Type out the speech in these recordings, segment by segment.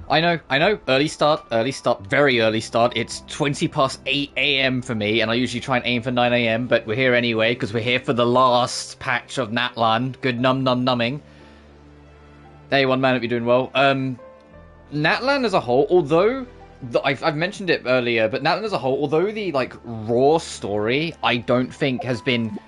I know. Early start, very early start. It's 20 past 8 a.m. for me, and I usually try and aim for 9 a.m., but we're here anyway, because we're here for the last patch of Natlan. Good numbing. Hey, one man, hope you're doing well. Natlan as a whole, although... I've mentioned it earlier, but Natlan as a whole, although the, like, raw story, I don't think has been,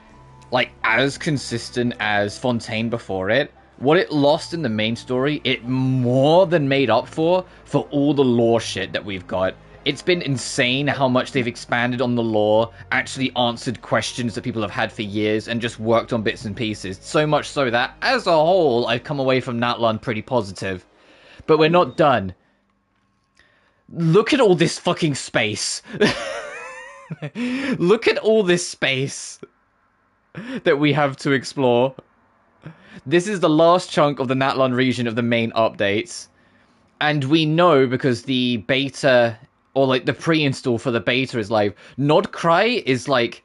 like, as consistent as Fontaine before it, what it lost in the main story, it more than made up for all the lore shit that we've got. It's been insane how much they've expanded on the lore, actually answered questions that people have had for years, and just worked on bits and pieces. So much so that, as a whole, I've come away from Natlan pretty positive. But we're not done. Look at all this fucking space. Look at all this space that we have to explore. This is the last chunk of the Natlan region of the main updates. And we know, because the beta, or like the pre-install for the beta is live, Nodcry is like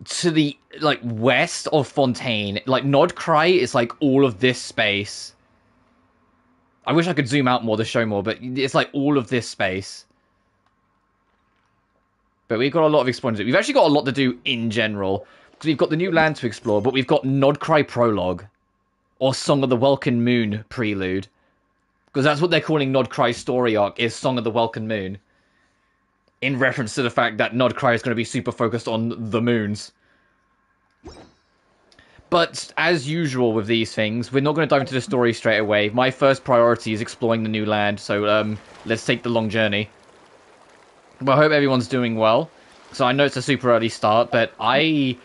to the like west of Fontaine. Like Nodcry is like all of this space. I wish I could zoom out more to show more, but it's like all of this space. But we've got a lot of exploring to do. We've actually got a lot to do in general. Because we've got the new land to explore, but we've got Nodcry Prologue. Or Song of the Welkin Moon Prelude. Because that's what they're calling Nodcry's story arc, is Song of the Welkin Moon. In reference to the fact that Nodcry is going to be super focused on the moons. But, as usual with these things, we're not going to dive into the story straight away. My first priority is exploring the new land, so let's take the long journey. But I hope everyone's doing well. So I know it's a super early start, but I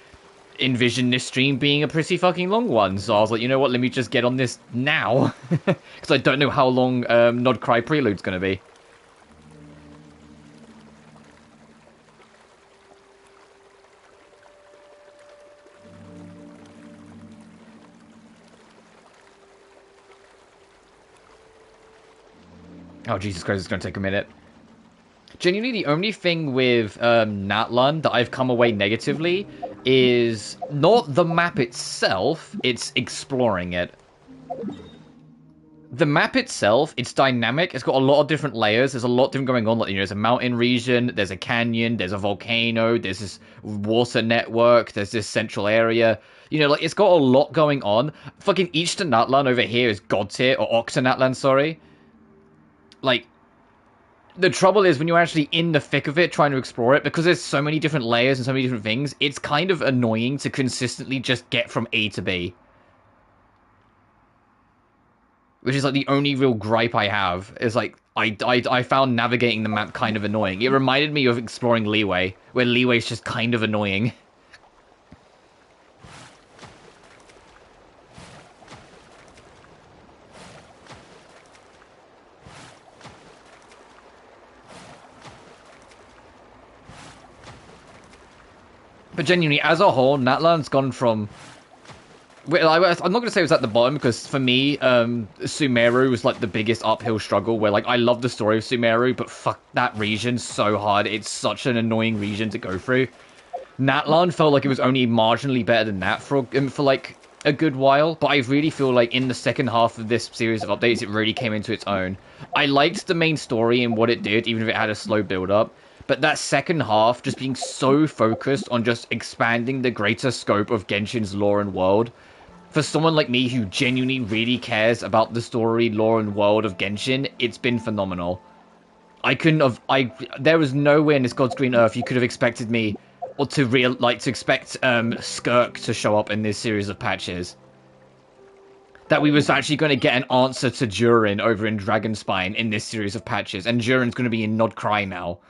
envision this stream being a pretty fucking long one. So I was like, you know what, let me just get on this now. Because I don't know how long Nodcry Prelude's going to be. Oh, Jesus Christ, it's going to take a minute. Genuinely, the only thing with Natlan that I've come away negatively is not the map itself, it's exploring it. The map itself, it's dynamic, it's got a lot of different layers, there's a lot different going on, like, you know, there's a mountain region, there's a canyon, there's a volcano, there's this water network, there's this central area. You know, like, it's got a lot going on. Fucking Eastern Natlan over here is God tier, or Octanatlan, sorry. Like, the trouble is when you're actually in the thick of it trying to explore it, because there's so many different layers and so many different things, it's kind of annoying to consistently just get from A to B. Which is like the only real gripe I have, is like, I found navigating the map kind of annoying. It reminded me of exploring Leeway, where Leeway's just kind of annoying. But genuinely, as a whole, Natlan's gone from... I'm not going to say it was at the bottom, because for me, Sumeru was like the biggest uphill struggle, where like, I love the story of Sumeru, but fuck, that region's so hard. It's such an annoying region to go through. Natlan felt like it was only marginally better than that for like a good while, but I really feel like in the second half of this series of updates, it really came into its own. I liked the main story and what it did, even if it had a slow build-up. But that second half, just being so focused on just expanding the greater scope of Genshin's lore and world, for someone like me who genuinely really cares about the story, lore, and world of Genshin, it's been phenomenal. There was nowhere in this God's Green Earth you could have expected me, or to expect Skirk to show up in this series of patches. That we was actually going to get an answer to Durin over in Dragonspine in this series of patches, and Durin's going to be in Nodcry now.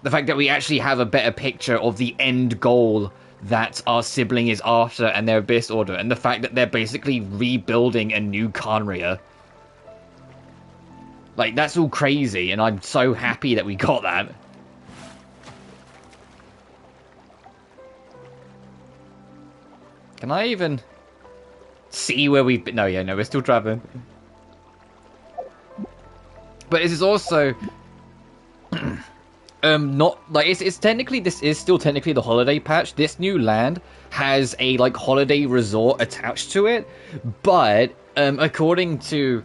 The fact that we actually have a better picture of the end goal that our sibling is after and their Abyss Order, and the fact that they're basically rebuilding a new Khaenri'ah. Like, that's all crazy, and I'm so happy that we got that. Can I even see where we've been? No, yeah, no, we're still traveling. But this is also... Not like it's technically this is still technically the holiday patch. This new land has a like holiday resort attached to it, but according to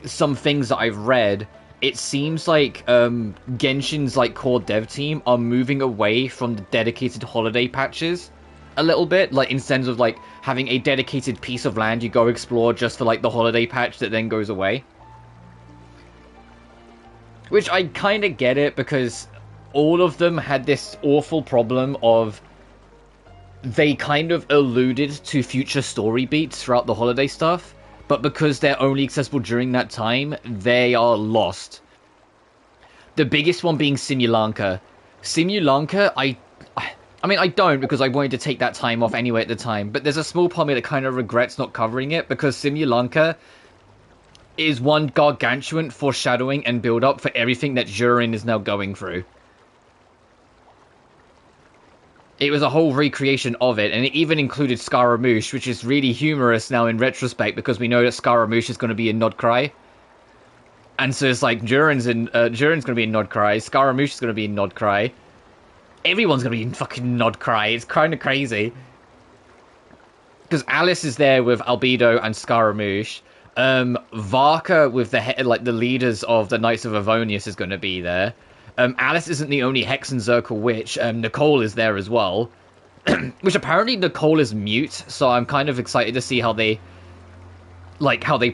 some things that I've read, it seems like Genshin's like core dev team are moving away from the dedicated holiday patches a little bit, like instead of like having a dedicated piece of land you go explore just for like the holiday patch that then goes away. Which I kind of get it, because all of them had this awful problem of they kind of alluded to future story beats throughout the holiday stuff, but because they're only accessible during that time, they are lost. The biggest one being Simulanka. Simulanka, I mean, I don't, because I wanted to take that time off anyway at the time, but there's a small part of me that kind of regrets not covering it, because Simulanka is one gargantuan foreshadowing and build-up for everything that Jurin is now going through. It was a whole recreation of it, and it even included Scaramouche, which is really humorous now in retrospect, because we know that Scaramouche is going to be in Nodcry. And so it's like, Jurin's going to be in Nodcry, Scaramouche is going to be in Nodcry. Everyone's going to be in fucking Nodcry. It's kind of crazy. Because Alice is there with Albedo and Scaramouche. Varka with the leaders of the Knights of Avonius is going to be there. Alice isn't the only Hexenzirkel witch. Nicole is there as well. Which apparently Nicole is mute, so I'm kind of excited to see how they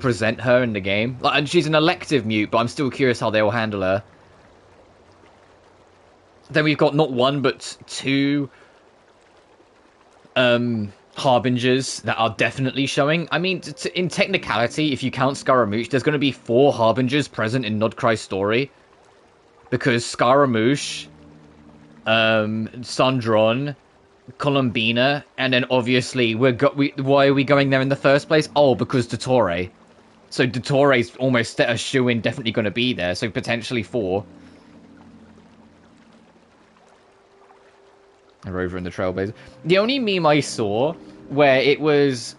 present her in the game. And she's an elective mute, but I'm still curious how they'll handle her. Then we've got not one, but two Harbingers that are definitely showing. I mean, in technicality, if you count Scaramouche, there's going to be 4 Harbingers present in Nodcry's story. Because Scaramouche, Sandron, Columbina, and then obviously, why are we going there in the first place? Oh, because Dottore. So Dottore's almost a shoo-in, definitely going to be there, so potentially 4. Rover and the Trailblazer. The only meme I saw where it was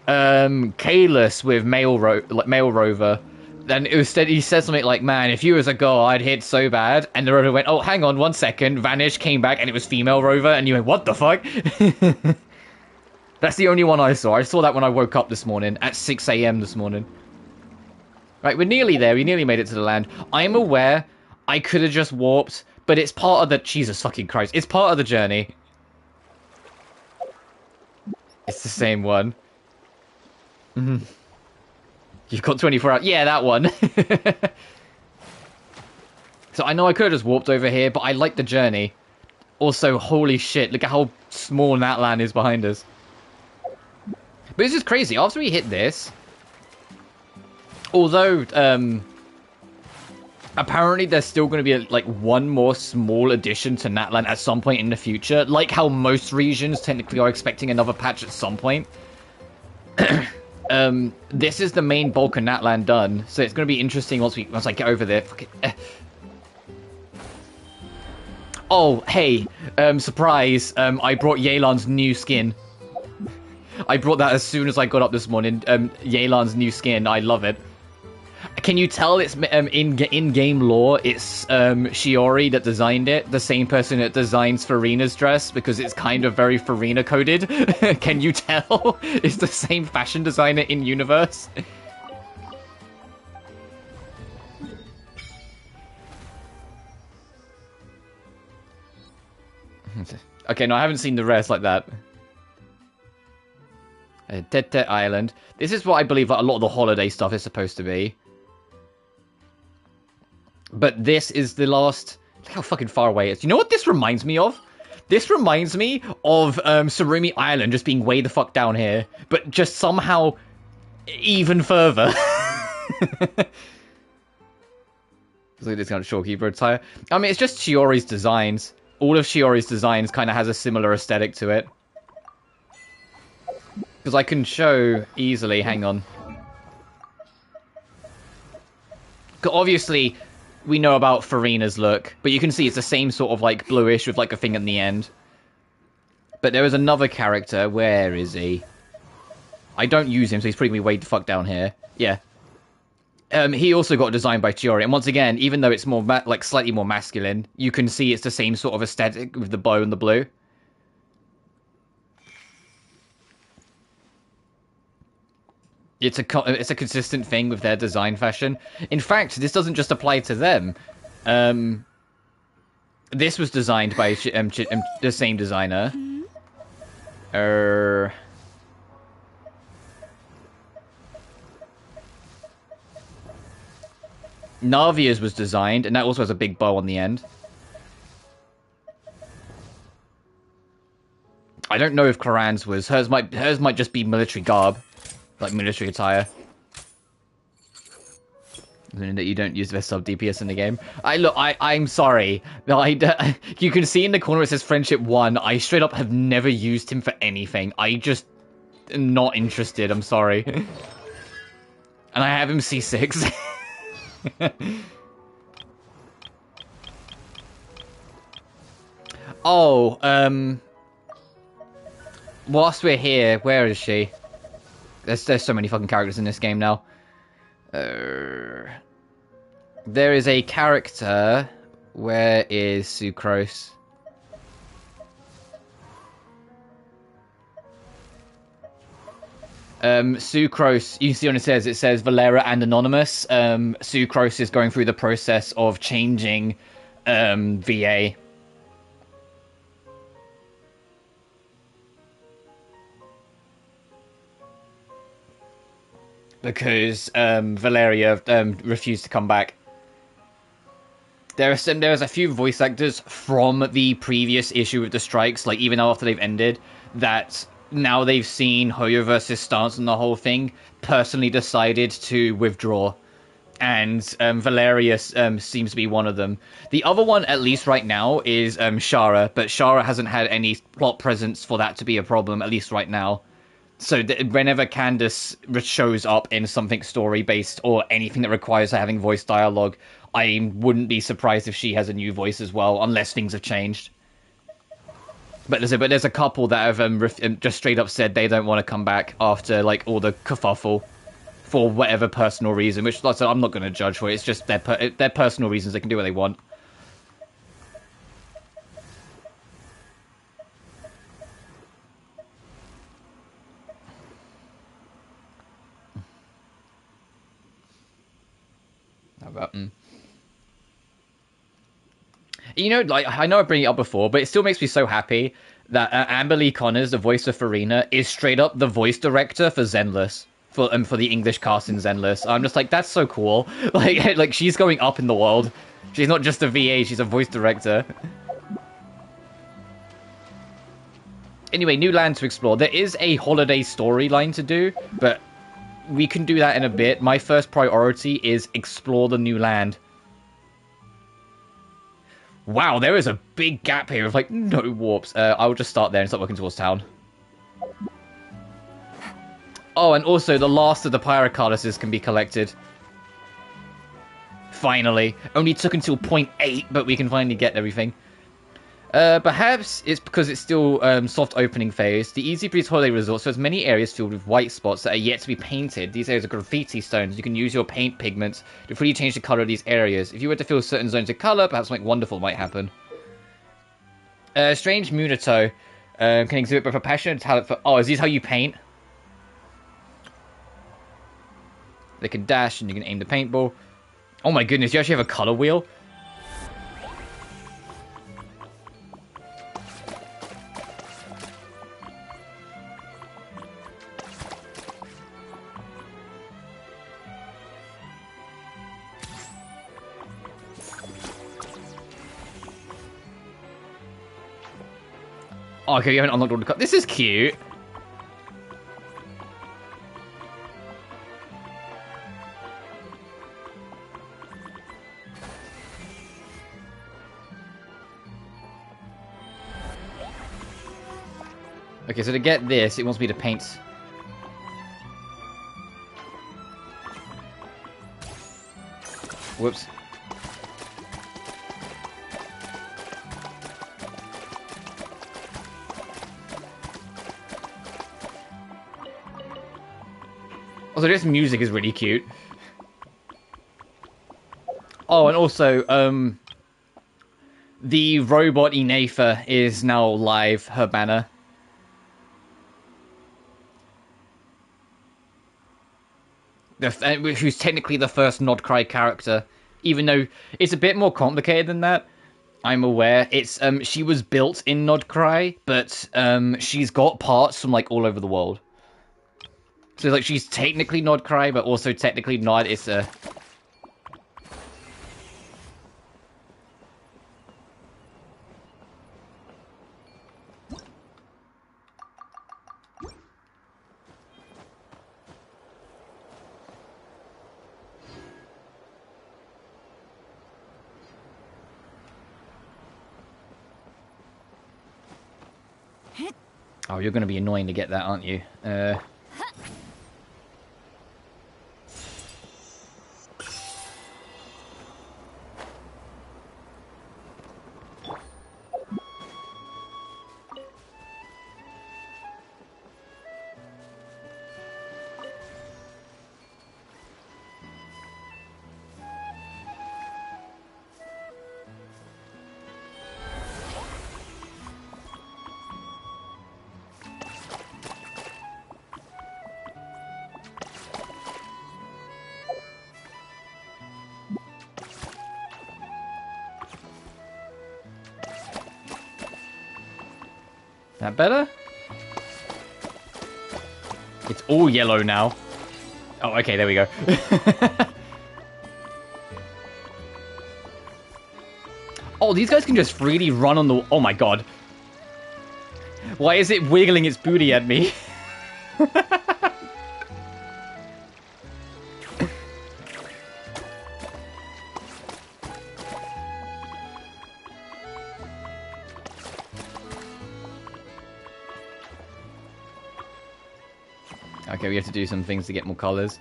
Kalis with male Rover, then it was he said something like, "Man, if you was a girl, I'd hit so bad." And the Rover went, "Oh, hang on 1 second," vanished, came back, and it was female Rover, and you went, "What the fuck?" That's the only one I saw. I saw that when I woke up this morning at 6 a.m. this morning. Right, we're nearly there. We nearly made it to the land. I'm aware I could have just warped, but it's part of the... Jesus fucking Christ. It's part of the journey. It's the same one. Mm-hmm. You've got 24 hours. Yeah, that one. So I know I could have just warped over here, but I like the journey. Also, holy shit, look at how small that land is behind us. But this is crazy. After we hit this... Although, apparently there's still going to be, like, one more small addition to Natlan at some point in the future. Like how most regions technically are expecting another patch at some point. This is the main bulk of Natlan done. So it's going to be interesting once I get over there. Oh, hey, surprise. I brought Yelan's new skin. I brought that as soon as I got up this morning. Yelan's new skin. I love it. Can you tell it's in-game lore? It's Shiori that designed it, the same person that designs Farina's dress, because it's kind of very Farina coded. Can you tell? It's the same fashion designer in universe. Okay, no, I haven't seen the rest like that. Tete Island. This is what I believe a lot of the holiday stuff is supposed to be. But this is the last... Look how fucking far away it is. You know what this reminds me of? This reminds me of Surumi Island just being way the fuck down here. But just somehow even further. Look at this kind of shortkeeper attire. I mean, it's just Shiori's designs. All of Shiori's designs kind of has a similar aesthetic to it. Because I can show easily... Hang on. Obviously... We know about Farina's look, but you can see it's the same sort of, like, bluish with, like, a thing at the end. But there is another character. Where is he? I don't use him, so he's probably way the fuck down here. Yeah. He also got designed by Chiori, and once again, even though it's more like slightly more masculine, you can see it's the same sort of aesthetic with the bow and the blue. It's a consistent thing with their design fashion. In fact, this doesn't just apply to them. This was designed by the same designer. Navia's was designed, and that also has a big bow on the end. I don't know if Karan's was. Hers might just be military garb, like military attire. That you don't use their sub DPS in the game. I'm sorry. You can see in the corner it says Friendship 1. I straight up have never used him for anything. I just am not interested. I'm sorry. And I have him C6. Oh, whilst we're here, where is she? There's so many fucking characters in this game now. There is a character. Where is Sucrose? Sucrose, you see what it says Valera and Anonymous. Sucrose is going through the process of changing VA. Because Valeria refused to come back. There's a few voice actors from the previous issue of the strikes, like even after they've ended, that now they've seen Hoyoverse's stance on the whole thing, personally decided to withdraw. And Valeria seems to be one of them. The other one, at least right now, is Shara, but Shara hasn't had any plot presence for that to be a problem, at least right now. So whenever Candace shows up in something story-based or anything that requires her having voice dialogue, I wouldn't be surprised if she has a new voice as well, unless things have changed. But there's a couple that have just straight up said they don't want to come back after like all the kerfuffle for whatever personal reason, which like I said, I'm not going to judge for it. It's just their personal reasons. They can do what they want. How about You know, like I know I bring it up before, but it still makes me so happy that Amber Lee Connors, the voice of Farina, is straight up the voice director for Zenless, for the English cast in Zenless. I'm just like, that's so cool. Like she's going up in the world. She's not just a VA; she's a voice director. Anyway, new land to explore. There is a holiday storyline to do, but we can do that in a bit. My first priority is explore the new land. Wow, there is a big gap here of, like, no warps. I will just start there and start working towards town. Oh, and also, the last of the Pyrocalises can be collected. Finally. Only took until 0.8, but we can finally get everything. Perhaps it's because it's still soft opening phase. The Easy Breeze Holiday Resort has many areas filled with white spots that are yet to be painted. These areas are graffiti stones. You can use your paint pigments to fully change the color of these areas. If you were to fill certain zones of color, perhaps something wonderful might happen. Strange Munito can exhibit both a passion and talent for... Oh, is this how you paint? They can dash and you can aim the paintball. Oh my goodness, you actually have a color wheel? Oh, okay, you haven't unlocked all the cards. This is cute. Okay, so to get this, it wants me to paint. Whoops. Also, this music is really cute. Oh, and also, the robot Inefa is now live, her banner. Who's technically the first Nodcry character, even though it's a bit more complicated than that. I'm aware. It's she was built in Nodcry, but she's got parts from like all over the world. So like she's technically Nodcry, but also technically not. It's a Oh, you're going to be annoying to get that, aren't you? That better? It's all yellow now. Oh, okay, there we go. Oh, these guys can just freely run on the... Oh my god. Why is it wiggling its booty at me? Okay, we have to do some things to get more colors.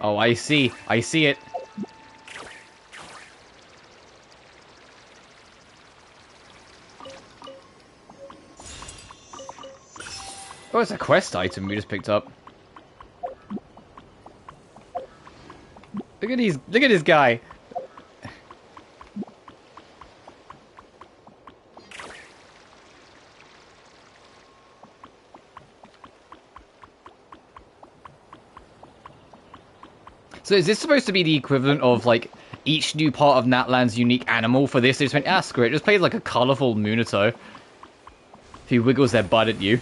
Oh, I see. I see it. Oh, it's a quest item we just picked up. Look at this guy. So is this supposed to be the equivalent of, like, each new part of Natlan's unique animal? For this, they just went, ah, screw it, just play like a colourful Munito who wiggles their butt at you.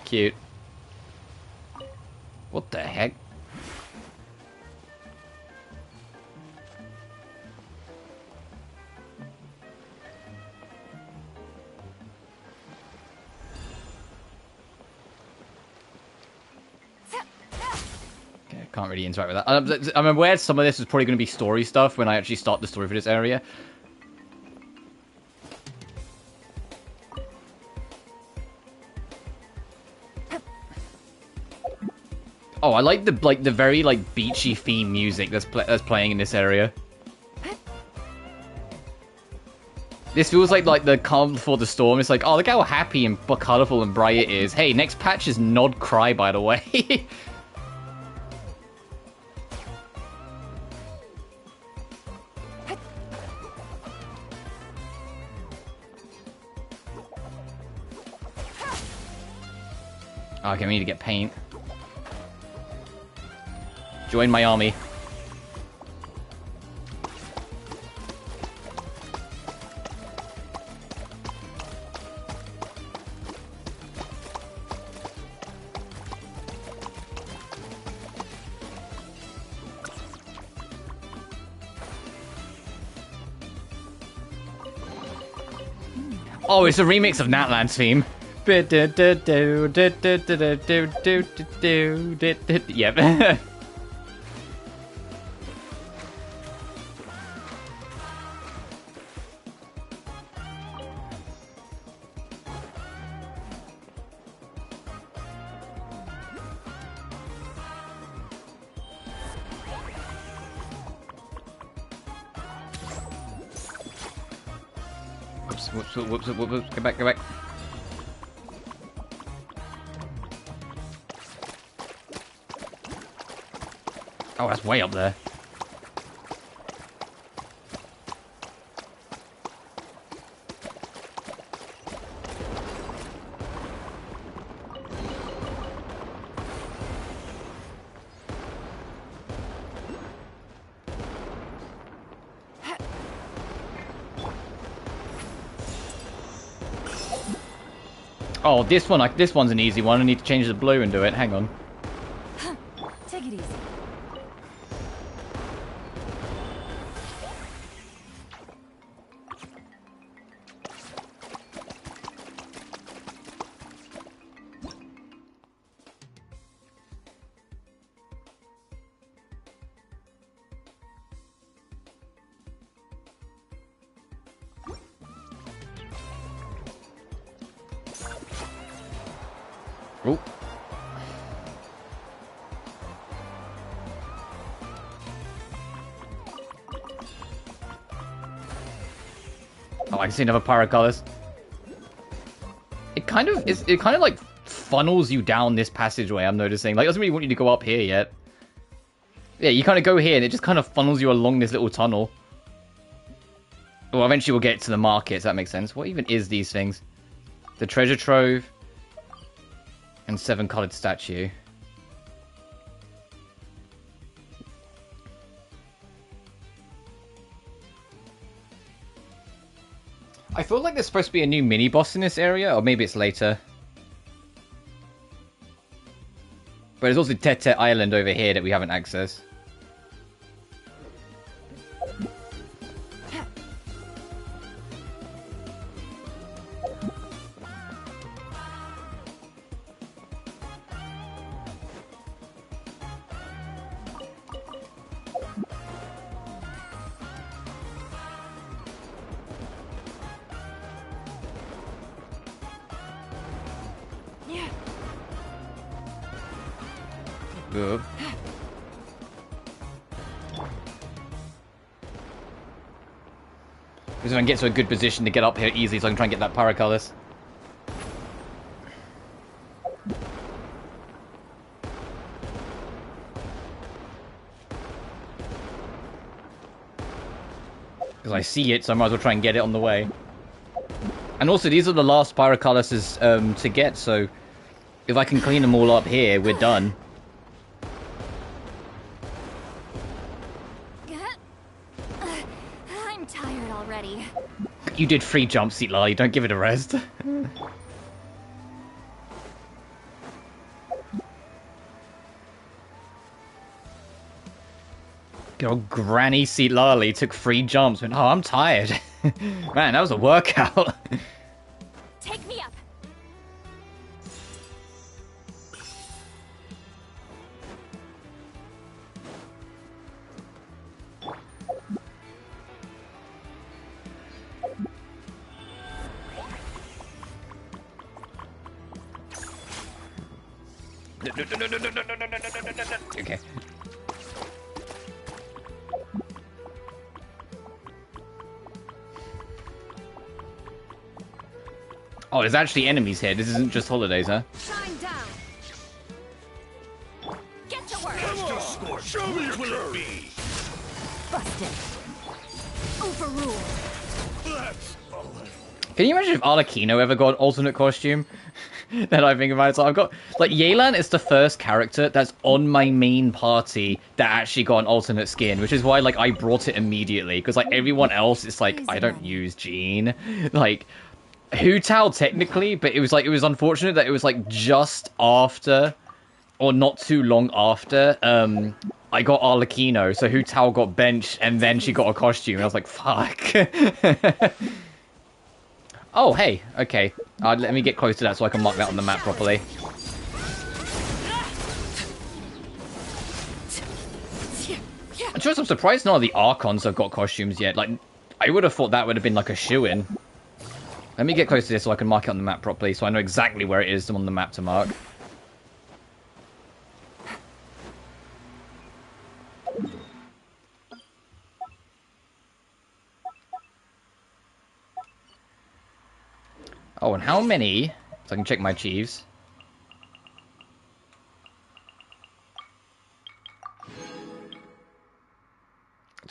Cute. What the heck? Can't really interact with that. I'm aware some of this is probably going to be story stuff when I actually start the story for this area. Oh, I like the very beachy theme music that's playing in this area. This feels like the calm before the storm. It's like, oh, look how happy and colourful and bright it is. Hey, next patch is Nod Cry, by the way. Okay, we need to get paint. Join my army. Oh, it's a remix of Natlan's theme. Yep. Whoops. Get back. Oh, that's way up there. Oh, this one's an easy one. I need to change the blue and do it. Hang on. Take it easy. Oh. Oh, I can see another pirate colors. It kind of like funnels you down this passageway, I'm noticing. Like, it doesn't really want you to go up here yet. Yeah, you kind of go here and it just kind of funnels you along this little tunnel. Well, eventually we'll get to the market, so that makes sense. What even is these things? The treasure trove. And 7-colored statue. I feel like there's supposed to be a new mini-boss in this area, or maybe it's later. But there's also Tete Island over here that we haven't accessed. Good. Because if I can get to a good position to get up here easily, so I can try and get that Paraculus. Because I see it, so I might as well try and get it on the way. And also, these are the last Paracaluses to get, so if I can clean them all up here, we're done. I'm tired already. You did 3 jumps, Seatla. You don't give it a rest. Good old Granny Seatlali took 3 jumps. Went, oh, I'm tired. Man, that was a workout. Take me up. Okay. Oh, there's actually enemies here. This isn't just holidays, huh? Shine down. Get to work. Show me your will it be. Busted. Overruled. Can you imagine if Arlecchino ever got an alternate costume? That I think about it. So I've got, like, Yelan is the first character that's on my main party that actually got an alternate skin, which is why, like, I brought it immediately, because, like, everyone else, it's like, I don't use Jean. Like, Hu Tao technically, but it was, like, it was unfortunate that it was, like, just after, or not too long after, I got Arlecchino, so Hu Tao got benched, and then she got a costume, and I was like, fuck. Oh, hey, okay. Let me get close to that so I can mark that on the map properly. I'm just, I'm surprised none of the Archons have got costumes yet. Like, I would have thought that would have been like a shoo-in. Let me get close to this so I can mark it on the map properly, so I know exactly where it is on the map to mark. Oh, and how many? So I can check my achieves.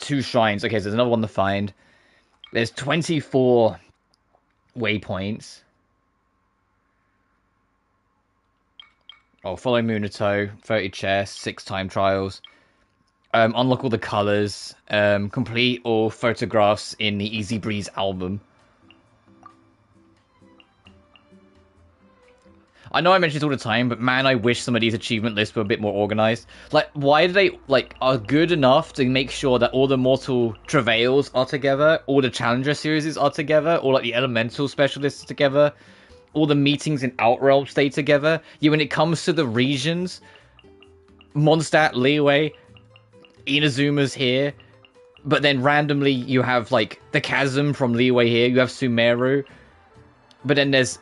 2 shrines. Okay, so there's another one to find. There's 24 waypoints. Oh, follow Minato, 30 chests, 6 time trials. Unlock all the colors. Complete all photographs in the Easy Breeze album. I know I mention this all the time, but man, I wish some of these achievement lists were a bit more organized. Like, why do they, like, are good enough to make sure that all the Mortal Travails are together, all the Challenger series are together, all, like, the Elemental Specialists are together, all the meetings in Outrealm stay together. Yeah, when it comes to the regions, Mondstadt, Liyue, Inazuma's here, but then randomly you have, like, the Chasm from Liyue here, you have Sumeru, but then there's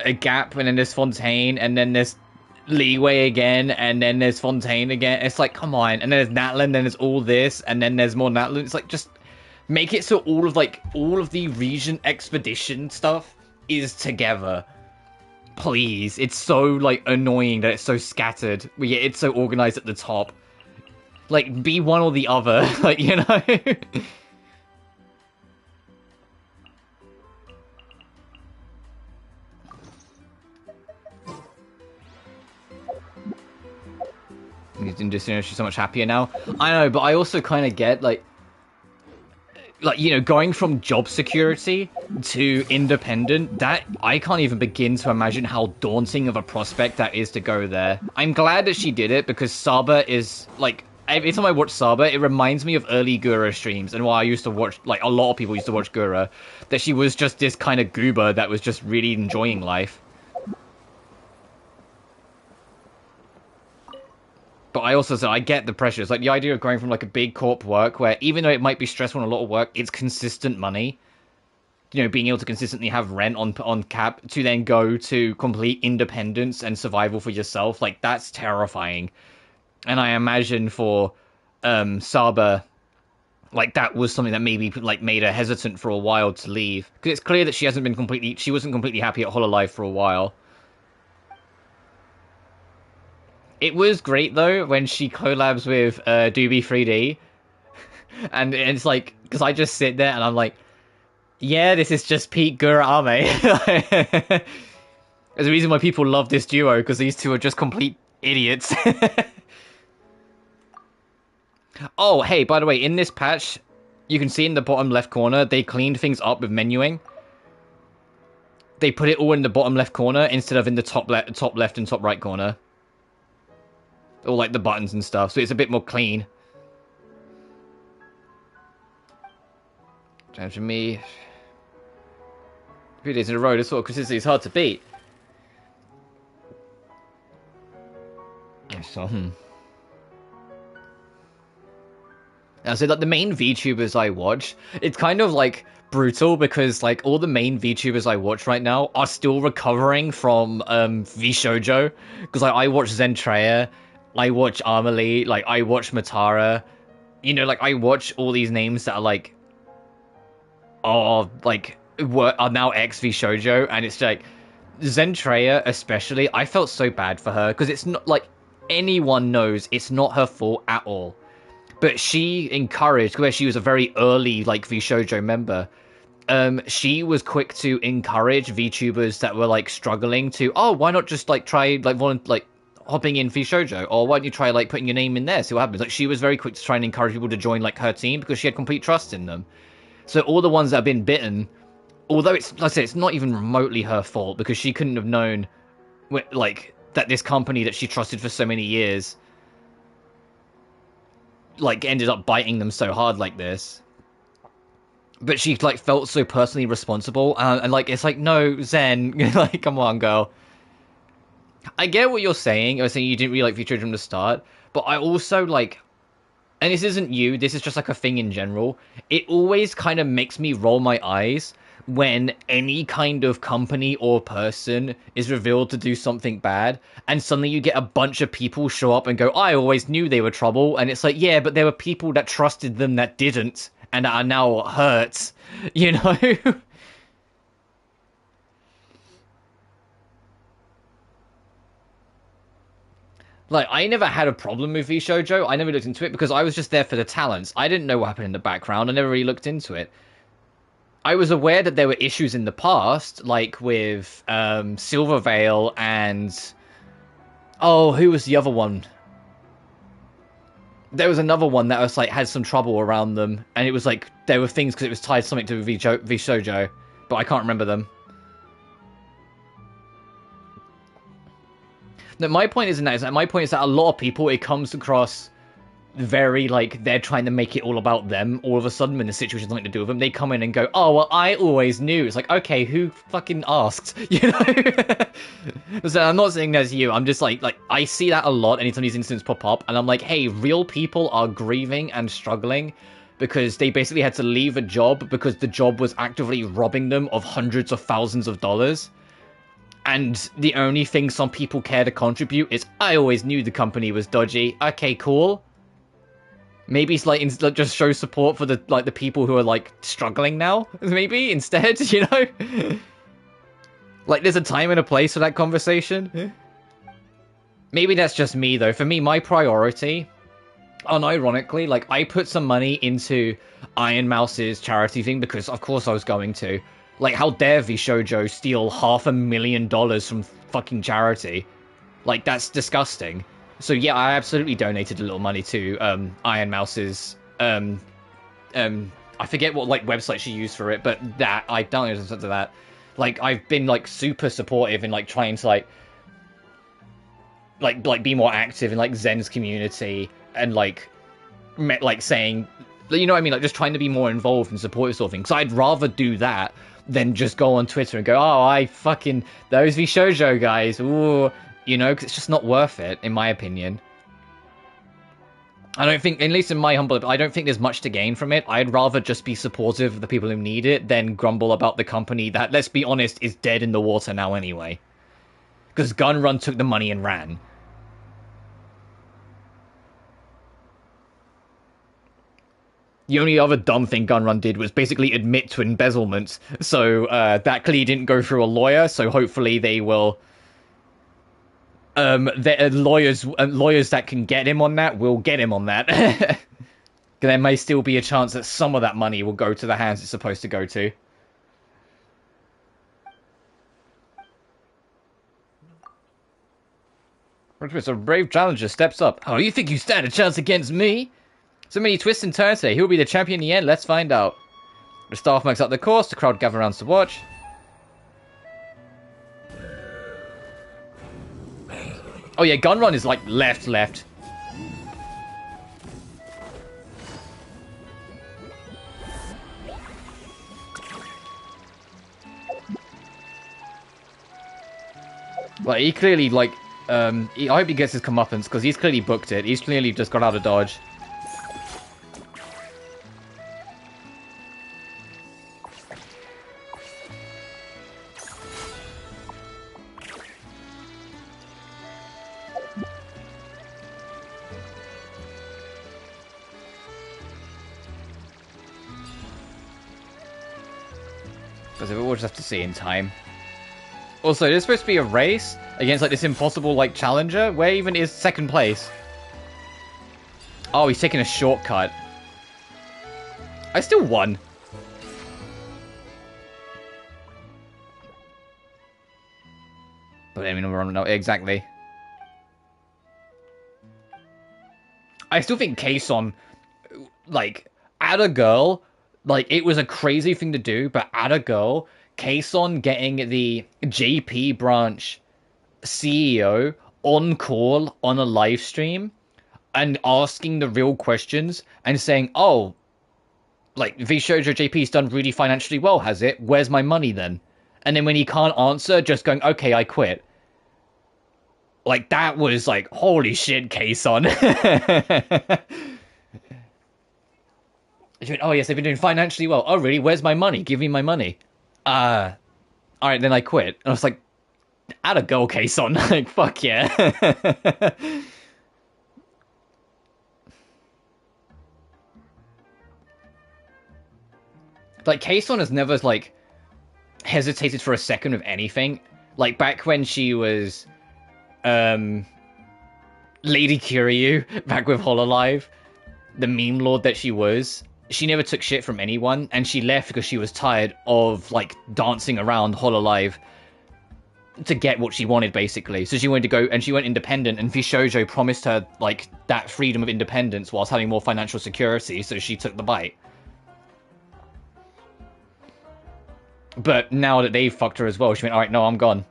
a gap, and then there's Fontaine, and then there's Liyue again, and then there's Fontaine again. It's like, come on. And then there's Natlan, then there's all this, and then there's more Natlan. It's like, just make it so all of the region expedition stuff is together. Please. It's so, like, annoying that it's so scattered. But yeah, it's so organized at the top. Like, be one or the other. Like, you know? She's so much happier now. I know, but I also kind of get, like, you know, going from job security to independent, that, I can't even begin to imagine how daunting of a prospect that is to go there. I'm glad that she did it, because Saba is, like, every time I watch Saba, it reminds me of early Gura streams, and why I used to watch, like, a lot of people used to watch Gura, that she was just this kind of goober that was just really enjoying life. But I also said, I get the pressures. Like, the idea of going from, like, a big corp work where, even though it might be stressful and a lot of work, it's consistent money. You know, being able to consistently have rent on cap, to then go to complete independence and survival for yourself. Like, that's terrifying. And I imagine for Saba, like, that was something that maybe, like, made her hesitant for a while to leave. Because it's clear that she wasn't completely happy at Hololive for a while. It was great, though, when she collabs with Doobie 3D. And it's like, because I just sit there and I'm like, yeah, this is just Pete Gurame. There's a reason why people love this duo, because these two are just complete idiots. Oh, hey, by the way, in this patch, you can see in the bottom left corner, they cleaned things up with menuing. They put it all in the bottom left corner instead of in the top left and top right corner. Or, like, the buttons and stuff, so it's a bit more clean. Time for me. A few days in a row, this sort of consistency is hard to beat. So, Now, so, like, the main VTubers I watch, it's kind of, like, brutal, because, like, all the main VTubers I watch right now are still recovering from, VShoujo. Because, like, I watch Zentreya, I watch Amelie, like, I watch Matara. You know, like, I watch all these names that are, like, are now ex-VShoujo, and it's, like, Zentreya, especially, I felt so bad for her, because it's not, like, anyone knows it's not her fault at all. But she encouraged, where she was a very early, like, VShoujo member, she was quick to encourage VTubers that were, like, struggling to, oh, why not just, like, try, like, hopping in VShoujo, or why don't you try, like, putting your name in there, see what happens. Like, she was very quick to try and encourage people to join, like, her team, because she had complete trust in them. So all the ones that have been bitten, although it's, like I say, it's not even remotely her fault, because she couldn't have known, like, that this company that she trusted for so many years, like, ended up biting them so hard like this. But she, like, felt so personally responsible, and, like, it's like, no, Zen, like, come on, girl. I get what you're saying. I was saying you didn't really like VTubers from the start, but I also, like, and this isn't you, this is just, like, a thing in general, it always kind of makes me roll my eyes when any kind of company or person is revealed to do something bad, and suddenly you get a bunch of people show up and go, I always knew they were trouble, and it's like, yeah, but there were people that trusted them that didn't, and are now hurt, you know? Like, I never had a problem with VShojo. I never looked into it because I was just there for the talents. I didn't know what happened in the background. I never really looked into it. I was aware that there were issues in the past, like with Silvervale and... Oh, who was the other one? There was another one that was like had some trouble around them, and it was like there were things because it was tied something to VShojo, but I can't remember them. No, my point isn't that. Is that my point is that a lot of people, it comes across very like they're trying to make it all about them all of a sudden when the situation has nothing to do with them. They come in and go, oh well, I always knew. It's like, okay, who fucking asked? You know. So I'm not saying that's you. I'm just like I see that a lot anytime these incidents pop up, and I'm like, hey, real people are grieving and struggling because they basically had to leave a job because the job was actively robbing them of hundreds of thousands of dollars. And the only thing some people care to contribute is, I always knew the company was dodgy. Okay, cool. Maybe it's like just show support for the people who are like struggling now. Maybe instead, you know, like there's a time and a place for that conversation. Maybe that's just me though. For me, my priority, unironically, like I put some money into Iron Mouse's charity thing because of course I was going to. Like, how dare VShojo steal $500,000 from fucking charity? Like, that's disgusting. So yeah, I absolutely donated a little money to Iron Mouse's I forget what like website she used for it, but that I donated something to that. Like, I've been like super supportive in like trying to like be more active in like Zen's community and like saying, you know what I mean, like just trying to be more involved and supportive sort of thing. Because I'd rather do that than just go on Twitter and go, oh, I fucking those VShojo guys, ooh. You know, because it's just not worth it, in my opinion. I don't think, at least in my humble, I don't think there's much to gain from it. I'd rather just be supportive of the people who need it than grumble about the company that, let's be honest, is dead in the water now anyway. Because Gunrun took the money and ran. The only other dumb thing Gunrun did was basically admit to embezzlement. So that clearly didn't go through a lawyer, so hopefully they will... lawyers that can get him on that will get him on that. There may still be a chance that some of that money will go to the hands it's supposed to go to. A brave challenger steps up. Oh, you think you stand a chance against me? So many twists and turns today. Who will be the champion in the end? Let's find out. The staff marks out the course. The crowd gather around to watch. Oh yeah, Gunrun is like left. Like he clearly like I hope he gets his comeuppance because he's clearly booked it. He's clearly just got out of dodge. Because we'll just have to see in time. Also, there's supposed to be a race against like this impossible like challenger. Where even is second place? Oh, he's taking a shortcut. I still won. But I mean, we're on no exactly. I still think Kason, like, add a girl. Like, it was a crazy thing to do, but add a girl, Kason getting the JP branch CEO on call on a live stream and asking the real questions and saying, oh, like, VShojo JP's done really financially well, has it? Where's my money then? And then when he can't answer, just going, okay, I quit. Like, that was like, holy shit, Kason. Oh, yes, they've been doing financially well. Oh, really? Where's my money? Give me my money. Alright, then I quit. And I was like, add a goal case on. Like, fuck yeah. Like, Kason has never, like, hesitated for a second of anything. Like, back when she was, Lady Kiryu, back with Hololive, the meme lord that she was, she never took shit from anyone, and she left because she was tired of, like, dancing around Hololive to get what she wanted, basically. So she wanted to go, and she went independent, and Vishojo promised her, like, that freedom of independence whilst having more financial security, so she took the bite. But now that they fucked her as well, she went, alright, no, I'm gone.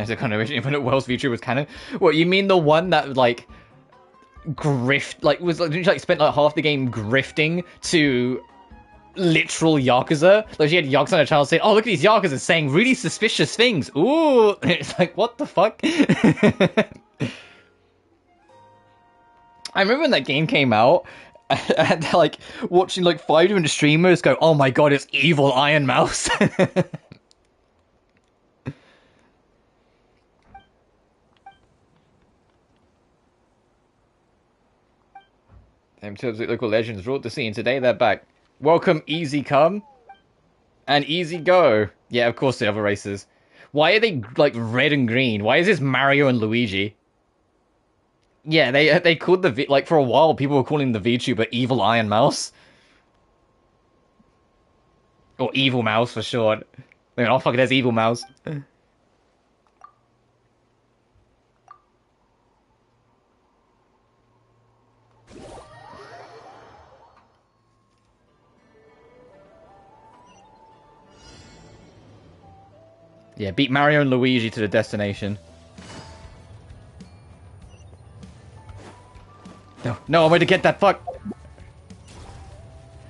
The kind of Infinite Wells feature was canon. What, you mean the one that, like, didn't she, like, spent, like, half the game grifting to literal Yakuza? Like, she had Yakuza on her channel saying, oh, look at these Yakuza saying really suspicious things. Ooh! It's like, what the fuck? I remember when that game came out, and, like, watching, like, 5 different streamers go, oh my god, it's evil Iron Mouse. In terms of local legends, wrought the scene. Today they're back. Welcome, Easy Come and Easy Go. Yeah, of course the other races. Why are they, like, red and green? Why is this Mario and Luigi? Yeah, they called like, for a while, people were calling the VTuber Evil Iron Mouse. Or Evil Mouse, for short. I mean, oh, fuck it, there's Evil Mouse. Yeah, beat Mario and Luigi to the destination. No, no, I'm going to get that fuck.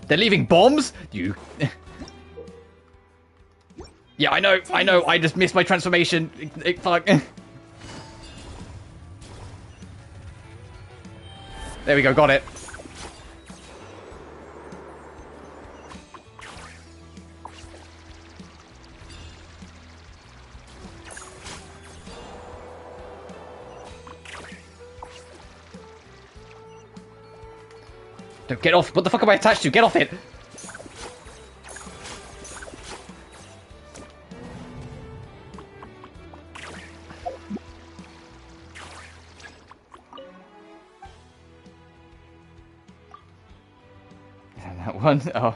They're leaving bombs? You... Yeah, I know, I just missed my transformation. Fuck. There we go, got it. No, get off. What the fuck am I attached to? Get off it. That one? Oh.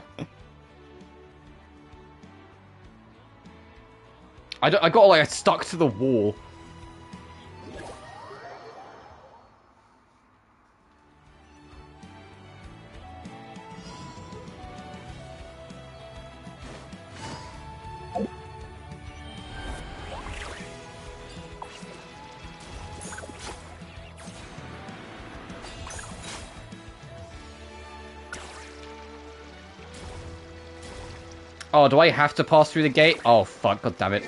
I got, like, stuck to the wall. Oh, do I have to pass through the gate? Oh, fuck. God damn it.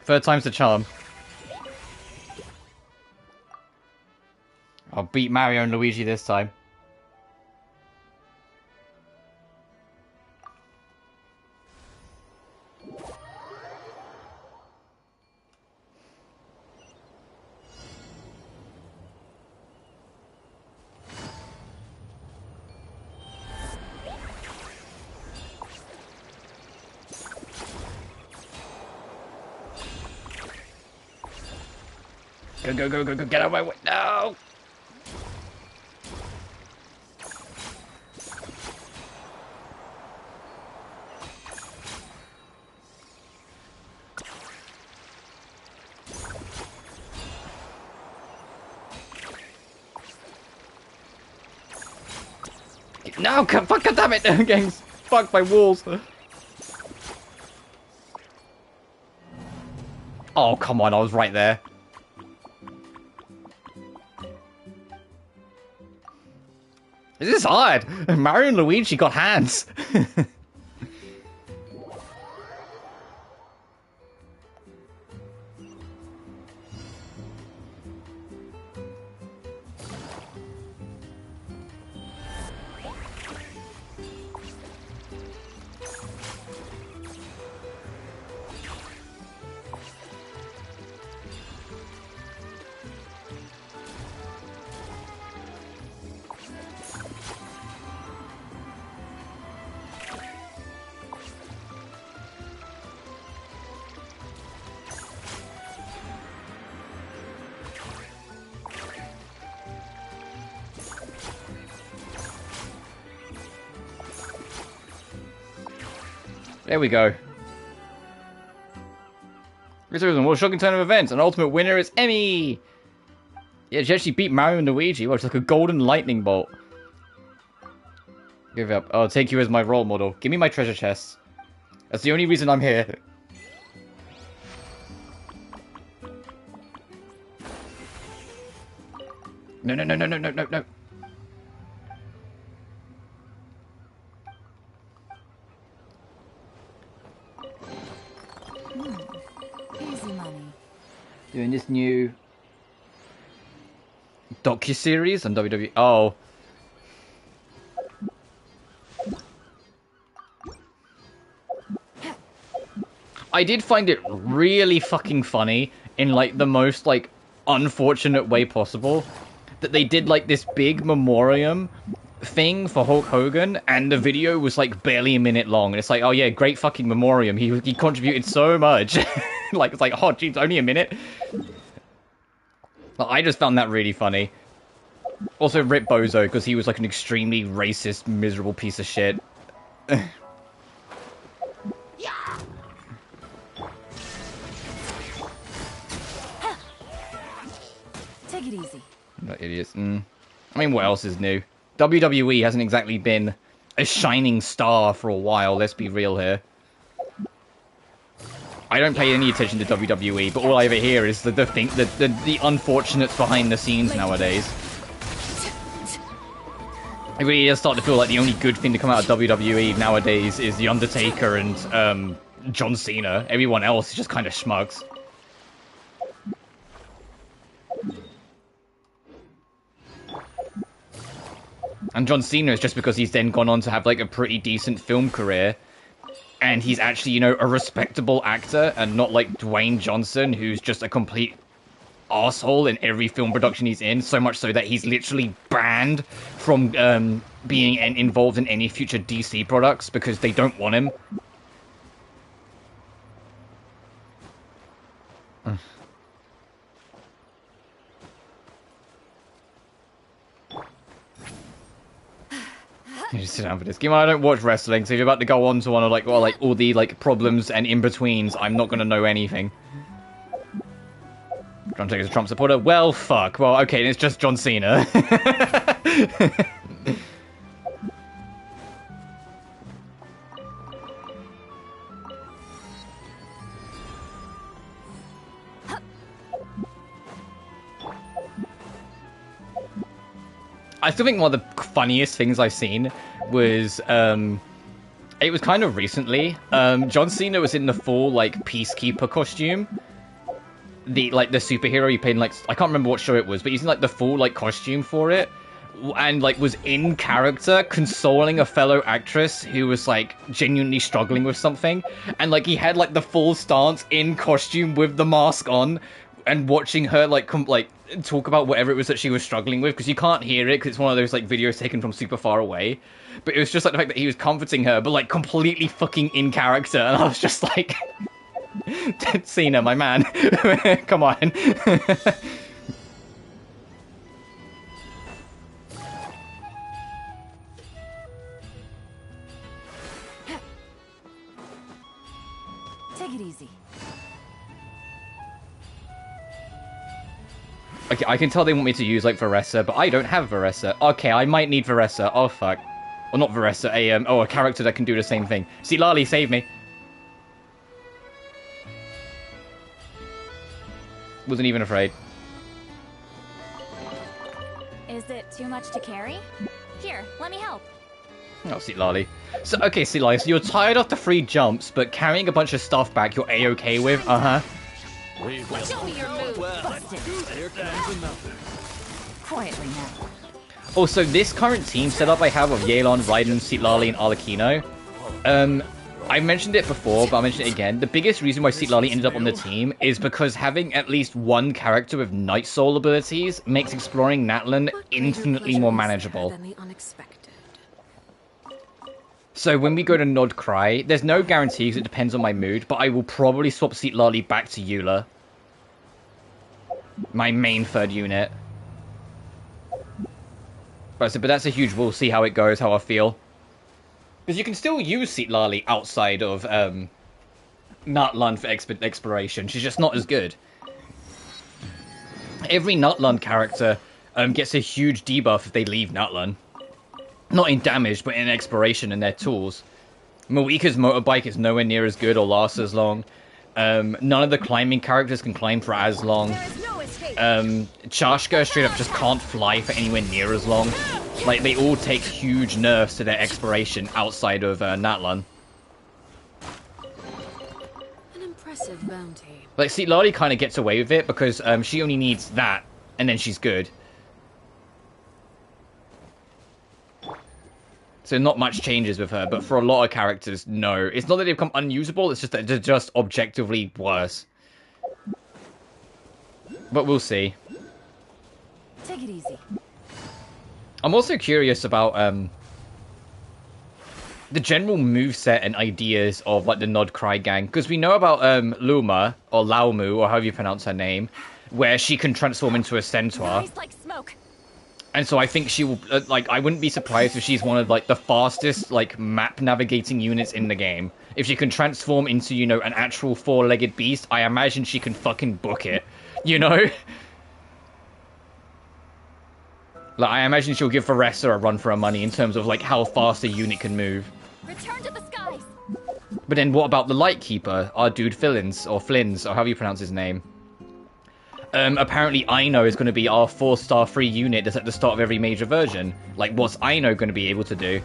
Third time's the charm. I'll beat Mario and Luigi this time. Go, go, go, go, go, get out of my way. No! No, fuck, god damn it! I'm getting fucked by walls. Oh, come on, I was right there. This is hard. Mario and Luigi got hands. There we go. This was a more shocking turn of events. An ultimate winner is Emmy. Yeah, she actually beat Mario and Luigi. Well, it's like a golden lightning bolt. Give up. I'll take you as my role model. Give me my treasure chest. That's the only reason I'm here. No, no, no, no, no, no, no, no. Easy money. Doing this new docu-series on WWE. Oh. I did find it really fucking funny in, like, the most, like, unfortunate way possible that they did, like, this big memoriam thing for Hulk Hogan, and the video was, like, barely a minute long. And it's like, oh yeah, great fucking memoriam. He contributed so much. Like, it's like, oh, geez, only a minute? I just found that really funny. Also, Rip Bozo, because he was, like, an extremely racist, miserable piece of shit. Take it easy. Not idiots. I mean, what else is new? WWE hasn't exactly been a shining star for a while, let's be real here. I don't pay any attention to WWE, but all I ever hear is the unfortunates behind the scenes nowadays. It really does start to feel like the only good thing to come out of WWE nowadays is The Undertaker and John Cena. Everyone else is just kind of schmucks. And John Cena is just because he's then gone on to have, like, a pretty decent film career. And he's actually, you know, a respectable actor, and not like Dwayne Johnson, who's just a complete asshole in every film production he's in, so much so that he's literally banned from being involved in any future DC products because they don't want him. You just sit down for this game. I don't watch wrestling, so if you're about to go on to one of like, well, like all the like problems and in-betweens, I'm not gonna know anything. John Taker's a Trump supporter? Well, fuck. Well, okay, it's just John Cena. I still think one of the funniest things I've seen was, it was kind of recently. John Cena was in the full, like, Peacekeeper costume. The superhero he played in, like, I can't remember what show it was, but he's in, like, the full, like, costume for it. And, like, was in character consoling a fellow actress who was, like, genuinely struggling with something. And, like, he had, like, the full stance in costume with the mask on. And watching her, like, talk about whatever it was that she was struggling with, because you can't hear it, because it's one of those, like, videos taken from super far away. But it was just, like, the fact that he was comforting her, but, like, completely fucking in character. And I was just like, Cena, my man. Come on. Take it easy. Okay, I can tell they want me to use, like, Varessa, but I don't have Varessa. Okay, I might need Varessa. Oh, fuck. Well, not Varessa, a character that can do the same thing. See, Lali, save me. Wasn't even afraid. Is it too much to carry? Here, let me help. Oh, see, Lali. So, okay, see, Lali, so you're tired of the free jumps, but carrying a bunch of stuff back you're A-okay with? Uh-huh. Show me your move. Busted. Here comes another. Quietly now. Also, this current team setup I have of Yelan, Raiden, Citlali, and Arlecchino, I mentioned it before, but I'll mention it again. The biggest reason why Citlali ended up on the team is because having at least one character with Night Soul abilities makes exploring Natlan infinitely more manageable. So when we go to Nod Cry, there's no guarantees, it depends on my mood, but I will probably swap Citlali back to Eula. My main third unit. But that's a huge, we'll see how it goes, how I feel. Because you can still use Lali outside of Nutland for exploration. She's just not as good. Every Nutland character gets a huge debuff if they leave Nutland. Not in damage, but in exploration and their tools. Moika's motorbike is nowhere near as good or lasts as long. None of the climbing characters can climb for as long. Chashka straight up just can't fly for anywhere near as long. Like, they all take huge nerfs to their exploration outside of Natlan. An impressive bounty. Like, see, Lali kind of gets away with it because she only needs that, and then she's good. So not much changes with her, but for a lot of characters, no. It's not that they become unusable, it's just that they're just objectively worse. But we'll see. Take it easy. I'm also curious about the general moveset and ideas of like the Nod Cry gang, because we know about Luma or Laumu or however you pronounce her name, where she can transform into a centaur. Rise like smoke. And so I think she will like, I wouldn't be surprised if she's one of like the fastest like map navigating units in the game. If she can transform into, you know, an actual four-legged beast, I imagine she can fucking book it, you know? Like, I imagine she'll give Varessa a run for her money in terms of like how fast a unit can move. Return to the skies. But then what about the Lightkeeper, our dude Flins, or however you pronounce his name? Apparently Aino is going to be our 4-star free unit that's at the start of every major version. Like, what's Aino going to be able to do?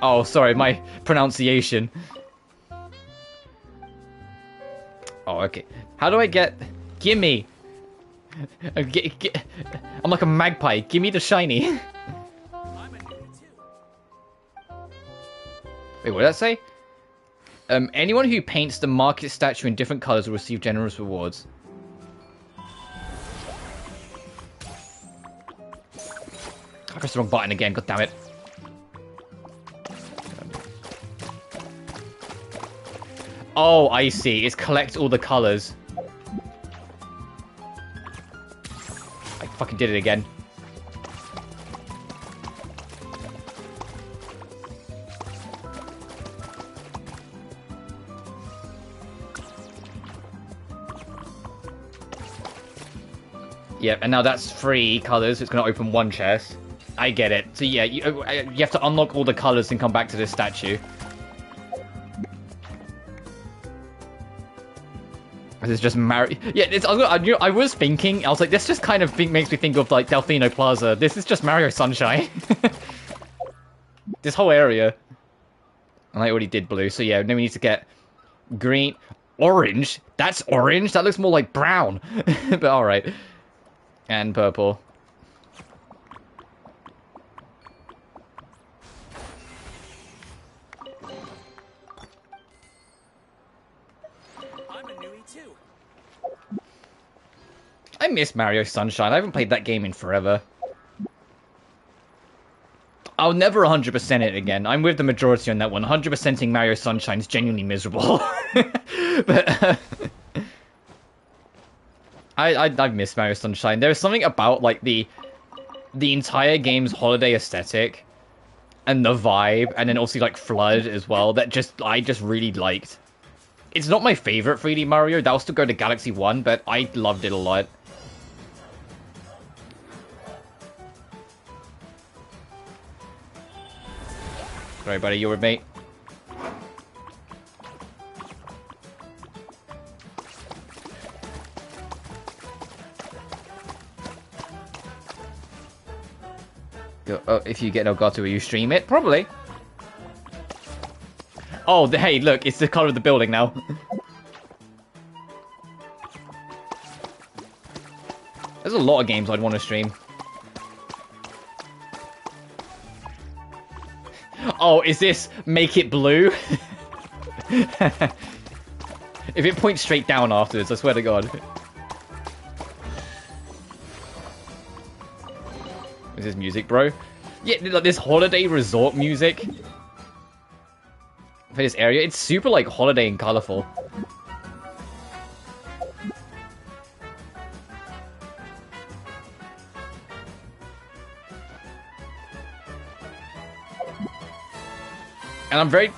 Oh, sorry, my pronunciation. Oh, okay. How do I get... Gimme! I'm like a magpie. Gimme the shiny. Wait, what did that say? Anyone who paints the market statue in different colors will receive generous rewards. I pressed the wrong button again, god damn it. Oh, I see. It's collect all the colors. I fucking did it again. Yep, and now that's 3 colors. It's going to open 1 chest. I get it. So yeah, you have to unlock all the colors and come back to this statue. This is just Mario. Yeah, I was thinking. I was like, this just kind of makes me think of like Delfino Plaza. This is just Mario Sunshine. This whole area. And I already did blue, so yeah. Then we need to get green, orange. That's orange. That looks more like brown. But all right. And purple. I'm a newie too. I miss Mario Sunshine. I haven't played that game in forever. I'll never 100% it again. I'm with the majority on that one. 100%ing Mario Sunshine is genuinely miserable. But I've missed Mario Sunshine. There was something about like the entire game's holiday aesthetic and the vibe, and then also like Flood as well, that I just really liked. It's not my favorite 3D Mario. That'll still go to Galaxy 1, but I loved it a lot. Sorry, buddy, you were mate. If you get Elgato, will you stream it? Probably. Oh, hey, look, it's the color of the building now. There's a lot of games I'd want to stream. Oh, is this make it blue? If it points straight down afterwards, I swear to God. Is this music, bro? Yeah, like this holiday resort music for this area. It's super like holiday and colorful. And I'm very...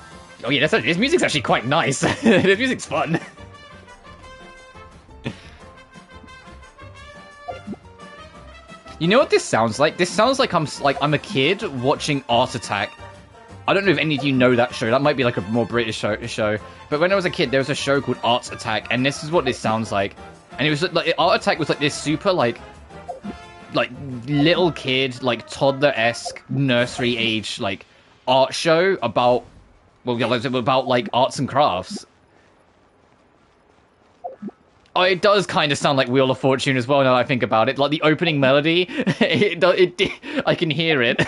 Oh yeah, this music's actually quite nice. This music's fun. You know what this sounds like? This sounds like I'm a kid watching Art Attack. I don't know if any of you know that show. That might be like a more British show. But when I was a kid, there was a show called Art Attack, and this is what this sounds like. And it was like Art Attack was like this super like little kid, like toddler-esque nursery age like art show about like arts and crafts. Oh, it does kind of sound like Wheel of Fortune as well now I think about it. Like the opening melody, I can hear it.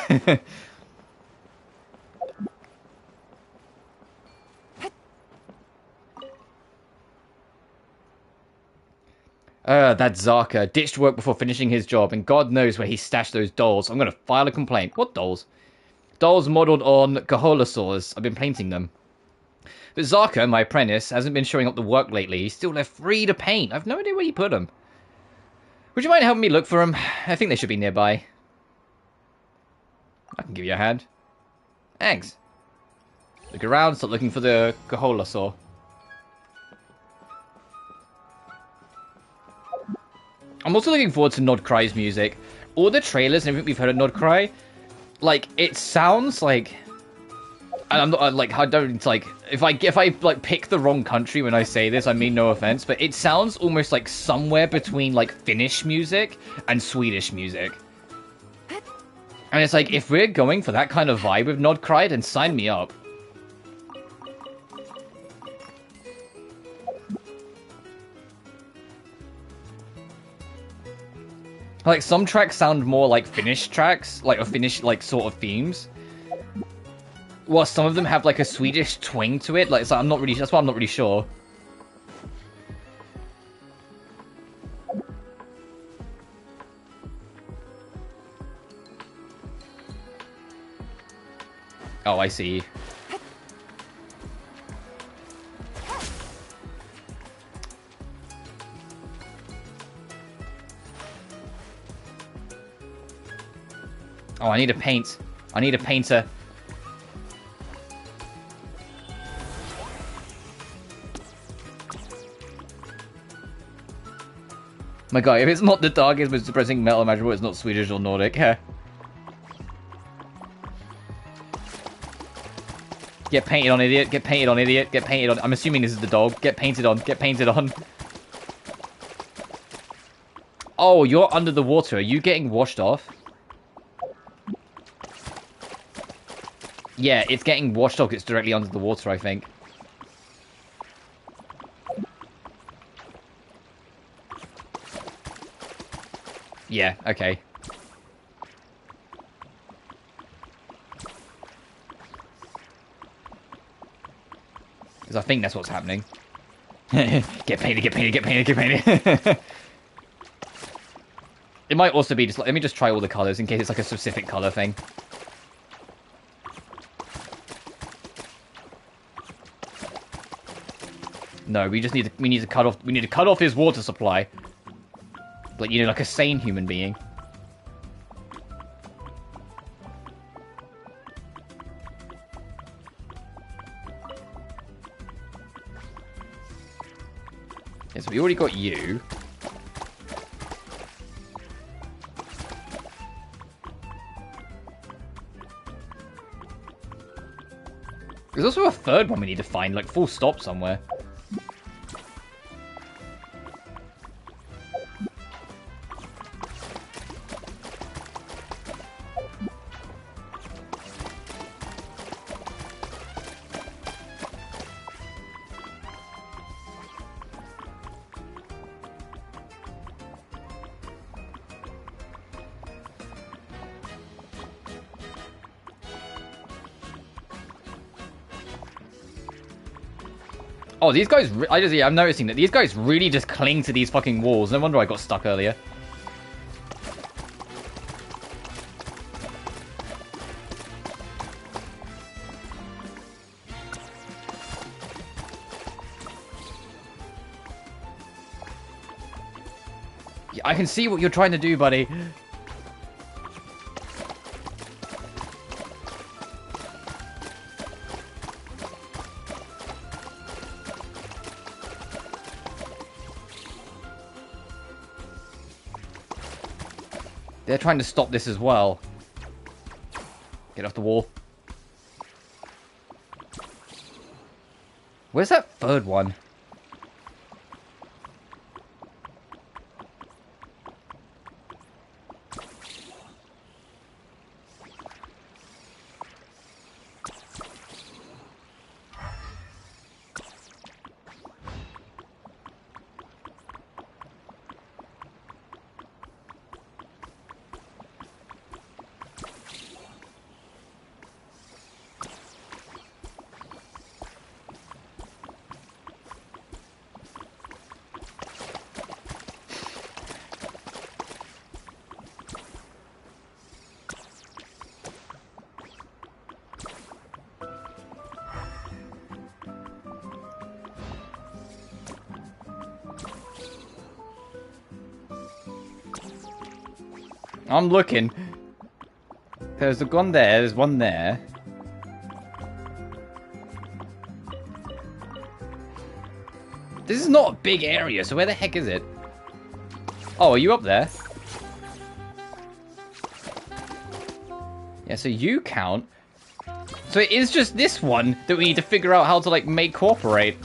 That Zaka ditched work before finishing his job, and God knows where he stashed those dolls. I'm gonna file a complaint. What dolls? Dolls modeled on Kaholosaurs. I've been painting them. But Zaka, my apprentice, hasn't been showing up to work lately. He's still left free to paint. I've no idea where he put them. Would you mind helping me look for them? I think they should be nearby. I can give you a hand. Thanks. Look around, start looking for the Kaholosaur. I'm also looking forward to Nodcry's music. All the trailers and everything we've heard of Nodcry, like, it sounds like... And I'm not, like, I don't, like, if I like, pick the wrong country when I say this, I mean no offense, but it sounds almost like somewhere between, like, Finnish music and Swedish music. And it's like, if we're going for that kind of vibe with Nodcry, then sign me up. Like, some tracks sound more like Finnish tracks, like, or Finnish, like, sort of themes. Well, some of them have like a Swedish twang to it. Like, so I'm not really. That's why I'm not really sure. Oh, I see. Oh, I need a paint. I need a painter. My god, if it's not the darkest, most depressing metal imaginable, it's not Swedish or Nordic. Get painted on, idiot. Get painted on, idiot. Get painted on. I'm assuming this is the dog. Get painted on. Get painted on. Oh, you're under the water. Are you getting washed off? Yeah, it's getting washed off. It's directly under the water, I think. Yeah, okay. Because I think that's what's happening. Get painted, get painted, get painted, get painted. It might also be just like, let me just try all the colors in case it's like a specific color thing. No, we need to cut off his water supply. Like, you know, like a sane human being. Yeah, so we already got you. There's also a third one we need to find, like, full stop somewhere. Oh, these guys, I'm noticing that these guys really just cling to these fucking walls. No wonder I got stuck earlier. Yeah, I can see what you're trying to do, buddy. They're trying to stop this as well. Get off the wall. Where's that third one? I'm looking. There's a gun there, there's one there. This is not a big area, so where the heck is it? Oh, are you up there? Yeah, so you count. So it is just this one that we need to figure out how to, like, make cooperate.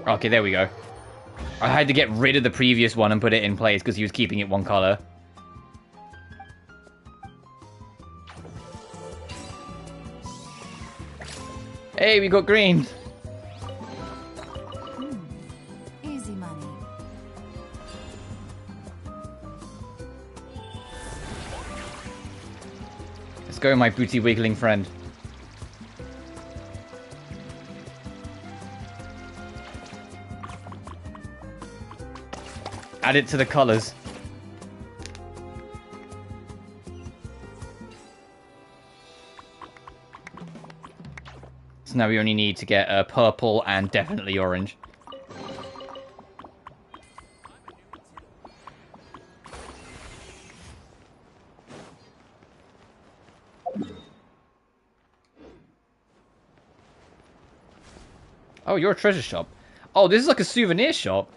Okay, there we go. I had to get rid of the previous one and put it in place because he was keeping it one color. Hey, we got green. Easy money. Let's go, my booty wiggling friend. Add it to the colors. So now we only need to get purple and definitely orange. Oh, you're a treasure shop. Oh, this is like a souvenir shop.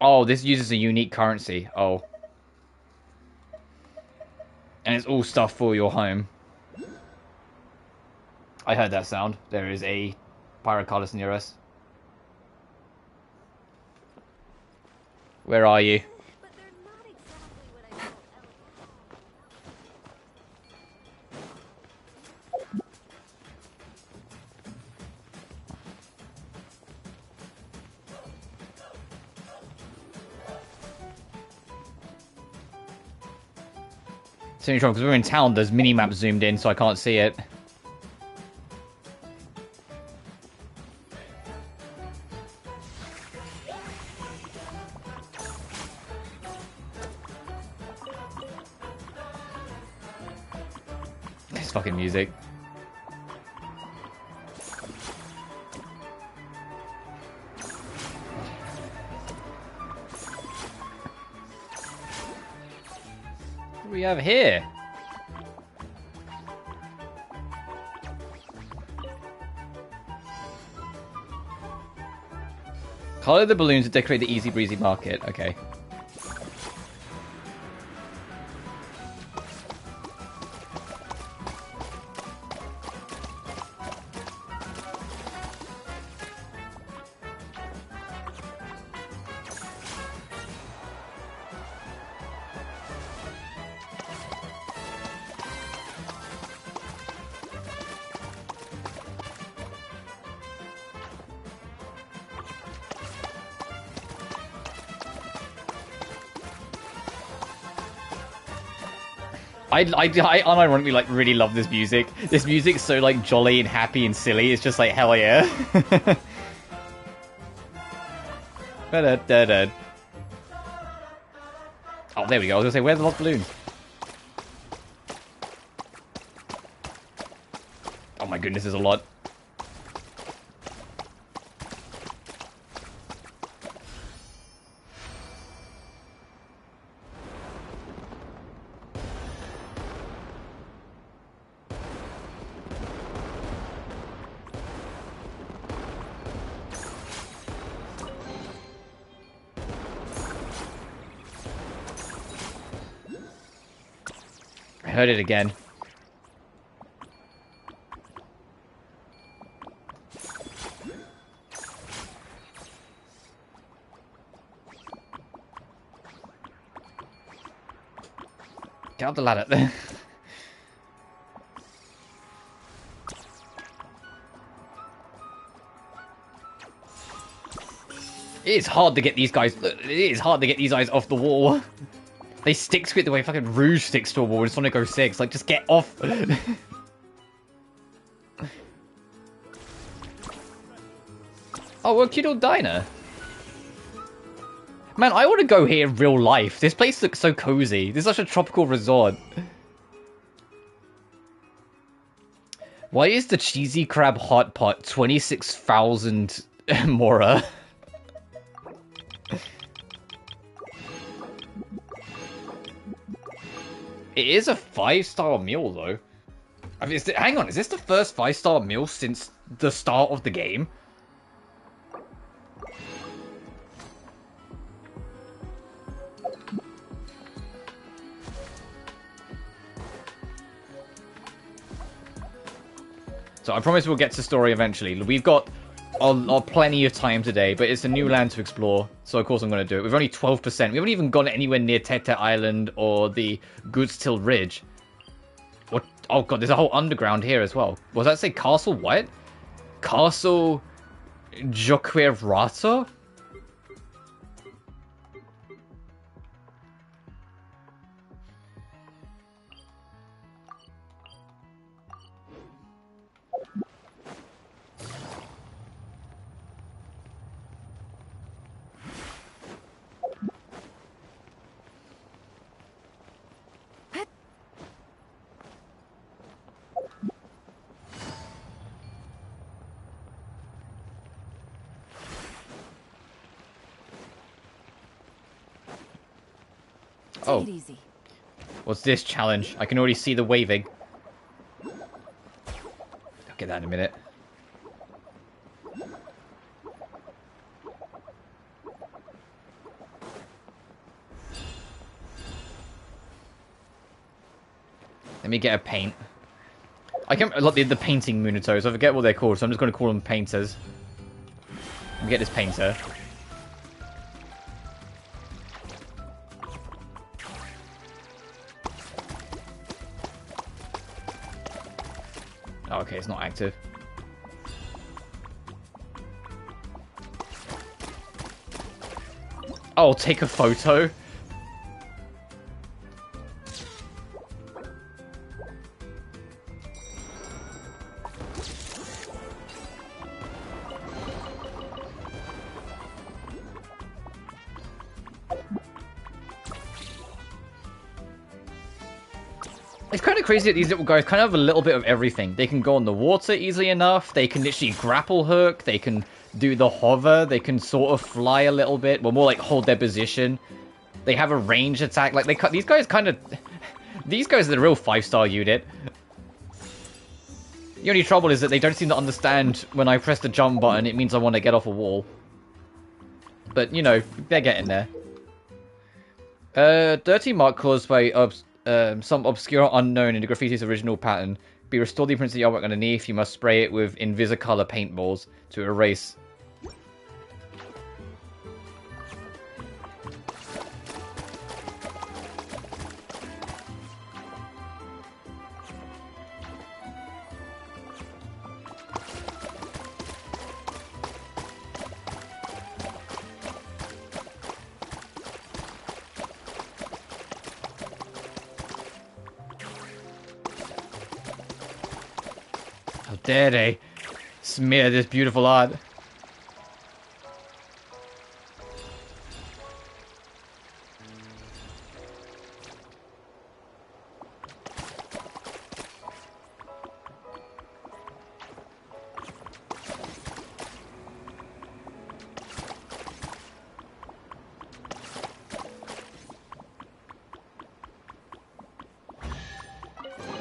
Oh, this uses a unique currency. Oh. And it's all stuff for your home. I heard that sound. There is a Pyrocalis near us. Where are you? But they're not exactly what I call It's only wrong because we're in town. There's mini-map zoomed in, so I can't see it. This fucking music. What do we have here? Color the balloons to decorate the easy breezy market. Okay. I unironically, like, really love this music. This music's so, like, jolly and happy and silly. It's just like, hell yeah. Oh, there we go. I was gonna say, where are the lost balloons? my goodness, there's a lot. I heard it again. Get up the ladder. It is hard to get these guys. It is hard to get these guys off the wall. They stick to it the way fucking Rouge sticks to a wall in Sonic 06. Like, just get off. Oh, we're Kiddo Diner. Man, I want to go here in real life. This place looks so cozy. This is such a tropical resort. Why is the cheesy crab hot pot 26,000 Mora? It is a 5-star meal, though. I mean, hang on, is this the first 5-star meal since the start of the game? So I promise we'll get to story eventually. We've got plenty of time today, but it's a new land to explore, so of course I'm going to do it. We've only 12%. We haven't even gone anywhere near Tete Island or the Goodstill Ridge. What? Oh god, there's a whole underground here as well. Was that say Castle what? Castle Joquerata? Take it easy. What's this challenge? I can already see the waving. I'll get that in a minute. Let me get a paint. I can't like the painting Munitos. I forget what they're called, so I'm just going to call them painters. Let me get this painter. Oh, okay, it's not active. Oh, take a photo. It's kind of crazy that these little guys kind of have a little bit of everything. They can go on the water easily enough. They can literally grapple hook. They can do the hover. They can sort of fly a little bit. Well, more like hold their position. They have a range attack. Like, these guys kind of... These guys are the real 5-star unit. The only trouble is that they don't seem to understand when I press the jump button, it means I want to get off a wall. But, you know, they're getting there. Dirty mark caused by some obscure unknown in the graffiti's original pattern. Be restored the prints of the artwork underneath. You must spray it with Invisicolor paintballs to erase. How dare they smear this beautiful art?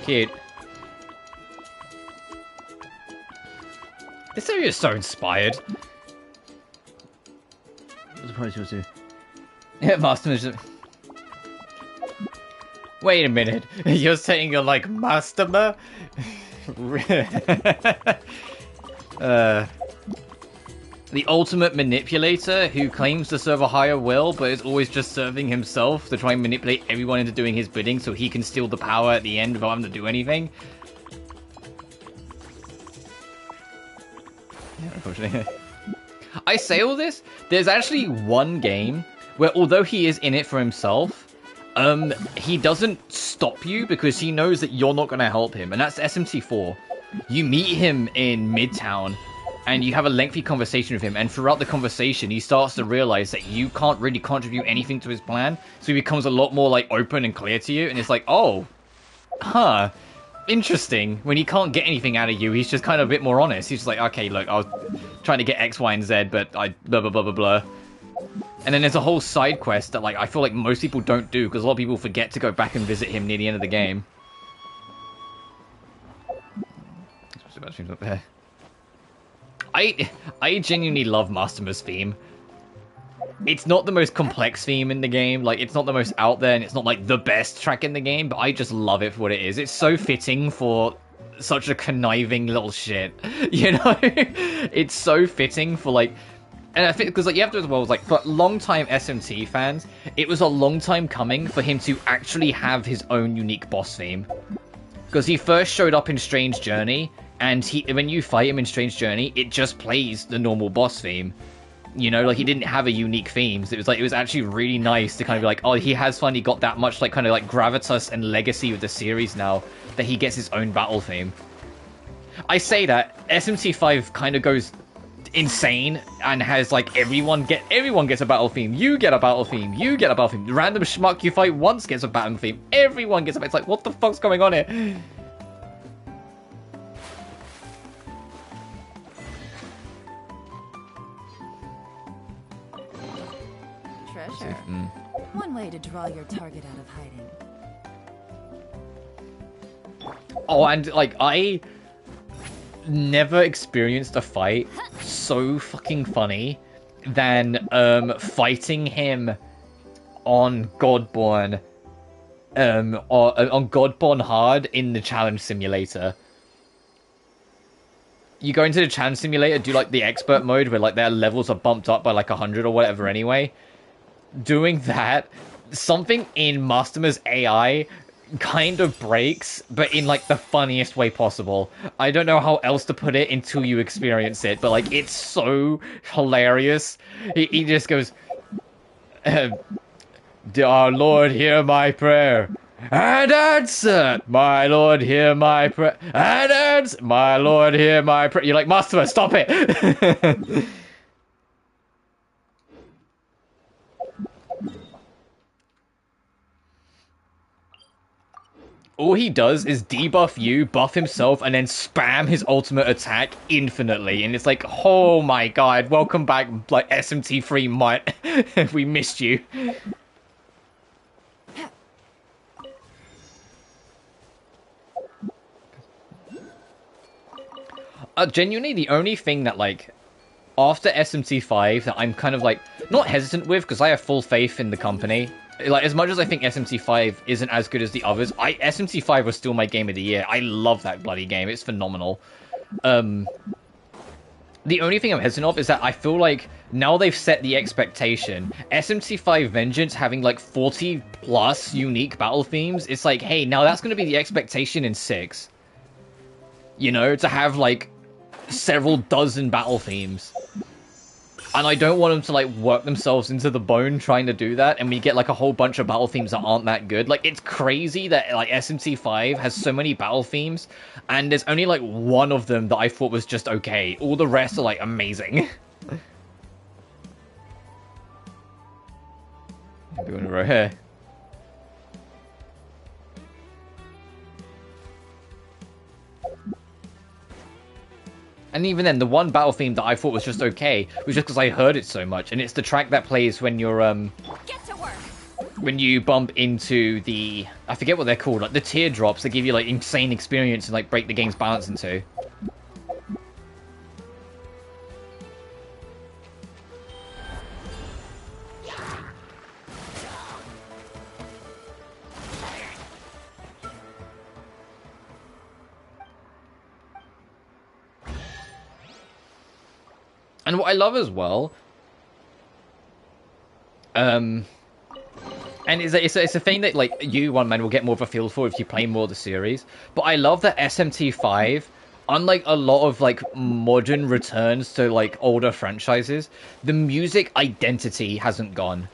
Cute. This area is so inspired. I'm surprised you was here. Yeah, Masterman. Wait a minute. You're saying you're like Masterman? The ultimate manipulator who claims to serve a higher will, but is always just serving himself to try and manipulate everyone into doing his bidding so he can steal the power at the end without having to do anything. Yeah, unfortunately. I say all this, there's actually one game where although he is in it for himself, he doesn't stop you because he knows that you're not going to help him, and that's SMT4. You meet him in Midtown, and you have a lengthy conversation with him, and throughout the conversation, he starts to realize that you can't really contribute anything to his plan, so he becomes a lot more, like, open and clear to you, and it's like, oh, huh, interesting. When he can't get anything out of you, he's just kind of a bit more honest. He's just like, okay, look, I was trying to get X, Y, and Z, but I blah, blah, blah, blah, blah. And then there's a whole side quest that, like, I feel like most people don't do, because a lot of people forget to go back and visit him near the end of the game. Up there. I genuinely love Masterman's theme. It's not the most complex theme in the game, like, it's not the most out there, and it's not, like, the best track in the game, but I just love it for what it is. It's so fitting for such a conniving little shit, you know? It's so fitting for, like... And I think, because, like, you have to as well, like, for long-time SMT fans, it was a long time coming for him to actually have his own unique boss theme. Because he first showed up in Strange Journey, and when you fight him in Strange Journey, it just plays the normal boss theme. You know, like, he didn't have a unique theme. So it was actually really nice to kind of be like, oh, he has finally got that much, like, kind of, like, gravitas and legacy with the series now, that he gets his own battle theme. I say that, SMT5 kind of goes insane, and has, like, everyone gets a battle theme. You get a battle theme. You get a battle theme. The random schmuck you fight once gets a battle theme. Everyone gets a... It's like, what the fuck's going on here? Treasure. One way to draw your target out of hiding. Oh, and, like, I never experienced a fight so fucking funny than fighting him on Godborn on Godborn Hard in the challenge simulator. You go into the challenge simulator, do like the expert mode where like their levels are bumped up by like 100 or whatever anyway. Doing that, something in Masterman's AI kind of breaks, but in like the funniest way possible. I don't know how else to put it until you experience it, but like it's so hilarious. He just goes, "Our Lord, hear my prayer, and answer, my Lord, hear my prayer, and answer, my Lord, hear my prayer." You're like, Master, stop it! All he does is debuff you, buff himself, and then spam his ultimate attack infinitely. And it's like, oh my god, welcome back, like, SMT3 Mutt. We missed you. Genuinely, the only thing that, like, after SMT5 that I'm kind of, like, not hesitant with, because I have full faith in the company. Like, as much as I think SMT5 isn't as good as the others, SMT5 was still my game of the year. I love that bloody game. It's phenomenal. The only thing I'm hesitant of is that I feel like now they've set the expectation. SMT5 Vengeance having like 40 plus unique battle themes, it's like, hey, now that's going to be the expectation in 6. You know, to have like several dozen battle themes. And I don't want them to, like, work themselves into the bone trying to do that, and we get, like, a whole bunch of battle themes that aren't that good. Like, it's crazy that, like, SMT5 has so many battle themes, and there's only, like, one of them that I thought was just okay. All the rest are, like, amazing. Doing it right here. And even then, the one battle theme that I thought was just okay was just because I heard it so much, and it's the track that plays when you're Get to work. when you bump into the, I forget what they're called, like the teardrops that give you like insane experience and like break the game's balance in two. And what I love as well, and it's a thing that like you, one man, will get more of a feel for if you play more of the series. But I love that SMT5, unlike a lot of like modern returns to like older franchises, the music identity hasn't gone.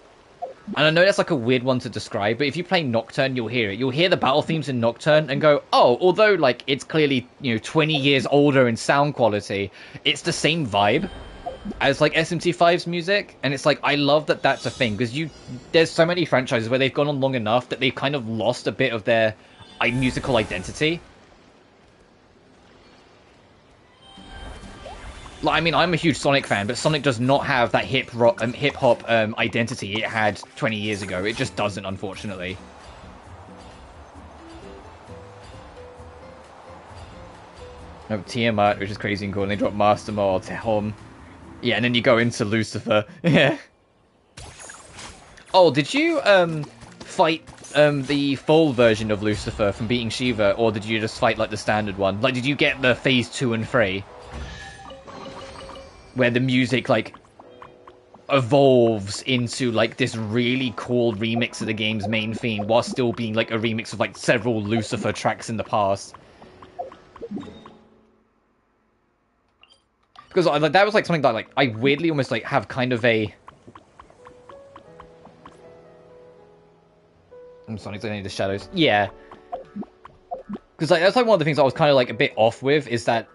And I know that's like a weird one to describe, but if you play Nocturne, you'll hear it. You'll hear the battle themes in Nocturne and go, oh, although like it's clearly, 20 years older in sound quality, it's the same vibe as like SMT5's music. And it's like, I love that that's a thing, because there's so many franchises where they've gone on long enough that they've kind of lost a bit of their musical identity. Like, I mean, I'm a huge Sonic fan, but Sonic does not have that hip-hop identity it had 20 years ago. It just doesn't, unfortunately. No, Tiamat, which is crazy and cool, and they drop Master Mode, Tehom. Yeah, and then you go into Lucifer. Yeah. Oh, did you fight the full version of Lucifer from beating Shiva, or did you just fight like the standard one? Like, did you get the phase 2 and 3? Where the music like evolves into like this really cool remix of the game's main theme, while still being like a remix of like several Lucifer tracks in the past. Because like that was like something that like I weirdly almost like have kind of a. I'm sorry, I need the shadows. Yeah. Because like that's like one of the things I was kind of like a bit off with, is that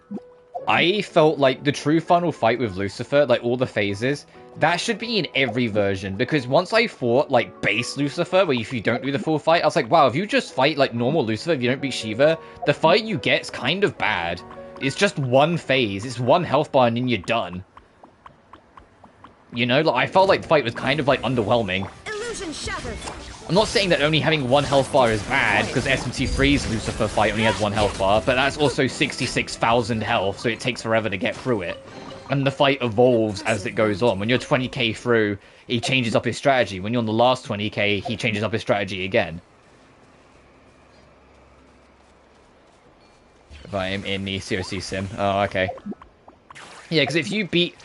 I felt like the true final fight with Lucifer, like all the phases, that should be in every version. Because once I fought like base Lucifer, where if you don't do the full fight, I was like, wow, if you just fight like normal Lucifer, if you don't beat Shiva, the fight you get is kind of bad. It's just one phase, it's one health bar and then you're done. You know, like I felt like the fight was kind of like underwhelming. Illusion shattered. I'm not saying that only having one health bar is bad, because SMT3's Lucifer fight only has one health bar, but that's also 66,000 health, so it takes forever to get through it. And the fight evolves as it goes on. When you're 20k through, he changes up his strategy. When you're on the last 20k, he changes up his strategy again. If I am in the COC sim. Oh, okay. Yeah, because if you beat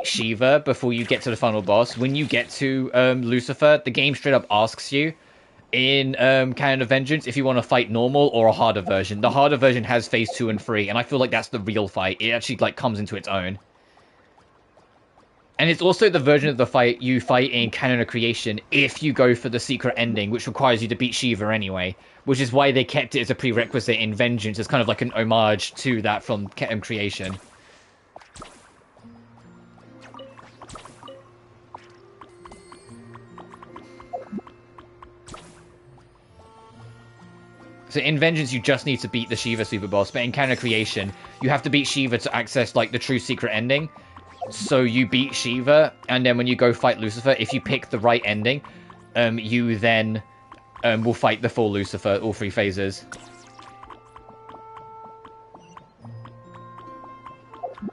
Shiva before you get to the final boss, when you get to Lucifer, the game straight up asks you in Canon of Vengeance if you want to fight normal or a harder version. The harder version has phase 2 and 3, and I feel like that's the real fight. It actually like comes into its own. And it's also the version of the fight you fight in Canon of Creation if you go for the secret ending, which requires you to beat Shiva anyway. Which is why they kept it as a prerequisite in Vengeance, as kind of like an homage to that from Canon Creation. So in Vengeance, you just need to beat the Shiva super boss, but in Canon of Creation, you have to beat Shiva to access like the true secret ending. So you beat Shiva, and then when you go fight Lucifer, if you pick the right ending, you then will fight the full Lucifer, all 3 phases.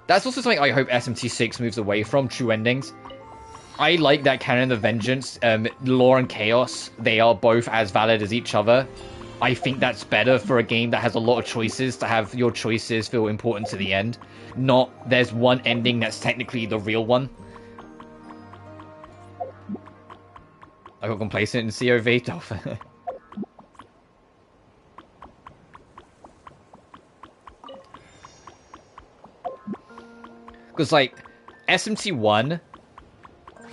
That's also something I hope SMT6 moves away from, true endings. I like that Canon of Vengeance, Lore and Chaos, they are both as valid as each other. I think that's better for a game that has a lot of choices, to have your choices feel important to the end. Not, there's one ending that's technically the real one. I got complacent in COV. Because, like, SMT1,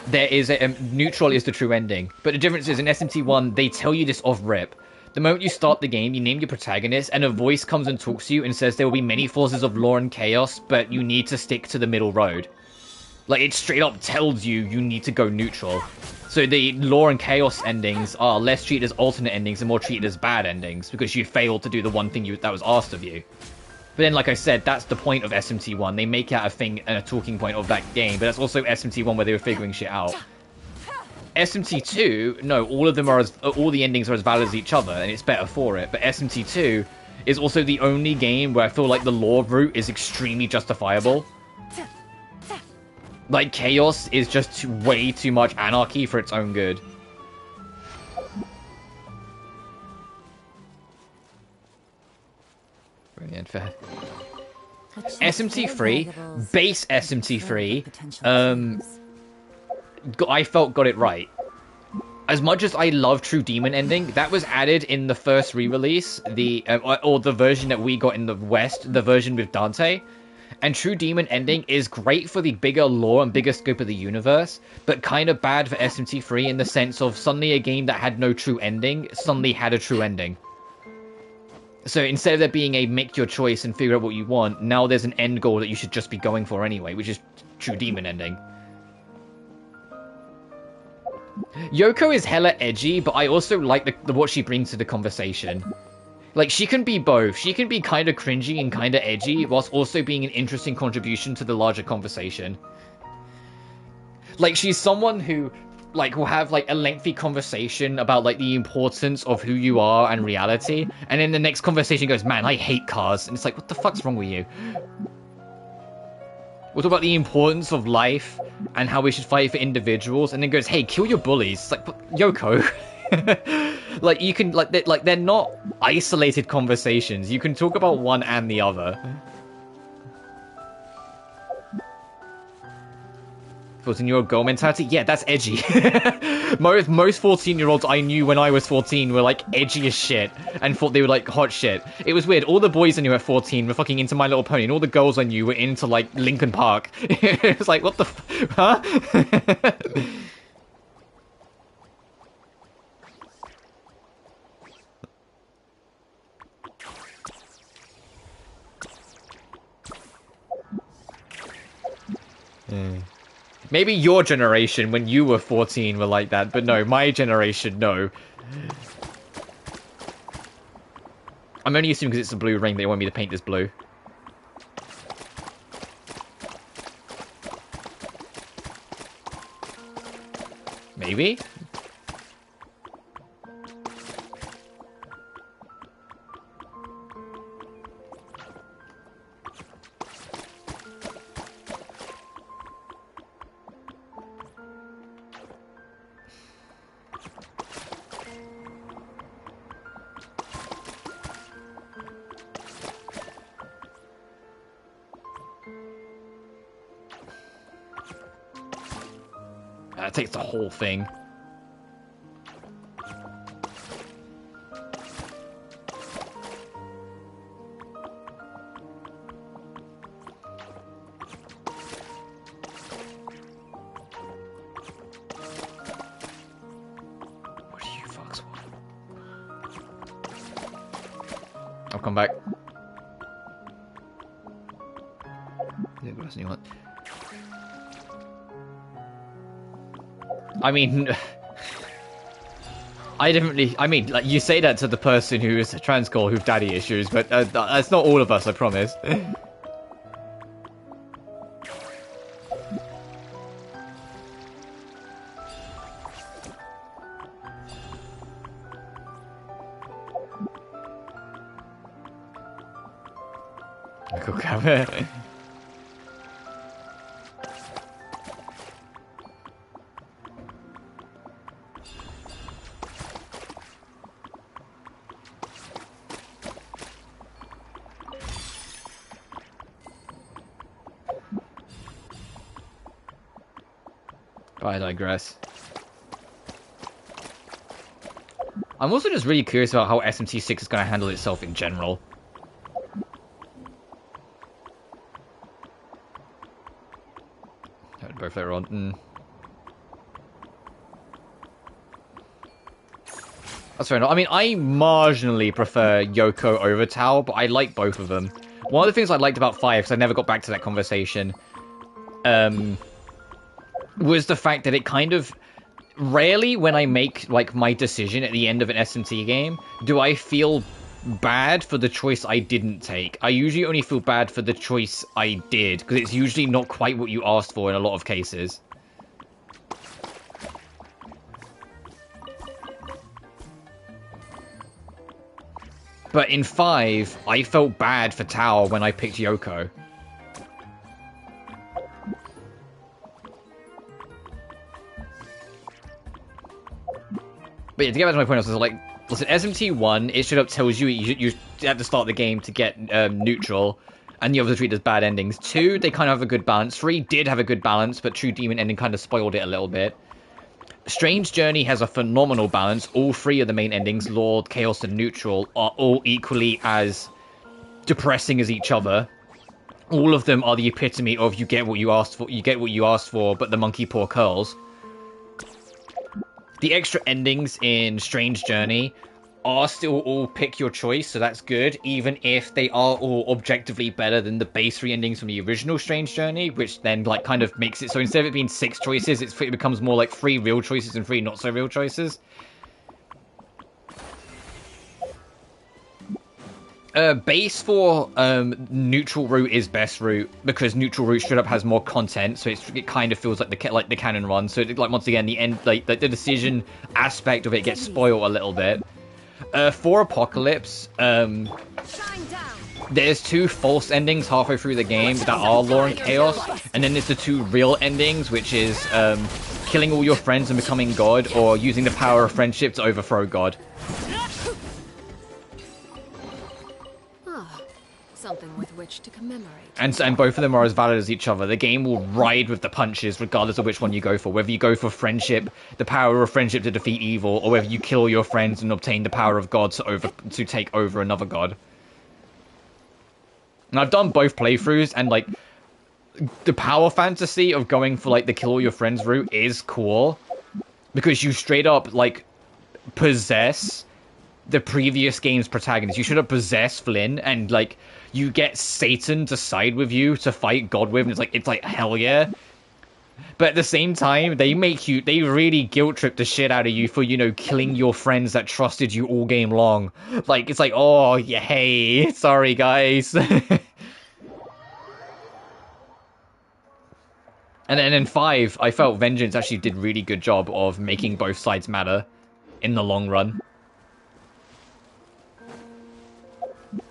there is a neutral is the true ending. But the difference is, in SMT1, they tell you this off-rip. The moment you start the game, you name your protagonist, and a voice comes and talks to you and says there will be many forces of law and chaos, but you need to stick to the middle road. Like, it straight up tells you you need to go neutral. So the law and chaos endings are less treated as alternate endings and more treated as bad endings, because you failed to do the one thing that was asked of you. But then, like I said, that's the point of SMT1. They make out a thing and a talking point of that game, but that's also SMT1 where they were figuring shit out. SMT2, no, all of them are all the endings are as valid as each other, and it's better for it. But SMT2 is also the only game where I feel like the lore route is extremely justifiable. Like, chaos is just way too much anarchy for its own good. Brilliant, fair. SMT3, base SMT3, I felt got it right. As much as I love True Demon ending, that was added in the first re-release, or the version that we got in the West, the version with Dante. And True Demon ending is great for the bigger lore and bigger scope of the universe, but kind of bad for SMT3 in the sense of suddenly a game that had no true ending suddenly had a true ending. So instead of there being a make your choice and figure out what you want, now there's an end goal that you should just be going for anyway, which is True Demon ending. Yoko is hella edgy, but I also like what she brings to the conversation. Like, she can be both. She can be kind of cringy and kind of edgy, whilst also being an interesting contribution to the larger conversation. Like, she's someone who, like, will have, like, a lengthy conversation about, like, the importance of who you are and reality, and then the next conversation goes, man, I hate cars. And it's like, what the fuck's wrong with you? We'll talk about the importance of life and how we should fight for individuals, and then goes, hey, kill your bullies. It's like, Yoko. Like, you can, like, they're not isolated conversations. You can talk about one and the other. 14-year-old girl mentality? Yeah, that's edgy. Most 14-year-olds I knew when I was 14 were, like, edgy as shit, and thought they were, like, hot shit. It was weird. All the boys I knew at 14 were fucking into My Little Pony, and all the girls I knew were into, like, Linkin Park. It was like, what the huh? Maybe your generation, when you were 14, were like that, but no, my generation, no. I'm only assuming because it's a blue ring they want me to paint this blue. Maybe? That takes the whole thing. What do you fucks want? I'll come back. Yeah, what else do you want? I mean, I didn't really. I mean, like, you say that to the person who is a trans girl who've daddy issues, but that's not all of us, I promise. Cool camera. I digress. I'm also just really curious about how SMT6 is going to handle itself in general. Both later on. That's fair enough. I mean, I marginally prefer Yoko over Tao, but I like both of them. One of the things I liked about 5, because I never got back to that conversation, was the fact that it kind of... Rarely when I make, like, my decision at the end of an SMT game, do I feel bad for the choice I didn't take. I usually only feel bad for the choice I did, because it's usually not quite what you asked for in a lot of cases. But in 5, I felt bad for Tao when I picked Yoko. But yeah, to get back to my point, I was like, listen, SMT1, it straight up tells you you have to start the game to get neutral, and the other 3 does bad endings. 2, they kind of have a good balance. 3 did have a good balance, but True Demon ending kind of spoiled it a little bit. Strange Journey has a phenomenal balance. All 3 of the main endings, Lord, Chaos, and Neutral, are all equally as depressing as each other. All of them are the epitome of you get what you asked for, but the monkey paw curls. The extra endings in Strange Journey are still all pick your choice, so that's good, even if they are all objectively better than the base 3 endings from the original Strange Journey, which then like kind of makes it so instead of it being 6 choices, it becomes more like 3 real choices and 3 not so real choices. Base for neutral route is best route because neutral route straight up has more content, so it kind of feels like the canon run. So like once again, the end like the decision aspect of it gets spoiled a little bit. For Apocalypse, there's 2 false endings halfway through the game that are Lore and Chaos, and then there's the 2 real endings, which is killing all your friends and becoming God, or using the power of friendship to overthrow God. Something with which to commemorate. And both of them are as valid as each other. The game will ride with the punches regardless of which one you go for. Whether you go for friendship, the power of friendship to defeat evil, or whether you kill your friends and obtain the power of God to take over another god. And I've done both playthroughs, and like the power fantasy of going for like the kill all your friends route is cool because you straight up like possess the previous game's protagonist. You should have possessed Flynn, and like you get Satan to side with you to fight God with, and it's like hell yeah. But at the same time, they really guilt trip the shit out of you for, you know, killing your friends that trusted you all game long. Like, it's like, oh, yeah, hey, sorry guys. And then in 5, I felt Vengeance actually did really good job of making both sides matter in the long run.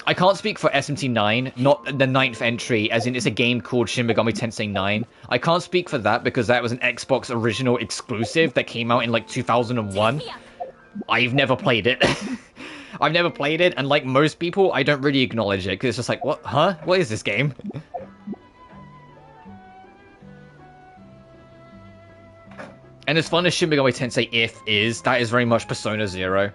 I can't speak for SMT9, not the 9th entry, as in it's a game called Shin Megami Tensei 9. I can't speak for that because that was an Xbox original exclusive that came out in like 2001. I've never played it. I've never played it, and like most people, I don't really acknowledge it because it's just like, what? Huh? What is this game? And as fun as Shin Megami Tensei If is, that is very much Persona 0.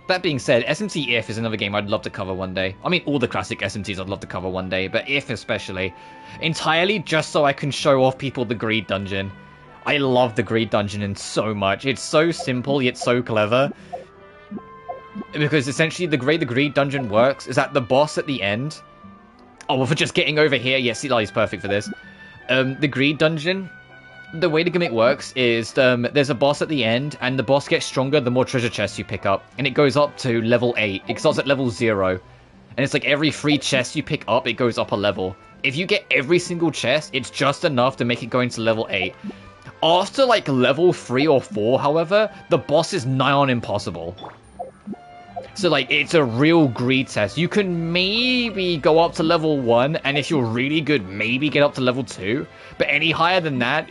That being said, SMT If is another game I'd love to cover one day. I mean, all the classic SMTs I'd love to cover one day, but If especially. Entirely just so I can show off people the Greed Dungeon. I love the Greed Dungeon in so much. It's so simple, yet so clever. Because essentially the way the Greed Dungeon works is that the boss at the end... Oh, well, for just getting over here, yes, Eli's perfect for this. The Greed Dungeon... The way the gimmick works is there's a boss at the end, and the boss gets stronger the more treasure chests you pick up. And it goes up to level 8. It starts at level 0. And it's like every 3 chests you pick up, it goes up a level. If you get every single chest, it's just enough to make it go into level 8. After like level 3 or 4, however, the boss is nigh on impossible. So like, it's a real greed test. You can maybe go up to level 1, and if you're really good, maybe get up to level 2. But any higher than that...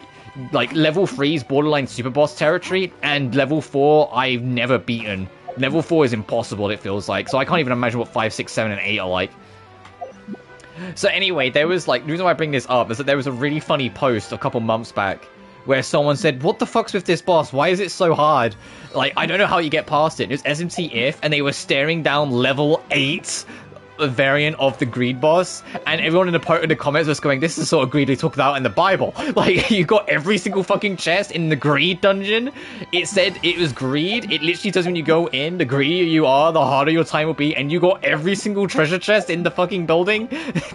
Like, level 3 is borderline super boss territory, and level 4 I've never beaten. Level 4 is impossible, it feels like, so I can't even imagine what 5, 6, 7, and 8 are like. So anyway, there was, like, the reason why I bring this up is that there was a really funny post a couple months back where someone said, what the fuck's with this boss? Why is it so hard? Like, I don't know how you get past it. It was SMT If, and they were staring down level 8 variant of the greed boss, and everyone in the comments was going, this is the sort of greed they talk about in the Bible. Like, you got every single fucking chest in the greed dungeon. It said it was greed. It literally says when you go in, the greedier you are, the harder your time will be, and you got every single treasure chest in the fucking building.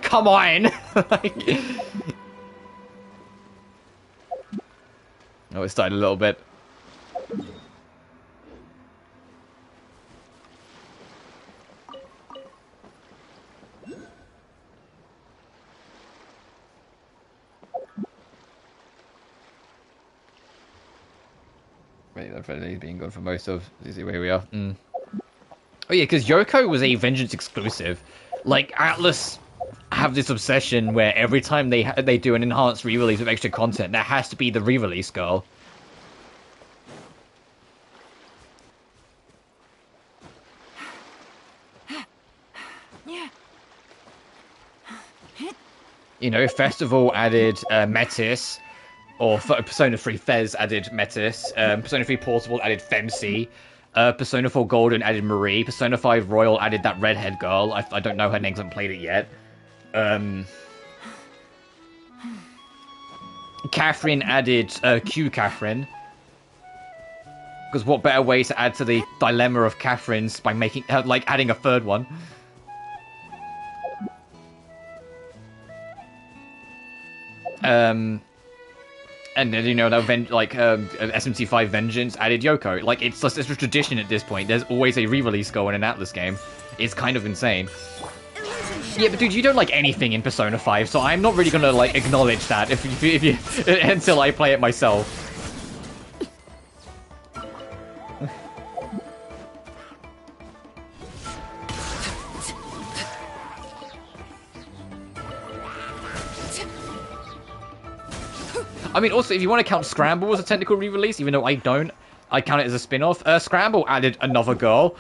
Come on. Like... Oh, it started a little bit. Definitely being good for most of. Let's see where we are. Oh yeah, because Yoko was a Vengeance exclusive. Like Atlas have this obsession where every time they do an enhanced re-release with extra content, there has to be the re-release girl. You know, Festival added Metis, or Persona 3 Fez added Metis, Persona 3 Portable added Femc, Persona 4 Golden added Marie, Persona 5 Royal added that redhead girl. I don't know her name because I haven't played it yet. Catherine added Q Catherine. Because what better way to add to the dilemma of Catherine's by making, like, adding a third one? And then, you know, SMT5 Vengeance added Yoko. Like, it's just a tradition at this point. There's always a re-release going in an Atlas game. It's kind of insane. Yeah, but dude, you don't like anything in Persona 5, so I'm not really gonna, like, acknowledge that if you until I play it myself. I mean, also, if you want to count Scramble as a technical re-release, even though I don't, I count it as a spin-off. Scramble added another girl.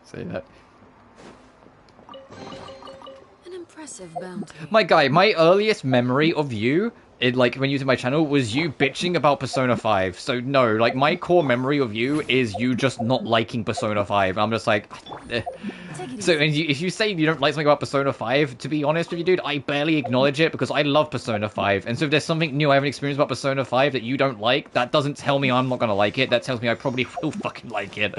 Say that. An impressive bounty. My guy, my earliest memory of you, like, when you was in my channel, was you bitching about Persona 5. So, no, like, my core memory of you is you just not liking Persona 5. I'm just like... eh. So, and if you say you don't like something about Persona 5, to be honest with you, dude, I barely acknowledge it because I love Persona 5. And so if there's something new I haven't experienced about Persona 5 that you don't like, that doesn't tell me I'm not gonna like it. That tells me I probably will fucking like it.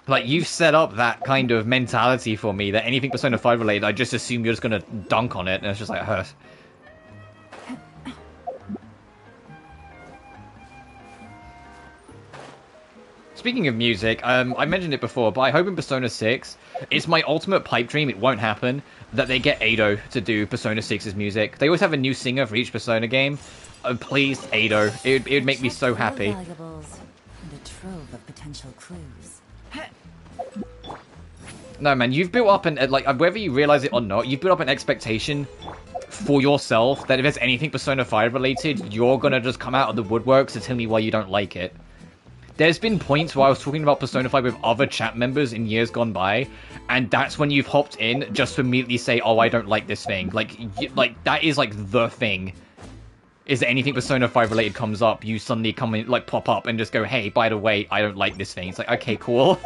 Like, you've set up that kind of mentality for me that anything Persona 5 related, I just assume you're just gonna dunk on it, and it's just like, hurt. Speaking of music, I mentioned it before, but I hope in Persona 6, it's my ultimate pipe dream, it won't happen, that they get Ado to do Persona 6's music. They always have a new singer for each Persona game. Please, Ado. It would make me so happy. Valuables and a trove of potential clues. No, man, you've built up an, like, whether you realize it or not, you've built up an expectation for yourself that if there's anything Persona 5 related, you're gonna just come out of the woodworks to tell me why you don't like it. There's been points where I was talking about Persona 5 with other chat members in years gone by, and that's when you've hopped in just to immediately say, oh, I don't like this thing. Like, that is, like, the thing. Is that anything Persona 5 related comes up, you suddenly come in, like, pop up and just go, hey, by the way, I don't like this thing. It's like, okay, cool.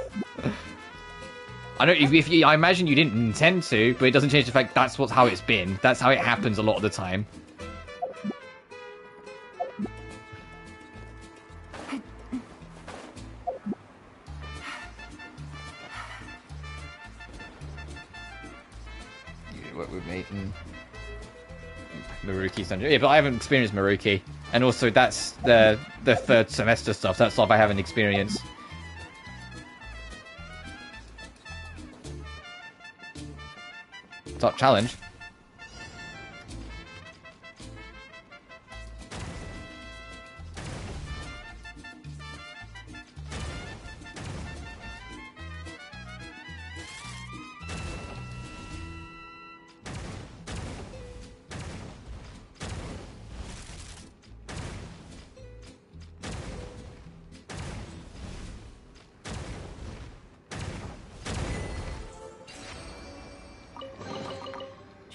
I don't, I imagine you didn't intend to, but it doesn't change the fact that's how it's been. That's how it happens a lot of the time. What with me? Maruki's done. Yeah, but I haven't experienced Maruki, and also that's the third semester stuff. That's stuff I haven't experienced. Top challenge.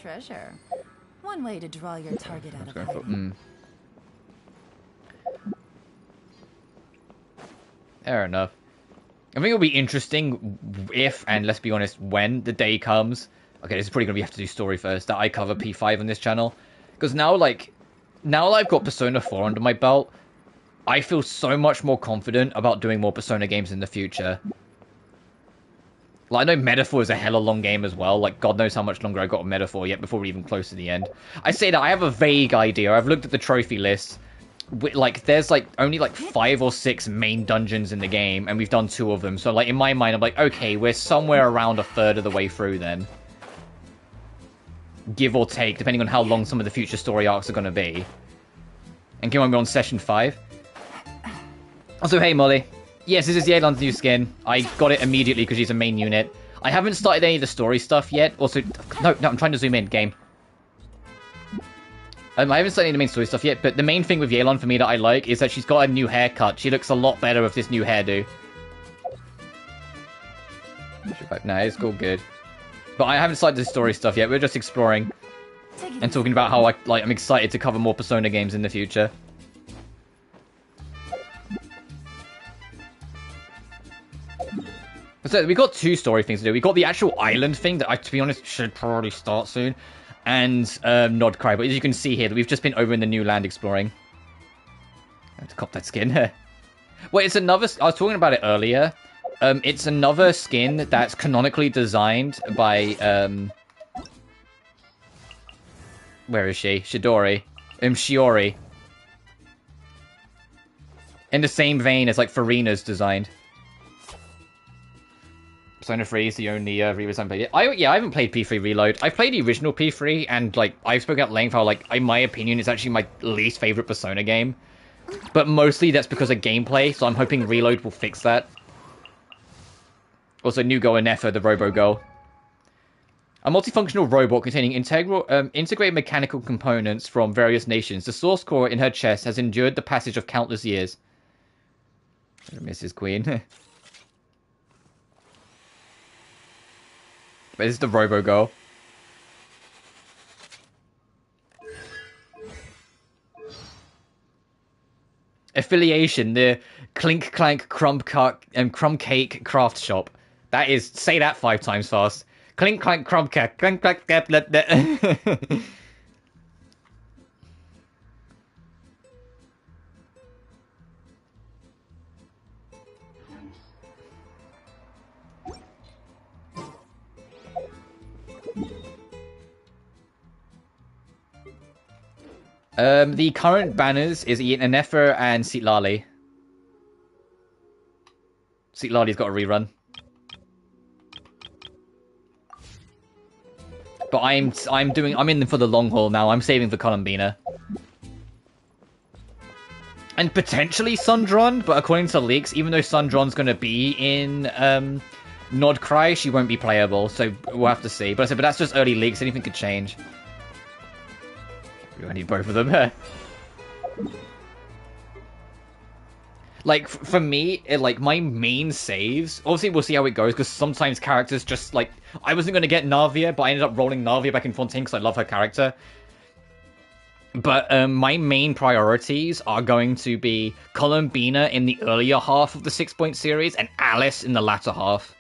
Treasure. One way to draw your target out of hiding. Fair enough. I think it'll be interesting if, and let's be honest, when the day comes. Okay, this is probably gonna have to do story first. That I cover P5 on this channel, because now that I've got Persona 4 under my belt, I feel so much more confident about doing more Persona games in the future. Like, I know Metaphor is a hella long game as well. Like, God knows how much longer I got on Metaphor yet before we're even close to the end. I say that I have a vague idea. I've looked at the trophy list like there's like only like 5 or 6 main dungeons in the game, and we've done 2 of them. So like in my mind, I'm like, okay, we're somewhere around a third of the way through then, give or take, depending on how long some of the future story arcs are going to be. And come on, we're on session 5. Also, hey Molly. Yes, this is Yelan's new skin. I got it immediately because she's a main unit. I haven't started any of the story stuff yet. Also, no, I'm trying to zoom in. Game. I haven't started any of the main story stuff yet, but the main thing with Yelan for me that I like is that she's got a new haircut. She looks a lot better with this new hairdo. No, it's all good. But I haven't started the story stuff yet. We're just exploring and talking about how I'm excited to cover more Persona games in the future. So we got 2 story things to do. We got the actual island thing that I, to be honest, should probably start soon, and Nodcry. But as you can see here, that we've just been over in the new land exploring. I have to cop that skin. Wait, it's another. I was talking about it earlier. It's another skin that's canonically designed by where is she? Shiori. In the same vein as like Farina's designed. Persona 3 is the only Reavers I haven't played yet. I haven't played P3 Reload. I've played the original P3, and like I've spoken at length how like in my opinion it's actually my least favorite Persona game. But mostly that's because of gameplay, so I'm hoping Reload will fix that. Also, new girl Nefa, the Robo Girl. A multifunctional robot containing integrated mechanical components from various nations. The source core in her chest has endured the passage of countless years. Mrs. Queen. But this is the Robo Girl. Affiliation, the Clink Clank Crumb Cake Craft Shop. That is, say that 5 times fast. Clink Clank Crumb Cake. Clink Clank. The current banners is Nefer and Sitlali. Sitlali's got a rerun. But I'm in for the long haul now. I'm saving for Columbina. And potentially Sundron, but according to leaks, even though Sundron's gonna be in Nodcry, she won't be playable, so we'll have to see. But I said, but that's just early leaks, anything could change. I need both of them. Like, for me, like, my main saves... Obviously, we'll see how it goes, because sometimes characters just, like... I wasn't going to get Navia, but I ended up rolling Navia back in Fontaine, because I love her character. But my main priorities are going to be Columbina in the earlier half of the 6-point series, and Alice in the latter half.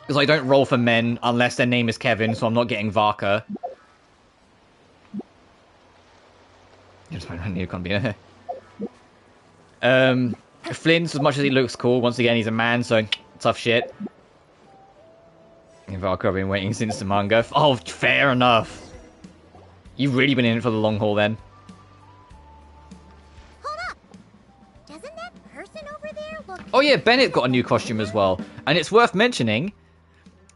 Because I don't roll for men, unless their name is Kevin, so I'm not getting Varka. I need Columbina. Flint's, as much as he looks cool, once again, he's a man, so tough shit. And Varka, I've been waiting since the manga. Oh, fair enough. You've really been in it for the long haul, then. Hold up! Doesn't that person over there look... Oh yeah, Bennett got a new costume as well. And it's worth mentioning,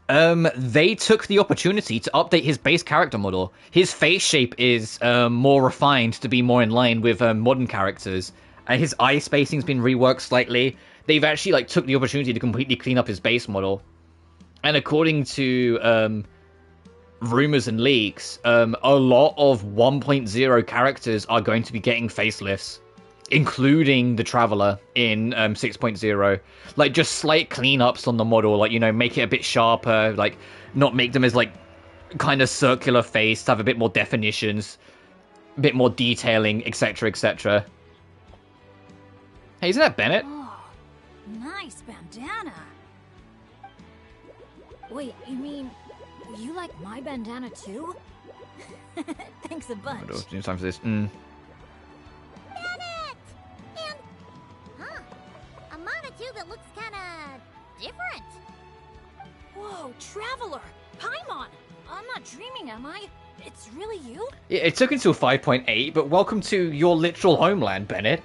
they took the opportunity to update his base character model. His face shape is more refined to be more in line with modern characters. And his eye spacing's been reworked slightly. They've actually like took the opportunity to completely clean up his base model. And according to rumors and leaks, a lot of 1.0 characters are going to be getting facelifts, including the Traveler in 6.0. Like, just slight cleanups on the model, like, you know, make it a bit sharper, like, not make them as, like, kind of circular face, have a bit more definitions, a bit more detailing, etc., etc. Hey, isn't that Bennett? Oh, nice bandana. Wait, you mean you like my bandana too? Thanks a bunch. It's time for this. Bennett! And, a Monatu that looks kinda different. Whoa, Traveler! Paimon! I'm not dreaming, am I? It's really you? It took until 5.8, but welcome to your literal homeland, Bennett.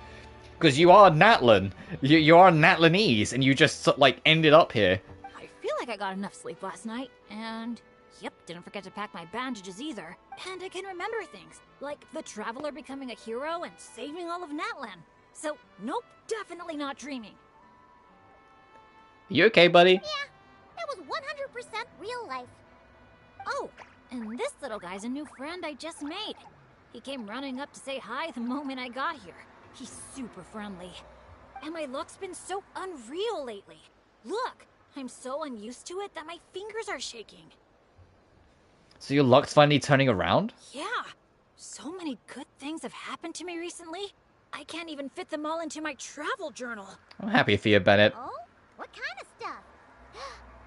Because you are Natlan. You are Natlanese, and you just, like, ended up here. I feel like I got enough sleep last night, and... Yep, didn't forget to pack my bandages either. And I can remember things, like the Traveler becoming a hero and saving all of Natlan. So, nope, definitely not dreaming. You okay, buddy? Yeah, that was 100% real life. Oh, and this little guy's a new friend I just made. He came running up to say hi the moment I got here. He's super friendly. And my luck's been so unreal lately. Look, I'm so unused to it that my fingers are shaking. So your luck's finally turning around? Yeah, so many good things have happened to me recently. I can't even fit them all into my travel journal. I'm happy for you, Bennett. Oh? What kind of stuff?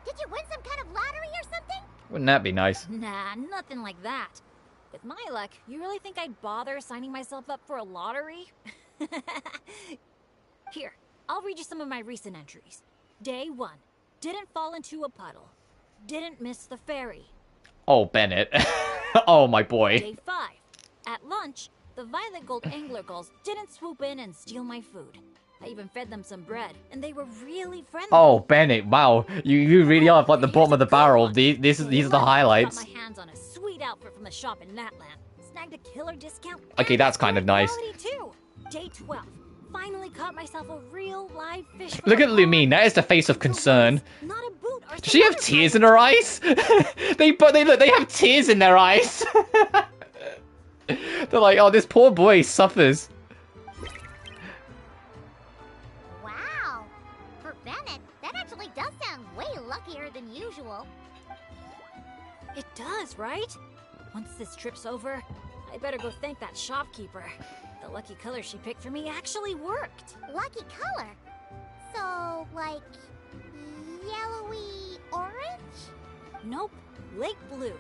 Did you win some kind of lottery or something? Wouldn't that be nice? Nah, nothing like that. With my luck, you really think I'd bother signing myself up for a lottery? Here, I'll read you some of my recent entries. Day 1. Didn't fall into a puddle. Didn't miss the ferry. Oh, Bennett. Oh, my boy. Day 5. At lunch, the Violet Gold Angler Gulls didn't swoop in and steal my food. I even fed them some bread, and they were really friendly. Oh, Bennett, wow. You really are like the bottom of the barrel. These are the highlights. Got my hands on a sweet outfit from the shop in Natlan. Snagged a killer discount. Okay, that's kind of nice. Too. Day 12. Finally caught myself a real live fish. Look at Lumine. That is the face of concern. Not a boot or Does she have tears in her eyes? They have tears in their eyes. They're like, oh, this poor boy suffers. Wow. For Bennett, that actually does sound way luckier than usual. It does, right? Once this trip's over, I better go thank that shopkeeper. The lucky color she picked for me actually worked. Lucky color? So, like, yellowy orange? Nope, lake blue.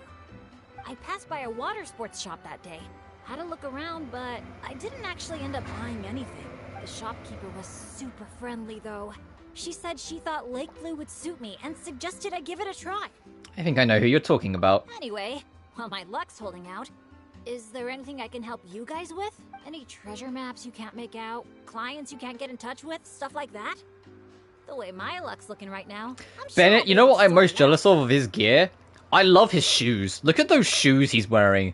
I passed by a water sports shop that day. Had a look around, but I didn't actually end up buying anything. The shopkeeper was super friendly, though. She said she thought lake blue would suit me and suggested I give it a try. I think I know who you're talking about. Anyway, while my luck's holding out, is there anything I can help you guys with? Any treasure maps you can't make out? Clients you can't get in touch with? Stuff like that? The way my luck's looking right now, I'm sure Bennett, I'll you be know able what to I'm sort most it out. jealous of his gear? I love his shoes. Look at those shoes he's wearing.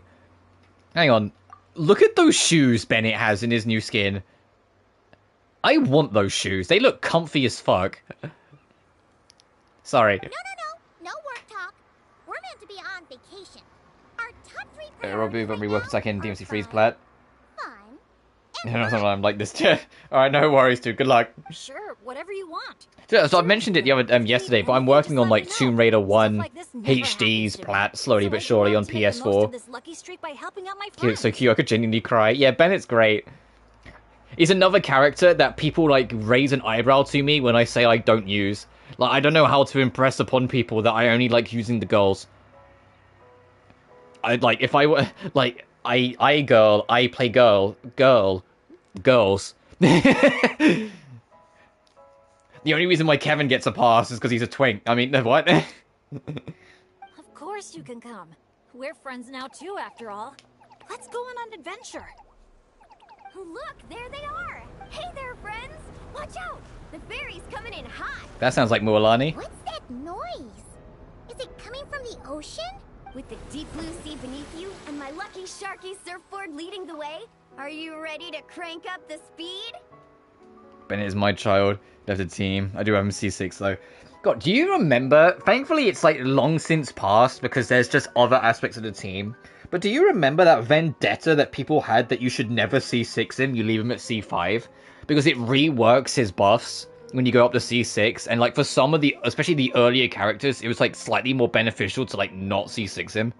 Hang on. Look at those shoes Bennett has in his new skin. I want those shoes. They look comfy as fuck. Sorry. No work talk. We're meant to be on vacation. Our top 3 Robbie, priorities but me right working now second are DMC freeze fun, plat. Fun. I'm like this. Alright, no worries, dude. Good luck. Sure, whatever you want. So I mentioned it the other yesterday, but I'm working on like Tomb Raider 1 HD's plat slowly but surely on PS4. He looks so cute, I could genuinely cry. Yeah, Bennett's great. He's another character that people like raise an eyebrow to me when I say I don't use. Like, I don't know how to impress upon people that I only like using the girls. I like if I were like I play girls. The only reason why Kevin gets a pass is because he's a twink. I mean, what? Of course you can come. We're friends now too, after all. Let's go on an adventure. Look, there they are. Hey there, friends. Watch out. The ferry's coming in hot. That sounds like Mualani. What's that noise? Is it coming from the ocean? With the deep blue sea beneath you and my lucky sharky surfboard leading the way, are you ready to crank up the speed? Bennett is my child. Left the team. I do have him C6 though. God, do you remember? Thankfully, it's like long since passed because there's just other aspects of the team. But do you remember that vendetta that people had that you should never C6 him? You leave him at C5 because it reworks his buffs when you go up to C6. And like for some of the, especially the earlier characters, it was like slightly more beneficial to like not C6 him.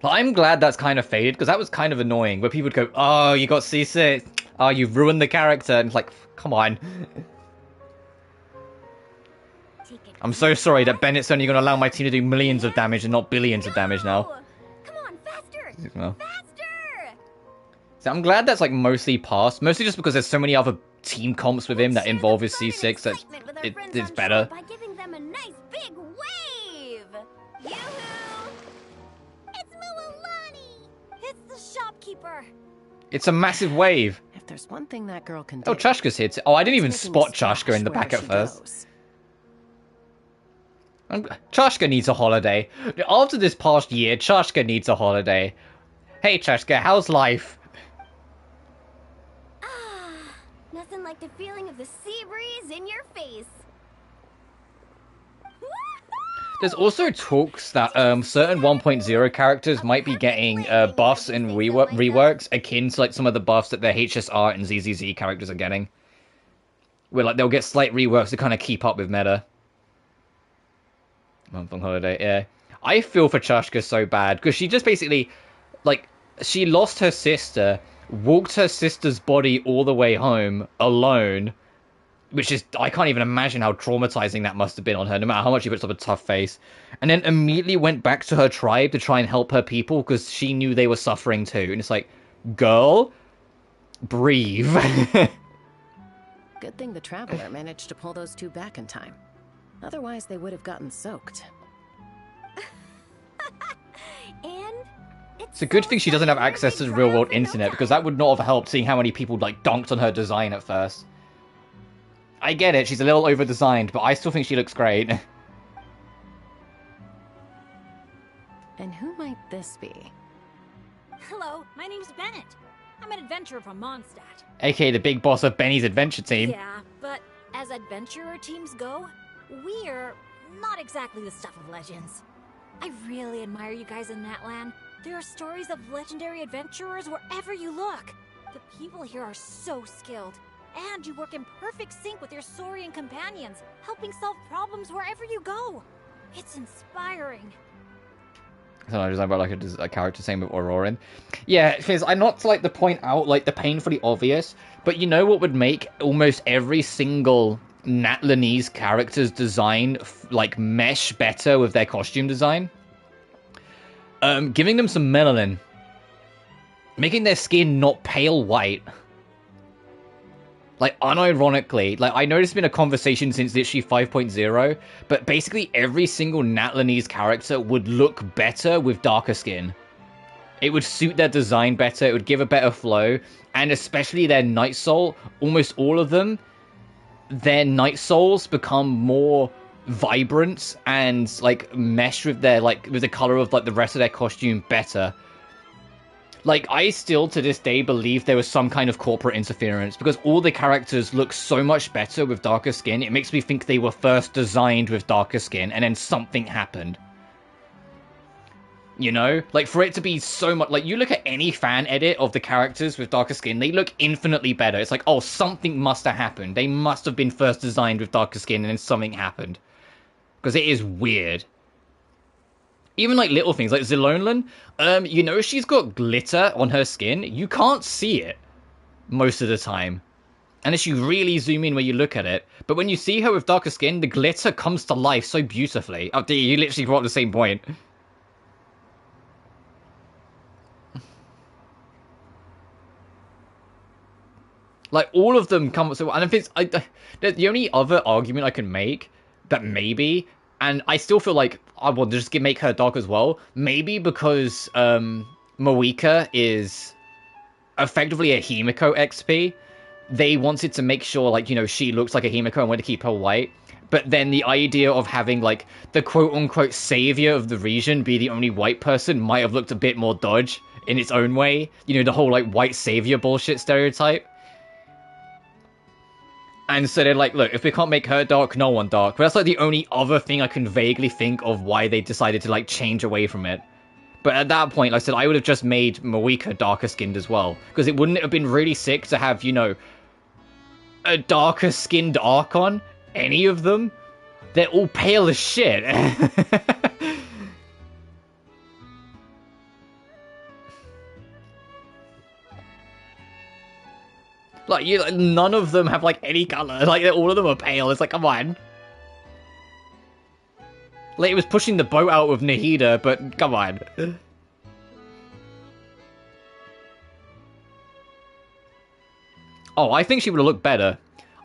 But I'm glad that's kind of faded because that was kind of annoying where people would go, oh, you got C6. Oh, you've ruined the character. And it's like, come on. I'm so sorry that Bennett's only going to allow my team to do millions of damage and not billions of damage now. Come on, faster! Well. Faster! So I'm glad that's like mostly passed. Mostly just because there's so many other team comps with him that involve his C6 that it's better. By giving them a nice big wave. It's a massive wave. If there's one thing that girl can Oh, do, Chashka's here. Oh, I didn't even it's making a spot Chashka in the splash back at wherever first. she goes. Chashka needs a holiday. After this past year, Chashka needs a holiday. Hey, Chashka, how's life? Nothing like the feeling of the sea breeze in your face. There's also talks that certain 1.0 characters might be getting buffs and reworks akin to like some of the buffs that the HSR and ZZZ characters are getting. Where like they'll get slight reworks to kind of keep up with meta. Month on holiday, yeah. I feel for Chashka so bad because she just basically, like, she lost her sister, walked her sister's body all the way home alone. Which is, I can't even imagine how traumatizing that must have been on her, no matter how much she puts up a tough face. And then immediately went back to her tribe to try and help her people because she knew they were suffering too. And it's like, girl, breathe. Good thing the Traveler managed to pull those two back in time. Otherwise, they would have gotten soaked. And It's a good thing she doesn't have access to the real-world internet because that would not have helped seeing how many people, like, dunked on her design at first. I get it, she's a little over-designed, but I still think she looks great. And who might this be? Hello, my name's Bennett. I'm an adventurer from Mondstadt. AKA the big boss of Benny's adventure team. Yeah, but as adventurer teams go, we're not exactly the stuff of legends. I really admire you guys in Natlan. There are stories of legendary adventurers wherever you look. The people here are so skilled. And you work in perfect sync with your Saurian companions, helping solve problems wherever you go. It's inspiring. So I design about like a character, same with Auroran. Yeah, Fizz, I'm not to, like, to point out like the painfully obvious, but you know what would make almost every single Natlanese character's design like mesh better with their costume design? Giving them some melanin. Making their skin not pale white. Like, unironically, like, I know there's been a conversation since literally 5.0, but basically every single Natlanese character would look better with darker skin. It would suit their design better, it would give a better flow, and especially their Night Soul, almost all of them, their Night Souls become more vibrant and, like, mesh with their, like, with the color of, like, the rest of their costume better. Like, I still, to this day, believe there was some kind of corporate interference, because all the characters look so much better with darker skin, it makes me think they were first designed with darker skin, and then something happened. You know? Like, for it to be so much... Like, you look at any fan edit of the characters with darker skin, they look infinitely better. It's like, oh, something must have happened. They must have been first designed with darker skin, and then something happened. Because it is weird. Even, like, little things, like Zilonlin, you know she's got glitter on her skin. You can't see it most of the time. Unless you really zoom in where you look at it. But when you see her with darker skin, the glitter comes to life so beautifully. Oh, dear, you literally brought up the same point. Like, all of them come... So, and if it's... the only other argument I can make that maybe... And I still feel like I want to just make her dark as well. Maybe because Moeka is effectively a Himiko XP. They wanted to make sure, like, you know, she looks like a Himiko and want to keep her white. But then the idea of having, like, the quote-unquote savior of the region be the only white person might have looked a bit more dodge in its own way. You know, the whole, like, white savior bullshit stereotype. And so they're like, look, if we can't make her dark, no one dark. But that's like the only other thing I can vaguely think of why they decided to like change away from it. But at that point, like I said, I would have just made Moeka darker skinned as well. Because it wouldn't have been really sick to have, you know, a darker skinned Archon. Any of them. They're all pale as shit. Like, none of them have, like, any color. Like, all of them are pale. It's like, come on. Like, it was pushing the boat out with Nahida, but come on. Oh, I think she would have looked better.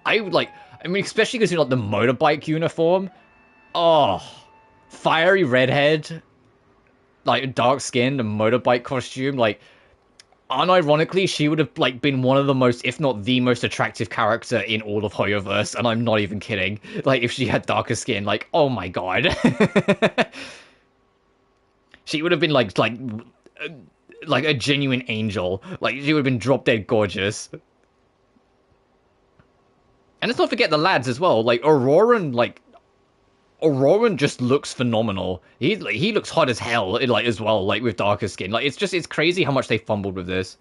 I would, like... I mean, especially because, you know, like, the motorbike uniform. Oh. Fiery redhead. Like, dark skin, the motorbike costume. Like... unironically, she would have like been one of the most, if not the most attractive character in all of Hoyoverse, and I'm not even kidding. Like, if she had darker skin, like, oh my god. She would have been like a genuine angel. Like, she would have been drop dead gorgeous. And let's not forget the lads as well. Like, Auroran just looks phenomenal. He looks hot as hell, like, as well, like, with darker skin. Like, it's crazy how much they fumbled with this.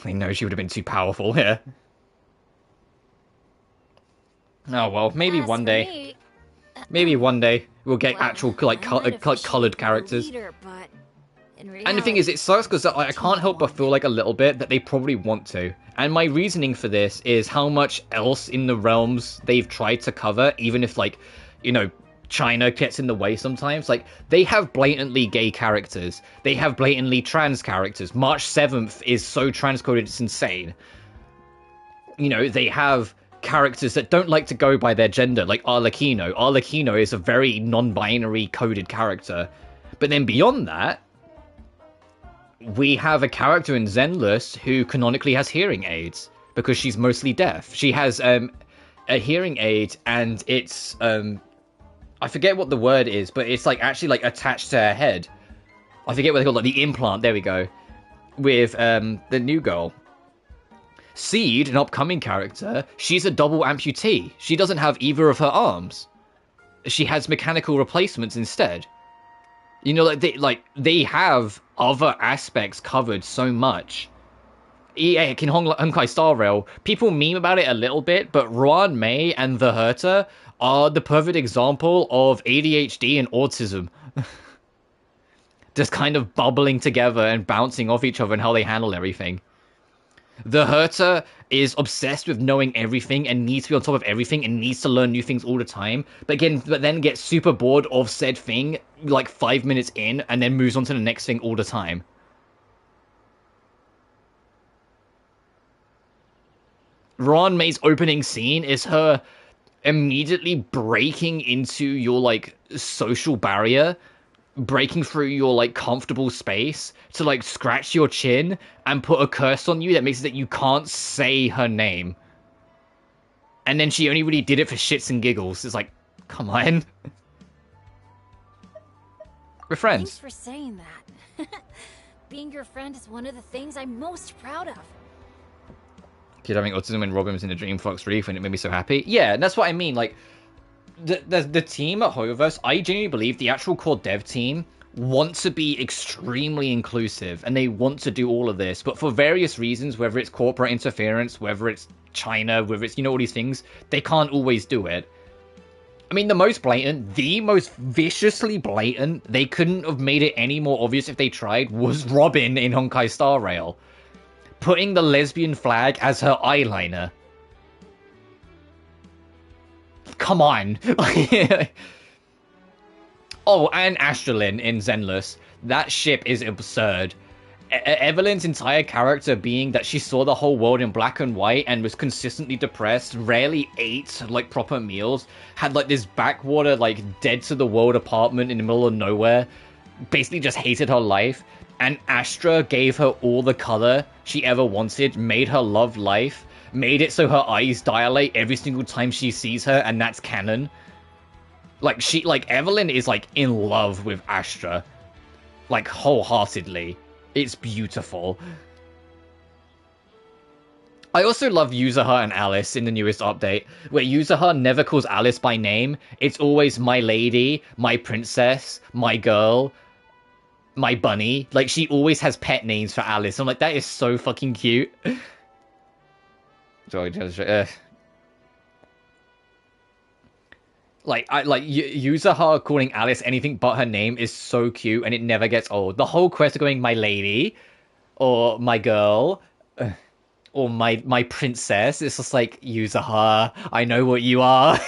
I know she would have been too powerful here. Oh well, maybe one day. Maybe one day we'll get actual like colored characters. Leader, And the thing is, it sucks because I can't help but feel like a little bit that they probably want to. And my reasoning for this is how much else in the realms they've tried to cover, even if, like, you know, China gets in the way sometimes. Like, they have blatantly gay characters. They have blatantly trans characters. March 7th is so transcoded, it's insane. You know, they have characters that don't like to go by their gender, like Arlecchino. Arlecchino is a very non-binary coded character. But then beyond that, we have a character in Zenless who canonically has hearing aids because she's mostly deaf. She has a hearing aid, and it's I forget what the word is, but it's like actually like attached to her head. I forget what they call it, like the implant. There we go. With the new girl, Seed, an upcoming character, she's a double amputee. She doesn't have either of her arms. She has mechanical replacements instead. You know, they have other aspects covered so much. Yeah, in Honkai Star Rail, people meme about it a little bit, but Ruan Mei and the Herta are the perfect example of ADHD and autism. Just kind of bubbling together and bouncing off each other and how they handle everything. The Herta is obsessed with knowing everything and needs to be on top of everything and needs to learn new things all the time, but then gets super bored of said thing like 5 minutes in and then moves on to the next thing all the time. Ruan Mei's opening scene is her immediately breaking into your like social barrier, breaking through your like comfortable space to like scratch your chin and put a curse on you that makes it that you can't say her name. And then she only really did it for shits and giggles. It's like, come on. We're friends. Thanks for saying that. Being your friend is one of the things I'm most proud of. Kid having autism when Robin was in the Dream Fox Reef and it made me so happy. Yeah, that's what I mean. Like, the team at Hoyoverse, I genuinely believe the actual core dev team want to be extremely inclusive and they want to do all of this, but for various reasons, whether it's corporate interference, whether it's China, whether it's, you know, all these things, they can't always do it. I mean, the most blatant, the most viciously blatant, they couldn't have made it any more obvious if they tried, was Robin in Honkai Star Rail. Putting the lesbian flag as her eyeliner. Come on. Oh, and Astralin in Zenless. That ship is absurd. Evelyn's entire character being that she saw the whole world in black and white and was consistently depressed, rarely ate like proper meals, had like this backwater like dead to the world apartment in the middle of nowhere, basically just hated her life, and Astra gave her all the color she ever wanted, made her love life, made it so her eyes dilate every single time she sees her, and that's canon. Like Evelyn is like in love with Astra, like wholeheartedly. It's beautiful. I also love Yuzuha and Alice in the newest update, where Yuzuha never calls Alice by name. It's always my lady, my princess, my girl, my bunny. Like, she always has pet names for Alice. I'm like, that is so fucking cute. Yuzuha calling Alice anything but her name is so cute, and it never gets old. The whole quest of going my lady, or my girl, or my princess, it's just like, Yuzuha, I know what you are.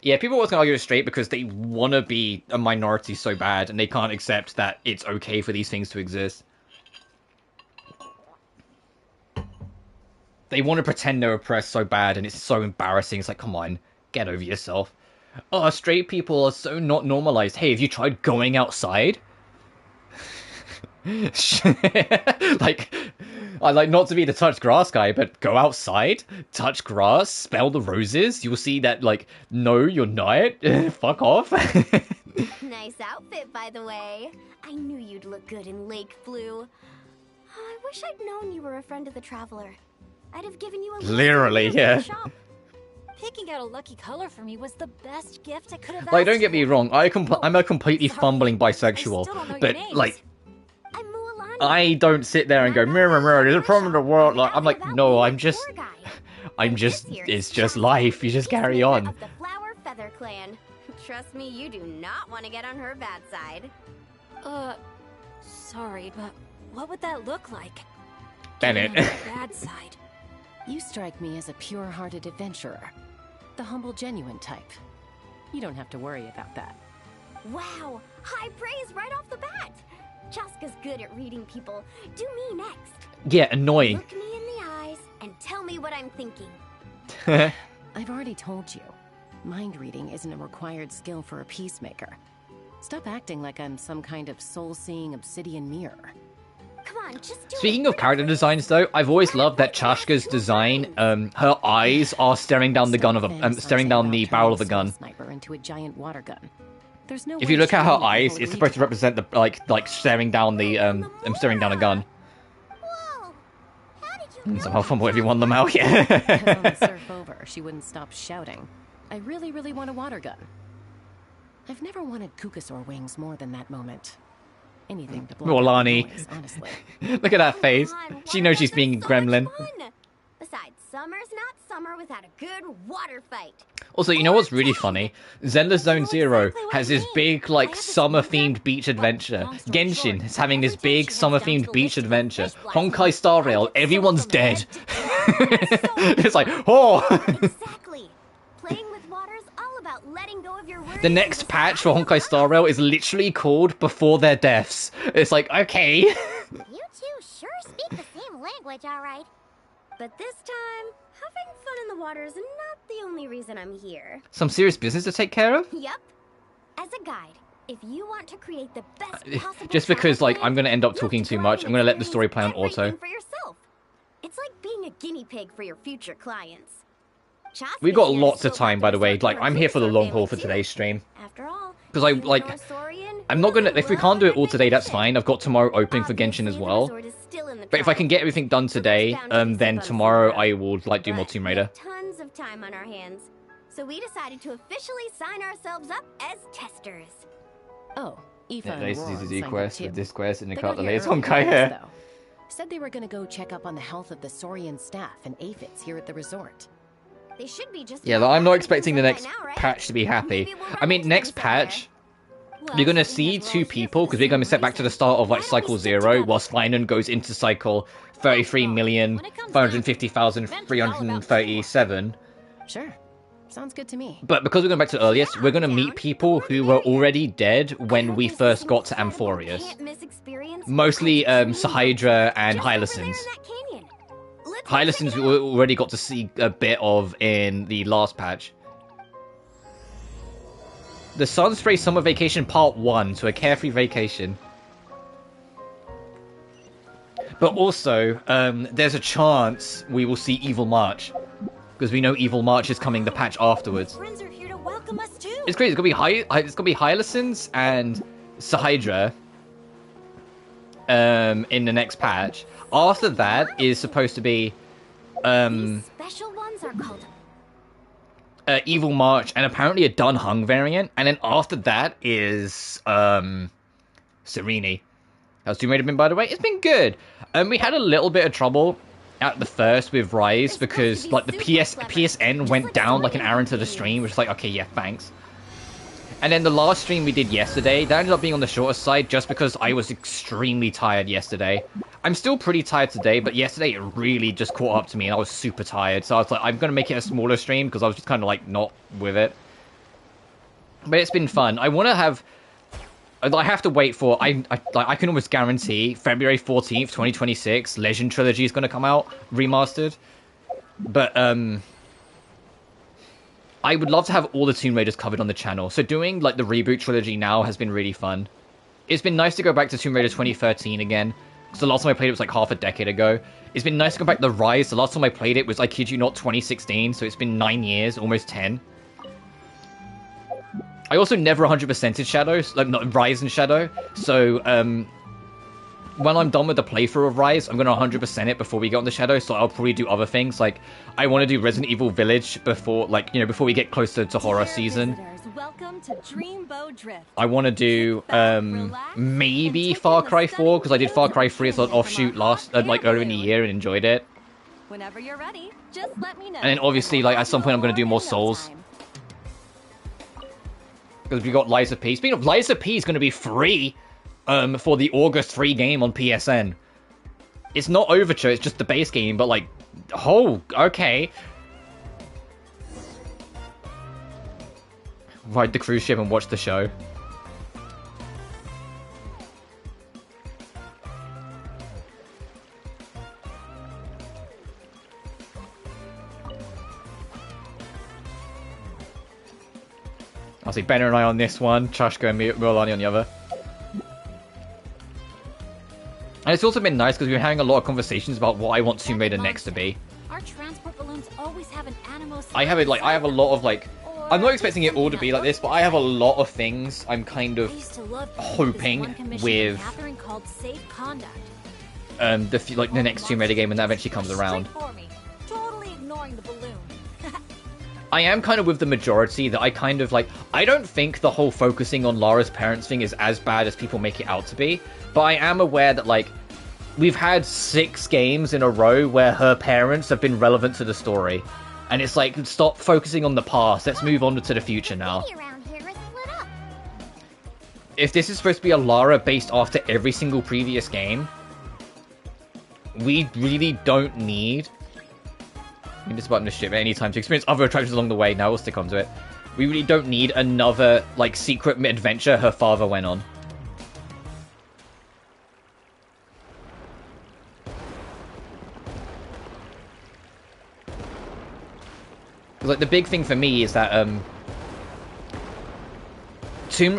Yeah, people are always gonna argue it straight because they want to be a minority so bad, and they can't accept that it's okay for these things to exist. They want to pretend they're oppressed so bad, and it's so embarrassing. It's like, come on, get over yourself. Oh, straight people are so not normalized. Hey, have you tried going outside? Like, I like not to be the touch grass guy, but go outside, touch grass, smell the roses. You'll see that, like, no, you're not. Fuck off. Nice outfit, by the way. I knew you'd look good in Lake Blue. I wish I'd known you were a friend of the Traveler. I'd have given you a Literally, yeah. Shop. Picking out a lucky color for me was the best gift I could have asked Like, don't get me for. wrong, I'm a completely fumbling bisexual, I still don't know your but names. like, I'm Mualani. I don't sit there and go, mirror, mirror, there's a problem in the world. Like, I'm like, no, it's just life. You just carry on. Of the Flower Feather Clan. Trust me, you do not want to get on her bad side. Sorry, but what would that look like? Bennett. Getting on the bad side. You strike me as a pure-hearted adventurer. The humble, genuine type. You don't have to worry about that. Wow, high praise right off the bat. Chaska's good at reading people. Do me next. Yeah, annoying. Look me in the eyes and tell me what I'm thinking. I've already told you. Mind reading isn't a required skill for a peacemaker. Stop acting like I'm some kind of soul-seeing obsidian mirror. Come on, just do Speaking it. of character designs, though, I've always loved that Chaska's design. Her eyes are staring down the gun of a, staring down the barrel of a gun. Sniper into a giant water gun. There's no If way you look at her shooting eyes, will it's lead supposed to to- represent the like staring down the staring down a gun. Whoa! How did you And know somehow that, fumble every one of them Chaska? out. Yeah. If on the surf over, she wouldn't stop shouting. I really, really want a water gun. I've never wanted Kukasaur wings more than that moment. Anything to block out the Mualani. noise, honestly. Look at that face. Come on, She water knows she's guns are being a so gremlin. much fun. Besides, summer's not summer without a good water fight. Also, you know what's really funny? Zelda Zone Zero has this big, like, summer-themed beach adventure. Genshin is having this big summer-themed beach adventure. Honkai Star Rail, everyone's dead. It's like, oh! Exactly. Playing with water's all about letting go of your worries. The next patch for Honkai Star Rail is literally called Before Their Deaths. It's like, okay. You two sure speak the same language, all right. But this time, having fun in the water is not the only reason I'm here. Some serious business to take care of? Yup. As a guide, if you want to create the best possible Just because, travel like, plan, I'm gonna end up you talking have to too try much, and I'm gonna let the story experience play on auto. everything for yourself. It's like being a guinea pig for your future clients. We've got Chaska lots here of time, by the way. still Like, got I'm here for the long haul family for too. today's stream. After all, 'Cause I, being a like, Norsaurian, I'm not gonna, you if we love can't do it all every today, that's bit of it. fine. I've got tomorrow open for Genshin as Obviously, the well. resort is still in the But if I can get trial. everything done today, then tomorrow I will, like, do more But Tomb we Raider. have tons of time on our hands, so we decided to officially sign ourselves up as testers. Oh, Aoife and This Roran is signed the up quest too. with this quest and the They cut got the here latest early Honkai notice, here. though. Said they were gonna go check up on the health of the Saurian staff and aphids here at the resort. They should be just Yeah, about I'm not back in expecting the by next now, right? patch to be happy. Maybe we'll I run mean, into next them somewhere. patch, Well, you're gonna seeing see as we're two all here people, for because the we're gonna same set back to the reason, start of, like, why don't we cycle stick 0, together? whilst Flynon goes into cycle 33,550,337. Sure. Sounds good to me. But because we're going back to earliest, we're gonna meet people who were already dead when we first got to Amphorius. Mostly, Sahydra and Hylissons. Hylissons we already got to see a bit of in the last patch. The Sunspray Summer Vacation Part 1, so a carefree vacation. But also, there's a chance we will see Evil March. Because we know Evil March is coming the patch afterwards. Friends are here to welcome us too. It's crazy, it's gonna be Hylissons and Sahydra in the next patch. After that is supposed to be These special ones are called Evil March and apparently a Dun Hung variant, and then after that is Serene. How's Tomb Raider been, by the way? It's been good. We had a little bit of trouble at the first with Rise because like the PSN went down like an hour into the stream, which is like, okay, yeah, thanks. And then the last stream we did yesterday, that ended up being on the shorter side just because I was extremely tired yesterday. I'm still pretty tired today, but yesterday it really just caught up to me and I was super tired. So I was like, I'm going to make it a smaller stream because I was just kind of like not with it. But it's been fun. I want to have... I have to wait for... I can almost guarantee February 14th, 2026, Legend Trilogy is going to come out, remastered. But, I would love to have all the Tomb Raiders covered on the channel. So doing like the reboot trilogy now has been really fun. It's been nice to go back to Tomb Raider 2013 again. Because the last time I played it was like half a decade ago. It's been nice to go back to the Rise. The last time I played it was, I kid you not, 2016. So it's been 9 years, almost 10. I also never 100%ed Shadows, like not Rise and Shadow. So when I'm done with the playthrough of Rise, I'm gonna 100% it before we get on the Shadow. So I'll probably do other things. Like I want to do Resident Evil Village before, like, you know, before we get closer to horror season. Welcome to Dreamboat Drift. I want to do maybe Far Cry 4 because I did Far Cry 3 as an offshoot last like earlier in the year and enjoyed it. Whenever you're ready, just let me know. And then obviously, like, at some point I'm gonna do more Souls. Because we got Lies of P. Speaking of, Lies of P is going to be free for the August 3 game on PSN. It's not Overture, it's just the base game, but like, oh, okay. Ride the cruise ship and watch the show. I'll see Benner and I on this one, Trashko and Milani on the other. And it's also been nice because we've been having a lot of conversations about what I want Tomb Raider next to be. Our transport balloons always have an animal. I have a lot of like, I'm not expecting it all to be like this, but I have a lot of things I'm kind of hoping with the next Tomb Raider game when that eventually comes around. Totally ignoring the balloon. I am kind of with the majority that I kind of like, I don't think the whole focusing on Lara's parents thing is as bad as people make it out to be, but I am aware that like, we've had 6 games in a row where her parents have been relevant to the story. And it's like, stop focusing on the past, let's move on to the future now. If this is supposed to be a Lara based after every single previous game, we really don't need... I this button to ship at any time to experience other attractions along the way. Now we'll stick onto it. We really don't need another, like, secret adventure her father went on. Like, the big thing for me is that,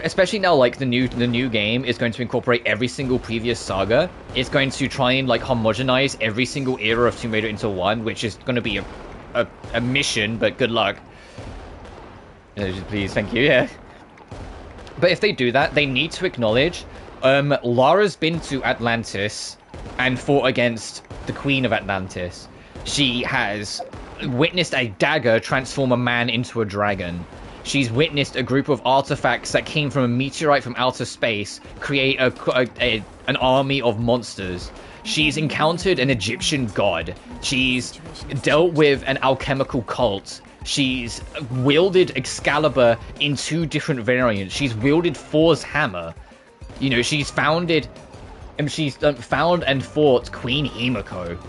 especially now, like, the new game is going to incorporate every single previous saga. It's going to try and, like, homogenize every single era of Tomb Raider into one, which is going to be a mission, but good luck. Please, thank you, yeah. But if they do that, they need to acknowledge, Lara's been to Atlantis and fought against the Queen of Atlantis. She has witnessed a dagger transform a man into a dragon. She's witnessed a group of artifacts that came from a meteorite from outer space create an army of monsters. She's encountered an Egyptian god. She's dealt with an alchemical cult. She's wielded Excalibur in 2 different variants. She's wielded Thor's hammer. You know, she's found and fought Queen Himiko.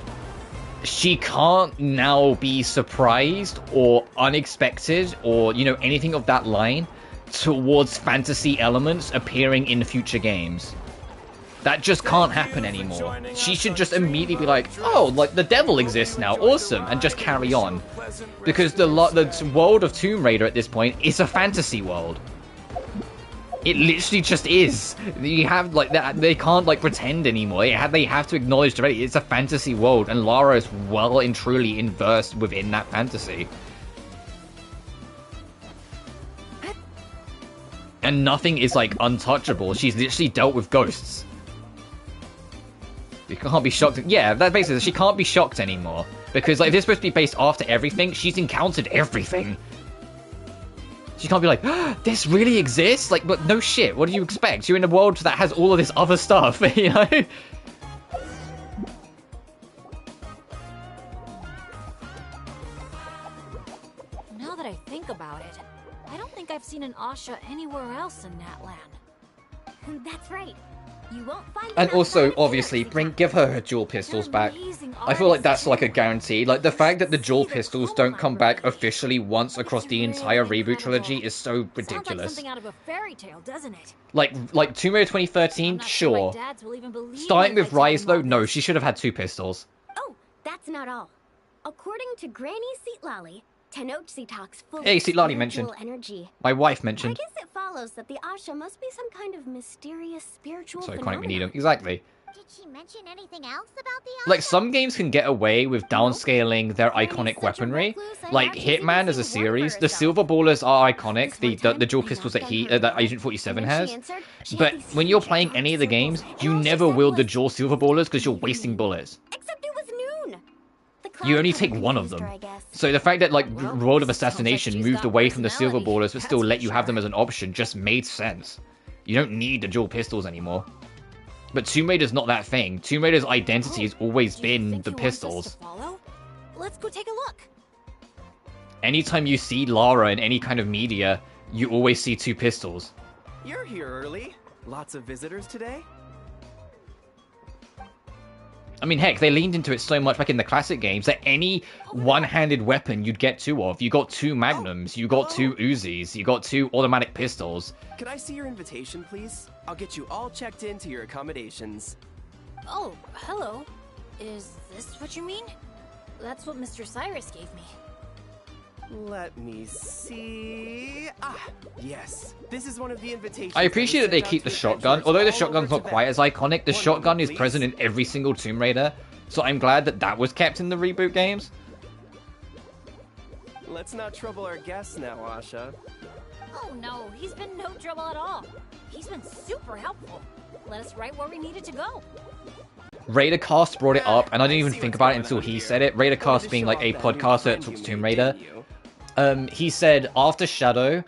She can't now be surprised or unexpected or, you know, anything of that line towards fantasy elements appearing in future games. That just can't happen anymore. She should just immediately be like, oh, like, the devil exists now, awesome, and just carry on. Because the world of Tomb Raider at this point is a fantasy world. It literally just is. You have, like, that. They can't, like, pretend anymore. They have to acknowledge directly it's a fantasy world, and Lara is well and truly immersed within that fantasy. And nothing is, like, untouchable. She's literally dealt with ghosts. You can't be shocked. Yeah, that basically, she can't be shocked anymore. Because, like, if it's supposed to be based after everything, she's encountered everything. She can't be like, oh, this really exists? Like, but no shit, what do you expect? You're in a world that has all of this other stuff, you know? Now that I think about it, I don't think I've seen an Asha anywhere else in Natlan. That's right. You won't find and also, obviously, give her dual pistols back. I feel like that's like a guarantee. Like, the fact that the dual pistols don't come back officially once across the entire reboot trilogy is so ridiculous. Sounds like something out of a fairy tale, doesn't it? Like Tomb Raider 2013, sure. Starting with Rise, though, no, she should have had 2 pistols. Oh, that's not all. According to Granny Seatlolly, Tenochtitlan's full Hey, of see, Lottie mentioned. spiritual energy. My wife I mentioned. guess it follows that the Asha must be some kind of mysterious spiritual So iconic we phenomenon. need them. Exactly. Did she mention anything else about the Asha? Like, some games can get away with downscaling their iconic weaponry. Like, Hitman as a series, the silver ballers are iconic, the dual pistols that that Agent 47 has. But when you're playing any of the games, you never wield the dual silver ballers because you're wasting bullets. Except it was noon. You only take one of them. So the fact that, like, World of Assassination moved away from the silver ballers but still let you have them as an option just made sense. You don't need the dual pistols anymore. But Tomb Raider's not that thing. Tomb Raider's identity has always been the pistols. Let's go take a look. Anytime you see Lara in any kind of media, you always see two pistols. You're here early. Lots of visitors today? I mean, heck, they leaned into it so much back in the classic games that any one-handed weapon you'd get two of. You got two Magnums, you got two Uzis, you got two automatic pistols. Could I see your invitation, please? I'll get you all checked into your accommodations. Oh, hello. Is this what you mean? That's what Mr. Cyrus gave me. Let me see. Ah, yes. This is one of the invitations. I appreciate that they keep the shotgun. Although the shotgun's not quite as iconic, the shotgun is present in every single Tomb Raider. So I'm glad that that was kept in the reboot games. Let's not trouble our guests now, Asha. Oh no, he's been no trouble at all. He's been super helpful. Let us right where we needed to go. Raidercast brought it up, and I didn't even think about it until he said it. Raidercast being like a podcaster that talks Tomb Raider. He said after Shadow,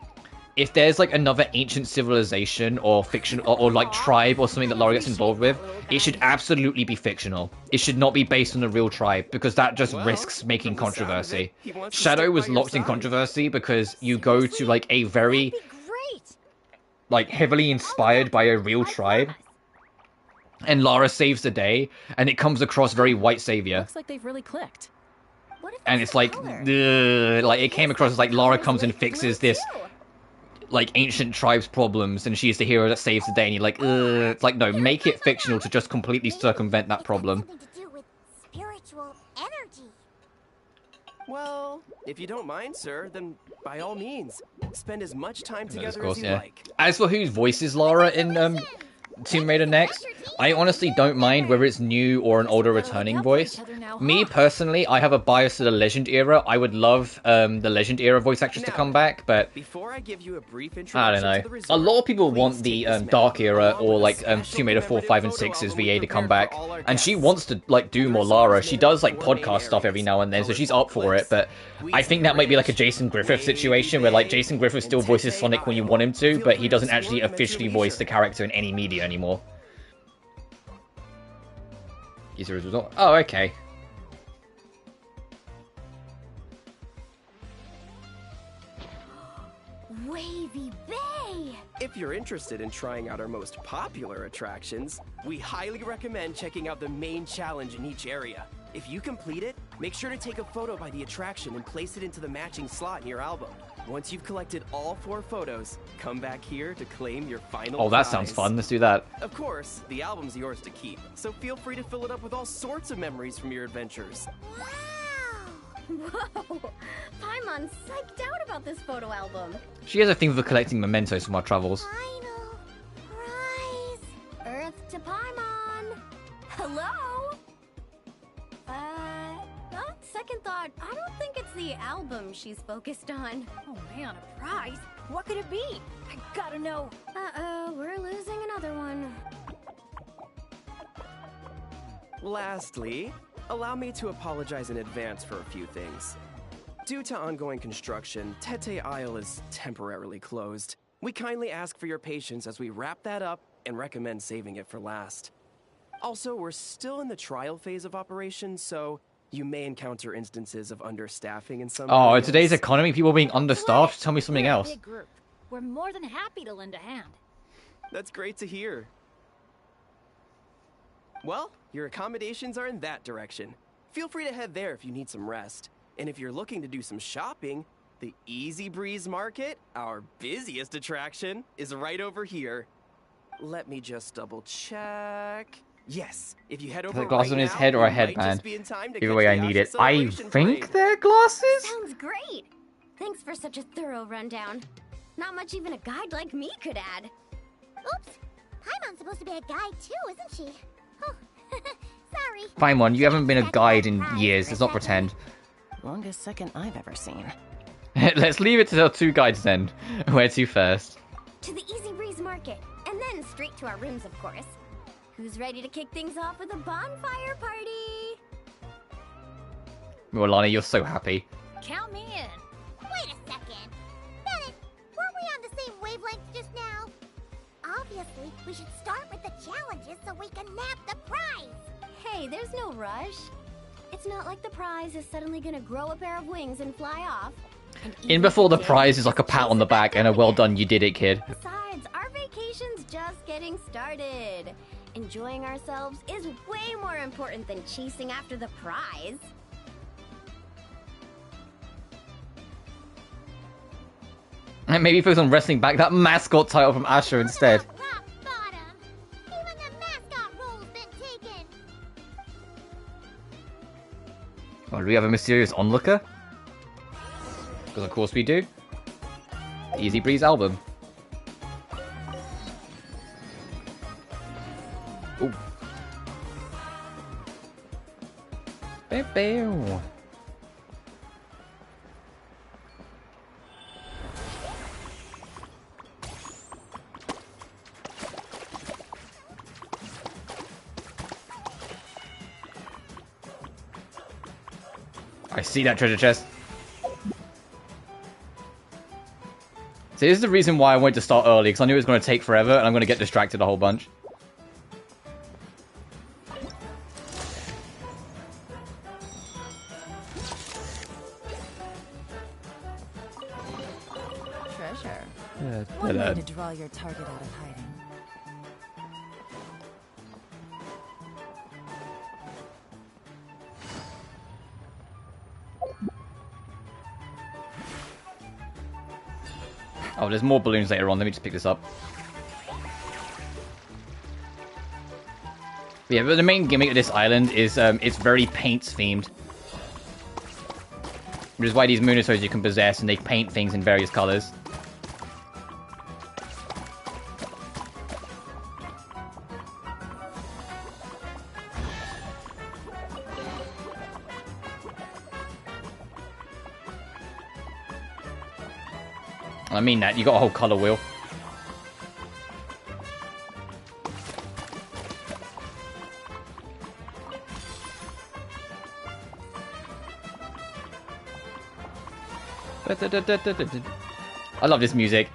if there's like another ancient civilization or fiction or like tribe or something that Lara gets involved with, it should absolutely be fictional. It should not be based on a real tribe because that just risks making controversy. Shadow was locked in controversy because you go to like a very like heavily inspired by a real tribe. And Lara saves the day, and it comes across very white savior. Looks like they've really clicked. And it's like, it came across as like Lara comes and fixes this, like, ancient tribe's problems, and she's the hero that saves the day, and you're like, it's like, no, make it fictional to just completely circumvent that problem. Something to do with spiritual energy. Well, if you don't mind, sir, then by all means, spend as much time together Of course, as you yeah. like. As for who voices Lara in Tomb Raider next, I honestly don't mind whether it's new or an older returning voice. Me personally, I have a bias to the Legend era. I would love the Legend era voice actress to come back, but Before I give you a brief I introduction don't to know. the A resort, lot of people want please the take this Dark map, era along or with like a special Tomb Raider 4, 5, and commemorative 6's photo VA to album come we back, prepared for all our and she guests. wants to like do more Lara. She does like podcast stuff every now and then, so she's up for it. But I think that might be like a Jason Griffith situation where like Jason Griffith still voices Sonic when you want him to, but he doesn't actually officially voice the character in any media anymore. User as a result. Oh, okay. Wavy Bay! If you're interested in trying out our most popular attractions, we highly recommend checking out the main challenge in each area. If you complete it, make sure to take a photo by the attraction and place it into the matching slot in your album. Once you've collected all 4 photos, come back here to claim your final Oh, that sounds prize. fun. Let's do that. Of course, the album's yours to keep, so feel free to fill it up with all sorts of memories from your adventures. Wow! Whoa! Paimon's psyched out about this photo album. She has a thing for collecting mementos from our travels. Final prize! Earth to Paimon! Hello? On second thought, I don't think it's the album she's focused on. Oh man, a prize? What could it be? I gotta know. Uh-oh, we're losing another one. Lastly, allow me to apologize in advance for a few things. Due to ongoing construction, Tete Isle is temporarily closed. We kindly ask for your patience as we wrap that up and recommend saving it for last. Also, we're still in the trial phase of operations, so you may encounter instances of understaffing in some Oh, in areas. today's economy, people being understaffed? Tell me something We're a else. big group. We're more than happy to lend a hand. That's great to hear. Well, your accommodations are in that direction. Feel free to head there if you need some rest. And if you're looking to do some shopping, the Easy Breeze Market, our busiest attraction, is right over here. Let me just double check. Yes, if you head over The glasses right on his now, head or a you might headband. just be in time to Either catch way, the I need Asha it. I Celebration think Parade. they're glasses? Sounds great! Thanks for such a thorough rundown. Not much even a guide like me could add. Oops. Paimon's supposed to be a guide too, isn't she? Oh, sorry. Paimon, you haven't been a guide in years. Let's not pretend. Longest second I've ever seen. Let's leave it to the 2 guides then. Where to first? To the Easy Breeze Market, and then straight to our rooms, of course. Who's ready to kick things off with a bonfire party? Well, Lana, you're so happy. Count me in. Wait a second. Bennett, weren't we on the same wavelength just now? Obviously, we should start with the challenges so we can nab the prize. Hey, there's no rush. It's not like the prize is suddenly gonna grow a pair of wings and fly off. In before the prize is like a pat on the back and a well done, you did it, kid. Besides, our vacation's just getting started. Enjoying ourselves is way more important than chasing after the prize. And maybe focus on wrestling back that mascot title from Asher instead. Rock bottom. Even the mascot role's been taken. Oh, do we have a mysterious onlooker? Because of course we do. The Easy Breeze album. Ooh. Bow. I see that treasure chest. So this is the reason why I wanted to start early, because I knew it was going to take forever, and I'm going to get distracted a whole bunch. Treasure. One way to draw your target out of hiding. Oh, there's more balloons later on. Let me just pick this up. Yeah, but the main gimmick of this island is it's very paints themed. Which is why these Moonisodes you can possess and they paint things in various colors. I mean that, you got a whole color wheel. I love this music.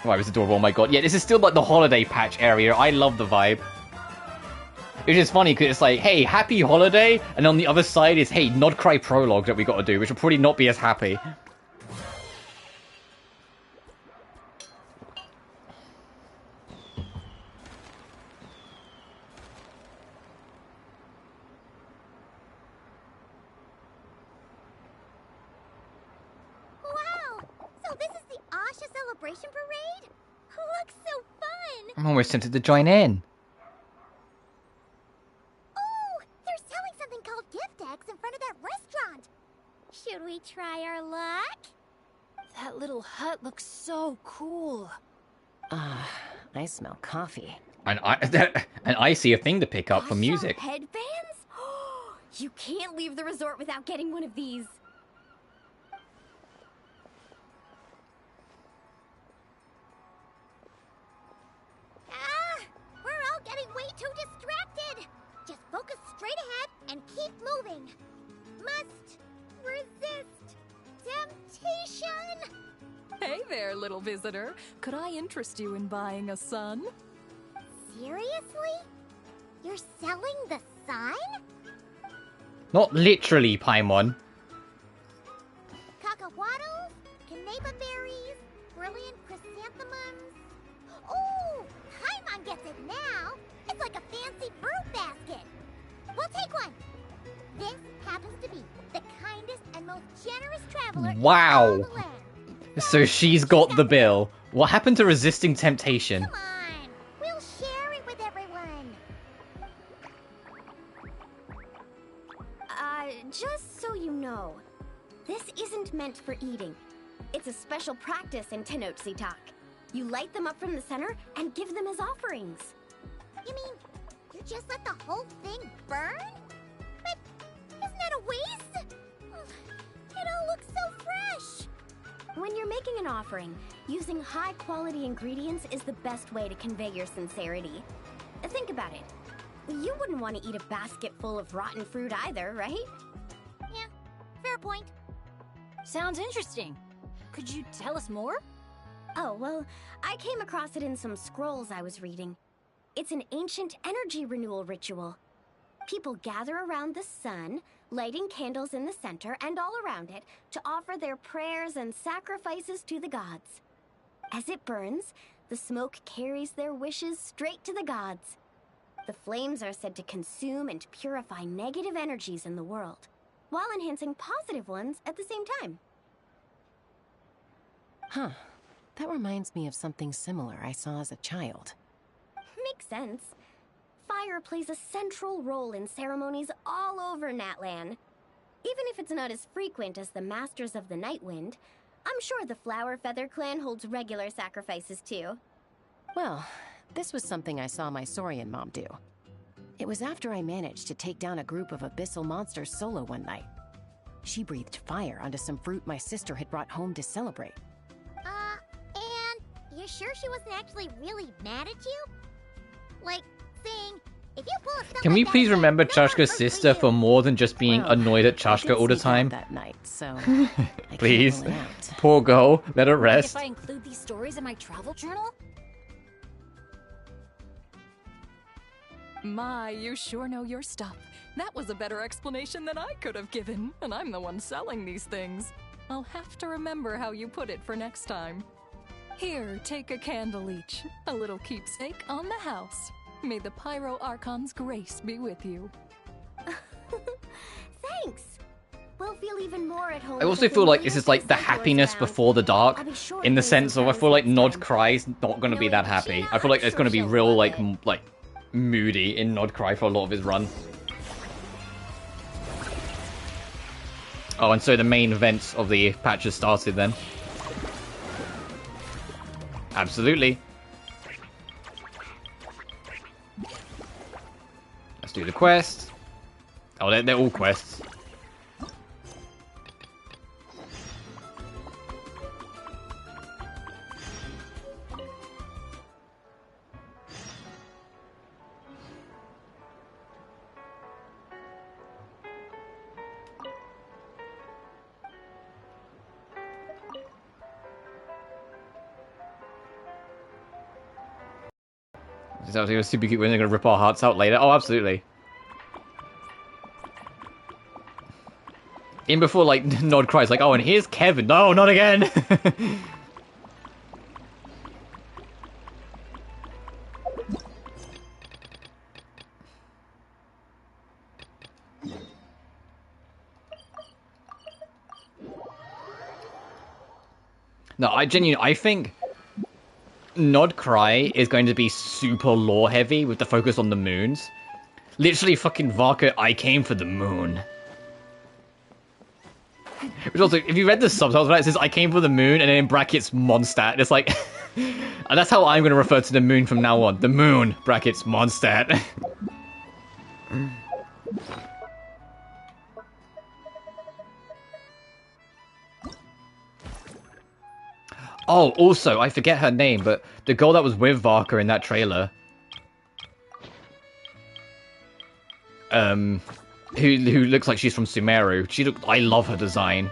Oh, it was adorable, oh my god. Yeah, this is still like the holiday patch area. I love the vibe. Which is funny, because it's like, hey, happy holiday, and on the other side is, hey, Nod Cry prologue that we got to do, which will probably not be as happy. I'm almost tempted to join in. Oh, they're selling something called gift eggs in front of that restaurant. Should we try our luck? That little hut looks so cool. I smell coffee. And I see a thing to pick up for music. Headbands? You can't leave the resort without getting one of these. We're all getting way too distracted. Just focus straight ahead and keep moving. Must resist temptation. Hey there, little visitor. Could I interest you in buying a sun? Seriously? You're selling the sun? Not literally, Paimon. Cacahuatls, canapa berries, brilliant chrysanthemums. Oh, Paimon gets it now. It's like a fancy fruit basket. We'll take one. This happens to be the kindest and most generous traveler Wow. in all the land. So she's got the bill. What happened to resisting temptation? Come on, we'll share it with everyone. Just so you know, This isn't meant for eating. It's a special practice in Tenochtitlan. You light them up from the center and give them as offerings. You mean you just let the whole thing burn? But isn't that a waste? It all looks so fresh. When you're making an offering, using high-quality ingredients is the best way to convey your sincerity. Think about it. You wouldn't want to eat a basket full of rotten fruit either, right? Yeah, fair point. Sounds interesting. Could you tell us more? Oh, well, I came across it in some scrolls I was reading. It's an ancient energy renewal ritual. People gather around the sun, lighting candles in the center and all around it to offer their prayers and sacrifices to the gods. As it burns, the smoke carries their wishes straight to the gods. The flames are said to consume and purify negative energies in the world, while enhancing positive ones at the same time. Huh. That reminds me of something similar I saw as a child. Makes sense. Fire plays a central role in ceremonies all over Natlan. Even if it's not as frequent as the Masters of the Night Wind, I'm sure the Flower Feather clan holds regular sacrifices too. Well, this was something I saw my Saurian mom do. It was after I managed to take down a group of abyssal monsters solo one night. She breathed fire onto some fruit my sister had brought home to celebrate. And you sure she wasn't actually really mad at you? Like, saying, if you pull a stuff Can we like that please again, remember no more Chashka's fruit sister for you. more than just being Well, annoyed at I Chashka did all the sneak out time? that night, so I can't Please. rule it out. Poor girl, let her If rest. I include these stories in my travel journal? My, you sure know your stuff. That was a better explanation than I could have given, and I'm the one selling these things. I'll have to remember how you put it for next time. Here, take a candle each, a little keepsake on the house. May the Pyro Archon's grace be with you. Thanks. We'll feel even more at home. I also feel like this is like the happiness before the dark, in the sense of I feel like Nod Cry's not going to be that happy. I feel like it's going to be real like moody in Nod Cry for a lot of his run. Oh, and so the main events of the patch has started then. Absolutely. Let's do the quest. Oh, they're all quests. Is that was super cute when they're gonna rip our hearts out later? Oh, absolutely. In before, like, Nod cries, like, oh, and here's Kevin. No, not again! No, I think Nod Cry is going to be super lore heavy with the focus on the moons. Literally fucking Varka, I came for the moon. Which also, if you read the subtitles, right, it says I came for the moon and then in brackets Mondstadt. It's like, and that's how I'm going to refer to the moon from now on. The moon, brackets Mondstadt. Oh, also, I forget her name, but the girl that was with Varka in that trailer, who looks like she's from Sumeru. I love her design.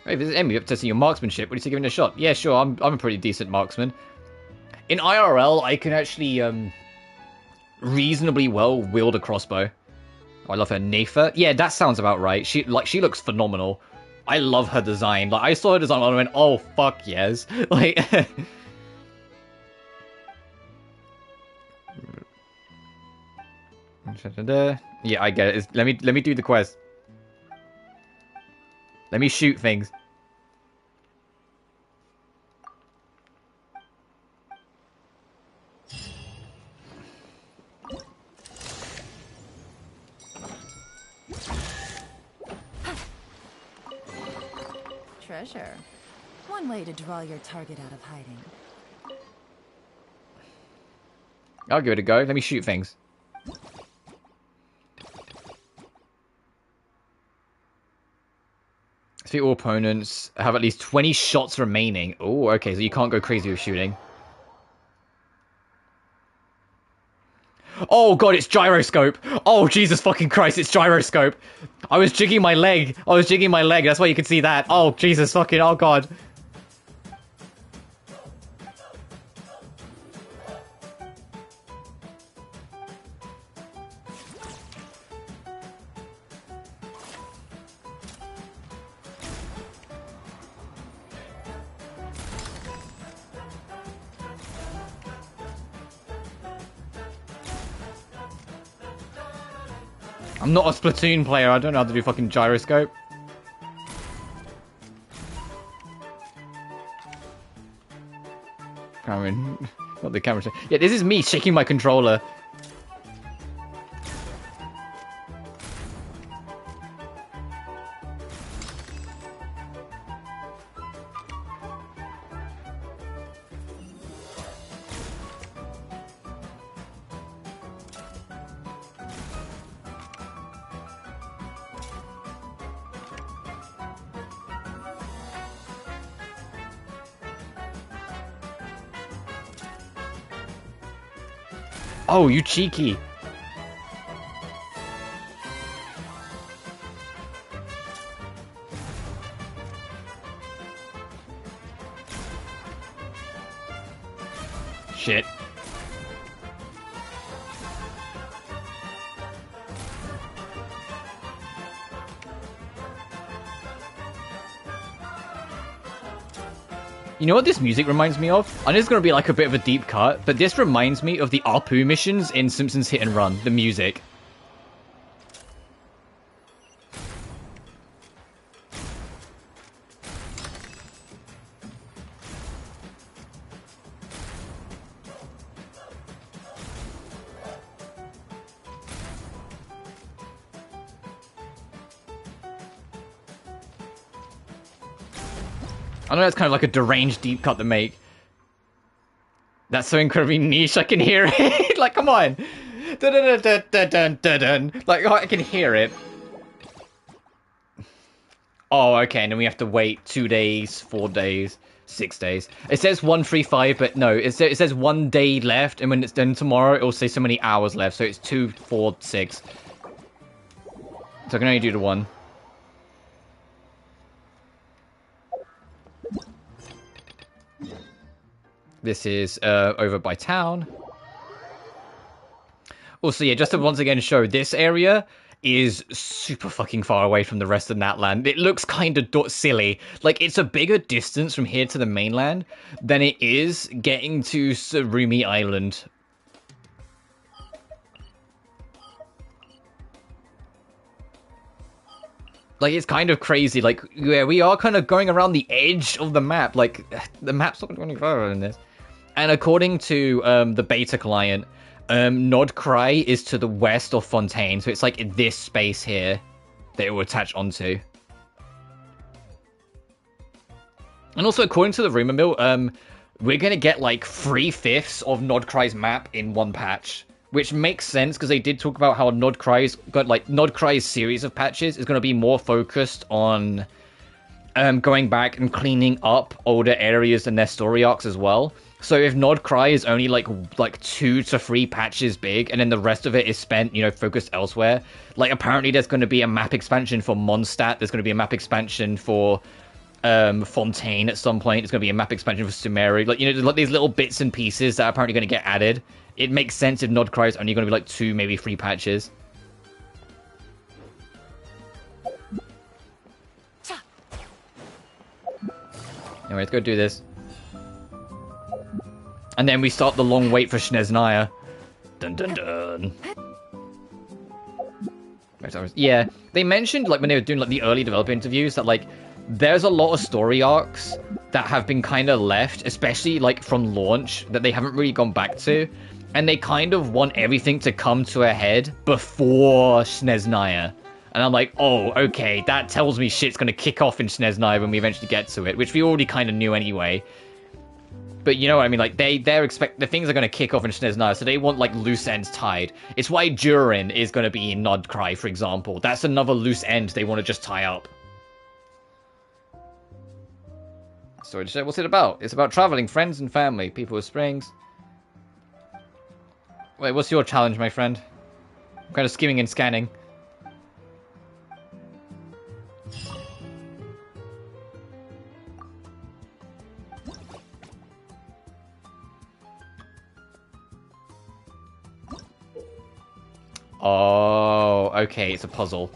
Hey, this is Emmy, testing your marksmanship. What do you think, giving it a shot? Yeah, sure. I'm a pretty decent marksman. In IRL, I can actually reasonably well wield a crossbow. Oh, I love her. Nafa. Yeah, that sounds about right. She looks phenomenal. I love her design. Like, I saw her design and I went, oh, fuck yes. Like, yeah, I get it. Let me do the quest. Let me shoot things. treasure. One way to draw your target out of hiding. I'll give it a go. Let me shoot things. See, all opponents have at least 20 shots remaining. Oh, okay, so you can't go crazy with shooting. Oh god, it's gyroscope. Oh, Jesus fucking Christ, it's gyroscope. I was jigging my leg. That's why you could see that. Oh, Jesus fucking, oh god. I'm not a Splatoon player, I don't know how to do fucking gyroscope. I mean, not the camera. Yeah, this is me shaking my controller. Oh, you cheeky. Shit. You know what this music reminds me of? I know it's going to be like a bit of a deep cut, but this reminds me of the Apu missions in Simpsons Hit and Run, the music. I know that's kind of like a deranged deep cut to make. That's so incredibly niche, I can hear it. Like, come on. Dun, dun, dun, dun, dun, dun, dun. Like, I can hear it. Oh, okay, and then we have to wait 2 days, 4 days, 6 days. It says 135, but no, it says 1 day left, and when it's done tomorrow, it will say so many hours left, so it's 2, 4, 6. So I can only do the one. This is over by town. Also, yeah, just to once again show, this area is super fucking far away from the rest of Natland. It looks kind of silly. Like, it's a bigger distance from here to the mainland than it is getting to Surumi Island. Like, it's kind of crazy. Like, yeah, we are kind of going around the edge of the map. Like, the map's not going any further than this. And according to the beta client, Nodcry is to the west of Fontaine. So it's like this space here that it will attach onto. And also, according to the rumor mill, we're going to get like 3/5 of Nodcry's map in one patch. Which makes sense, because they did talk about how Nodcry's series of patches is going to be more focused on going back and cleaning up older areas and their story arcs as well. So if Nodcry is only like 2 to 3 patches big, and then the rest of it is spent, you know, focused elsewhere, like apparently there's going to be a map expansion for Mondstadt, there's going to be a map expansion for Fontaine at some point, there's going to be a map expansion for Sumeru, like, you know, like these little bits and pieces that are apparently going to get added. It makes sense if Nodcry is only going to be like 2, maybe 3 patches. Anyway, let's go do this. And then we start the long wait for Snezhnaya. Dun dun dun. Yeah, they mentioned, like, when they were doing like the early developer interviews, that like there's a lot of story arcs that have been kind of left, especially like from launch, that they haven't really gone back to, and they kind of want everything to come to a head before Snezhnaya. And I'm like, oh, okay, that tells me shit's gonna kick off in SNES when we eventually get to it, which we already kind of knew anyway. But you know what I mean? Like, they're expect the things are gonna kick off in SNES, so they want, like, loose ends tied. It's why Durin is gonna be in Nodcry, for example. That's another loose end they want to just tie up. So what's it about? It's about traveling, friends and family, people with springs. Wait, what's your challenge, my friend? I'm kind of skimming and scanning. Oh, okay, it's a puzzle.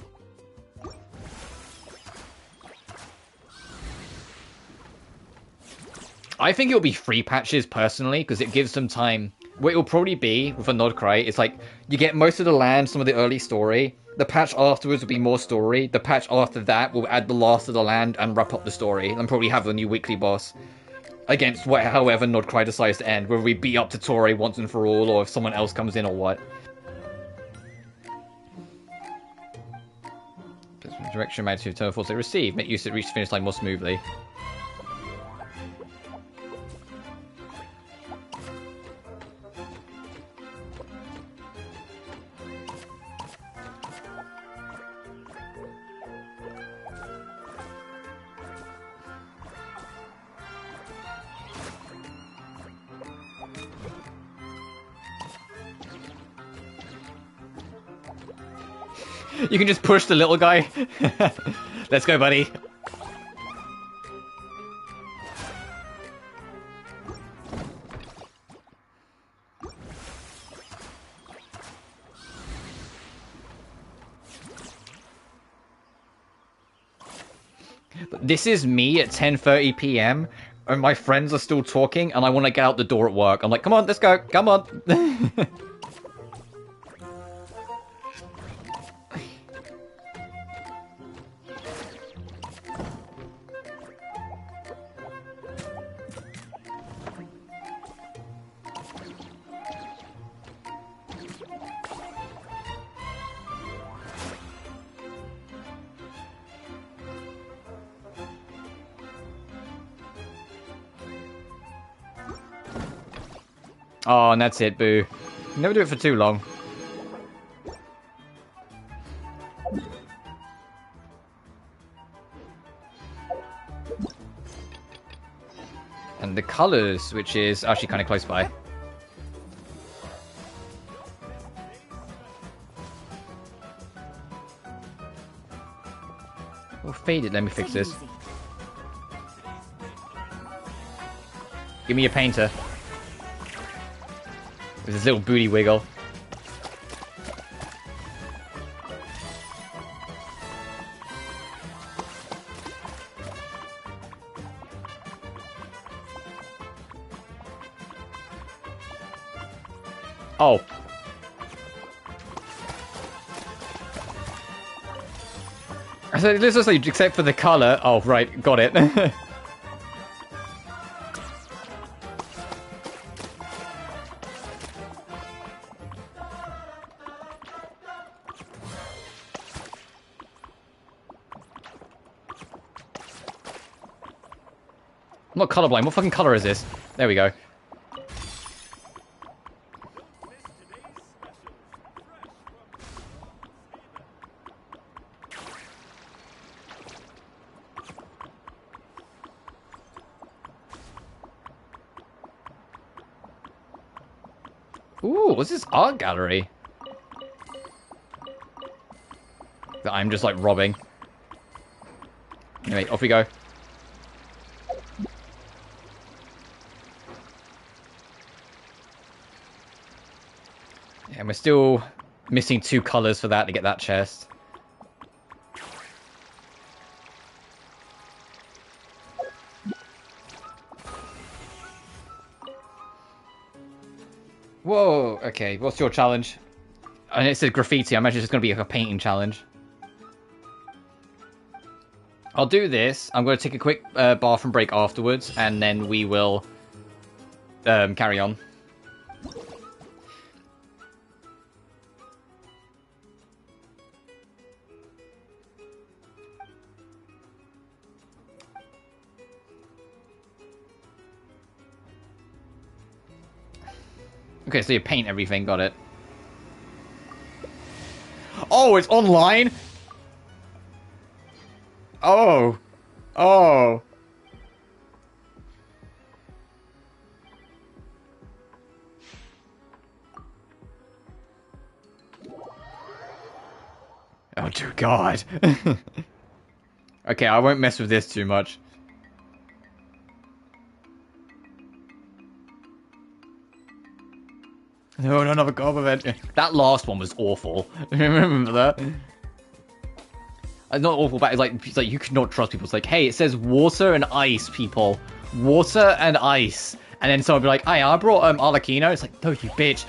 I think it'll be free patches, personally, because it gives them time. What it'll probably be, with a Nodcry, it's like, you get most of the land, some of the early story. The patch afterwards will be more story. The patch after that will add the last of the land and wrap up the story. And probably have the new weekly boss. Against however Nodcry decides to end. Whether we beat up Totore once and for all, or if someone else comes in, or what. Direction magnitude of turn force they receive. Make use of reach the finish line more smoothly. You can just push the little guy. Let's go, buddy. This is me at 10:30 p.m. and my friends are still talking and I want to get out the door at work. I'm like, come on, let's go. Come on. Oh, and that's it, boo. Never do it for too long. And the colours, which is actually kind of close by. Oh, faded. Let me fix this. Give me a painter. With this little booty wiggle. Oh. So this is like, except for the color. Oh, right, got it. I'm not colorblind. What fucking color is this? There we go. Ooh, what's this art gallery? That I'm just like robbing. Anyway, off we go. And we're still missing 2 colors for that to get that chest. Whoa, okay, what's your challenge? And it said graffiti, I imagine it's just going to be like a painting challenge. I'll do this, I'm going to take a quick bathroom break afterwards, and then we will carry on. Okay, so you paint everything, got it. Oh, it's online? Oh. Oh. Oh, dear God. Okay, I won't mess with this too much. No, no, another co-op event. That last one was awful. Remember that? Not awful, but it's like you could not trust people. It's like, hey, it says water and ice, people. Water and ice. And then someone would be like, hey, I brought Arlecchino. It's like, no, you bitch.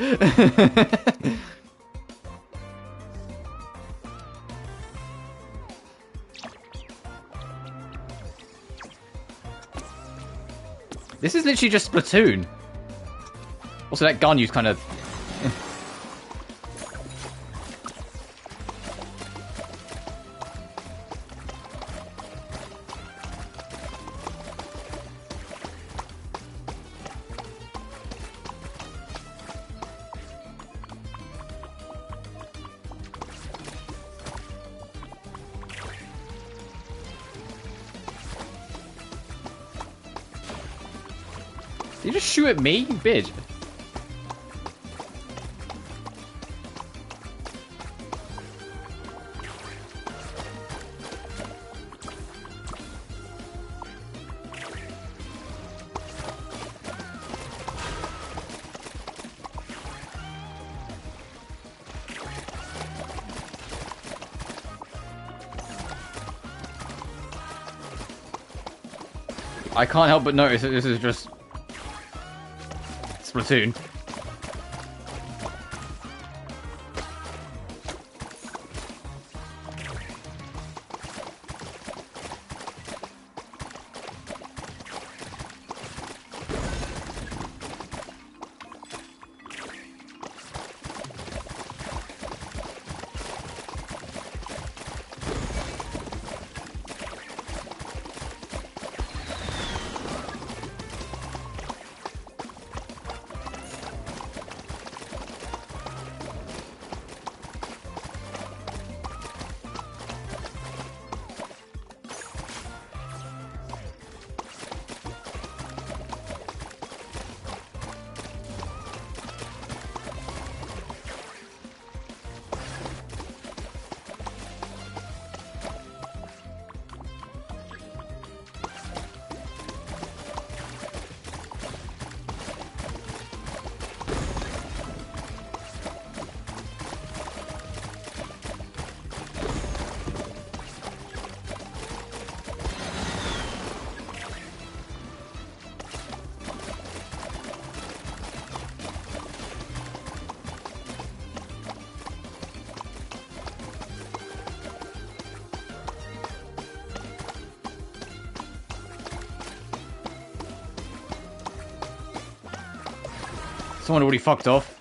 This is literally just Splatoon. Also, that gun used kind of... Did you just shoot at me, you bitch? I can't help but notice that this is just Splatoon. Someone already fucked off.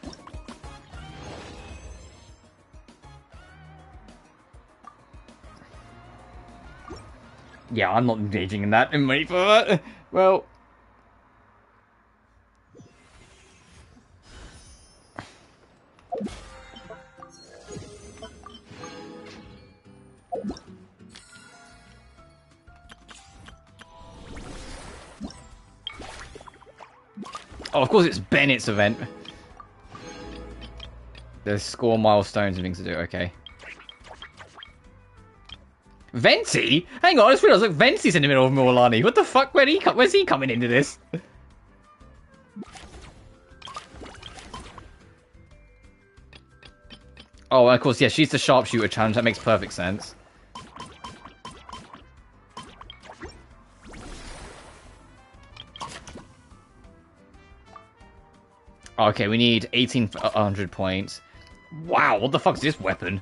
Yeah, I'm not engaging in that. Well... Oh, of course it's Bennett's event. There's score milestones and things to do, okay. Venti? Hang on, I just realised, look, Venti's in the middle of Milani. What the fuck? Where's he coming into this? Oh, and of course, yeah, she's the sharpshooter challenge. That makes perfect sense. Okay, we need 1,800 points. Wow, what the fuck's this weapon?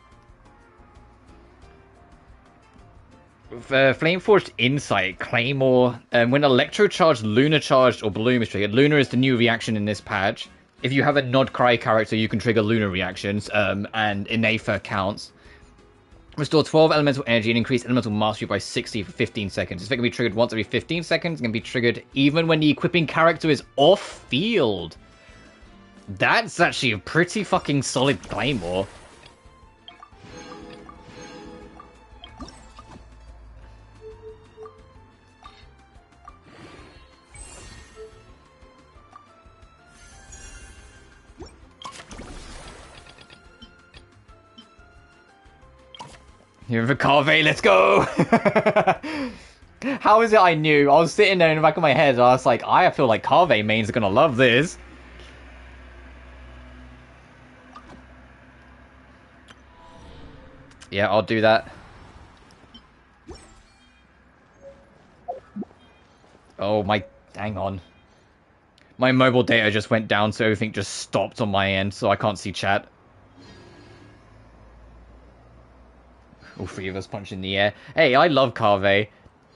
Flameforged Insight, Claymore. When Electro Charged, Lunar Charged, or Bloom is triggered. Lunar is the new reaction in this patch. If you have a Nod Cry character, you can trigger Lunar reactions, and Inafa counts. Restore 12 elemental energy and increase elemental mastery by 60 for 15 seconds. This effect can be triggered once every 15 seconds. It can be triggered even when the equipping character is off-field. That's actually a pretty fucking solid claymore. Here for Carve, let's go! How is it I knew? I was sitting there in the back of my head, and I was like, I feel like Carve mains are gonna love this. Yeah, I'll do that. Oh my, hang on. My mobile data just went down, so everything just stopped on my end, so I can't see chat. All three of us punch in the air. Hey, I love Carve.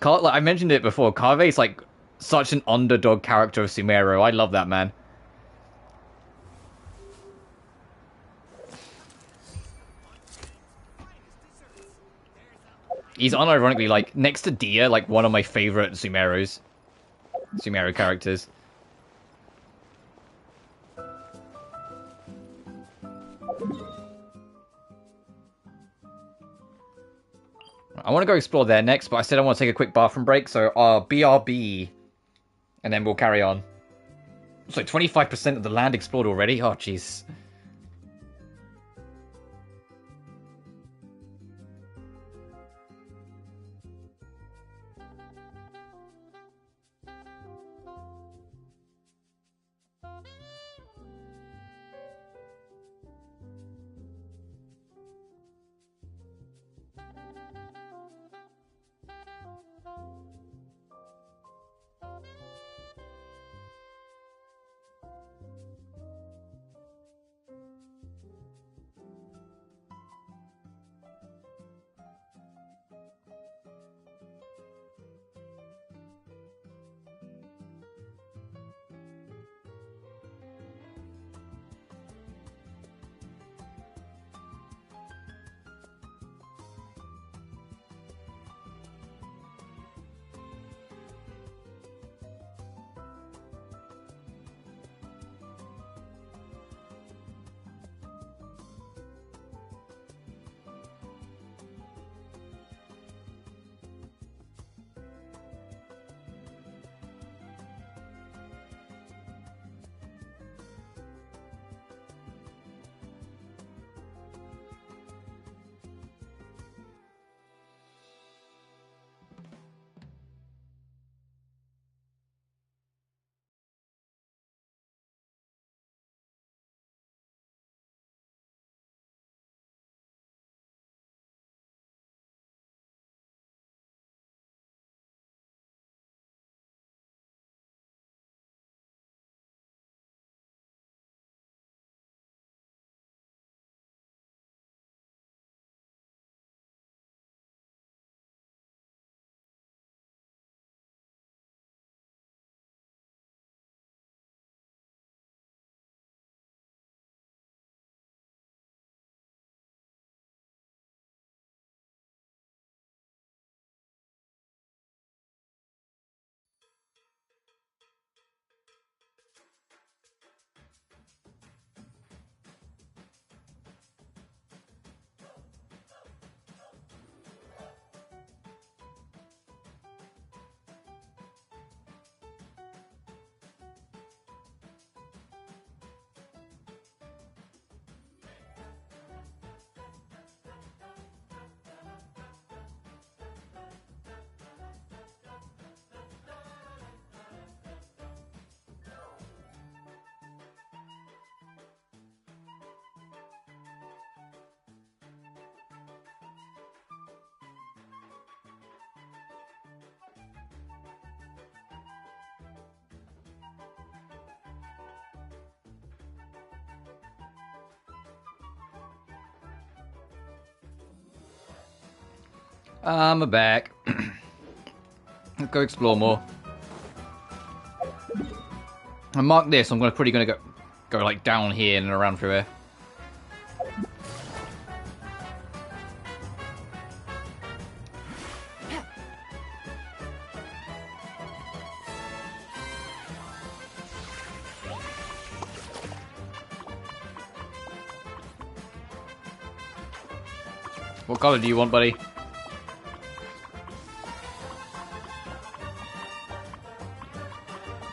Like, I mentioned it before, Carve is like such an underdog character of Sumeru. I love that man. He's unironically, like, next to Dia, like, one of my favorite Sumeru characters. I want to go explore there next, but I said I want to take a quick bathroom break, so BRB, and then we'll carry on. So 25% of the land explored already? Oh, jeez. I'm back. Let's go explore more. I mark this. I'm probably gonna go like down here and around through here. What color do you want, buddy?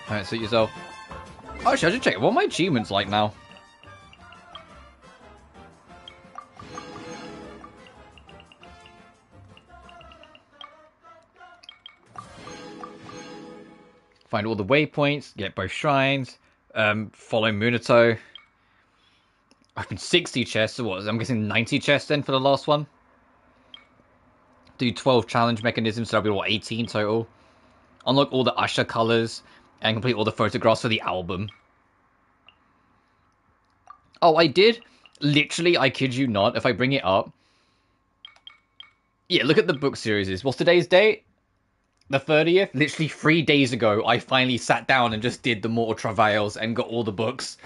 Alright, suit yourself. Oh, actually, I should check. What are my achievements like now? Find all the waypoints, get both shrines, follow Minato. Open 60 chests, so what? I'm guessing 90 chests then for the last one. Do 12 challenge mechanisms, so that'll be what, 18 total. Unlock all the Usher colors and complete all the photographs for the album. Oh, I did? Literally, I kid you not, if I bring it up. Yeah, look at the book series. What's today's date? The 30th? Literally 3 days ago, I finally sat down and just did the Mortal Travails and got all the books.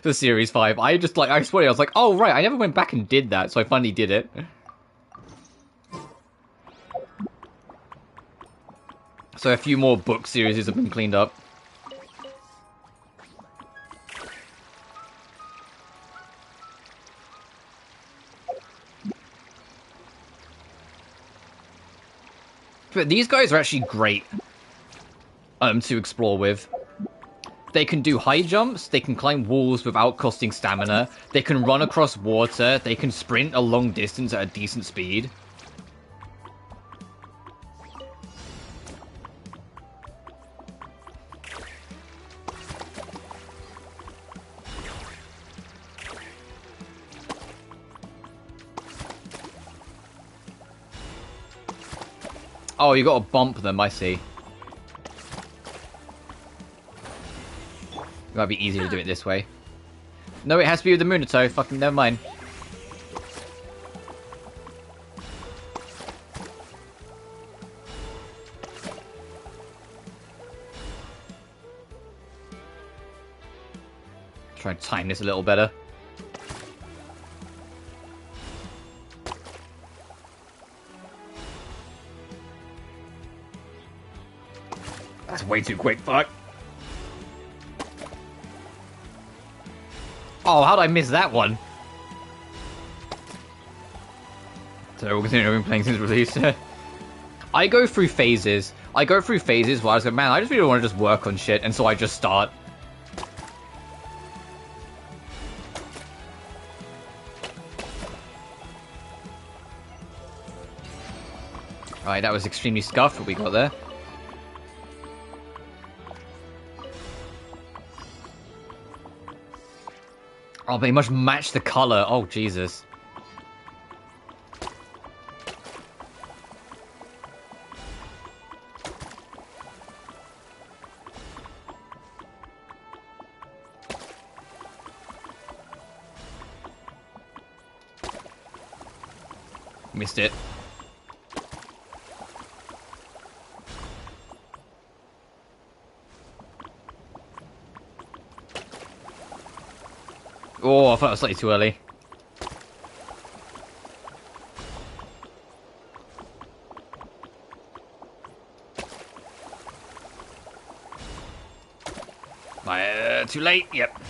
For Series 5. I swear, I was like, oh right, I never went back and did that, so I finally did it. So a few more book series have been cleaned up. But these guys are actually great to explore with. They can do high jumps, they can climb walls without costing stamina, they can run across water, they can sprint a long distance at a decent speed. Oh, you gotta bump them, I see. It might be easier to do it this way. No, it has to be with the Minato. Fucking never mind. Try and time this a little better. That's way too quick, fuck. Oh, how'd I miss that one? So we'll continue I've been playing since release. I go through phases. where I was like, man, I just really want to just work on shit, and so I just start. Alright, that was extremely scuffed what we got there. Oh, they must match the color. Oh, Jesus. Missed it. Oh, I thought it was slightly too early. Too late? Yep.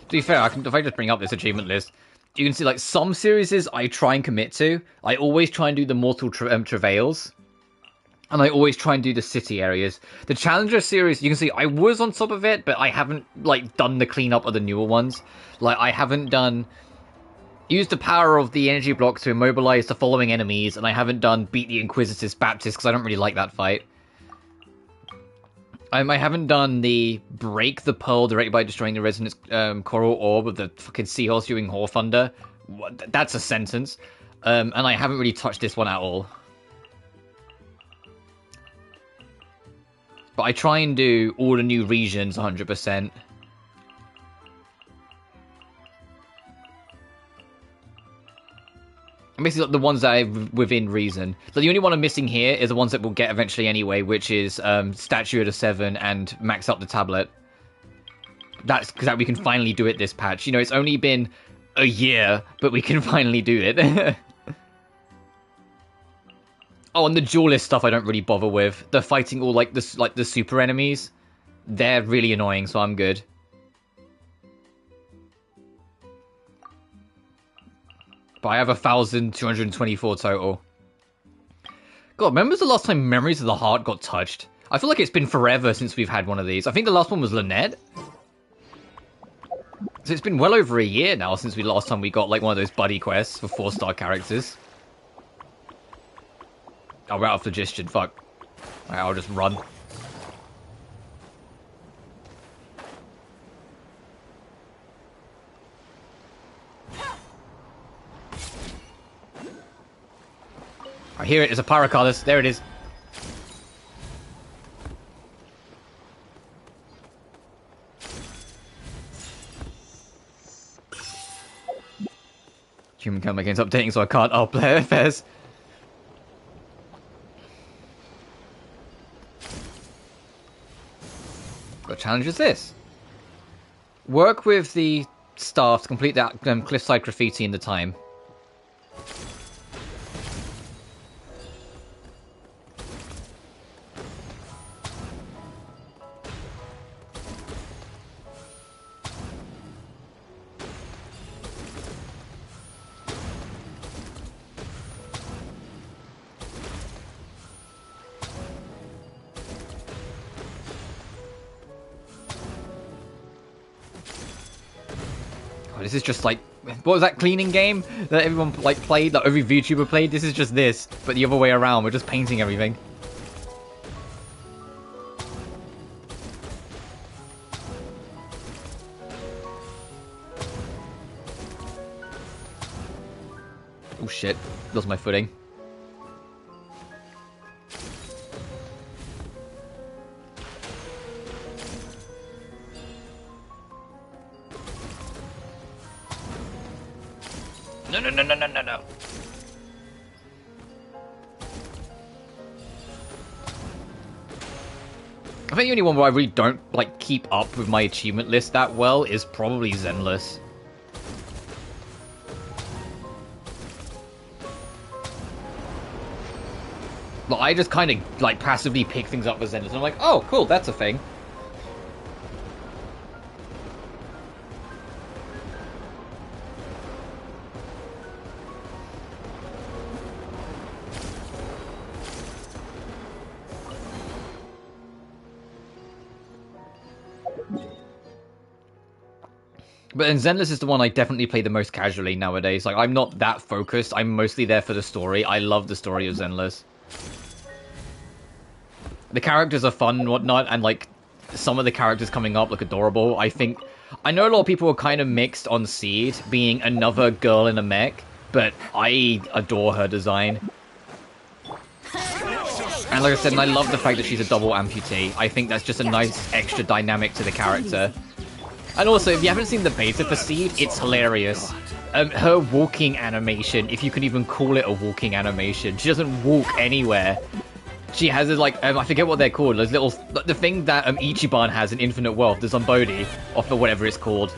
To be fair, if I just bring up this achievement list, you can see, like, some series I try and commit to. I always try and do the Mortal Travails. And I always try and do the city areas. The Challenger series, you can see, I was on top of it, but I haven't, like, done the cleanup of the newer ones. Like, I haven't done... Use the power of the energy block to immobilize the following enemies, and I haven't done beat the Inquisitus Baptist, because I don't really like that fight. I haven't done the break the pearl directly by destroying the resonance coral orb of the fucking seahorse doing Whore Thunder. That's a sentence. And I haven't really touched this one at all. But I try and do all the new regions 100%. And basically the ones that are within reason. So the only one I'm missing here is the ones that we'll get eventually anyway, which is Statue of the Seven and Max Up the Tablet. That's because we can finally do it this patch. You know, it's only been a year, but we can finally do it. Oh, and the duelist stuff I don't really bother with. The fighting all like the super enemies, they're really annoying, so I'm good. But I have 1,224 total. God, when was the last time Memories of the Heart got touched? I feel like it's been forever since we've had one of these. I think the last one was Lynette. So it's been well over a year now since last time we got like one of those buddy quests for 4-star characters. Oh, we're out of phlogiston, fuck. Right, I'll just run. I hear it, it's a Pyrocarlus. There it is. Human camera game's updating, so I can't upload affairs. What challenge is this? Work with the staff to complete that cliffside graffiti in the time. This is just like, what was that cleaning game that everyone like played, that every VTuber played? This is just this, but the other way around. We're just painting everything. Oh shit, lost my footing. No. I think the only one where I really don't like keep up with my achievement list that well is probably Zenless. But I just kind of like passively pick things up with Zenless. And I'm like, oh, cool, that's a thing. But then Zenless is the one I definitely play the most casually nowadays. Like, I'm not that focused. I'm mostly there for the story. I love the story of Zenless. The characters are fun and whatnot, and, like, some of the characters coming up look adorable. I know a lot of people are kind of mixed on Seed being another girl in a mech, but I adore her design. And like I said, and I love the fact that she's a double amputee. I think that's just a nice extra dynamic to the character. And also, if you haven't seen the beta for Seed, it's hilarious. Her walking animation, if you can even call it a walking animation, she doesn't walk anywhere. She has this, like, I forget what they're called, those little, the thing that Ichiban has in Infinite Wealth, the Zombodi, or for whatever it's called.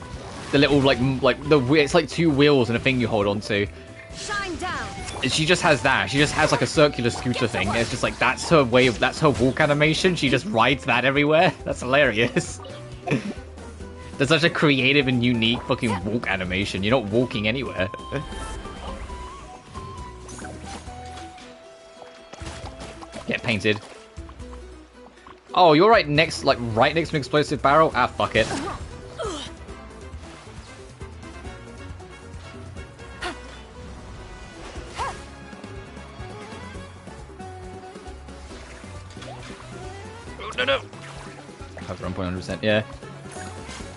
The little, it's like two wheels and a thing you hold on to. Shine down. She just has that. She just has, like, a circular scooter thing. It's just like, that's her walk animation. She just rides that everywhere. That's hilarious. There's such a creative and unique fucking walk animation. You're not walking anywhere. Get painted. Oh, you're right next to an explosive barrel? Ah, fuck it. Oh, no. Have 1.100%, yeah.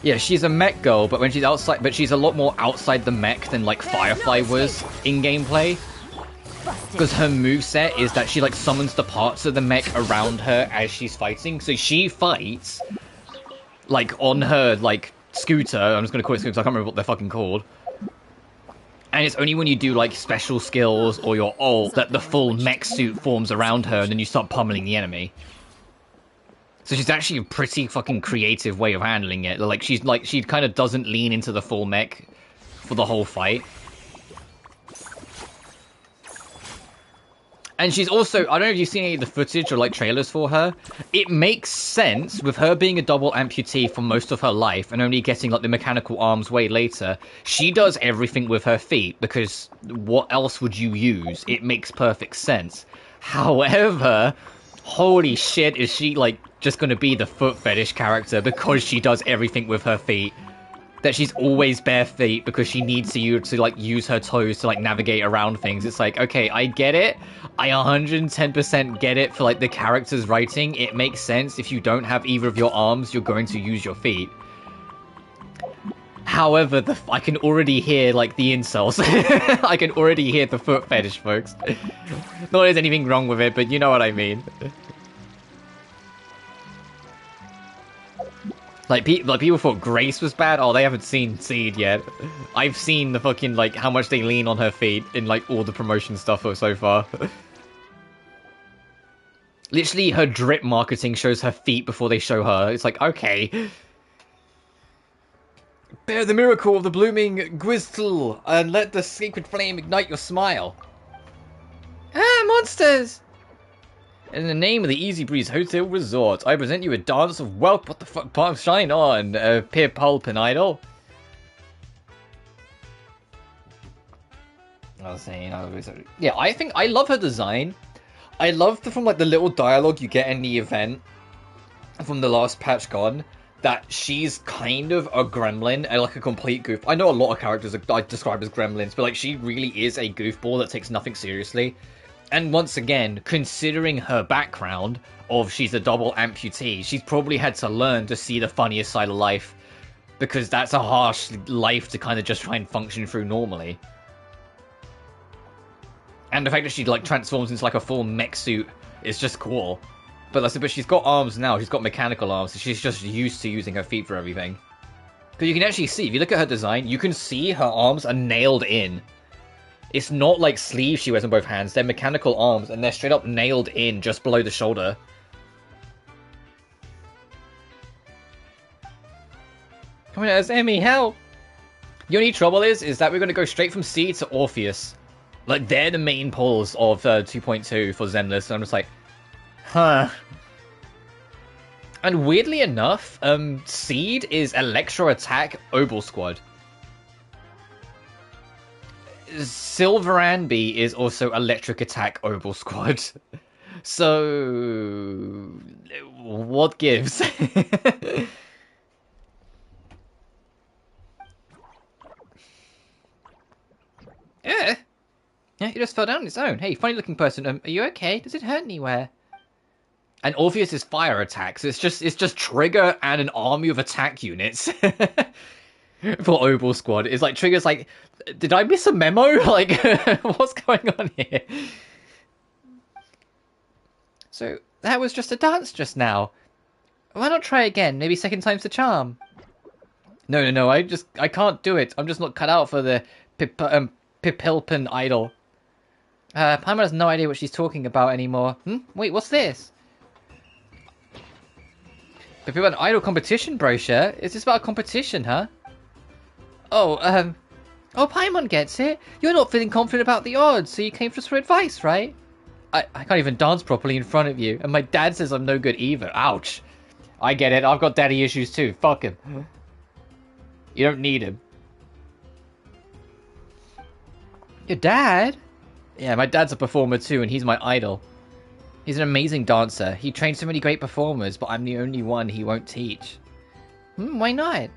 Yeah, she's a mech girl, but when she's outside, but she's a lot more outside the mech than like Firefly was in gameplay. Because her moveset is that she like summons the parts of the mech around her as she's fighting. So she fights like on her like scooter. I'm just gonna call it scooter. I can't remember what they're fucking called. And it's only when you do like special skills or your ult that the full mech suit forms around her, and then you start pummeling the enemy. So she's actually a pretty fucking creative way of handling it. Like she kind of doesn't lean into the full mech for the whole fight. And she's also, I don't know if you've seen any of the footage or like trailers for her. It makes sense with her being a double amputee for most of her life and only getting like the mechanical arms way later. She does everything with her feet because what else would you use? It makes perfect sense. However, holy shit, is she like just going to be the foot fetish character because she does everything with her feet? That she's always bare feet because she needs to like use her toes to like navigate around things. It's like, okay, I get it. I 110% get it for like the character's writing. It makes sense. If you don't have either of your arms, you're going to use your feet. However, I can already hear like the insults. I can already hear the foot fetish, folks. Not that there's anything wrong with it, but you know what I mean. Like people thought Grace was bad. Oh, they haven't seen Seed yet. I've seen the fucking, like, how much they lean on her feet in, like, all the promotion stuff so far. Literally, her drip marketing shows her feet before they show her. It's like, okay. Bear the miracle of the blooming Gwizdl and let the sacred flame ignite your smile. Ah, monsters! In the name of the Easy Breeze Hotel Resort, I present you a dance of wealth. What the fuck? Palm shine on, Peer Pulpin Idol. I was saying, yeah, I think I love her design. I love from like the little dialogue you get in the event from the last patch gone. That she's kind of a gremlin, like a complete goof. I know a lot of characters are described as gremlins, but like she really is a goofball that takes nothing seriously. And once again, considering her background of she's a double amputee, she's probably had to learn to see the funniest side of life. Because that's a harsh life to kind of just try and function through normally. And the fact that she like transforms into like a full mech suit is just cool. But she's got arms now, she's got mechanical arms, so she's just used to using her feet for everything. Because you can actually see, if you look at her design, you can see her arms are nailed in. It's not like sleeves she wears on both hands. They're mechanical arms, and they're straight up nailed in just below the shoulder. Come on, Emmy, help! The only trouble is that we're going to go straight from Seed to Orpheus. Like, they're the main pulls of 2.2 for Zenless, and I'm just like, huh. And weirdly enough, Seed is Electro Attack Obel Squad. Silveranby is also Electric Attack Obel Squad. So, what gives? Yeah, he just fell down on his own. Hey, funny looking person, are you okay? Does it hurt anywhere? And Orpheus is fire attacks. It's just Trigger and an army of attack units. For Obel Squad. It's like Trigger's like, did I miss a memo? Like, what's going on here? So, that was just a dance just now. Why not try again? Maybe second time's the charm. No, I can't do it. I'm just not cut out for the Pipilpin Idol. Paimon has no idea what she's talking about anymore. Wait, what's this? Pipilpin Idol competition brochure? Is this about a competition, huh? Oh, Paimon gets it. You're not feeling confident about the odds, so you came to us for advice, right? I can't even dance properly in front of you, and my dad says I'm no good either. Ouch. I get it. I've got daddy issues too. Fuck him. You don't need him. Your dad? Yeah, my dad's a performer too, and he's my idol. He's an amazing dancer. He trains so many great performers, but I'm the only one he won't teach. Why not?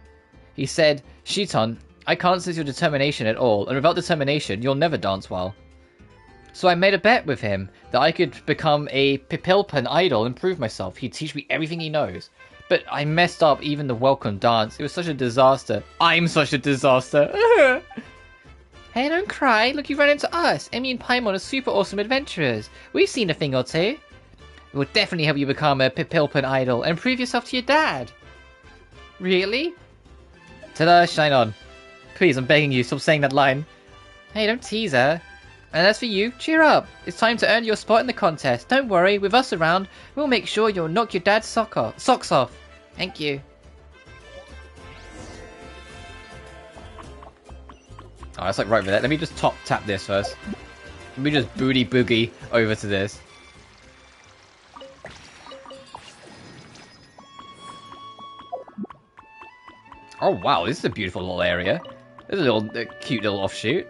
He said, Shiton, I can't sense your determination at all, and without determination, you'll never dance well. So I made a bet with him that I could become a Pipilpin idol and prove myself. He'd teach me everything he knows. But I messed up even the welcome dance. It was such a disaster. I'm such a disaster. Hey, don't cry. Look, you ran into us. Emmy and Paimon are super awesome adventurers. We've seen a thing or two. It will definitely help you become a Pipilpin idol and prove yourself to your dad. Really? Ta-da, shine on. Please, I'm begging you, stop saying that line. Hey, don't tease her. And as for you, cheer up. It's time to earn your spot in the contest. Don't worry, with us around, we'll make sure you'll knock your dad's socks off. Thank you. Oh, it's like right over there. Let me just tap this first. Let me just booty boogie over to this. Oh wow, this is a beautiful little area. There's a little cute little offshoot.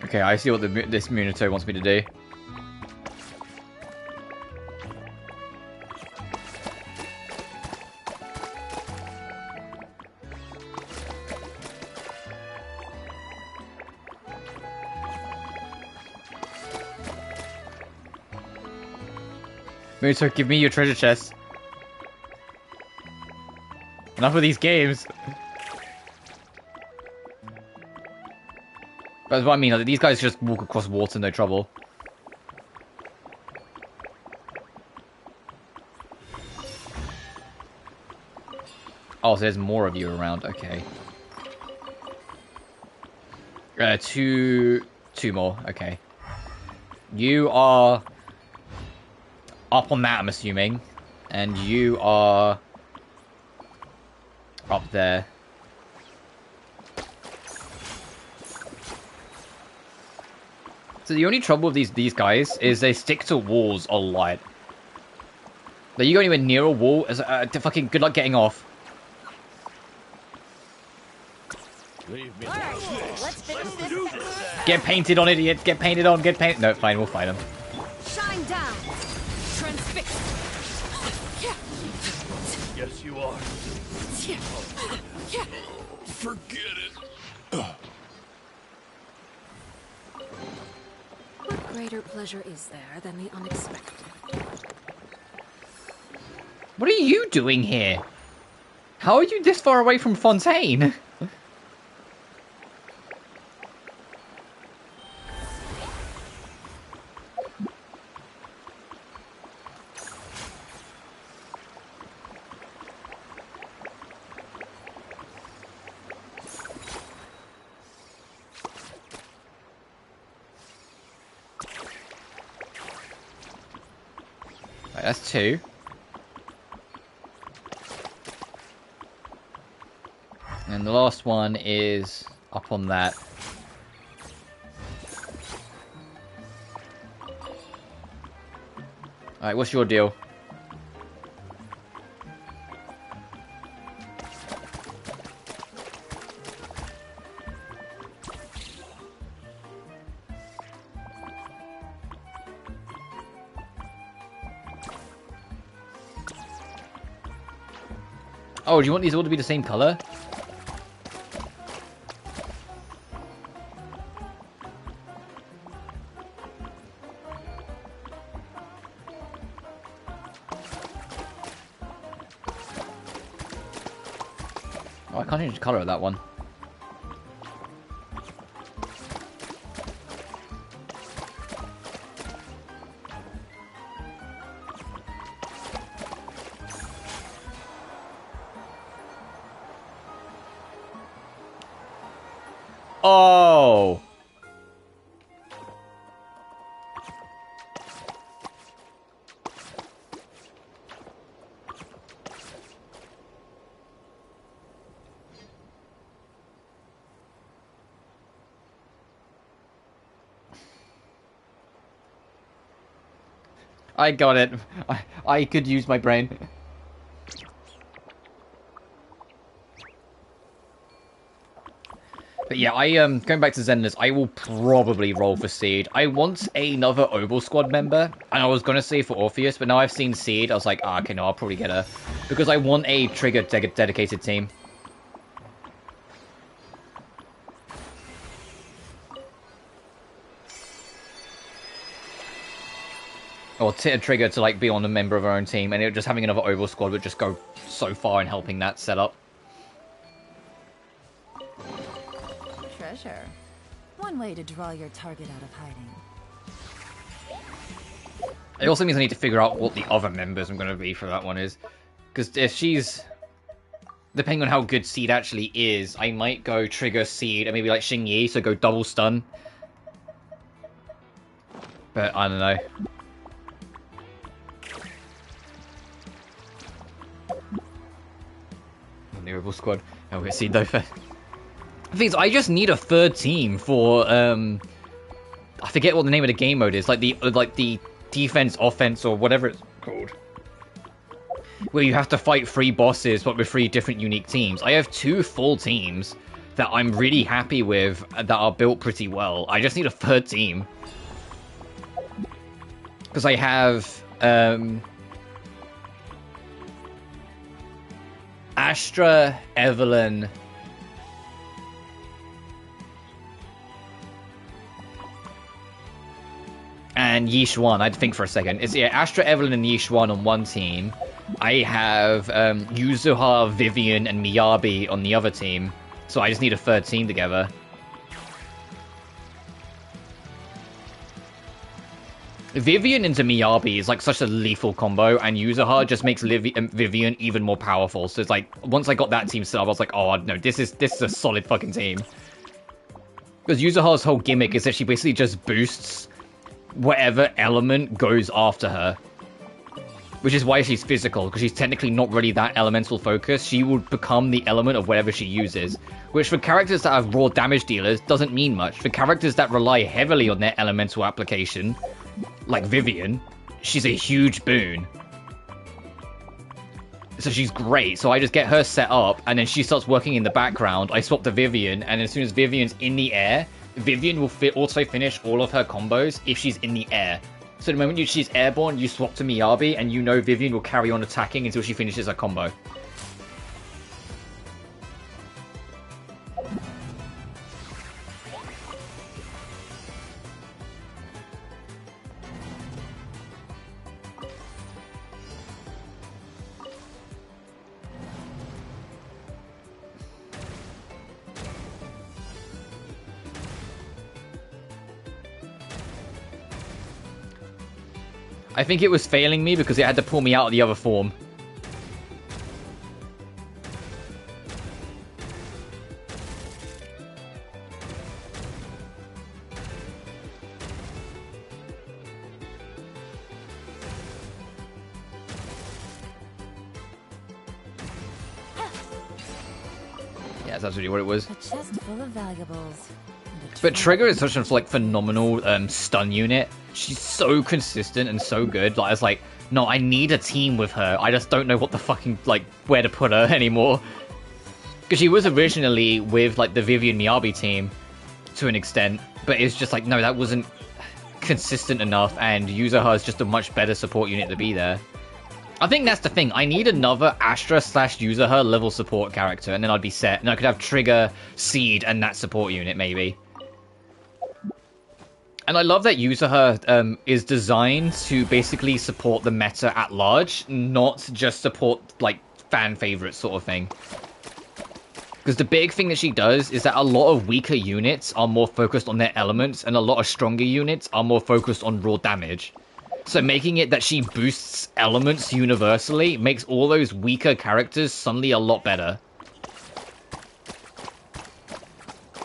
Okay, I see what this Munito wants me to do. Munito, give me your treasure chest. Enough of these games. That's what I mean, like, these guys just walk across water, no trouble. Oh, so there's more of you around, okay. Two more, okay. You are up on that, I'm assuming. And you are up there. So the only trouble with these guys is they stick to walls a lot. Like, you go anywhere near a wall, fucking good luck getting off. Leave me. Alright, let's finish this. Get painted on, idiot. Get painted on. Get painted. No, fine. We'll fight him. Shine down. Transfix. Yes, you are. Forget it. What greater pleasure is there than the unexpected? What are you doing here? How are you this far away from Fontaine? Right, that's two. And the last one is up on that. Alright, what's your deal? Oh, do you want these all to be the same color? Oh, I can't change the color of that one. Oh! I got it. I could use my brain. But yeah, going back to Zenless, I will probably roll for Seed. I want another Oval Squad member, and I was gonna say for Orpheus, but now I've seen Seed, I was like, okay, no, I'll probably get her. Because I want a Trigger dedicated team. Or Trigger to, like, be on a member of our own team, and just having another Oval Squad would just go so far in helping that setup. Treasure. One way to draw your target out of hiding. It also means I need to figure out what the other members I'm going to be for that one is. Because if she's... Depending on how good Seed actually is, I might go trigger Seed and maybe like Xing Yi, so go double stun. But I don't know. Honorable squad. Oh, we're Seed though. The thing is, I just need a third team for I forget what the name of the game mode is, like the defense, offense, or whatever it's called, where you have to fight 3 bosses but with 3 different unique teams. I have 2 full teams that I'm really happy with, that are built pretty well. I just need a third team. Because I have Astra, Evelyn, and Yishuan. I had to think for a second. It's Astra, Evelyn, and Yishuan on one team. I have Yuzuha, Vivian, and Miyabi on the other team. So I just need a third team together. Vivian into Miyabi is like such a lethal combo, and Yuzuha just makes Vivian even more powerful. So it's like, once I got that team set up, I was like, oh no, this is a solid fucking team. Because Yuzuha's whole gimmick is that she basically just boosts whatever element goes after her. Which is why she's physical, because she's technically not really that elemental focused. She will become the element of whatever she uses. Which for characters that have raw damage dealers doesn't mean much. For characters that rely heavily on their elemental application, like Vivian, she's a huge boon. So she's great. So I just get her set up, and then she starts working in the background. I swap to Vivian, and as soon as Vivian's in the air, Vivian will also finish all of her combos if she's in the air. So the moment she's airborne, you swap to Miyabi, and you know Vivian will carry on attacking until she finishes her combo. I think it was failing me because it had to pull me out of the other form. Yeah, that's absolutely what it was. A chest full of valuables. But Trigger is such a like phenomenal stun unit. She's so consistent and so good. Like, I was like, no, I need a team with her. I just don't know what the fucking like where to put her anymore. Because she was originally with like the Vivian Miyabi team to an extent, but it's just like, no, that wasn't consistent enough, and Yuzuha is just a much better support unit to be there. I think that's the thing. I need another Astra / Yuzuha level support character, and then I'd be set. And I could have Trigger, Seed, and that support unit maybe. And I love that Yuzuha is designed to basically support the meta at large, not just support, like, fan favorites sort of thing. Because the big thing that she does is that a lot of weaker units are more focused on their elements, and a lot of stronger units are more focused on raw damage. So making it that she boosts elements universally makes all those weaker characters suddenly a lot better.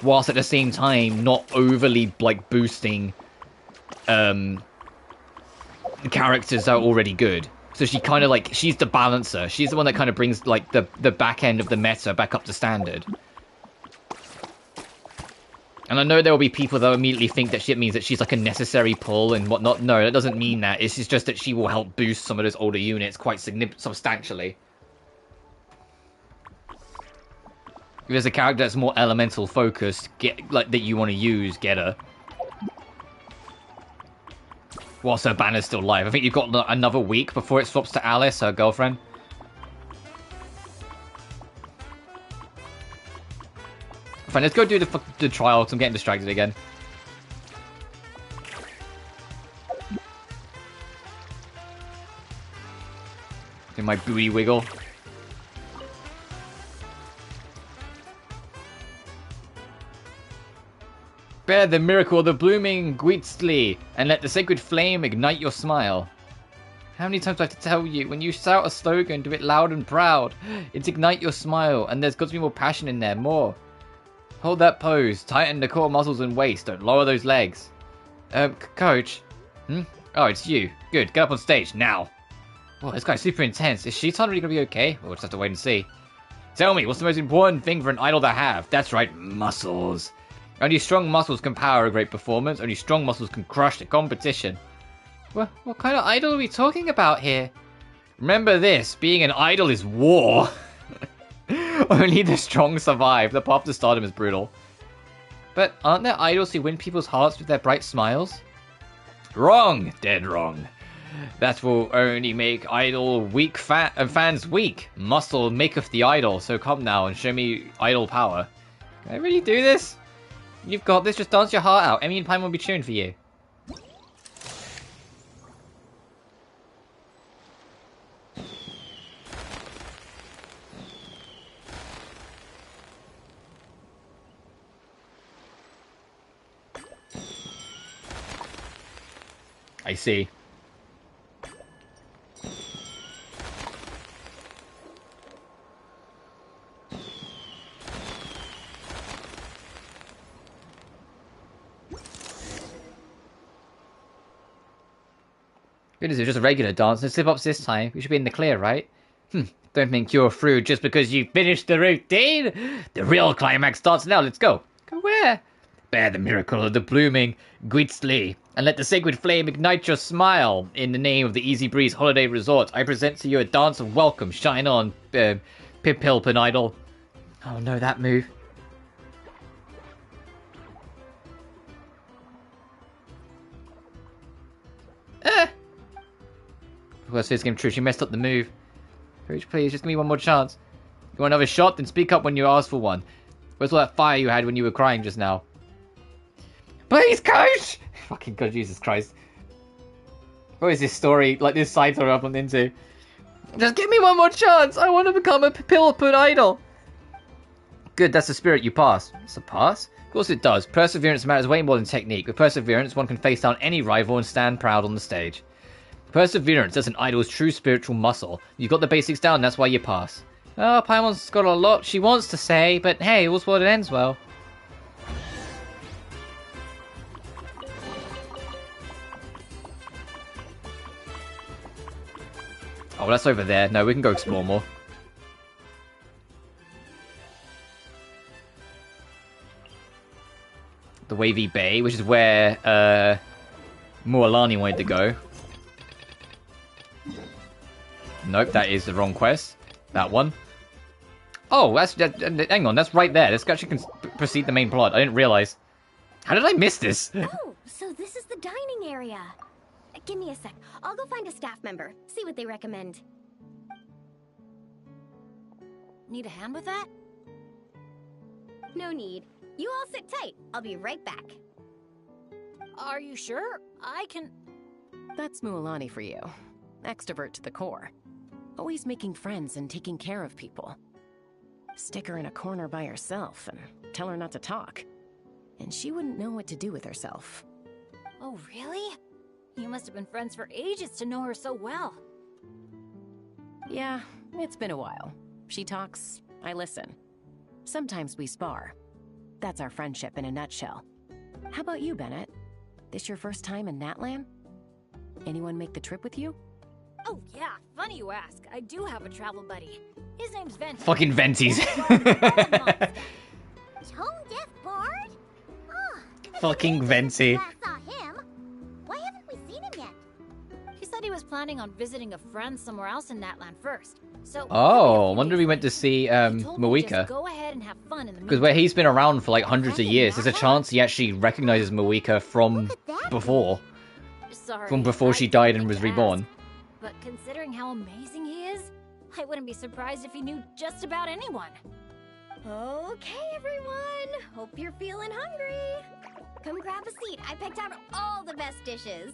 Whilst at the same time not overly like boosting characters that are already good. So she kind of like, she's the balancer. She's the one that kind of brings like the back end of the meta back up to standard. And I know there will be people that immediately think that shit means that she's like a necessary pull and whatnot. No, that doesn't mean that. It's just that she will help boost some of those older units quite substantially. If there's a character that's more elemental focused, that you want to use, get her. Whilst her banner's still live. I think you've got another week before it swaps to Alice, her girlfriend. Fine, let's go do the trial, because I'm getting distracted again. Do my booty wiggle. Bear the miracle of the blooming Gweetsley, and let the sacred flame ignite your smile. How many times do I have to tell you? When you shout a slogan, do it loud and proud. It's ignite your smile, and there's got to be more passion in there, more. Hold that pose. Tighten the core muscles and waist. Don't lower those legs. Coach? Oh, it's you. Good. Get up on stage, now. Whoa, this guy's super intense. Is Sheetan really gonna be okay? We'll just have to wait and see. Tell me, what's the most important thing for an idol to have? That's right, muscles. Only strong muscles can power a great performance. Only strong muscles can crush the competition. What kind of idol are we talking about here? Remember this, being an idol is war. Only the strong survive. The path to stardom is brutal. But aren't there idols who win people's hearts with their bright smiles? Wrong! Dead wrong. That will only make idol weak fans weak. Muscle maketh the idol, so come now and show me idol power. Can I really do this? You've got this, just dance your heart out. Emmy and Pine will be cheering for you. I see. Goodness, it was just a regular dance. No slip-ups this time. We should be in the clear, right? Don't think you're through just because you finished the routine. The real climax starts now. Let's go. Go where? Bear the miracle of the blooming Gweetsley, and let the sacred flame ignite your smile. In the name of the Easy Breeze Holiday Resort, I present to you a dance of welcome. Shine on, Pipilpin Idol. Oh no, that move. Worst this game true, she messed up the move. Coach, please, just give me one more chance. You want another shot? Then speak up when you ask for one. Where's all that fire you had when you were crying just now? Please, Coach! Fucking God, Jesus Christ. What is this story, like this side story I've into? Just give me one more chance! I want to become a Pipilpin Idol! Good, that's the spirit, you pass. It's a pass? Of course it does. Perseverance matters way more than technique. With perseverance, one can face down any rival and stand proud on the stage. Perseverance is an idol's true spiritual muscle. You've got the basics down, that's why you pass. Oh, Paimon's got a lot she wants to say, but hey, all's well that ends well. Oh, that's over there. No, we can go explore more. The Wavy Bay, which is where Mualani wanted to go. Nope, that is the wrong quest. That one. Oh, hang on, that's right there. This actually can proceed the main plot. I didn't realize. How did I miss this? Oh, so this is the dining area. Give me a sec. I'll go find a staff member. See what they recommend. Need a hand with that? No need. You all sit tight. I'll be right back. Are you sure? I can... That's Mualani for you. Extrovert to the core. Always making friends and taking care of people. Stick her in a corner by herself and tell her not to talk. And she wouldn't know what to do with herself. Oh, really? You must have been friends for ages to know her so well. Yeah, it's been a while. She talks, I listen. Sometimes we spar. That's our friendship in a nutshell. How about you, Bennett? This your first time in Natlan? Anyone make the trip with you? Oh, yeah. Funny you ask. I do have a travel buddy. His name's Venti. Fucking Venties. Tone deaf bard? Oh, Fucking Venti. I saw him. Why haven't we seen him yet? He said he was planning on visiting a friend somewhere else in Natlan first. So Oh, I wonder if we went to see he told me to Moika. just go ahead and have fun in the Because where he's been around for like hundreds of years, there's a chance he actually recognizes Moika from before. Sorry, From before I she didn't died mean and was to reborn. ask, but considering how amazing he is, I wouldn't be surprised if he knew just about anyone. Okay, everyone. Hope you're feeling hungry. Come grab a seat. I picked out all the best dishes.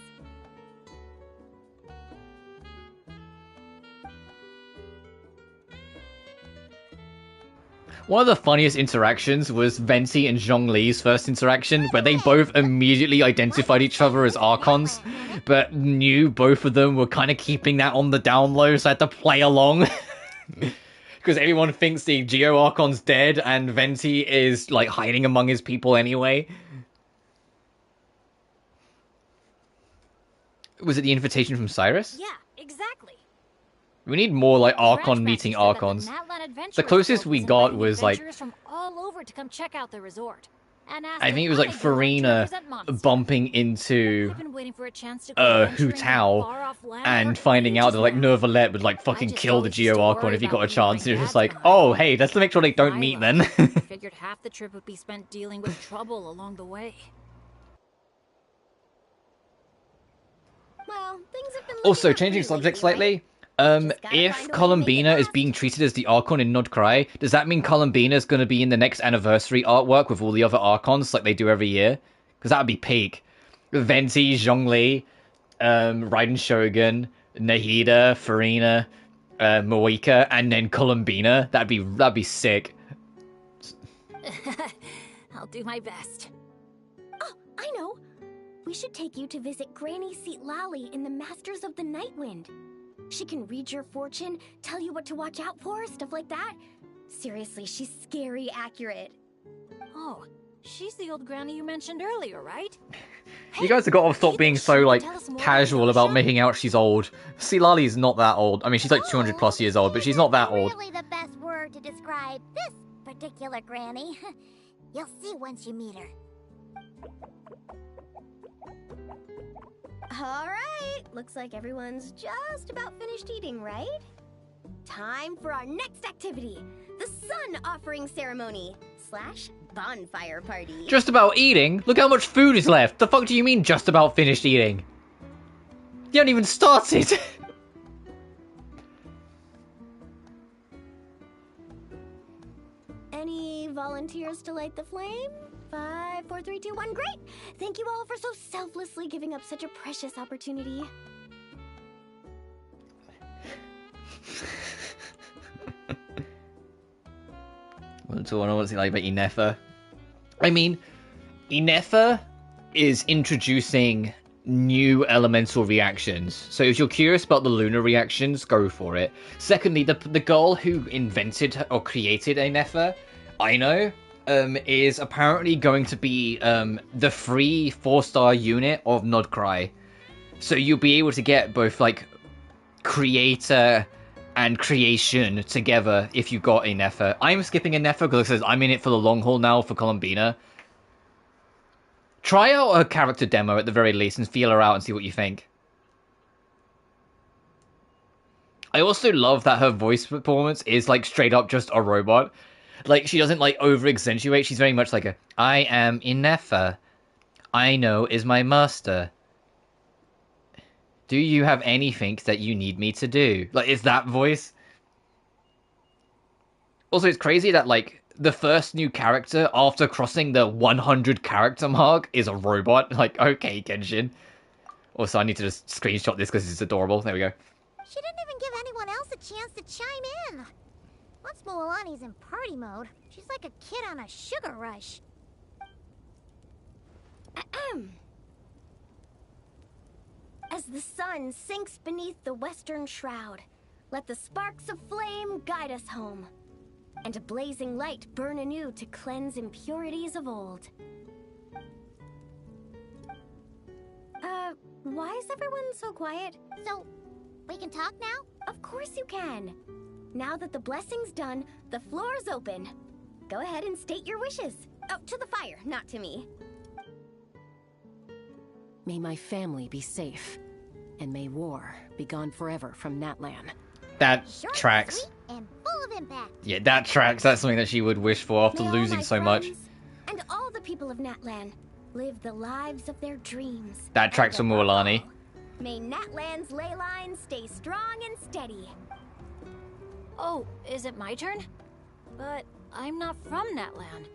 One of the funniest interactions was Venti and Zhongli's first interaction, where they both immediately identified each other as Archons, but knew both of them were kind of keeping that on the down low, so I had to play along. Because everyone thinks the Geo Archon's dead, and Venti is, like, hiding among his people anyway. Was it the invitation from Cyrus? Yeah, exactly. We need more, like, Archon meeting Archons. The closest we got was, like... from all over to come check out the resort. And I think it was, like, Farina bumping into Hu Tao and finding out that, like, Nervalet would, like, fucking kill the Geo Archon if he got a chance. And it was just like, oh, hey, let's make sure they don't meet then. Figured half the trip would be spent dealing with trouble along the way. Well, things have been Also, changing subject slightly, if Columbina is being treated as the Archon in Nod Cry, does that mean Columbina is going to be in the next anniversary artwork with all the other Archons like they do every year? Because that would be peak. Venti, Zhongli, Raiden Shogun, Nahida, Farina, Moika, and then Columbina. That'd be sick. I'll do my best. Oh, I know. We should take you to visit Granny Seat Lally in the Masters of the Nightwind. She can read your fortune, tell you what to watch out for, stuff like that. Seriously, she's scary accurate. Oh, she's the old granny you mentioned earlier, right? You guys have got to stop being so, like, casual about making out she's old. See, Lali's not that old. I mean, she's like 200 plus years old, but she's not that old. Really the best word to describe this particular granny. You'll see once you meet her. All right, looks like everyone's just about finished eating, right? Time for our next activity, the sun offering ceremony / bonfire party. Just about eating? Look how much food is left. The fuck do you mean just about finished eating? You haven't even started. Any volunteers to light the flame? 5, 4, 3, 2, 1. Great! Thank you all for so selflessly giving up such a precious opportunity. What's all I want to say like about Inefa? I mean, Inefa is introducing new elemental reactions. So if you're curious about the lunar reactions, go for it. Secondly, the girl who invented or created Inefa, Aino, is apparently going to be the free 4-star unit of Nodcry. So you'll be able to get both like creator and creation together if you got Inefa. I'm skipping Inefa because it says I'm in it for the long haul now for Columbina. Try out a character demo at the very least and feel her out and see what you think. I also love that her voice performance is like straight up just a robot. Like, she doesn't, like, over-accentuate. She's very much like a, I am Inefa. Aino is my master. Do you have anything that you need me to do? Like, it's that voice. Also, it's crazy that, like, the first new character after crossing the 100 character mark is a robot. Like, okay, Genshin. Also, I need to just screenshot this because it's adorable. There we go. She didn't even give anyone else a chance to chime in. Once Moalani's in party mode, she's like a kid on a sugar rush. As the sun sinks beneath the western shroud, let the sparks of flame guide us home, and a blazing light burn anew to cleanse impurities of old. Why is everyone so quiet? So, we can talk now? Of course you can. Now that the blessing's done, the floor is open. Go ahead and state your wishes. Oh, to the fire, not to me. May my family be safe, and may war be gone forever from Natlan. That tracks. Sweet, and full of impact. Yeah, that tracks. That's something that she would wish for after May losing so much. And all the people of Natlan live the lives of their dreams. That tracks from Mualani. May Natlan's ley lines stay strong and steady. Oh, is it my turn? But I'm not from Natlan.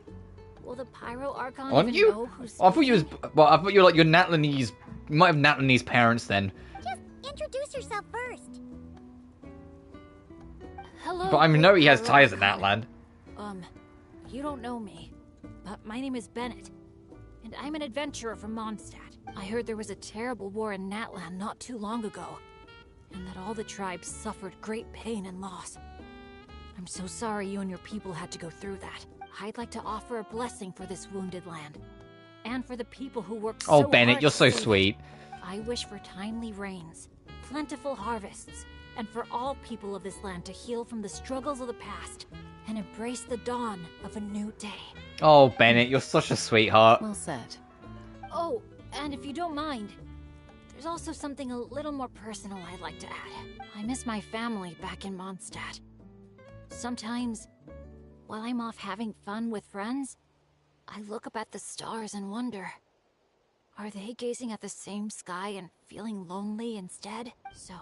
Will the Pyro Archon Aren't even you? know who's I thought you was. Well, I thought you were like your Natlanese. You might have Natlanese parents then. Just introduce yourself first. Hello. But I know he has Pyro ties at Archon. Natlan. you don't know me, but my name is Bennett, and I'm an adventurer from Mondstadt. I heard there was a terrible war in Natlan not too long ago, and that all the tribes suffered great pain and loss. I'm so sorry you and your people had to go through that. I'd like to offer a blessing for this wounded land, and for the people who worked so Oh, hard Bennett, you're to so save it. sweet. I wish for timely rains, plentiful harvests, and for all people of this land to heal from the struggles of the past and embrace the dawn of a new day. Oh, Bennett, you're such a sweetheart. Well said. Oh, and if you don't mind, there's also something a little more personal I'd like to add. I miss my family back in Mondstadt. Sometimes, while I'm off having fun with friends, I look up at the stars and wonder, are they gazing at the same sky and feeling lonely instead? So,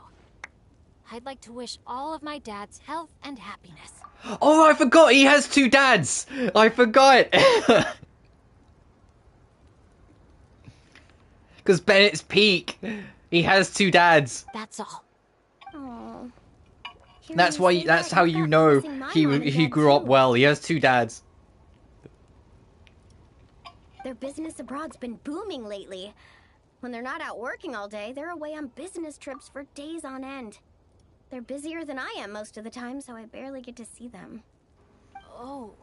I'd like to wish all of my dads health and happiness. Oh, I forgot he has 2 dads. I forgot. Because Bennett's peak. He has 2 dads. That's all. Aww. That's why. That's how you know he grew up well. He has 2 dads. Their business abroad's been booming lately. When they're not out working all day, they're away on business trips for days on end. They're busier than I am most of the time, so I barely get to see them. Oh,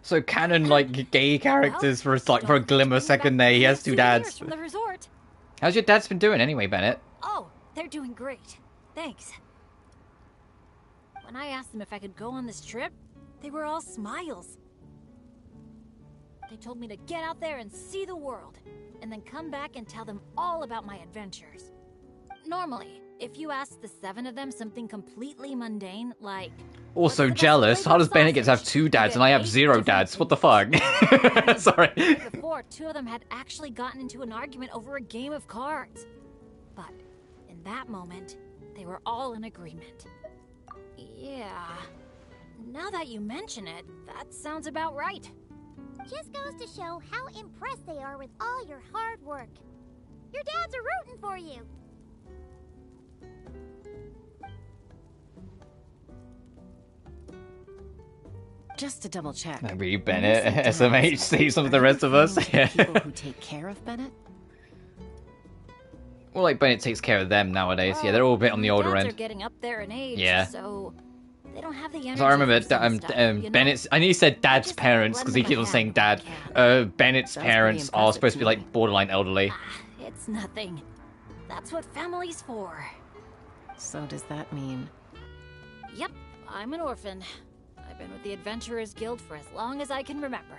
So canon like gay characters for a glimmer second there. He has 2 dads. From the resort. How's your dad's been doing anyway, Bennett? Oh, they're doing great. Thanks. When I asked them if I could go on this trip, they were all smiles. They told me to get out there and see the world, and then come back and tell them all about my adventures. Normally, if you ask the 7 of them something completely mundane, like... Also jealous. How does Bennett get to have 2 dads and I have 0 dads? What the fuck? Sorry. Before, 2 of them had actually gotten into an argument over a game of cards. But in that moment, they were all in agreement. Yeah. Now that you mention it, that sounds about right. Just goes to show how impressed they are with all your hard work. Your dads are rooting for you. Just to double check. I read Bennett, SMH, see some of the rest of us. People who take care of Bennett? Well, like Bennett takes care of them nowadays. Yeah, they're all a bit on the older dads end. Are getting up there in age, Yeah. so they don't have the energy. So I remember for some stuff, you know? Bennet's. I knew he said dad's Just parents because he lend keeps them on a saying hand dad. if you Bennett's Sounds parents pretty are supposed to be impressive like borderline elderly. It's nothing. That's what family's for. So does that mean... Yep, I'm an orphan. I've been with the Adventurers Guild for as long as I can remember.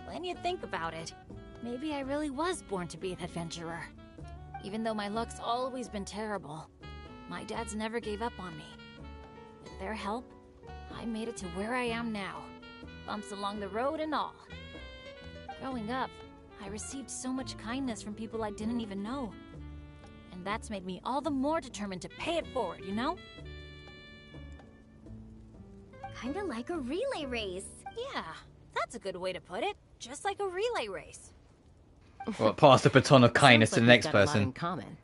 When you think about it, maybe I really was born to be an adventurer. Even though my luck's always been terrible, my dads never gave up on me. With their help, I made it to where I am now. Bumps along the road and all. Growing up, I received so much kindness from people I didn't even know. And that's made me all the more determined to pay it forward, you know? Kinda like a relay race. Yeah, that's a good way to put it. Just like a relay race. Well, pass the baton of kindness to Sounds the like next we've got a lot person. in common.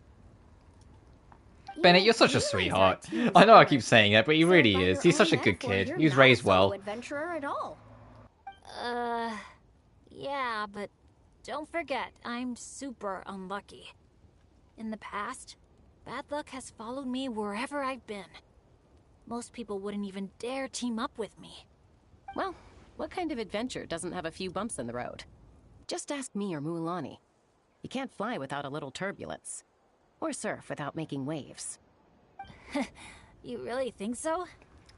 Bennett, you're such a sweetheart. I know I keep saying that, but he really is. He's such a good kid. He was raised well. Adventurer at all. Yeah, but don't forget, I'm super unlucky. In the past, bad luck has followed me wherever I've been. Most people wouldn't even dare team up with me. Well, what kind of adventure doesn't have a few bumps in the road? Just ask me or Mulan. You can't fly without a little turbulence. Or surf without making waves. You really think so?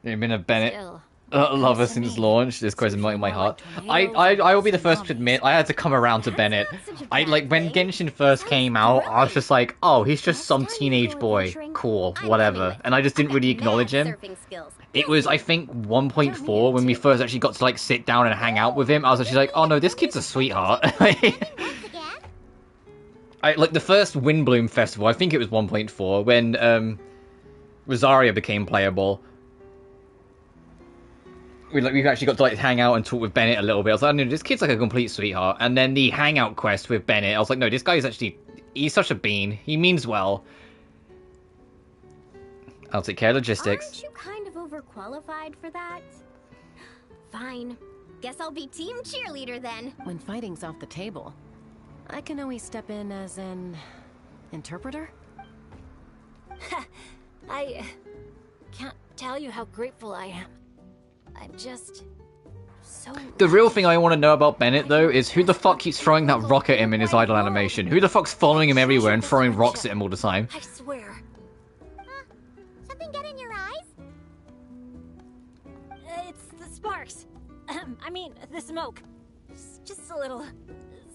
You've been a Bennett Still, lover since launch. This crazy melting my heart. I will be the first to admit I had to come around to Bennett. I like when Genshin first came out. I was just like, oh, he's just some teenage boy. Cool, whatever. And I just didn't really acknowledge him. It was, I think, 1.4 when we first actually got to like sit down and hang out with him. I was actually like, oh no, this kid's a sweetheart. Like the first Windbloom Festival, I think it was 1.4 when Rosaria became playable. We actually got to like hang out and talk with Bennett a little bit. I was like, no, this kid's like a complete sweetheart. And then the hangout quest with Bennett, I was like, no, this guy's actually, he's such a bean. He means well. I'll take care of logistics. Aren't you kind of overqualified for that? Fine. Guess I'll be team cheerleader then. When fighting's off the table, I can always step in as an interpreter? I can't tell you how grateful I am. I'm just so... The real thing I want to know about Bennett, though, is who the fuck keeps throwing that rock at him in his idle animation? Who the fuck's following him everywhere and throwing rocks at him all the time? I swear. Something get in your eyes? It's the sparks. I mean, the smoke. It's just a little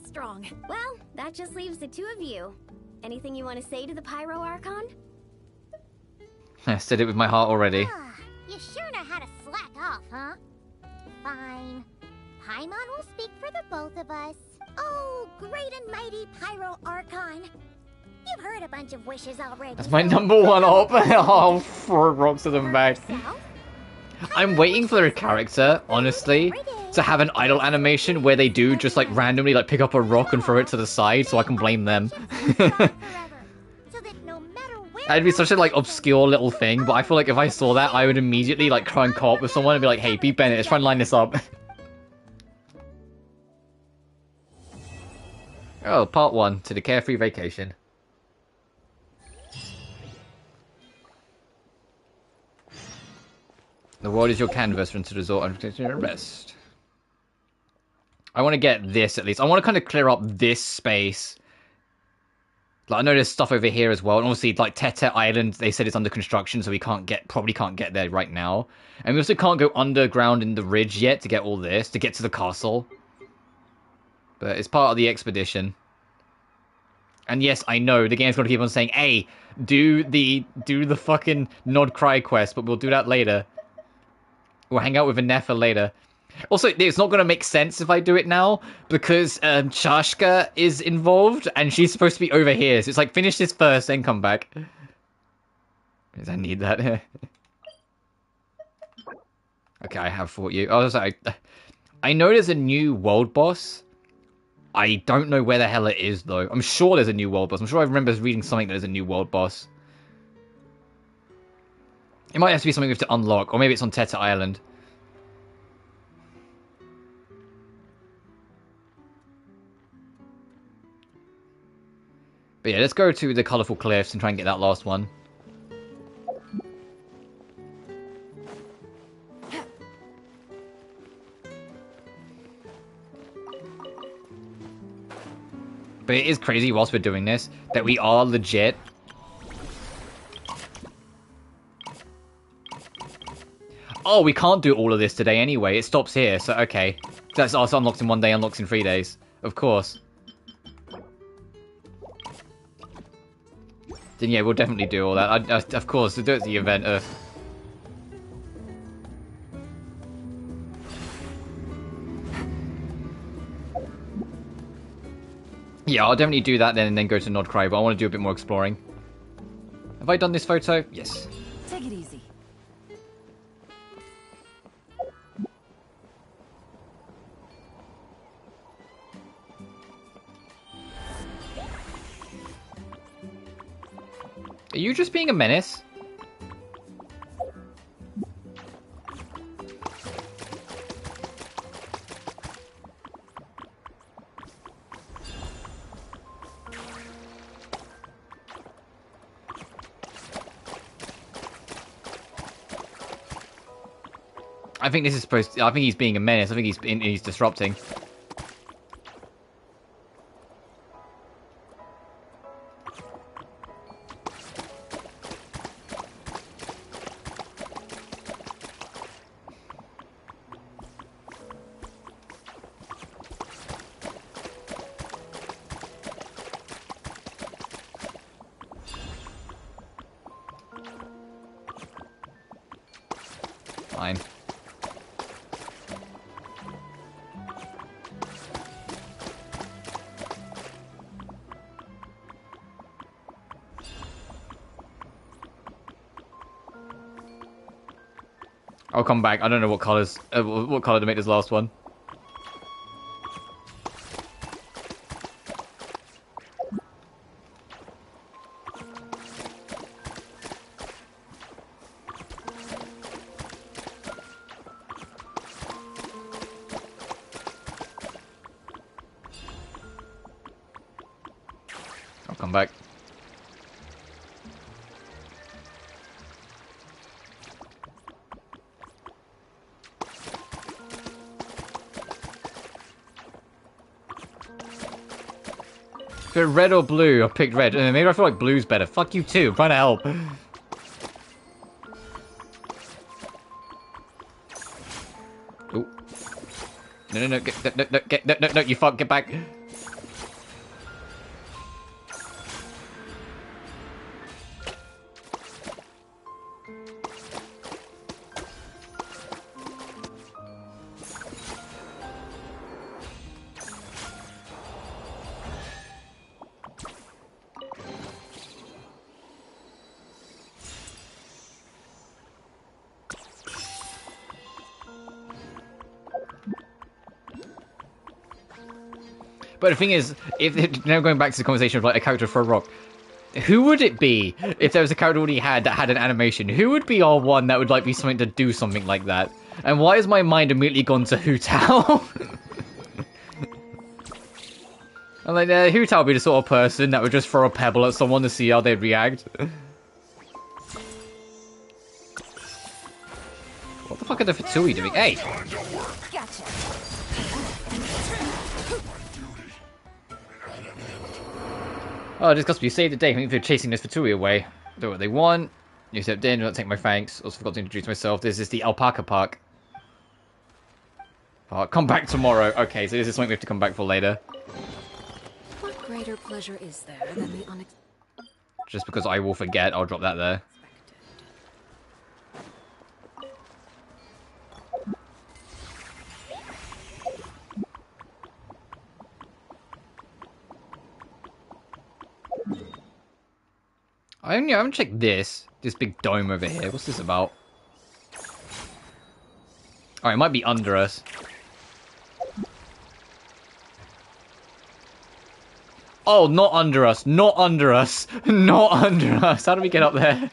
strong. Well, that just leaves the two of you. Anything you want to say to the Pyro Archon? I said it with my heart already. You sure know how to slack off, huh? Fine. Paimon will speak for the both of us. Oh, great and mighty Pyro Archon. You've heard a bunch of wishes already. That's my number one op. I'll throw rocks at them back. I'm waiting for a character, honestly, to have an idle animation where they do just like randomly like pick up a rock and throw it to the side so I can blame them. That'd be such a like obscure little thing, but I feel like if I saw that, I would immediately like try and co-op with someone and be like, hey, be Bennett, let's try and line this up. Oh, part 1 to the carefree vacation. The world is your canvas, and to resort and rest. I want to get this at least. I want to kind of clear up this space. Like, I know there's stuff over here as well, and obviously, like, Tete Island, they said it's under construction, so we probably can't get there right now. And we also can't go underground in the ridge yet to get all this, to get to the castle. But it's part of the expedition. And yes, I know, the game's going to keep on saying, hey, do the fucking Nod Cry quest, but we'll do that later. We'll hang out with Anefa later. Also, it's not going to make sense if I do it now, because Chashka is involved, and she's supposed to be over here. So it's like, finish this first, then come back. Because I need that. Okay, I have fought you. I know there's a new world boss. I don't know where the hell it is, though. I'm sure there's a new world boss. I'm sure I remember reading something that there's a new world boss. It might have to be something we have to unlock, or maybe it's on Tete Island. But yeah, let's go to the Colourful Cliffs and try and get that last one. But it is crazy whilst we're doing this, that we are legit. Oh, we can't do all of this today anyway. It stops here, so okay. That's also unlocks in 1 day, unlocks in 3 days. Of course. Then yeah, we'll definitely do all that. Of course, we'll do it at the event. Yeah, I'll definitely do that then and then go to Nod Cry, but I want to do a bit more exploring. Have I done this photo? Yes. Take it easy. Are you just being a menace? I think this is supposed to, I think he's being a menace. I think he's disrupting. Fine. I'll come back. I don't know what colors, what color to make this last one. come back. If it's red or blue, I picked red. Maybe I feel like blue's better. Fuck you too. I'm trying to help. Ooh. No, you fuck, get back. But the thing is, now going back to the conversation of like a character for a rock, who would it be if there was a character already had that had an animation? Who would be our one that would like be something to do something like that? And why has my mind immediately gone to Hu Tao? I'm like, Hu Tao would be the sort of person that would just throw a pebble at someone to see how they'd react. What the fuck are the Fatui doing? Hey! Gotcha. Oh, disgust me. You saved the day. I think they're chasing this Fatui away. Do what they want. You stepped in. Do not take my thanks. Also forgot to introduce myself. This is the Alpaca Park. Come back tomorrow. Okay, so this is something we have to come back for later. What greater pleasure is there than the unexpected? Just because I will forget, I'll drop that there. I haven't checked this big dome over here. What's this about? Oh, it might be under us. Oh, not under us. Not under us. Not under us. How do we get up there?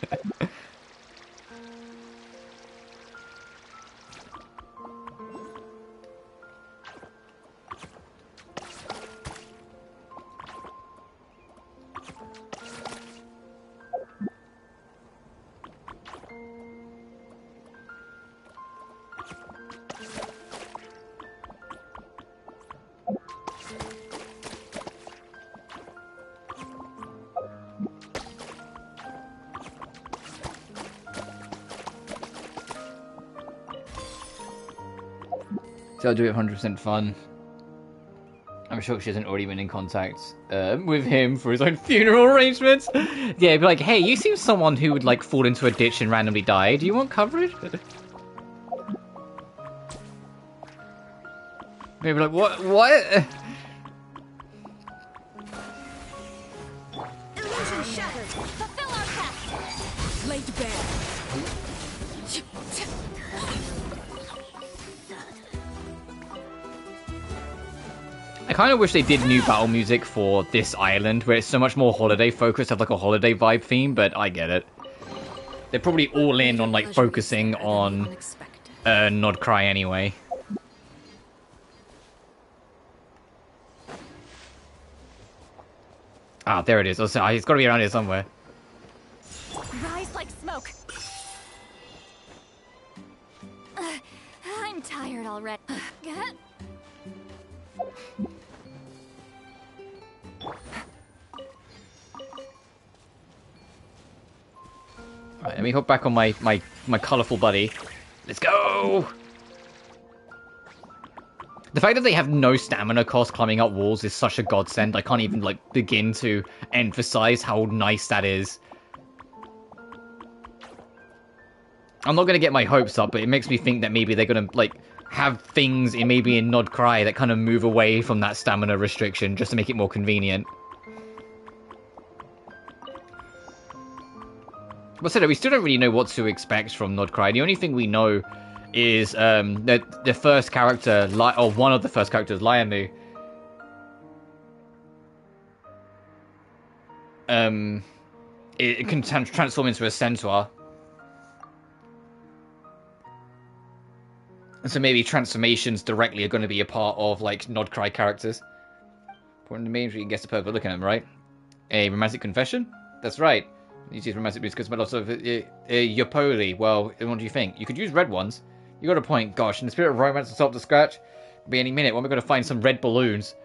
So I'll do it 100% fun. I'm sure she hasn't already been in contact with him for his own funeral arrangements. Yeah, be like, hey, you seem someone who would like fall into a ditch and randomly die. Do you want coverage? Maybe like, what? Illusion shattered. Fulfill our task. Laid bare. I kind of wish they did new battle music for this island, where it's so much more holiday focused, have like a holiday vibe theme, but I get it. They're probably all in on like focusing on Nod Cry anyway. Ah, there it is. It's got to be around here somewhere. Rise like smoke. I'm tired already. Right, let me hop back on my colourful buddy. Let's go! The fact that they have no stamina cost climbing up walls is such a godsend. I can't even, like, begin to emphasize how nice that is. I'm not going to get my hopes up, but it makes me think that maybe they're going to, like, have things in maybe in Nod Cry that kind of move away from that stamina restriction just to make it more convenient. But still, we still don't really know what to expect from Nod Cry. The only thing we know is that the first character, or one of the first characters, Liamu, it can transform into a centaur. And so maybe transformations directly are going to be a part of, like, Nod Cry characters. According to me, you can guess the purpose looking at them, right? A romantic confession? That's right. You use romantic blues because my lots of Yopoli. Well, what do you think? You could use red ones. You got a point. Gosh, in the spirit of romance and stop to scratch, be any minute when we're going to find some red balloons.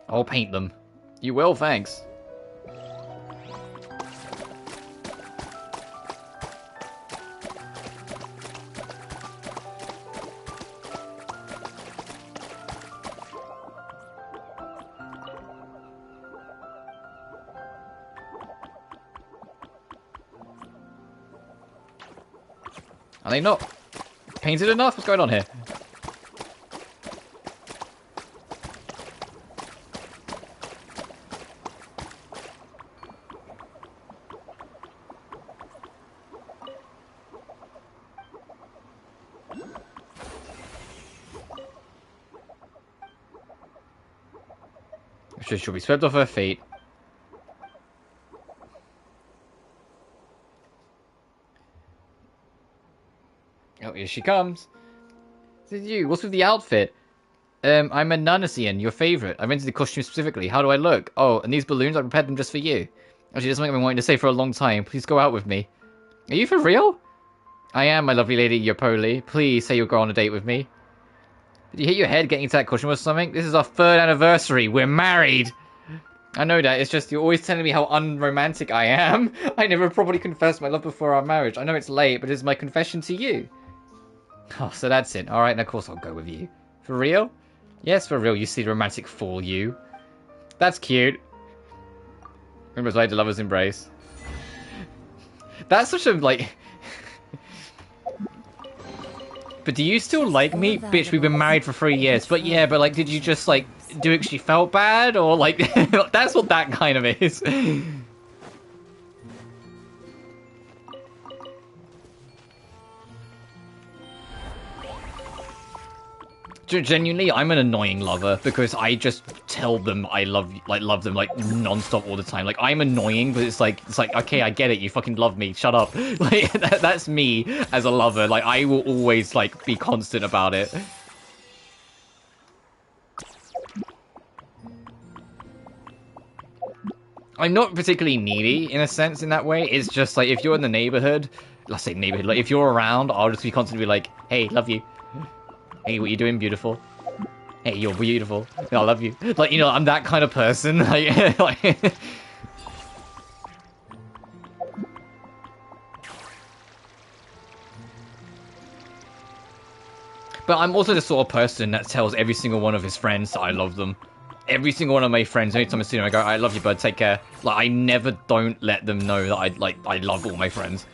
I'll paint them. You will, thanks. Are they not painted enough? What's going on here? She'll be swept off her feet. Oh, here she comes. This is you. What's with the outfit? I'm a Nanasian, your favorite. I rented the costume specifically. How do I look? Oh, and these balloons, I prepared them just for you. Actually, that's something I've been wanting to say for a long time. Please go out with me. Are you for real? I am, my lovely lady Yopoli. Please say you'll go on a date with me. Did you hit your head getting into that costume or something? This is our 3rd anniversary. We're married. I know that. It's just you're always telling me how unromantic I am. I never properly confessed my love before our marriage. I know it's late, but it's my confession to you. Oh, so that's it. Alright, and of course I'll go with you. For real? Yes, for real, you see the romantic fool, you. That's cute. Remember it's like the lover's embrace. That's such a, like... But do you still like me? Bitch, we've been married for 3 years. But yeah, but like, did you just, like, do it 'cause she felt bad? Or, like, that's what that kind of is. Genuinely, I'm an annoying lover because I just tell them I love them like non-stop all the time. Like, I'm annoying, but it's like okay, I get it. You fucking love me. Shut up. Like that's me as a lover. Like, I will always like be constant about it. I'm not particularly needy in a sense in that way. It's just like if you're in the neighborhood, let's say neighborhood, like if you're around, I'll just be constantly like, hey, love you. Hey, what you doing, beautiful? Hey, you're beautiful. I love you. Like, you know, I'm that kind of person. Like, but I'm also the sort of person that tells every single one of his friends that I love them. Every single one of my friends, anytime I see them, I go, I love you, bud, take care. Like, I never don't let them know that I love all my friends.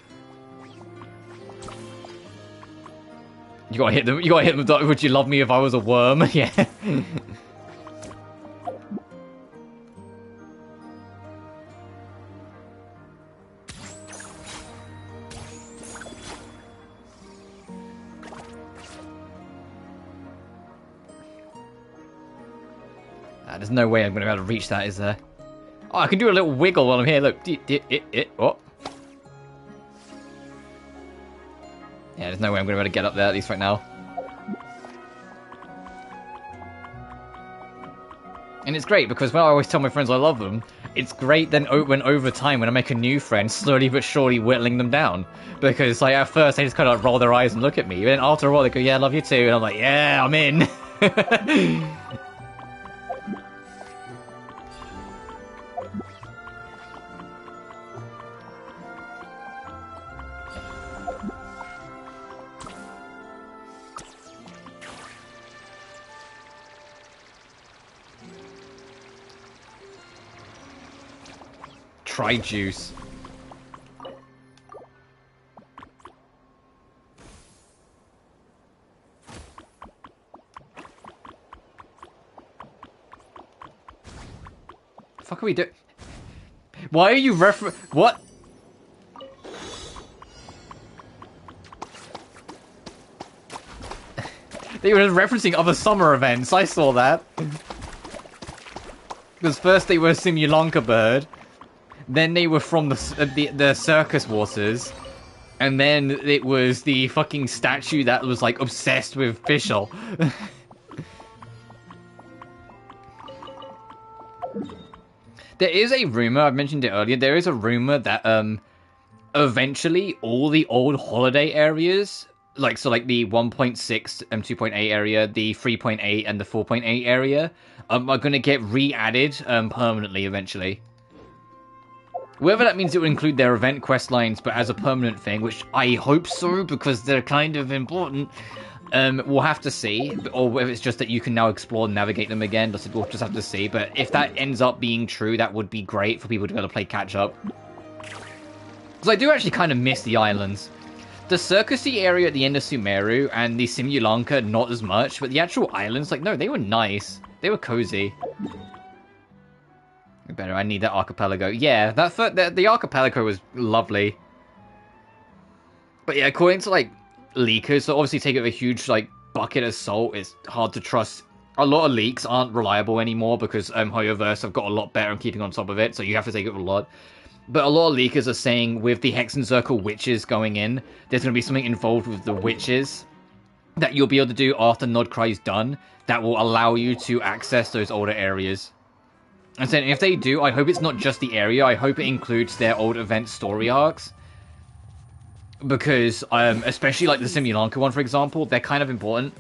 You gotta hit them. You gotta hit them. Would you love me if I was a worm? Yeah. There's no way I'm gonna be able to reach that, is there? Oh, I can do a little wiggle while I'm here. Look. Oh. Yeah, there's no way I'm going to be able to get up there, at least right now. And it's great, because when I always tell my friends I love them, it's great then when over time, when I make a new friend, slowly but surely whittling them down. Because, like, at first, they just kind of like, roll their eyes and look at me. And then after a while, they go, yeah, I love you too. And I'm like, yeah, I'm in. Try juice. The fuck are we doing? Why are you what? They were referencing other summer events. I saw that. Because first they were Simulanka Bird. Then they were from the circus waters, and then it was the fucking statue that was like obsessed with Fischl. There is a rumor, I mentioned it earlier, there is a rumor that eventually all the old holiday areas, like the 1.6 and 2.8 area, the 3.8 and the 4.8 area, are going to get re-added permanently eventually. Whether that means it will include their event quest lines, but as a permanent thing, which I hope so, because they're kind of important, we'll have to see. Or whether it's just that you can now explore and navigate them again, we'll just have to see. But if that ends up being true, that would be great for people to be able to play catch-up. Because I do actually kind of miss the islands. The circusy area at the end of Sumeru and the Simulanka, not as much, but the actual islands, like, no, they were nice. They were cozy. Better, I need that archipelago. Yeah, the archipelago was lovely. But yeah, according to, like, leakers, so obviously take it with a huge, like, bucket of salt. It's hard to trust. A lot of leaks aren't reliable anymore because Hoyoverse have got a lot better on keeping on top of it, so you have to take it with a lot. But a lot of leakers are saying with the Hexen Circle witches going in, there's going to be something involved with the witches that you'll be able to do after Nodcry's done that will allow you to access those older areas. And then if they do, I hope it's not just the area, I hope it includes their old event story arcs. Because, especially like the Simulanka one, for example, they're kind of important.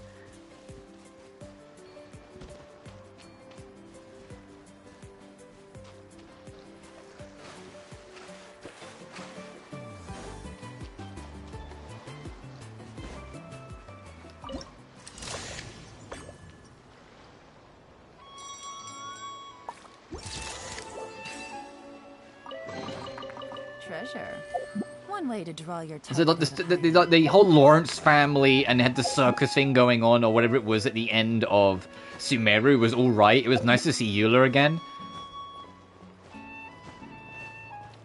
Treasure. One way to draw your So like the whole Lawrence family and had the circus thing going on or whatever it was at the end of Sumeru was all right. It was nice to see Eula again.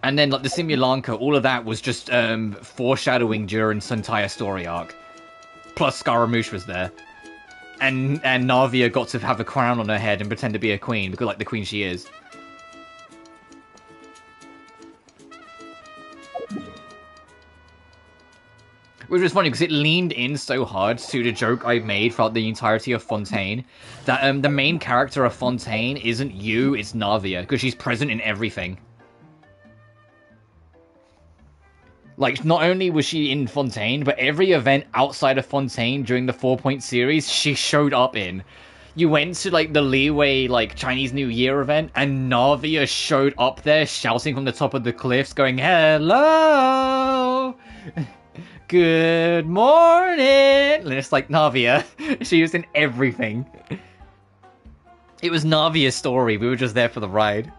And then like the Simulanka, all of that was just foreshadowing Durin's entire story arc. Plus Scaramouche was there. And Navia got to have a crown on her head and pretend to be a queen, because like the queen she is. Which was funny because it leaned in so hard to the joke I made throughout the entirety of Fontaine that the main character of Fontaine isn't you, it's Navia, because she's present in everything. Like, not only was she in Fontaine, but every event outside of Fontaine during the 4-point series, she showed up in. You went to, like, the Leeway, like, Chinese New Year event, and Navia showed up there shouting from the top of the cliffs, going, "Hello! Good morning!" And it's like, Navia. She was in everything. It was Navia's story. We were just there for the ride.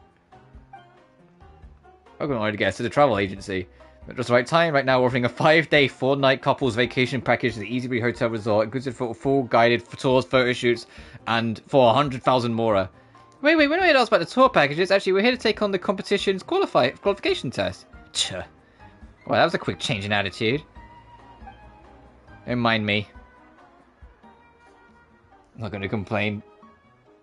Welcome on, I guess, to the travel agency. At just the right time, right now we're offering a 5-day, 4-night couples vacation package to the Easybreeze Hotel Resort, inclusive for full guided tours, photo shoots, and for 100,000 more. Wait, we're not here to ask about the tour packages. Actually, we're here to take on the competition's qualification test. Well, that was a quick change in attitude. Don't mind me. I'm not going to complain.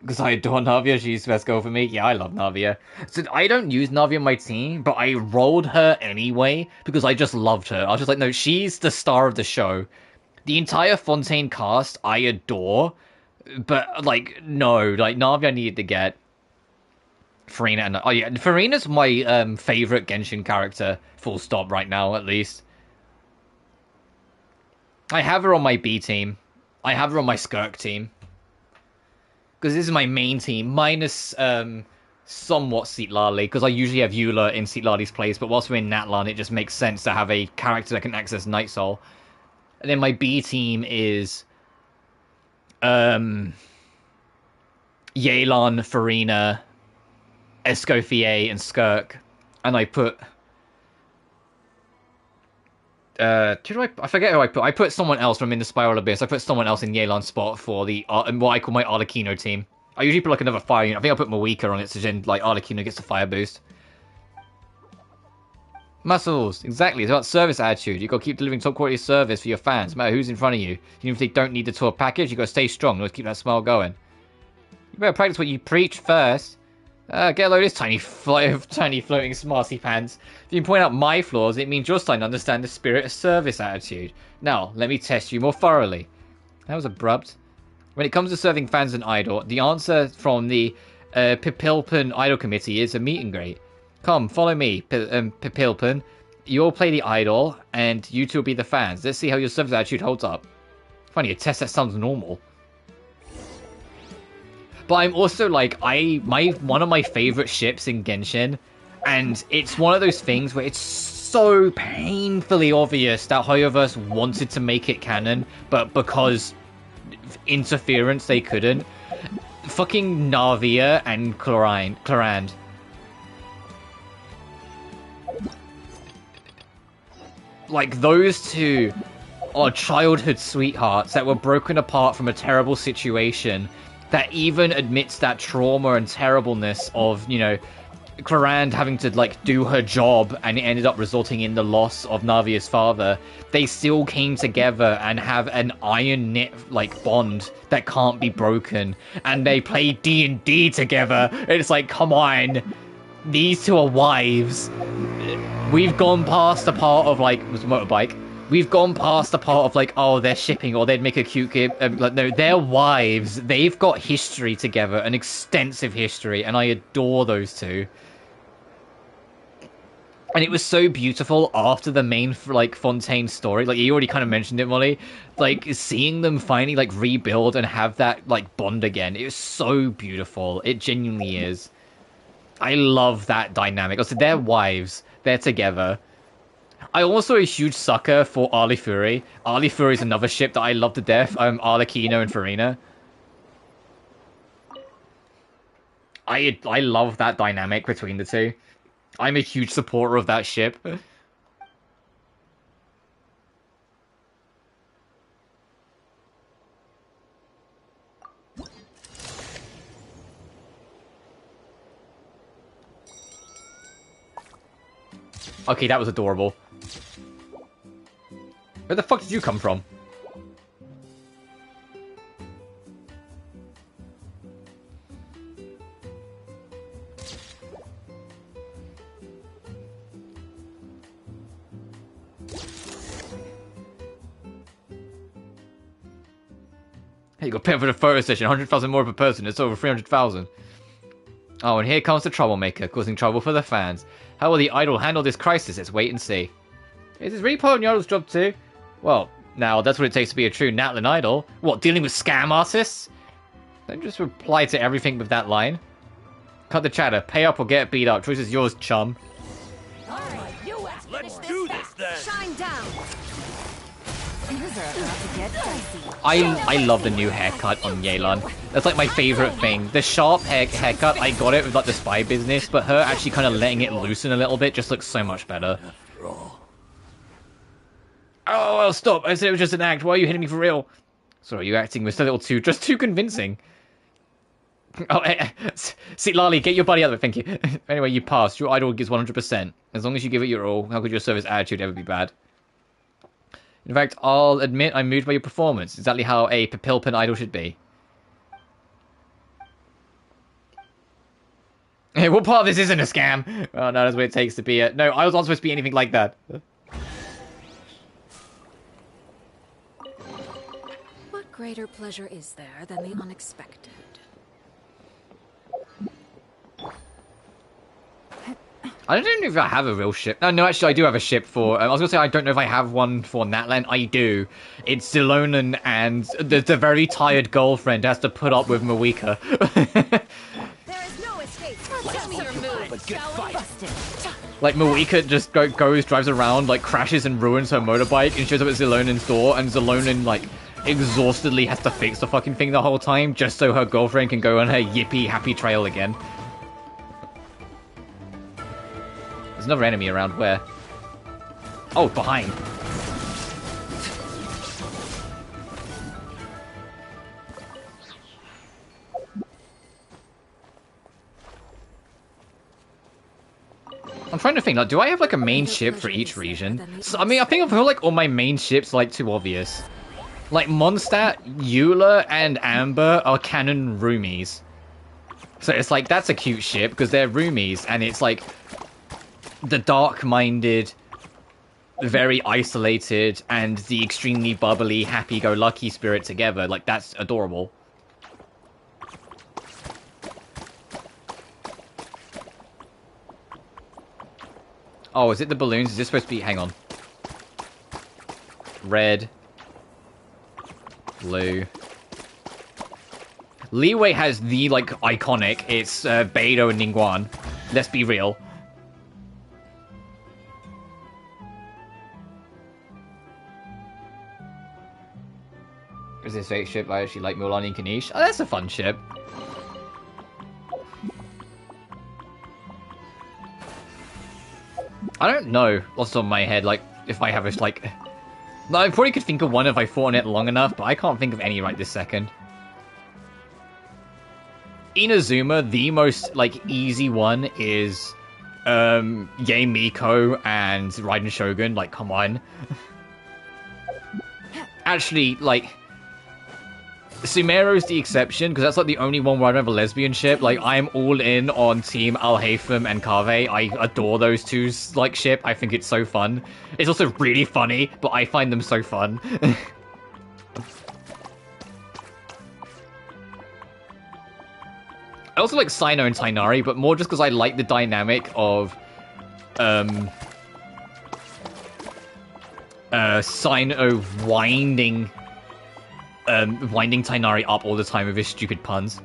Because I adore Navia, she's the best girl for me. Yeah, I love Navia. So I don't use Navia on my team, but I rolled her anyway because I just loved her. I was just like, no, she's the star of the show. The entire Fontaine cast, I adore. But, like, no. Like, Navia needed to get Farina. And, oh, yeah, Farina's my favorite Genshin character. Full stop right now, at least. I have her on my B team. I have her on my Skirk team. Because this is my main team, minus somewhat Citlali, because I usually have Eula in Citlali's place, but whilst we're in Natlan, it just makes sense to have a character that can access Night Soul. And then my B team is Yelan, Farina, Escoffier, and Skirk. And I put... I forget who I put. I put someone else from in the Spiral Abyss. I put someone else in Yelan's spot for the what I call my Arlecchino team. I usually put like another fire unit. I think I put Mawika on it so then like Arlecchino gets the fire boost. Muscles, exactly. It's about service attitude. You got to keep delivering top quality service for your fans, no matter who's in front of you. Even if they don't need the tour package, you got to stay strong. Let's keep that smile going. You better practice what you preach first. Get a load of this tiny floating smarty pants. If you can point out my flaws, it means you're starting to understand the spirit of service attitude. Now, let me test you more thoroughly. That was abrupt. When it comes to serving fans and idol, the answer from the Pipilpin Idol Committee is a meet and greet. Come, follow me, Pipilpin. You'll play the idol, and you two will be the fans. Let's see how your service attitude holds up. Funny, a test that sounds normal. But I'm also like, one of my favorite ships in Genshin, and it's one of those things where it's so painfully obvious that Hoyoverse wanted to make it canon, but because interference they couldn't. Fucking Navia and Clarand. Like, those two are childhood sweethearts that were broken apart from a terrible situation that even admits that trauma and terribleness of, you know, Clarand having to, like, do her job, and it ended up resulting in the loss of Navia's father. They still came together and have an iron knit, like, bond that can't be broken. And they play D&D together. It's like, come on. These two are wives. We've gone past the part of, like, it was a motorbike. We've gone past the part of, like, oh, they're shipping or they'd make a cute game. Like, no, they're wives. They've got history together, an extensive history, and I adore those two. And it was so beautiful after the main, like, Fontaine story. Like, you already kind of mentioned it, Molly. Like, seeing them finally, like, rebuild and have that, like, bond again. It was so beautiful. It genuinely is. I love that dynamic. Also, they're wives. They're together. I'm also a huge sucker for Arlie Fury. Arlie Fury is another ship that I love to death. Arlecchino and Farina. I love that dynamic between the two. I'm a huge supporter of that ship. Okay, that was adorable. Where the fuck did you come from? Hey, you got paid for the photo session, 100,000 more per person, it's over 300,000. Oh, and here comes the troublemaker, causing trouble for the fans. How will the idol handle this crisis? Let's wait and see. Is this really part of the idol's job too? Well, now that's what it takes to be a true Natlan idol. What, dealing with scam artists? Don't just reply to everything with that line. Cut the chatter, pay up or get beat up. Choice is yours, chum. Alright, let's do this then! Shine down! Things are about to get dicey. I love the new haircut on Yelan. That's like my favorite thing. The sharp haircut, I got it with like the spy business, but her actually kind of letting it loosen a little bit just looks so much better. Oh, well, stop. I said it was just an act. Why are you hitting me for real? Sorry, you acting was a little just too convincing. Oh, see, Lali, get your buddy out of it, thank you. Anyway, you passed. Your idol gives 100%. As long as you give it your all, how could your service attitude ever be bad? In fact, I'll admit I'm moved by your performance. Exactly how a Pipilpin idol should be. Hey, what part of this isn't a scam? Oh, no, that's what it takes to be a... No, I was not supposed to be anything like that. What greater pleasure is there than the unexpected? I don't know if I have a real ship. No, actually, I do have a ship for... I was going to say, I don't know if I have one for Natlan. I do. It's Zelonan, and the very tired girlfriend has to put up with Mawika. There is no escape. Tell me your move. Like, Mawika just drives around, like, crashes and ruins her motorbike, and shows up at Zelonan's door, and Zelonan, like, exhaustedly has to fix the fucking thing the whole time, just so her girlfriend can go on her yippee happy trail again. There's another enemy around where? Oh, behind. I'm trying to think, like, do I have, like, a main ship for each region? So, I mean, I feel like all my main ships are, like, too obvious. Like, Mondstadt, Eula, and Amber are canon roomies. So it's like, that's a cute ship, because they're roomies, and it's like... the dark-minded, very isolated, and the extremely bubbly, happy-go-lucky spirit together. Like, that's adorable. Oh, is it the balloons? Is this supposed to be... Hang on. Red. Blue. Leeway has the, like, iconic. It's Beidou and Ningguang. Let's be real. Is this fake ship? I actually like Mulan and Kanish. Oh, that's a fun ship. I don't know off the top of my head, like, if I have a, like... I probably could think of one if I thought on it long enough, but I can't think of any right this second. Inazuma, the most, like, easy one is, Yae Miko and Raiden Shogun, like, come on. Actually, like... Sumeru's the exception, because that's like the only one where I don't have a lesbian ship. Like, I'm all in on Team Al-Haytham and Kaveh. I adore those two's, like, ship. I think it's so fun. It's also really funny, but I find them so fun. I also like Sino and Tainari, but more just because I like the dynamic of, Sino winding Tainari up all the time with his stupid puns.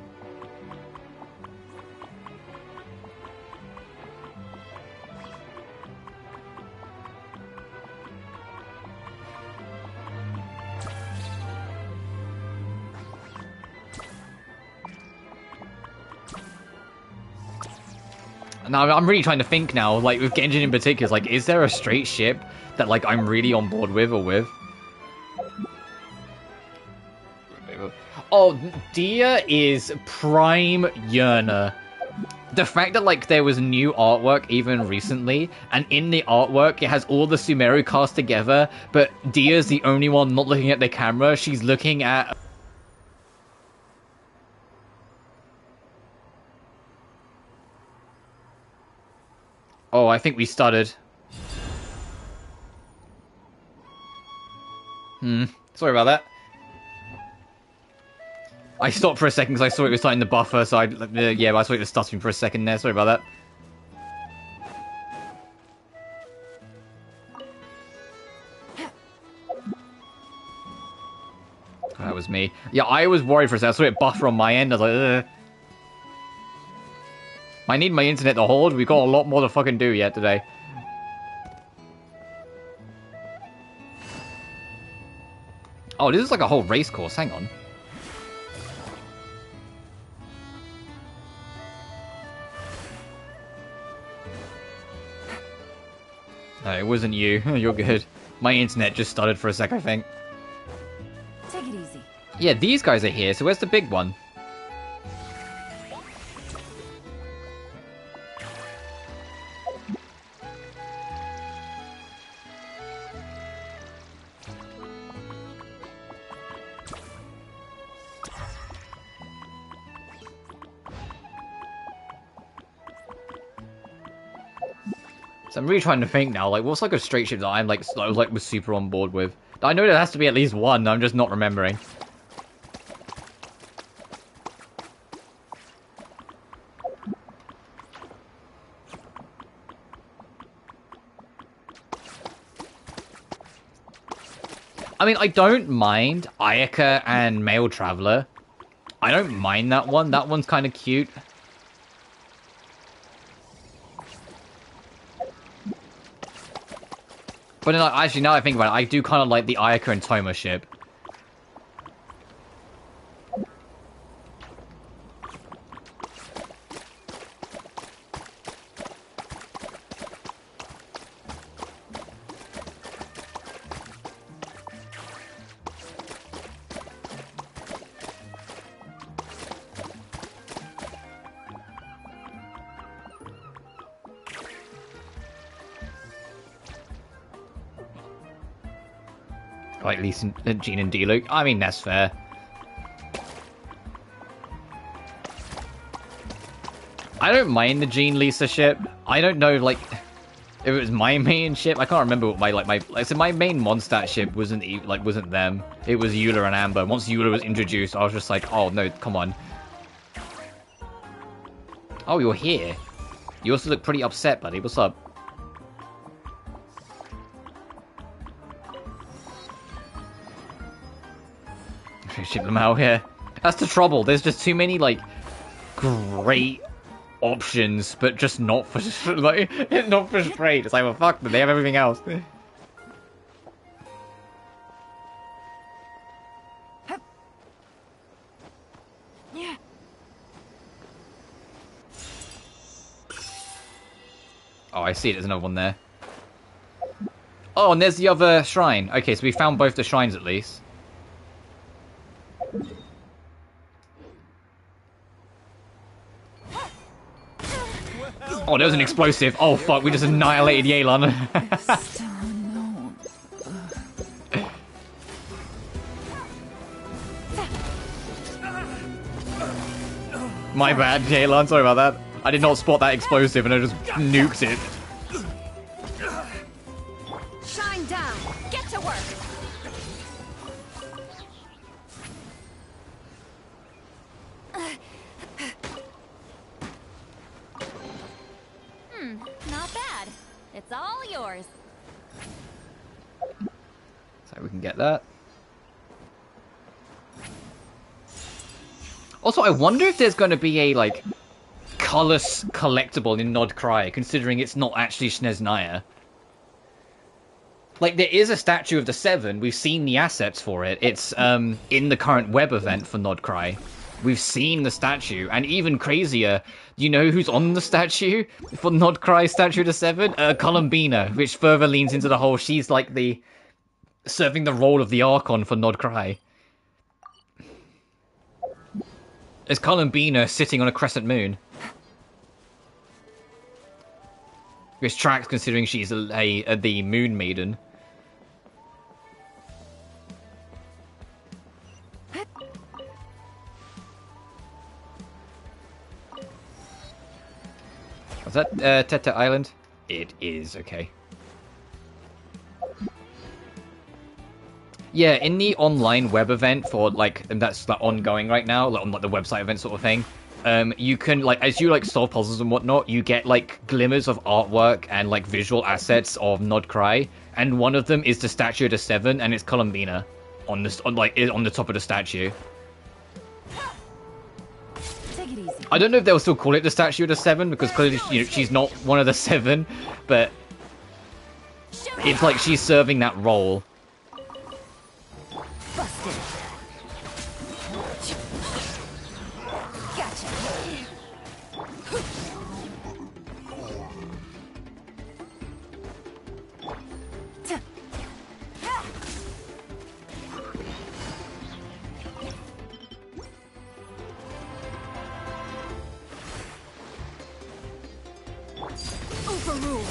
Now, I'm really trying to think now, like, with Genshin in particular, like, is there a straight ship that, like, I'm really on board with or with? Oh, Dia is prime yearner. The fact that, like, there was new artwork even recently, and in the artwork it has all the Sumeru cast together, but Dia's the only one not looking at the camera. She's looking at... Oh, I think we stuttered. Sorry about that. I stopped for a second because I saw it was starting to buffer, so yeah, I saw it was stuttering for a second there. Sorry about that. That was me. Yeah, I was worried for a second. I saw it buffer on my end. I was like, ugh. I need my internet to hold. We've got a lot more to fucking do yet today. Oh, this is like a whole race course. Hang on. No, it wasn't you. You're good. My internet just stuttered for a sec, I think. Take it easy. Yeah, these guys are here, so where's the big one? So I'm really trying to think now, like, what's like a straight ship that I'm like, was super on board with? I know there has to be at least one, I'm just not remembering. I mean, I don't mind Ayaka and Male Traveler. I don't mind that one. That one's kind of cute. But then, actually, now I think about it, I do kind of like the Ayaka and Toma ship. Like, at least Jean and D-Luke. I mean, that's fair. I don't mind the Jean Lisa ship. I don't know, like, if it was my main ship. I can't remember what my main Mondstadt ship wasn't them. It was Eula and Amber. Once Eula was introduced, I was just like, oh no, come on. Oh, you're here. You also look pretty upset, buddy. What's up? ship them out here. That's the trouble. There's just too many, like, great options, but just not for, like, not for straight. It's like, well, fuck them. They have everything else. Oh, I see it. There's another one there. Oh, and there's the other shrine. Okay, so we found both the shrines at least. Oh, there was an explosive. Oh, fuck. We just annihilated Yelan. My bad, Yelan. Sorry about that. I did not spot that explosive and I just nuked it. Shine down. Get to work. Not bad. It's all yours. So we can get that. Also, I wonder if there's going to be a, like, colorless collectible in Nod Cry, considering it's not actually Snezhnaya. Like, there is a statue of the Seven. We've seen the assets for it. It's in the current web event for Nod Cry. We've seen the statue, and even crazier, you know who's on the statue for Nod Cry statue of the Seven? Columbina, which further leans into the whole, she's like the, serving the role of the Archon for Nod Cry. There's Columbina sitting on a crescent moon. Which tracks considering she's the Moon Maiden. Was that Teta Island? It is, okay. Yeah, in the online web event for, like, and that's like ongoing right now, like, on like the website event sort of thing, you can, like, as you, like, solve puzzles and whatnot, you get, like, glimmers of artwork and, like, visual assets of Nod Cry, and one of them is the statue of the Seven, and it's Columbina on the, on the top of the statue. Take it easy. I don't know if they'll still call it the statue of the Seven, because clearly, you know, she's not one of the Seven, but it's like she's serving that role. Busted. Gotcha. Overruled.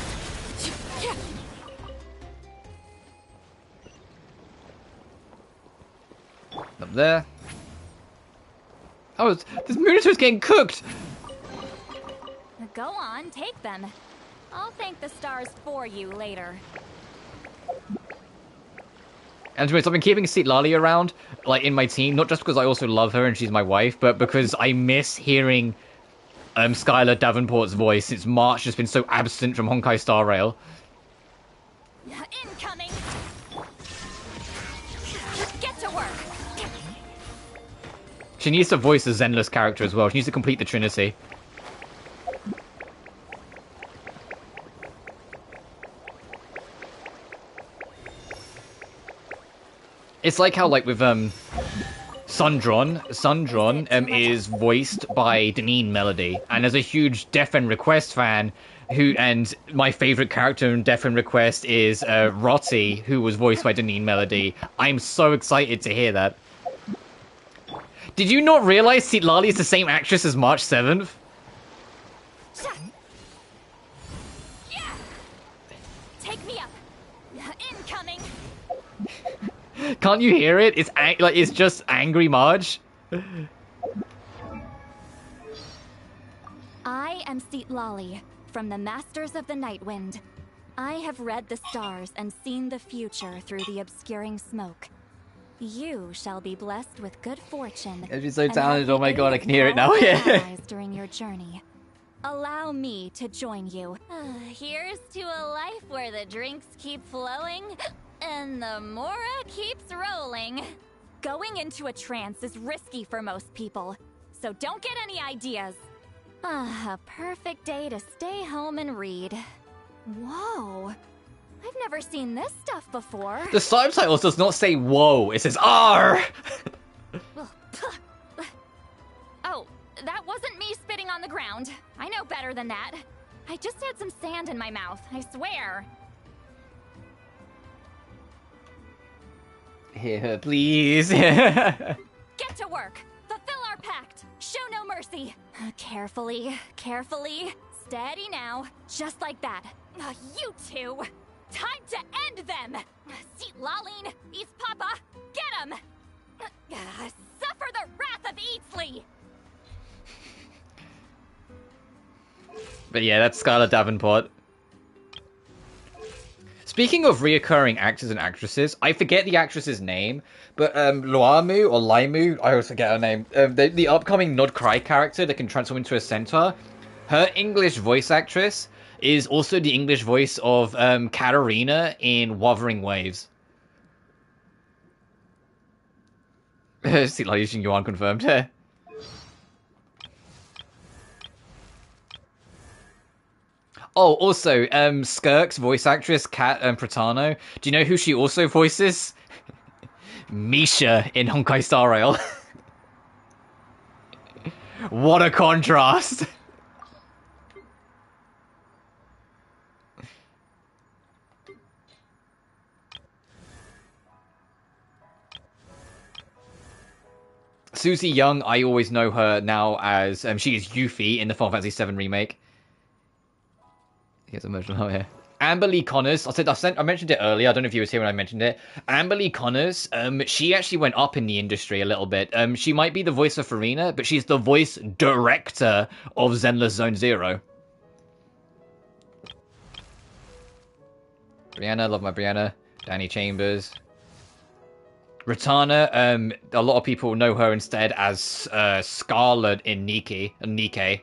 Up there. Oh, this Minotaur's getting cooked! Go on, take them. I'll thank the stars for you later. And to be honest, I've been keeping Citlali around, like, in my team, not just because I also love her and she's my wife, but because I miss hearing Skylar Davenport's voice since March has been so absent from Honkai Star Rail. Incoming! Get to work! She needs to voice a Zenless character as well. She needs to complete the Trinity. It's like how, like, with Sundron is voiced by Deneen Melody, and as a huge Death End Request fan, and my favorite character in Death End Request is Rotti, who was voiced by Deneen Melody. I'm so excited to hear that. Did you not realize Citlali is the same actress as March 7th? Yeah. Take me up. Incoming. Can't you hear it? It's like it's just angry Marge. I am Citlali, from the Masters of the Nightwind. I have read the stars and seen the future through the obscuring smoke. You shall be blessed with good fortune. She's so talented. Oh my god, I can hear it now. Yeah. During your journey. Allow me to join you. Here's to a life where the drinks keep flowing and the Mora keeps rolling. Going into a trance is risky for most people, so don't get any ideas. A perfect day to stay home and read. Whoa. I've never seen this stuff before. The subtitles does not say whoa, it says R. Oh, that wasn't me spitting on the ground. I know better than that. I just had some sand in my mouth, I swear. Here, please. Get to work. Fulfill our pact. Show no mercy. Carefully, carefully. Steady now. Just like that. You two. Time to end them. Seat Laline, East Papa. Get him. Suffer the wrath of Eatsley. But yeah, that's Scarlett Davenport. Speaking of reoccurring actors and actresses, I forget the actress's name, but Luamu or Laimu, I always forget her name. The upcoming Nod Cry character that can transform into a centaur, her English voice actress is also the English voice of Katarina in Wuthering Waves. See, like using Yuan confirmed. Oh, also, Skirk's voice actress, Kat Pratano. Do you know who she also voices? Misha in Honkai Star Rail. What a contrast! Susie Young, I always know her now as she is Yuffie in the Final Fantasy VII remake. Here's a version of here. Amber Lee Connors, I mentioned it earlier, I don't know if you were here when I mentioned it. Amber Lee Connors, she actually went up in the industry a little bit. She might be the voice of Farina, but she's the voice director of Zenless Zone Zero. Brianna, love my Brianna. Danny Chambers. Ratana, a lot of people know her instead as Scarlet in Nikke.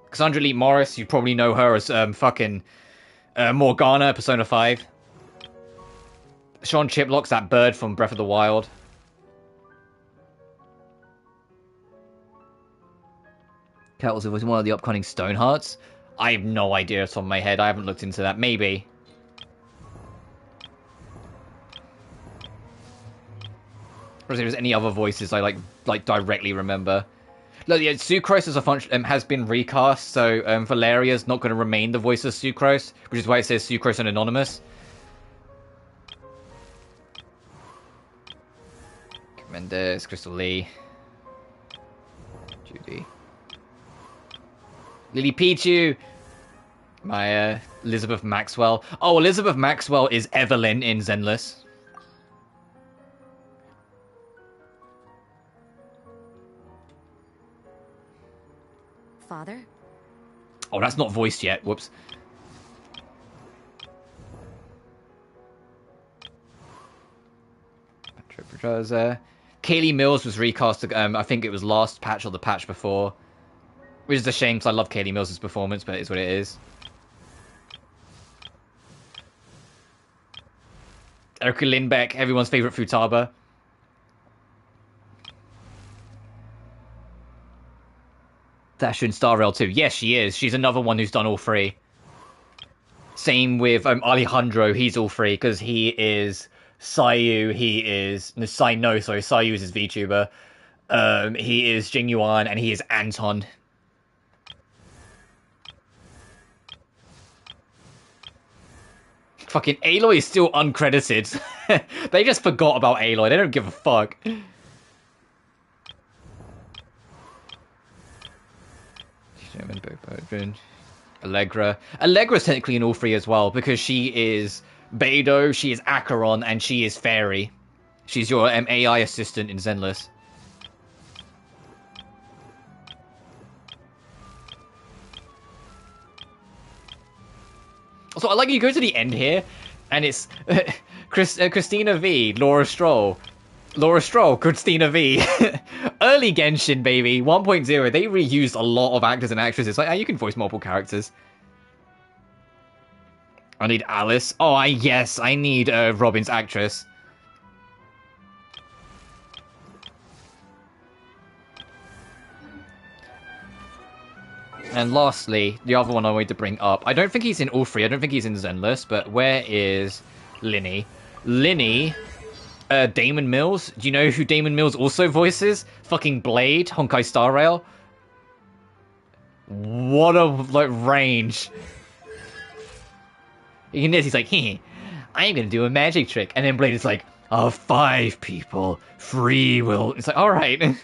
Cassandra Lee Morris, you probably know her as fucking Morgana, Persona 5. Sean Chiplock's that bird from Breath of the Wild. Kettles was one of the upcoming Stonehearts. I have no idea off the top of my head. I haven't looked into that. Maybe. Or if there's any other voices I like directly remember. Look, yeah, Sucrose as a function has been recast, so Valeria's not going to remain the voice of Sucrose, which is why it says Sucrose and Anonymous. Mendes, Crystal Lee, Judy, Lily Pichu, my Elizabeth Maxwell. Oh, Elizabeth Maxwell is Evelyn in Zenless. Father? Oh, that's not voiced yet. Whoops. Kaylee Mills was recast, I think it was last patch or the patch before. Which is a shame, because I love Kaylee Mills' performance, but it is what it is. Erica Lindbeck, everyone's favourite Futaba. Dasha in Star Rail 2. Yes, she is. She's another one who's done all three. Same with Alejandro. He's all three because he is Sayu. He is Sayu is his VTuber. He is Jing Yuan and he is Anton. Fucking Aloy is still uncredited. They just forgot about Aloy. They don't give a fuck. Allegra. Allegra's technically in all three as well, because she is Beidou, she is Acheron, and she is Fairy. She's your AI assistant in Zenless. Also, I like you go to the end here, and it's Christina V, Laura Stroll, Christina V. Early Genshin, baby. 1.0. They reused a lot of actors and actresses. Like, you can voice multiple characters. I need Alice. Oh, yes. I need Robin's actress. And lastly, the other one I wanted to bring up. I don't think he's in all three. I don't think he's in Zenless, but where is Linny? Linny, Damon Mills. Do you know who Damon Mills also voices? Fucking Blade, Honkai Star Rail. What a range. He's like, I'm gonna do a magic trick. And then Blade is like, 5 people, free will. It's like, alright.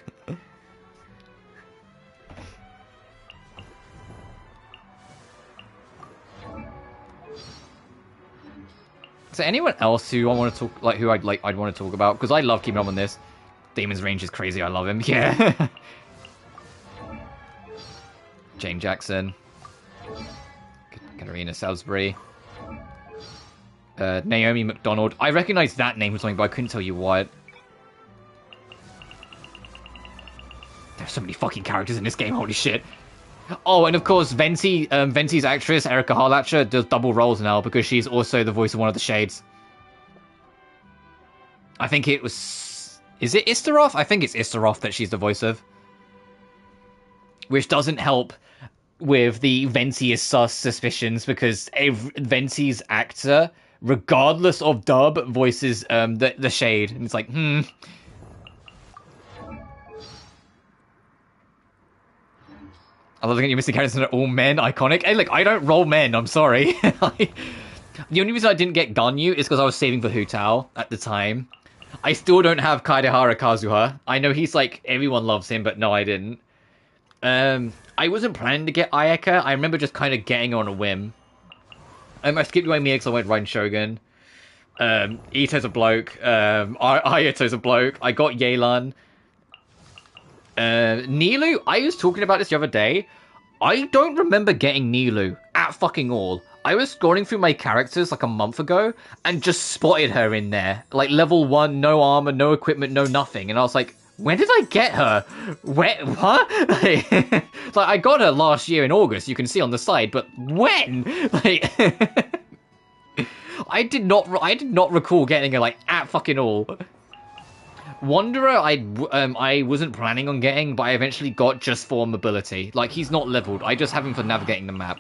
Is there anyone else who I want to talk, like, who I'd want to talk about? Because I love keeping up on this. Damon's range is crazy. I love him. Yeah. Jane Jackson. Katarina Salisbury. Naomi McDonald. I recognize that name from something, but I couldn't tell you what. There's so many fucking characters in this game. Holy shit. Oh, and of course, Venti's actress, Erica Harlacher, does double roles now because she's also the voice of one of the Shades. I think it was... Is it Istaroth? I think it's Istaroth that she's the voice of. Which doesn't help with the Venti is sus suspicions because Venti's actor, regardless of dub, voices the Shade. And it's like, I love looking at you, Mr. Characters that are all men, iconic. Hey, look, I don't roll men, I'm sorry. The only reason I didn't get Ganyu is because I was saving for Hu Tao at the time. I still don't have Kaedehara Kazuha. I know he's like, everyone loves him, but no, I didn't. I wasn't planning to get Ayaka. I remember just kind of getting on a whim. I skipped Uemiya because I went Raiden Shogun. Ito's a bloke. Ayato's a bloke. I got Yelan. Nilu, I was talking about this the other day. I don't remember getting Nilu at fucking all. I was scrolling through my characters like a month ago and just spotted her in there. Like level 1, no armor, no equipment, no nothing. And I was like, when did I get her? Where? What? Like, I got her last year in August, you can see on the side, but when? Like, I did not recall getting her like at fucking all. Wanderer, I wasn't planning on getting, but I eventually got just for mobility. Like, he's not leveled. I just have him for navigating the map.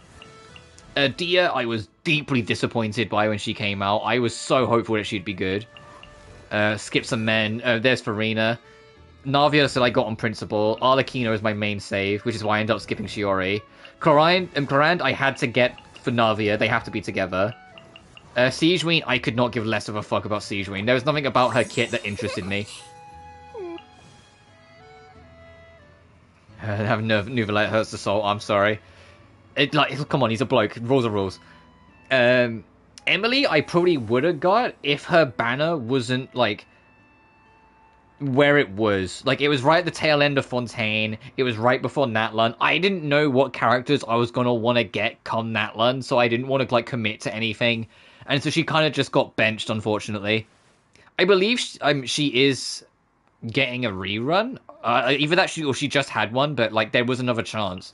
Dia, I was deeply disappointed by when she came out. I was so hopeful that she'd be good. Skip some men. There's Farina. Navia said I got on principle. Arlecchino is my main save, which is why I ended up skipping Shiori. Corand, I had to get for Navia. They have to be together. Siegeween, I could not give less of a fuck about Siegeween. There was nothing about her kit that interested me. Have Nouvelette hurts the soul. I'm sorry. Come on, he's a bloke. Rules are rules. Emily, I probably would have got if her banner wasn't like where it was. Like, it was right at the tail end of Fontaine. It was right before Natlan. I didn't know what characters I was gonna want to get come Natlan, so I didn't want to like commit to anything. And so she kind of just got benched, unfortunately. I believe she is getting a rerun. Either that or she just had one, but like there was another chance.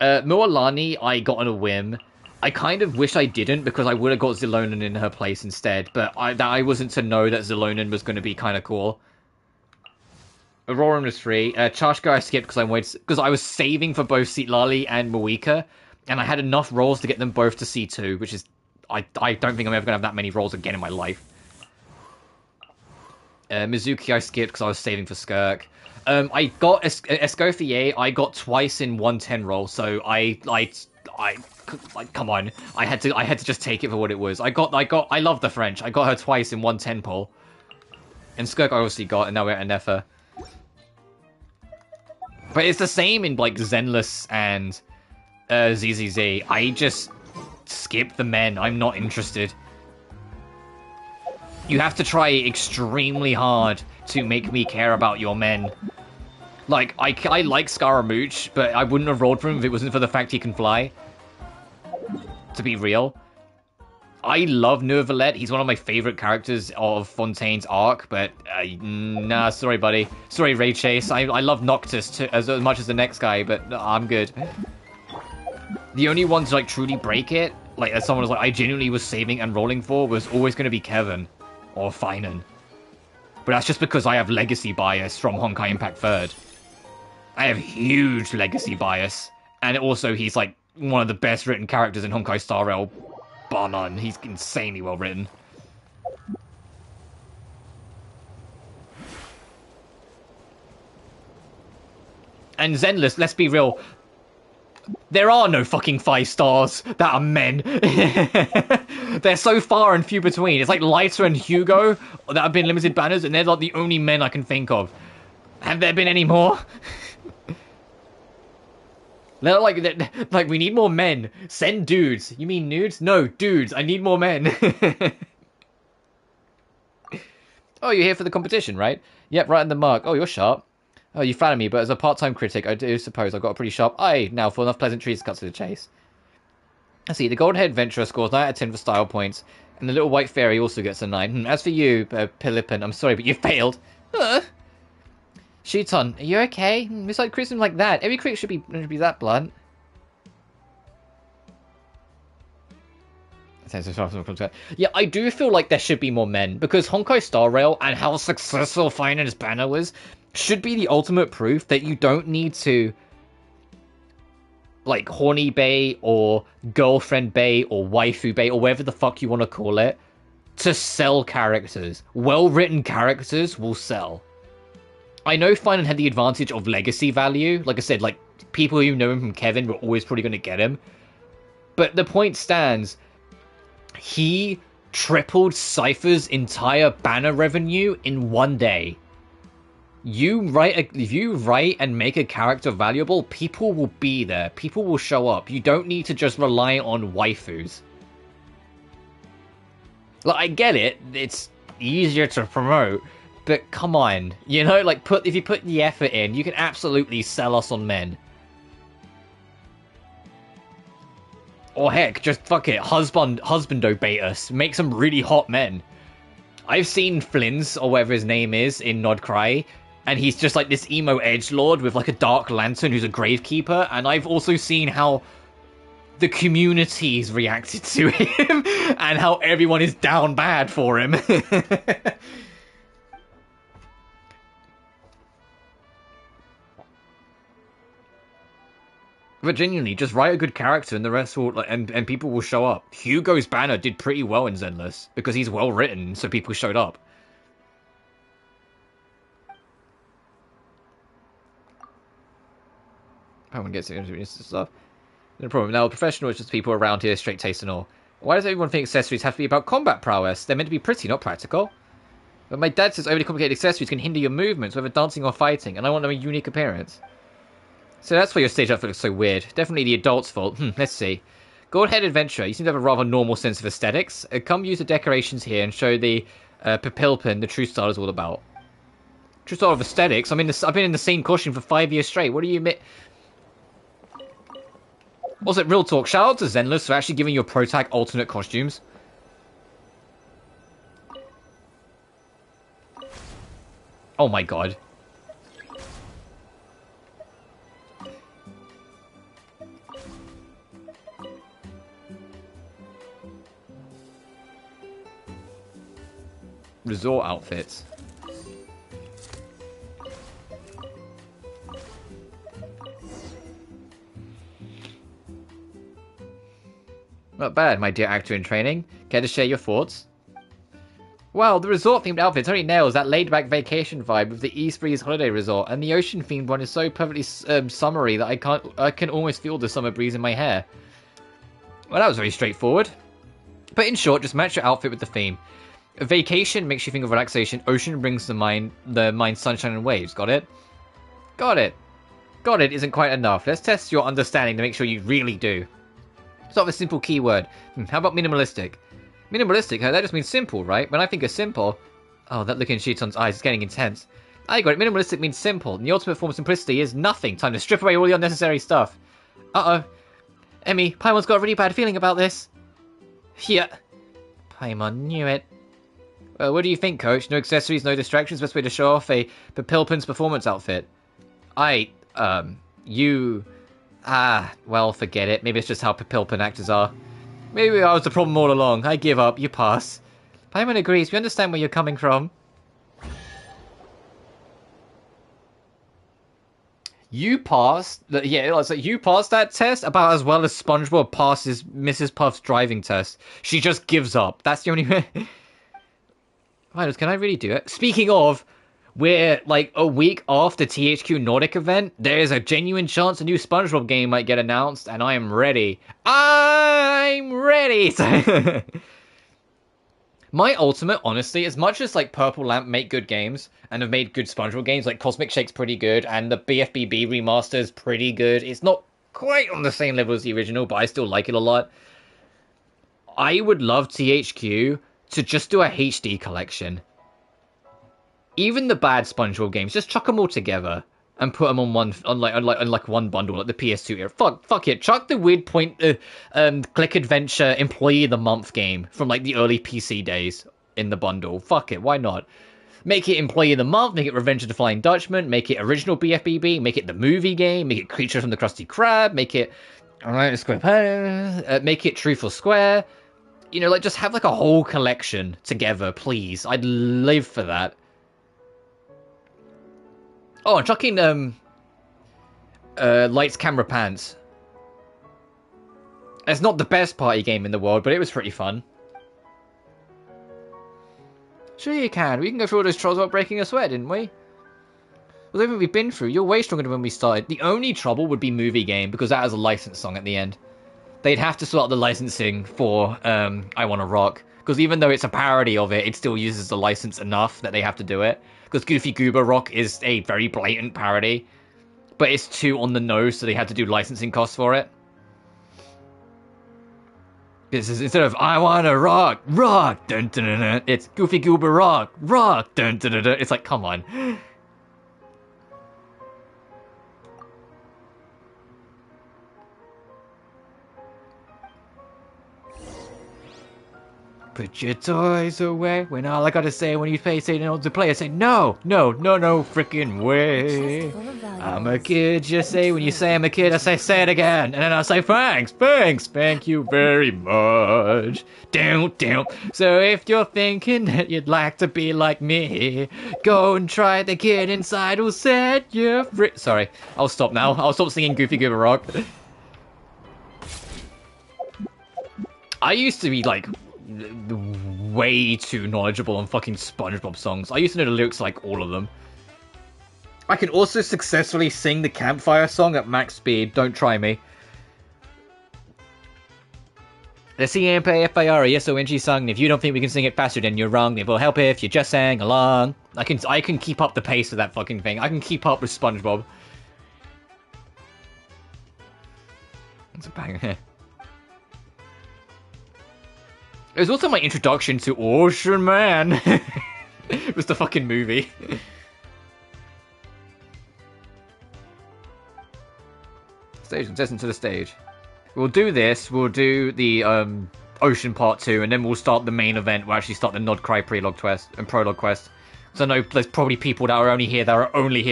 Moalani, I got on a whim. I kind of wish I didn't because I would have got Zelonan in her place instead. But I wasn't to know that Zelonan was going to be kind of cool. Aurora was free. Chashka I skipped because I was saving for both Citlali and Moika, and I had enough rolls to get them both to C2, which is I don't think I'm ever going to have that many rolls again in my life. Mizuki I skipped because I was saving for Skirk. I got Escoffier. I got twice in 110 roll, so I come on. I had to just take it for what it was. I love the French. I got her twice in 110 pull. And Skirk I obviously got, and now we're at Anefa. But it's the same in like Zenless and ZZZ. I just skip the men. I'm not interested. You have to try extremely hard to make me care about your men. Like, I like Scaramouche, but I wouldn't have rolled for him if it wasn't for the fact he can fly. To be real. I love Nouvelette. He's one of my favorite characters of Fontaine's arc, but nah, sorry, buddy. Sorry, Ray Chase. I love Noctis too, as much as the next guy, but I'm good. The only one to like truly break it, like as someone was like I genuinely was saving and rolling for, was always going to be Kevin or Finan. But that's just because I have legacy bias from Honkai Impact 3rd. I have huge legacy bias. And also, he's like one of the best written characters in Honkai Star Rail, bar none. He's insanely well written. And Zenless, let's be real, there are no fucking 5 stars that are men. They're so far and few between. It's like Lighter and Hugo that have been limited banners, and they're like the only men I can think of. Have there been any more? They're like, we need more men. Send dudes. You mean nudes? No, dudes. I need more men. Oh, you're here for the competition, right? Yep, right on the mark. Oh, you're sharp. Oh, you flatter me, but as a part-time critic, I do suppose I've got a pretty sharp eye now for enough pleasantries to cut to the chase. I see, the Golden-Haired Adventurer scores 9 out of 10 for style points, and the Little White Fairy also gets a 9. As for you, Pilipin, I'm sorry, but you failed. Shuton, are you okay? It's like criticism like that. Every critic should be that blunt. Yeah, I do feel like there should be more men, because Honkai Star Rail and how successful Finance Banner was should be the ultimate proof that you don't need to, like, horny bae or girlfriend bae or waifu bae or whatever the fuck you want to call it, to sell characters. Well-written characters will sell. I know Finan had the advantage of legacy value. Like I said, like, people who know him from Kevin were always probably going to get him. But the point stands, he tripled Cypher's entire banner revenue in one day. If you write and make a character valuable, people will be there. People will show up. You don't need to just rely on waifus. Like, I get it. It's easier to promote. But come on. You know, like, if you put the effort in, you can absolutely sell us on men. Or heck, just fuck it. Husbando bait us. Make some really hot men. I've seen Flynn's, or whatever his name is, in Nodcry. And he's just like this emo edgelord with like a dark lantern who's a gravekeeper. And I've also seen how the community's reacted to him and how everyone is down bad for him. But genuinely, just write a good character and the rest will, and people will show up. Hugo's banner did pretty well in Zenless because he's well written, so people showed up. Everyone gets into stuff. No problem. Now, professional is just people around here, straight taste and all. Why does everyone think accessories have to be about combat prowess? They're meant to be pretty, not practical. But my dad says overly complicated accessories can hinder your movements, whether dancing or fighting, and I want a unique appearance. So that's why your stage outfit looks so weird. Definitely the adult's fault. Let's see. Gold-Head Adventurer, you seem to have a rather normal sense of aesthetics. Come use the decorations here and show the Pipilpin the true style is all about. True style of aesthetics? I've been in the same costume for 5 years straight. What do you admit? Also, real talk, shout out to Zenless for actually giving your Protag alternate costumes. Oh my god. Resort outfits. Not bad, my dear actor in training. Care to share your thoughts? Wow, the resort-themed outfit totally nails that laid-back vacation vibe with the East Breeze Holiday Resort, and the ocean-themed one is so perfectly summery that I can almost feel the summer breeze in my hair. Well, that was very straightforward. But in short, just match your outfit with the theme. A vacation makes you think of relaxation. Ocean brings to mind sunshine and waves. Got it? Got it. Got it isn't quite enough. Let's test your understanding to make sure you really do. Start with a simple keyword. How about minimalistic? Minimalistic? That just means simple, right? When I think of simple... Oh, that look in Shuton's eyes is getting intense. I got it. Minimalistic means simple. And the ultimate form of simplicity is nothing. Time to strip away all the unnecessary stuff. Uh-oh. Emmy, Paimon's got a really bad feeling about this. Yeah. Paimon knew it. What do you think, Coach? No accessories, no distractions. Best way to show off a Pipilpin's performance outfit. Well, forget it. Maybe it's just how Pipilpin actors are. Maybe I was the problem all along. I give up. You pass. Paimon agrees. We understand where you're coming from. You passed, yeah, it's like you passed that test about as well as SpongeBob passes Mrs. Puff's driving test. She just gives up. That's the only way. Right, can I really do it? Speaking of, we're like a week after THQ Nordic event. There is a genuine chance a new SpongeBob game might get announced, and I am ready. I'm ready! My ultimate, honestly, as much as like Purple Lamp make good games and have made good SpongeBob games, like Cosmic Shake's pretty good, and the BFBB remaster is pretty good. It's not quite on the same level as the original, but I still like it a lot. I would love THQ to just do a HD collection. Even the bad SpongeBob games, just chuck them all together and put them on one one bundle, like the PS2 era. Fuck it, chuck the weird click adventure employee of the month game from like the early PC days in the bundle. Fuck it, why not? Make it employee of the month, make it Revenge of the Flying Dutchman, make it original BFBB, make it the movie game, make it Creature from the Krusty Krab, make it make it Truth or Square. You know, like just have like a whole collection together, please. I'd live for that. Oh, I'm chucking Lights, Camera, Pants. It's not the best party game in the world, but it was pretty fun. Sure you can. We can go through all those trolls without breaking a sweat, didn't we? With everything we've been through, you're way stronger than when we started. The only trouble would be Movie Game, because that has a licensed song at the end. They'd have to sort out the licensing for I Wanna Rock. Because even though it's a parody of it, it still uses the license enough that they have to do it. Because Goofy Goober Rock is a very blatant parody. But it's too on the nose, so they had to do licensing costs for it. This is, instead of I Wanna Rock, Rock, dun dun dun dun, it's Goofy Goober Rock, Rock, dun dun dun dun. It's like, come on. Put your toys away. When all I gotta say when you say no to play, I say no, no, no, no freaking way. I'm a kid, you say. When you say I'm a kid, I say it again. And then I say thanks, thank you very much. Down. So if you're thinking that you'd like to be like me, go and try the kid inside who'll set you free. Sorry, I'll stop now. I'll stop singing Goofy Goober Rock. I used to be like way too knowledgeable on fucking SpongeBob songs. I used to know the lyrics like all of them. I can also successfully sing the campfire song at max speed. Don't try me. The C-M-P-F-I-R S-O-N-G song. If you don't think we can sing it faster, then you're wrong. It will help if you just sang along. I can keep up the pace of that fucking thing. I can keep up with SpongeBob. It's a banger. It was also my introduction to Ocean Man. It was the fucking movie. Stage contestant to the stage. We'll do this. We'll do the Ocean Part 2, and then we'll start the main event. We'll actually start the Nod Cry prologue quest and prologue quest. So I know there's probably people that are only here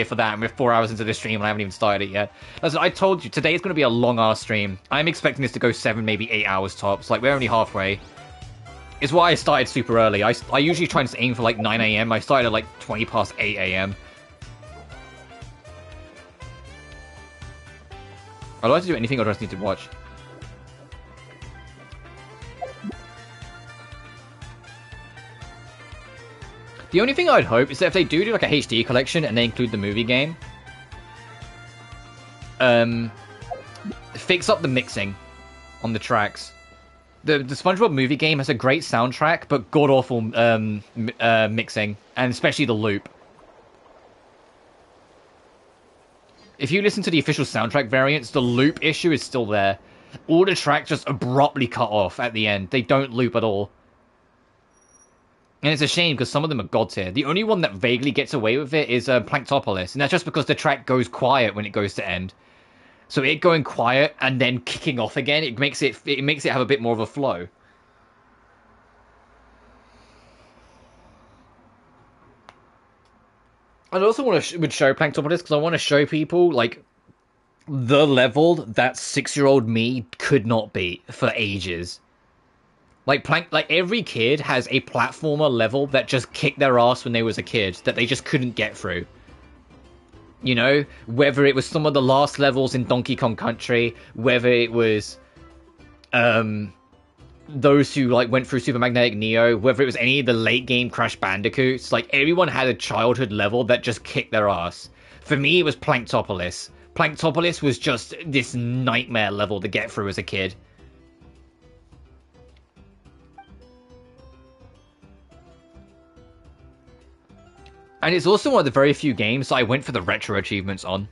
for that, and we're 4 hours into the stream and I haven't even started it yet. As I told you, today is going to be a long-ass stream. I'm expecting this to go 7, maybe 8 hours tops. Like, we're only halfway. It's why I started super early. I usually try and aim for like 9 AM. I started at like 20 past 8 AM. I'd like to do anything or do I just need to watch? The only thing I'd hope is that if they do like a HD collection and they include the movie game, fix up the mixing on the tracks. The SpongeBob movie game has a great soundtrack, but god-awful mixing, and especially the loop. If you listen to the official soundtrack variants, the loop issue is still there. All the tracks just abruptly cut off at the end. They don't loop at all. And it's a shame, because some of them are god tier. The only one that vaguely gets away with it is Planktopolis, and that's just because the track goes quiet when it goes to end. So it going quiet and then kicking off again, it makes it have a bit more of a flow. I also would show Planktopolis because I want to show people like the level that 6-year-old me could not beat for ages. Like every kid has a platformer level that just kicked their ass when they was a kid that they just couldn't get through. You know, whether it was some of the last levels in Donkey Kong Country, whether it was those who like went through Super Magnetic Neo, whether it was any of the late game Crash Bandicoots, like everyone had a childhood level that just kicked their ass. For me, it was Planktopolis. Planktopolis was just this nightmare level to get through as a kid. And it's also one of the very few games I went for the retro achievements on.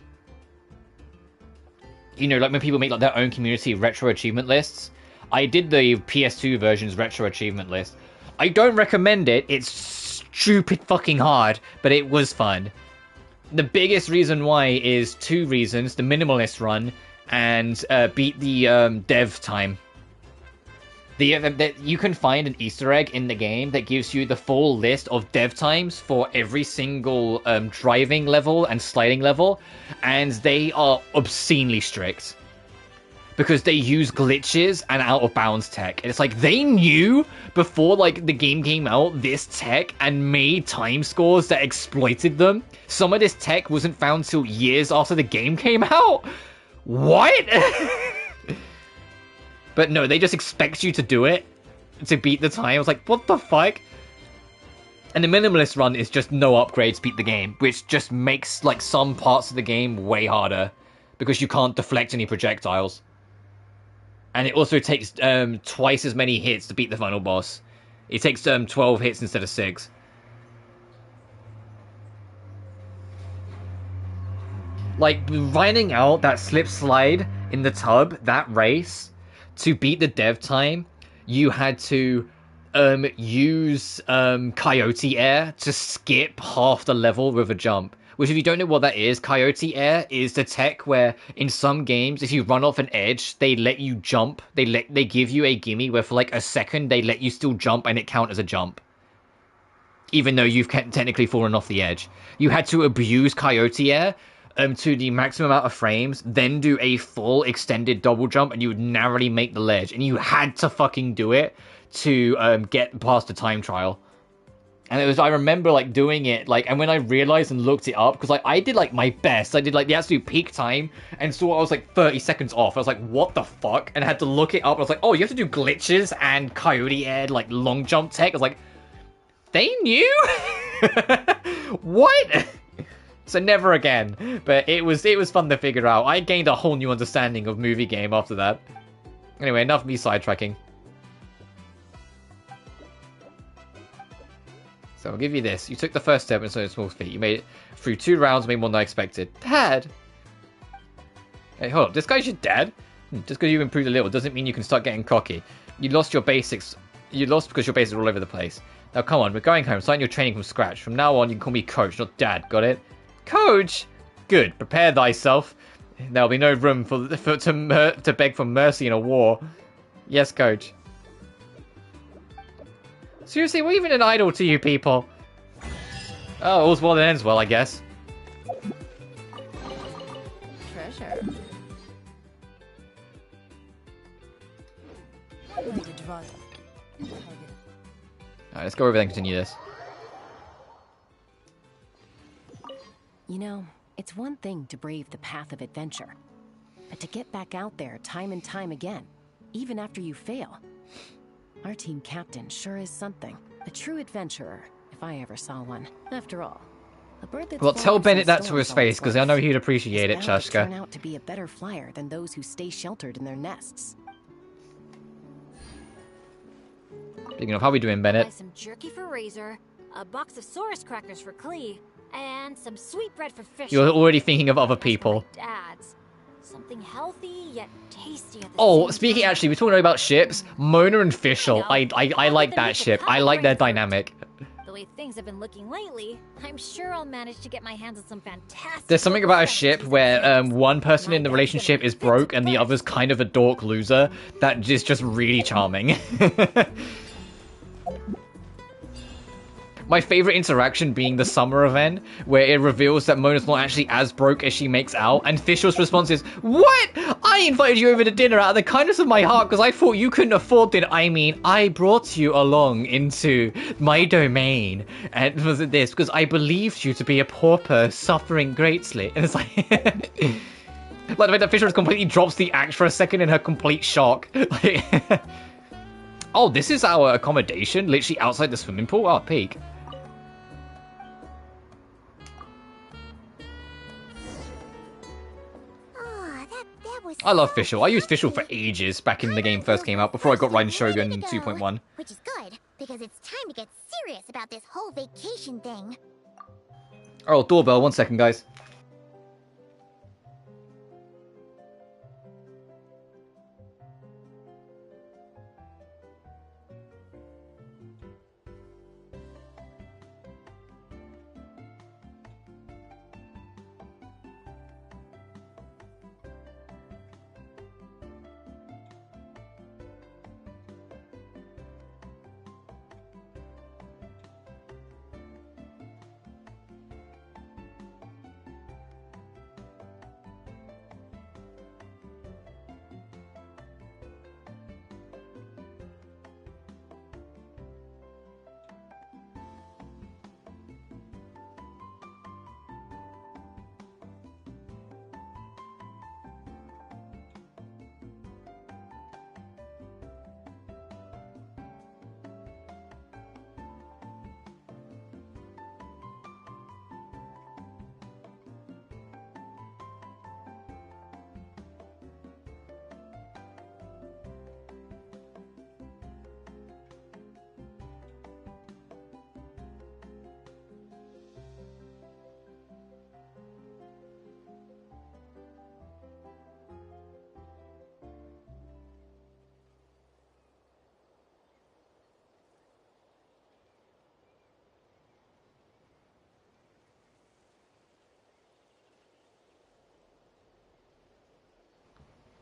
You know, like when people make like their own community retro achievement lists. I did the PS2 version's retro achievement list. I don't recommend it. It's stupid fucking hard, but it was fun. The biggest reason why is two reasons. The minimalist run and beat the dev time. You can find an Easter egg in the game that gives you the full list of dev times for every single driving level and sliding level, and they are obscenely strict because they use glitches and out of bounds tech. And it's like they knew before like the game came out this tech and made time scores that exploited them. Some of this tech wasn't found till years after the game came out. What? But no, they just expect you to do it to beat the time. I was like, what the fuck? And the minimalist run is just no upgrades beat the game, which just makes like some parts of the game way harder because you can't deflect any projectiles. And it also takes twice as many hits to beat the final boss. It takes 12 hits instead of 6. Like, finding out that slip slide in the tub, that race, to beat the dev time, you had to use Coyote Air to skip half the level with a jump. Which, if you don't know what that is, Coyote Air is the tech where in some games, if you run off an edge, they let you jump. They give you a gimme where for like a second they let you still jump and it counts as a jump, even though you've technically fallen off the edge. You had to abuse Coyote Air to the maximum amount of frames, then do a full extended double jump, and you would narrowly make the ledge. And you had to fucking do it to get past the time trial. And it was, I remember like doing it, like, and when I realized and looked it up, because like I did like my best, I did like the absolute peak time, and saw I was like 30 seconds off. I was like, what the fuck? And I had to look it up. I was like, oh, you have to do glitches and Coyote Air, like long jump tech. I was like, they knew? What? So never again. But it was fun to figure out. I gained a whole new understanding of movie game after that. Anyway, enough of me sidetracking. So I'll give you this. You took the first step in so small feet. You made it through 2 rounds, made more than I expected. Dad! Hey, hold up. This guy's your dad? Just because you improved a little doesn't mean you can start getting cocky. You lost your basics. You lost because your basics are all over the place. Now come on, we're going home. Starting your training from scratch. From now on, you can call me Coach, not Dad. Got it? Coach? Good. Prepare thyself. There'll be no room to beg for mercy in a war. Yes, Coach. Seriously, we're even an idol to you people. Oh, all's well that ends well, I guess. Treasure. Alright, let's go over there and continue this. You know, it's one thing to brave the path of adventure, but to get back out there time and time again, even after you fail. Our team captain sure is something. A true adventurer, if I ever saw one. After all, a bird that's well, tell Bennett that to his face, because I know he'd appreciate it, Chashka. Turn out to be a better flyer than those who stay sheltered in their nests. Speaking of, how we doing, Bennett? Some jerky for Razor, a box of Saurus crackers for Klee, and some sweet bread for Fish. You're already thinking of other people. Dad's. Something healthy yet tasty at the Oh, same speaking time. actually, we're talking about ships. Mona and Fischl. I like that ship. I like their dynamic. The way things have been looking lately, I'm sure I'll manage to get my hands on some fantastic. There's something about a ship where one person in the relationship is broke and the other's kind of a dork loser that is just really charming. My favorite interaction being the summer event, where it reveals that Mona's not actually as broke as she makes out, and Fishel's response is, "What? I invited you over to dinner out of the kindness of my heart because I thought you couldn't afford dinner. I mean, I brought you along into my domain, and was it this because I believed you to be a pauper suffering greatly." And it's like, like the way that Fisher completely drops the act for a second in her complete shock. Like, oh, this is our accommodation, literally outside the swimming pool. Oh, peak. I love Fischl. I used Fischl for ages back in the game first came out, before I got Raiden Shogun 2.1. Which is good, because it's time to get serious about this whole vacation thing. Oh, doorbell. 1 second, guys.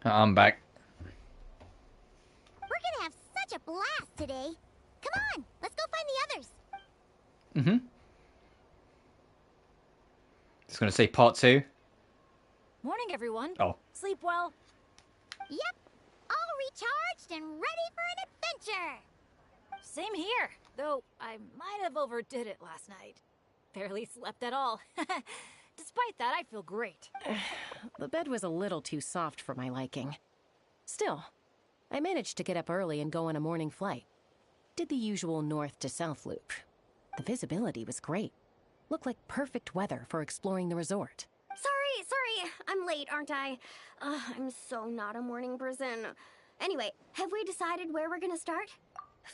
I'm back. We're gonna have such a blast today. Come on, let's go find the others. Mm-hmm. Just gonna say part 2. Morning, everyone. Oh. Sleep well? Yep, all recharged and ready for an adventure. Same here, though I might have overdid it last night. Barely slept at all. Despite that, I feel great. The bed was a little too soft for my liking. Still, I managed to get up early and go on a morning flight. Did the usual north to south loop. The visibility was great. Looked like perfect weather for exploring the resort. Sorry, I'm late, aren't I? I'm so not a morning person. Anyway, have we decided where we're gonna start?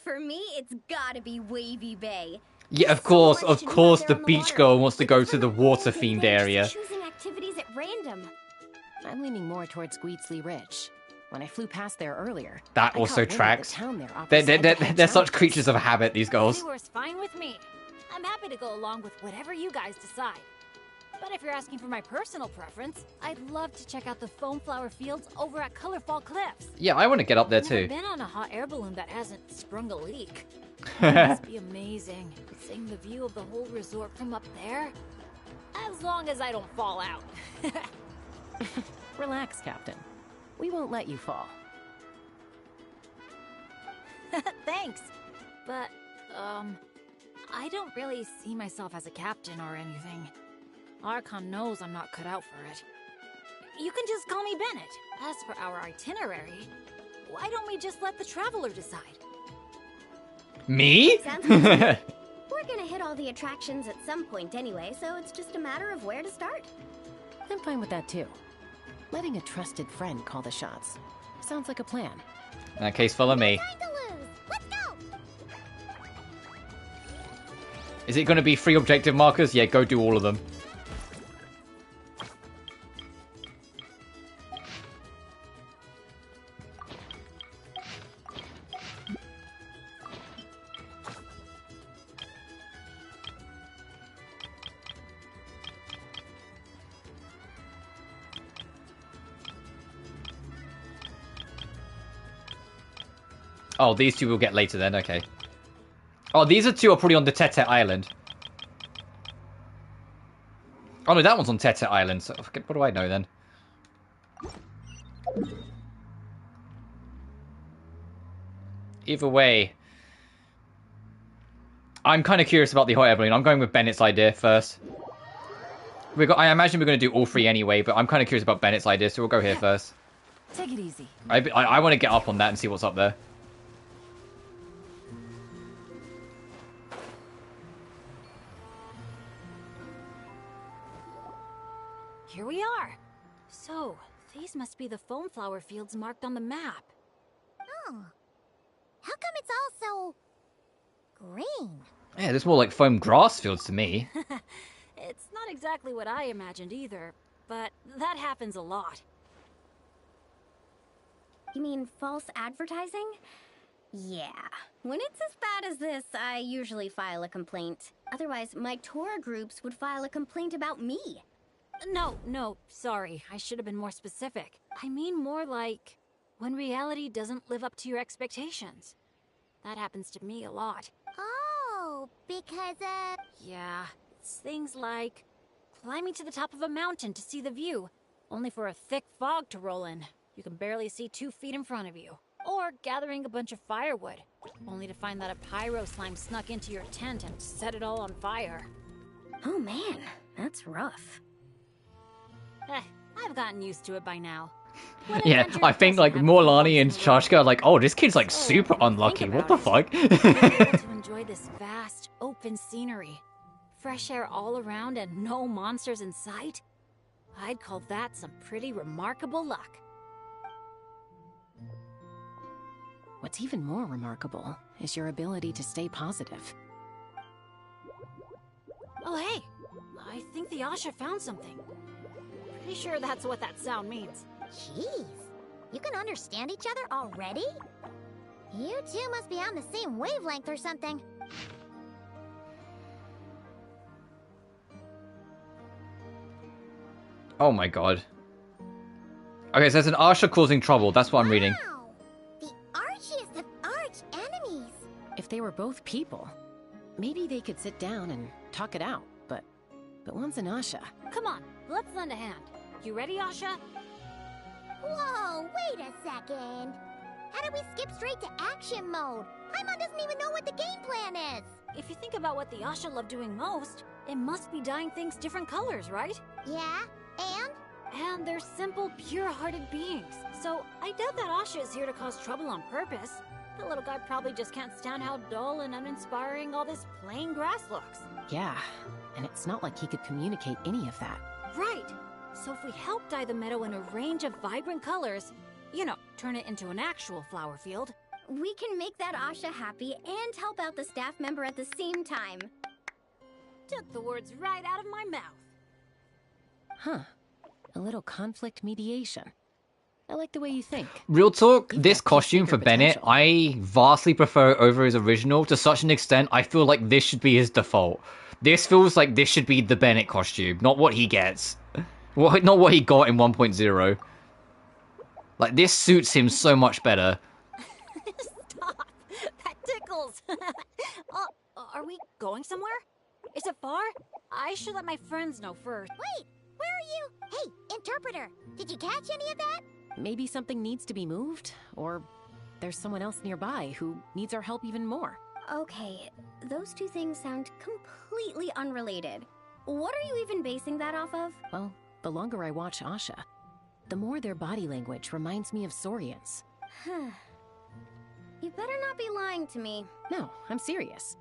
For me, it's gotta be Wavy Bay. Yeah, of course, the beach girl wants to go to the water-themed area. Choosing activities at random. I'm leaning more towards Gweedsley Ridge. When I flew past there earlier, that also tracks. They're such creatures of habit, these girls. Anywhere's fine with me. I'm happy to go along with whatever you guys decide. But if you're asking for my personal preference, I'd love to check out the foam flower fields over at Colorfall Cliffs. Yeah, I want to get up there I've too. never been on a hot air balloon that hasn't sprung a leak. It must be amazing, seeing the view of the whole resort from up there. As long as I don't fall out. Relax, Captain. We won't let you fall. Thanks. But, I don't really see myself as a captain or anything. Archon knows I'm not cut out for it. You can just call me Bennett. As for our itinerary, why don't we just let the traveler decide? Me? We're gonna hit all the attractions at some point anyway, so it's just a matter of where to start. I'm fine with that too. Letting a trusted friend call the shots. Sounds like a plan. In that case, follow me. Let's go. Is it going to be 3 objective markers? Yeah, go do all of them. Oh, these two we'll get later then, okay. Oh, these are two are probably on the Tete Island. Oh no, that one's on Tete Island. So what do I know then? Either way, I'm kind of curious about the hot air balloon. I'm going with Bennett's idea first. I imagine we're going to do all three anyway, but I'm kind of curious about Bennett's idea, so we'll go here first. Take it easy. I want to get up on that and see what's up there. Here we are. So, these must be the foam flower fields marked on the map. Oh. How come it's all so... green? Yeah, there's more like foam grass fields to me. It's not exactly what I imagined either, but that happens a lot. You mean false advertising? Yeah. When it's as bad as this, I usually file a complaint. Otherwise, my tour groups would file a complaint about me. No, sorry. I should have been more specific. I mean more like when reality doesn't live up to your expectations. That happens to me a lot. Oh, because Yeah, it's things like climbing to the top of a mountain to see the view, only for a thick fog to roll in. You can barely see 2 feet in front of you. Or gathering a bunch of firewood, only to find that a pyro slime snuck into your tent and set it all on fire. Oh man, that's rough. I've gotten used to it by now. Yeah, I think like Morlani and Chashka are like, oh, this kid's like super unlucky. What the fuck? To enjoy this vast, open scenery, fresh air all around and no monsters in sight, I'd call that some pretty remarkable luck. What's even more remarkable is your ability to stay positive. Oh hey, I think the Asha found something. Pretty sure that's what that sound means. Jeez, you can understand each other already? You two must be on the same wavelength or something. Oh my god. Okay, so there's an Asha causing trouble. That's what I'm reading. Wow, the archiest of arch enemies. If they were both people, maybe they could sit down and talk it out, but one's an Asha. Come on, let's lend a hand. You ready, Asha? Whoa, wait a second. How did we skip straight to action mode? Paimon doesn't even know what the game plan is. If you think about what the Asha love doing most, it must be dyeing things different colors, right? Yeah, and? And they're simple, pure-hearted beings. So I doubt that Asha is here to cause trouble on purpose. The little guy probably just can't stand how dull and uninspiring all this plain grass looks. Yeah, and it's not like he could communicate any of that. Right. So if we help dye the meadow in a range of vibrant colors, you know, turn it into an actual flower field. We can make that Asha happy and help out the staff member at the same time. Took the words right out of my mouth. Huh. A little conflict mediation. I like the way you think. Real talk, this costume for Bennett, I vastly prefer over his original to such an extent I feel like this should be his default. This feels like this should be the Bennett costume, not what he gets. Not what he got in 1.0. Like, this suits him so much better. Stop! That tickles! Are we going somewhere? Is it far? I should let my friends know first. Wait, where are you? Hey, interpreter, did you catch any of that? Maybe something needs to be moved, or there's someone else nearby who needs our help even more. Okay, those two things sound completely unrelated. What are you even basing that off of? Well, the longer I watch Asha, the more their body language reminds me of Saurians. You better not be lying to me. No, I'm serious.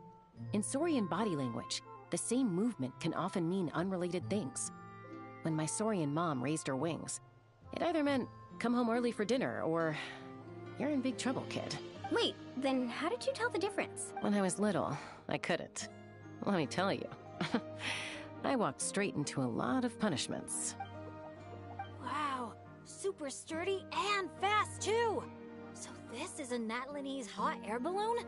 In Saurian body language, the same movement can often mean unrelated things. When my Saurian mom raised her wings, it either meant, come home early for dinner, or, you're in big trouble, kid. Wait, then how did you tell the difference? When I was little, I couldn't. Let me tell you. I walked straight into a lot of punishments. Wow, super sturdy and fast too! So this is a Natlanese hot air balloon?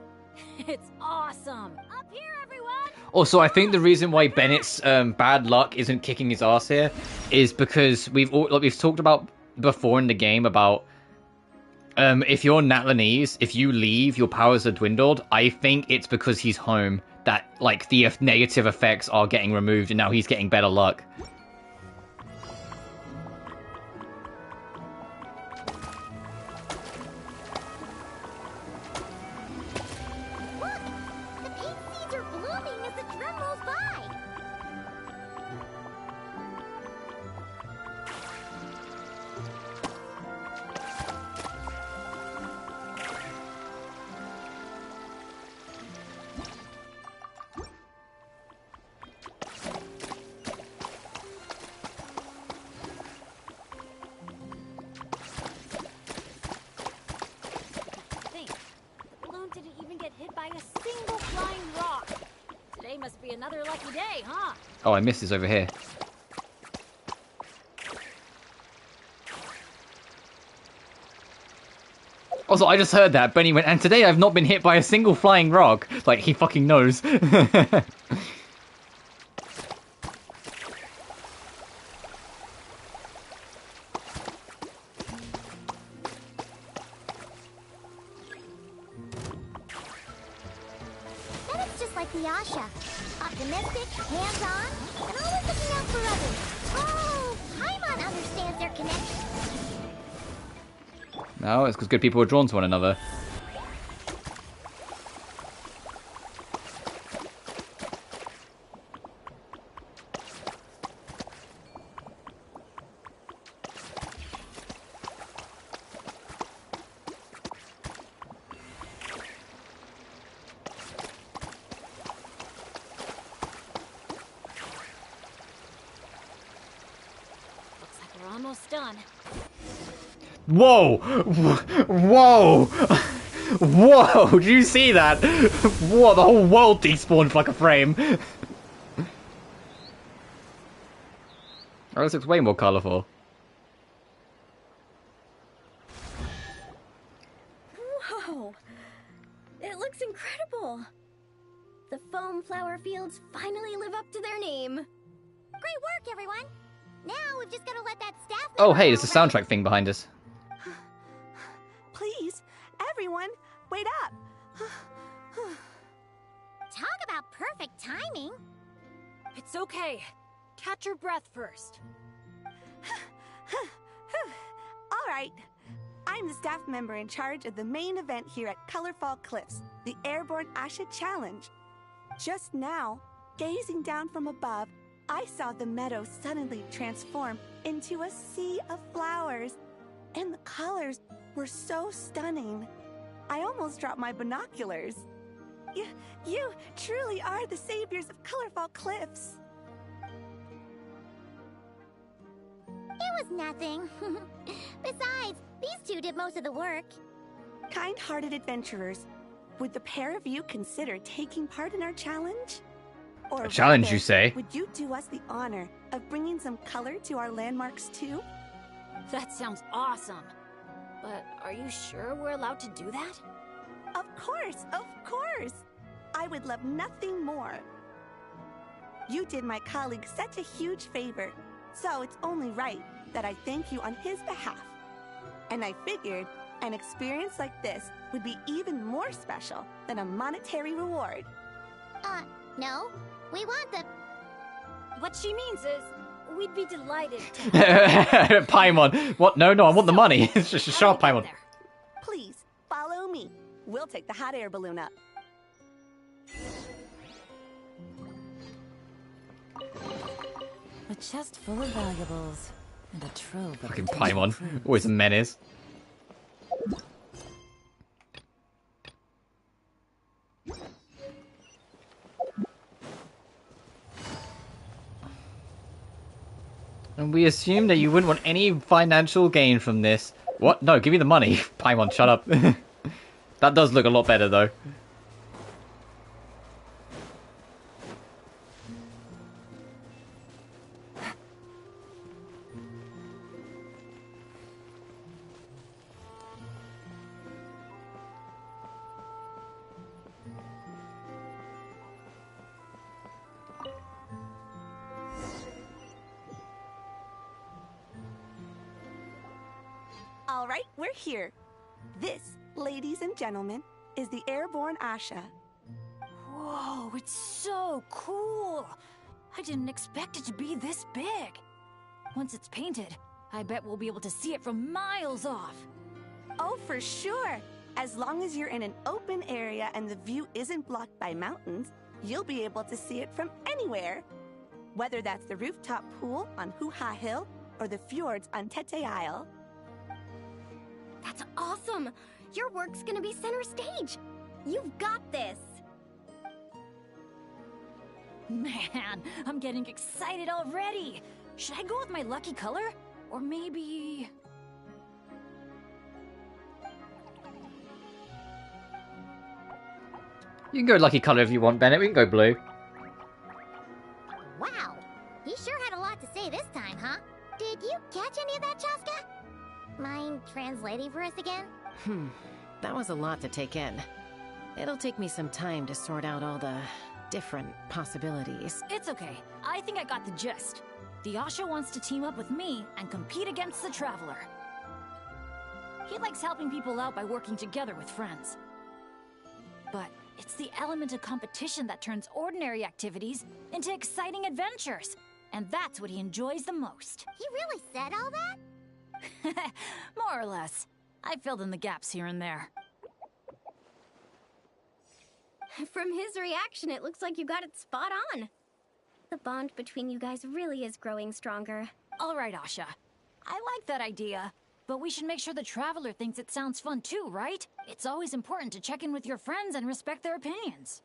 It's awesome! Up here, everyone! Also, I think the reason why Bennett's bad luck isn't kicking his ass here is because we've talked about before in the game about If you're Natlanese, if you leave, your powers are dwindled. I think it's because he's home that, like, the negative effects are getting removed and now he's getting better luck. Oh, I missed this over here. Also, I just heard that. Benny went, and today I've not been hit by a single flying rock. Like, he fucking knows. Optimistic, hands-on, and always looking out for others. Oh, Paimon understands their connection. No, it's because good people are drawn to one another. Whoa! Whoa! Whoa! Did you see that? What? The whole world despawned for like a frame. Oh, this looks way more colourful. Whoa! It looks incredible! The foam flower fields finally live up to their name. Great work, everyone! Now we've just got to let that staff... Oh, hey, there's a soundtrack thing behind us. Please, everyone, wait up! Talk about perfect timing! It's okay. Catch your breath first. All right. I'm the staff member in charge of the main event here at Colorfall Cliffs, the Airborne Asha Challenge. Just now, gazing down from above, I saw the meadow suddenly transform into a sea of flowers, and the colors were so stunning. I almost dropped my binoculars. You truly are the saviors of Colorfall Cliffs. It was nothing. Besides, these two did most of the work. Kind-hearted adventurers, would the pair of you consider taking part in our challenge? Or a challenge, rather, you say? Would you do us the honor of bringing some color to our landmarks too? That sounds awesome. But are you sure we're allowed to do that? Of course, of course! I would love nothing more. You did my colleague such a huge favor, so it's only right that I thank you on his behalf. And I figured an experience like this would be even more special than a monetary reward. No. We want the... What she means is, we'd be delighted to... Paimon. What? No, I want the money. It's just a sharp Paimon. Please, follow me. We'll take the hot air balloon up. A chest full of valuables and a trove of... Fucking Paimon. Always a menace. And we assume that you wouldn't want any financial gain from this. What? No, give me the money. Paimon, shut up. That does look a lot better, though. All right, we're here. This, ladies and gentlemen, is the airborne Asha. Whoa, it's so cool! I didn't expect it to be this big. Once it's painted, I bet we'll be able to see it from miles off. Oh, for sure! As long as you're in an open area and the view isn't blocked by mountains, you'll be able to see it from anywhere. Whether that's the rooftop pool on Hoo-Ha Hill or the fjords on Tete Isle. That's awesome! Your work's gonna be center stage! You've got this! Man, I'm getting excited already! Should I go with my lucky color? Or maybe... You can go lucky color if you want, Bennett. We can go blue. Wow, he sure had a lot to say this time, huh? Did you catch any of that, Chaska? Mind translating for us again? That was a lot to take in. It'll take me some time to sort out all the different possibilities. It's okay. I think I got the gist. The Asha wants to team up with me and compete against the Traveler. He likes helping people out by working together with friends. But it's the element of competition that turns ordinary activities into exciting adventures. And that's what he enjoys the most. He really said all that? More or less. I filled in the gaps here and there. From his reaction, it looks like you got it spot on. The bond between you guys really is growing stronger. All right, Asha. I like that idea. But we should make sure the Traveler thinks it sounds fun too, right? It's always important to check in with your friends and respect their opinions.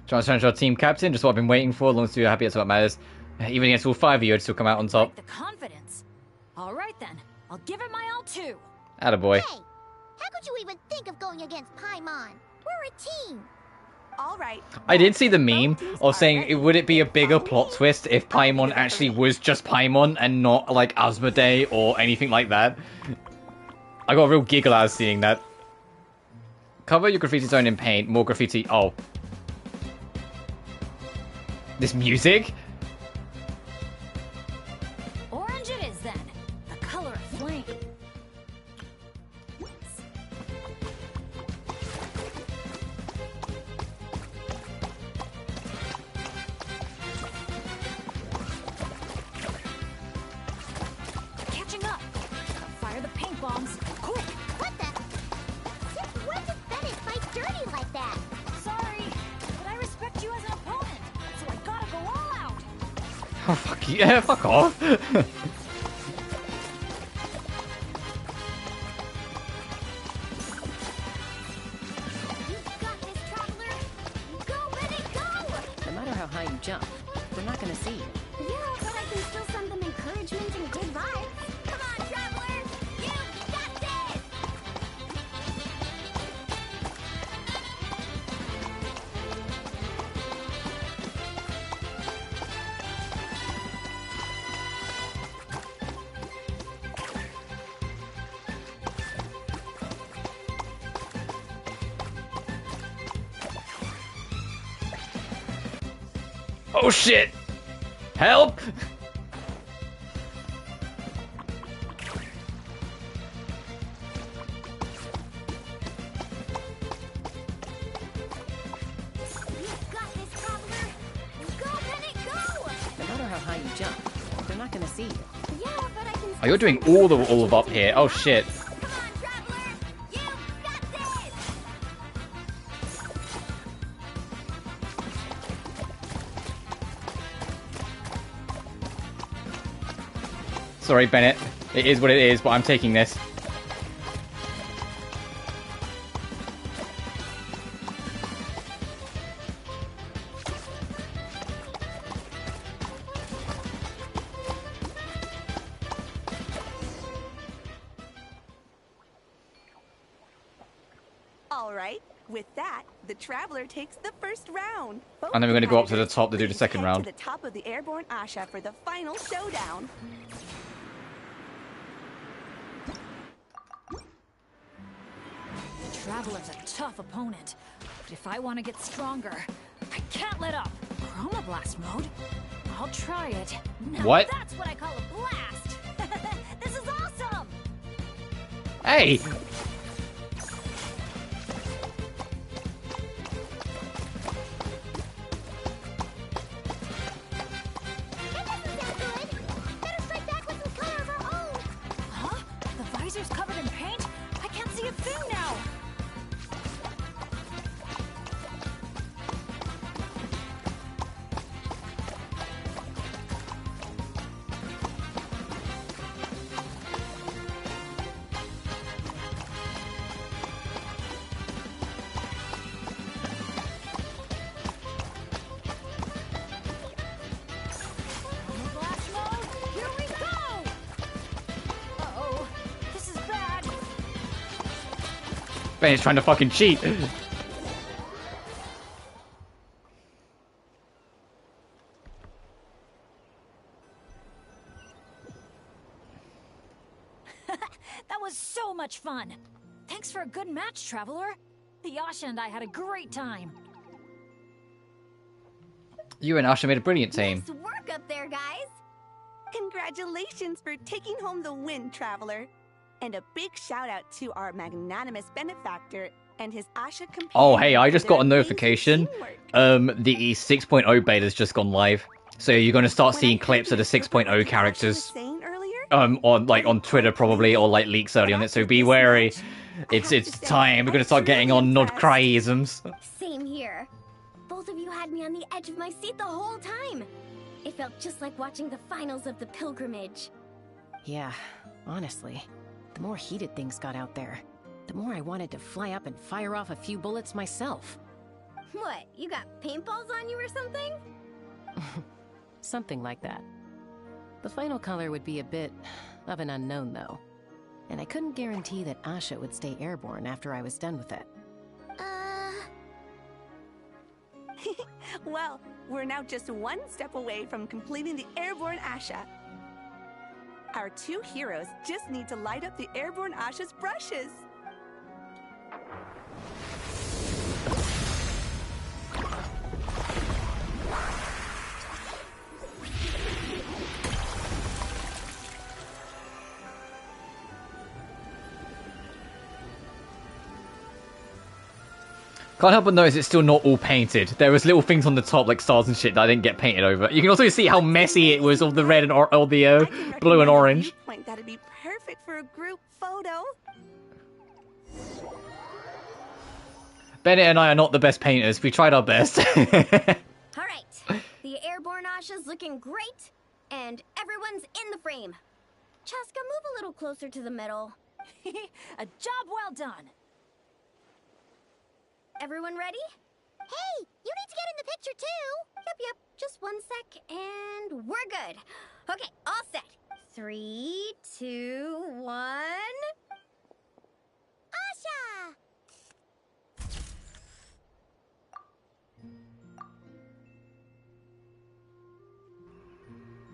Trying to change our team captain, just what I've been waiting for. As long as you're happy, that's what matters. Even against all 5 of you, I'd still come out on top. Like the confidence. All right then, I'll give it my all too. Attaboy. Hey, how could you even think of going against Paimon? We're a team. All right. I did see the meme of saying, would it be a bigger plot twist if Paimon actually was just Paimon and not like Asmodee or anything like that? I got a real giggle out of seeing that. Cover your graffiti zone in paint. More graffiti. Oh. This music? Orange it is then. The color of flame. Catching up. Fire the paint bombs. Quick. What the? Since when does Bennett fight dirty like that? Sorry, but I respect you as an opponent, so I gotta go all out. Oh, fuck you. Yeah, fuck off. You've got this, Traveler. Go, Bennett, go! No matter how high you jump, they're not gonna see you. Yeah, but I can still send them encouragement and good vibes. Come on, Traveler! You got this! Oh shit! Help! You've got this, Traveler! Go, Bennett, go! No matter how high you jump, they're not gonna see you. Yeah, but I can Oh, you're doing all of up here. Oh shit. Come on, Traveler! You got this! Sorry, Bennett. It is what it is, but I'm taking this. All right. With that, the Traveler takes the first round. And then we're going to go up to the top to do the second Head round. to the top of the airborne Asha for the final showdown. The Traveler's a tough opponent, but if I want to get stronger, I can't let up. Chroma blast mode. I'll try it. Now What? That's what I call a blast. This is awesome. Hey! Huh? The visor's covered in paint? I can't see a thing now. Blast mode, here we go! Uh-oh, this is bad. Ben's trying to fucking cheat. That was so much fun. Thanks for a good match, Traveler. Yasha and I had a great time. You and Asha made a brilliant team. Nice work up there, guys. Congratulations for taking home the win, Traveler. And a big shout out to our magnanimous benefactor and his Asha companion. Oh, hey, I just for got their a notification. amazing The 6.0 beta's just gone live. So you're going to start When I seeing heard clips of the you were 6.0 Asha characters. was saying earlier, On Twitter probably, or like leaks early on it, so be wary. It's time. We're gonna start getting on Nod Cryisms. Same here. Both of you had me on the edge of my seat the whole time. It felt just like watching the finals of the pilgrimage. Yeah, honestly, the more heated things got out there, the more I wanted to fly up and fire off a few bullets myself. What, you got paintballs on you or something? Something like that. The final color would be a bit of an unknown, though. And I couldn't guarantee that Asha would stay airborne after I was done with it. well, we're now just one step away from completing the airborne Asha. Our two heroes just need to light up the airborne Asha's brushes. Can't help but notice it's still not all painted. There was little things on the top like stars and shit that I didn't get painted over. You can also see how messy it was, all the red and all the blue and orange. That'd be perfect for a group photo. Bennett and I are not the best painters. We tried our best. All right, the airborne Asha's looking great, and everyone's in the frame. Chaska, move a little closer to the middle. A job well done. Everyone ready? Hey, you need to get in the picture too. Yep, just 1 sec, and we're good. Okay, all set. 3, 2, 1. Asha!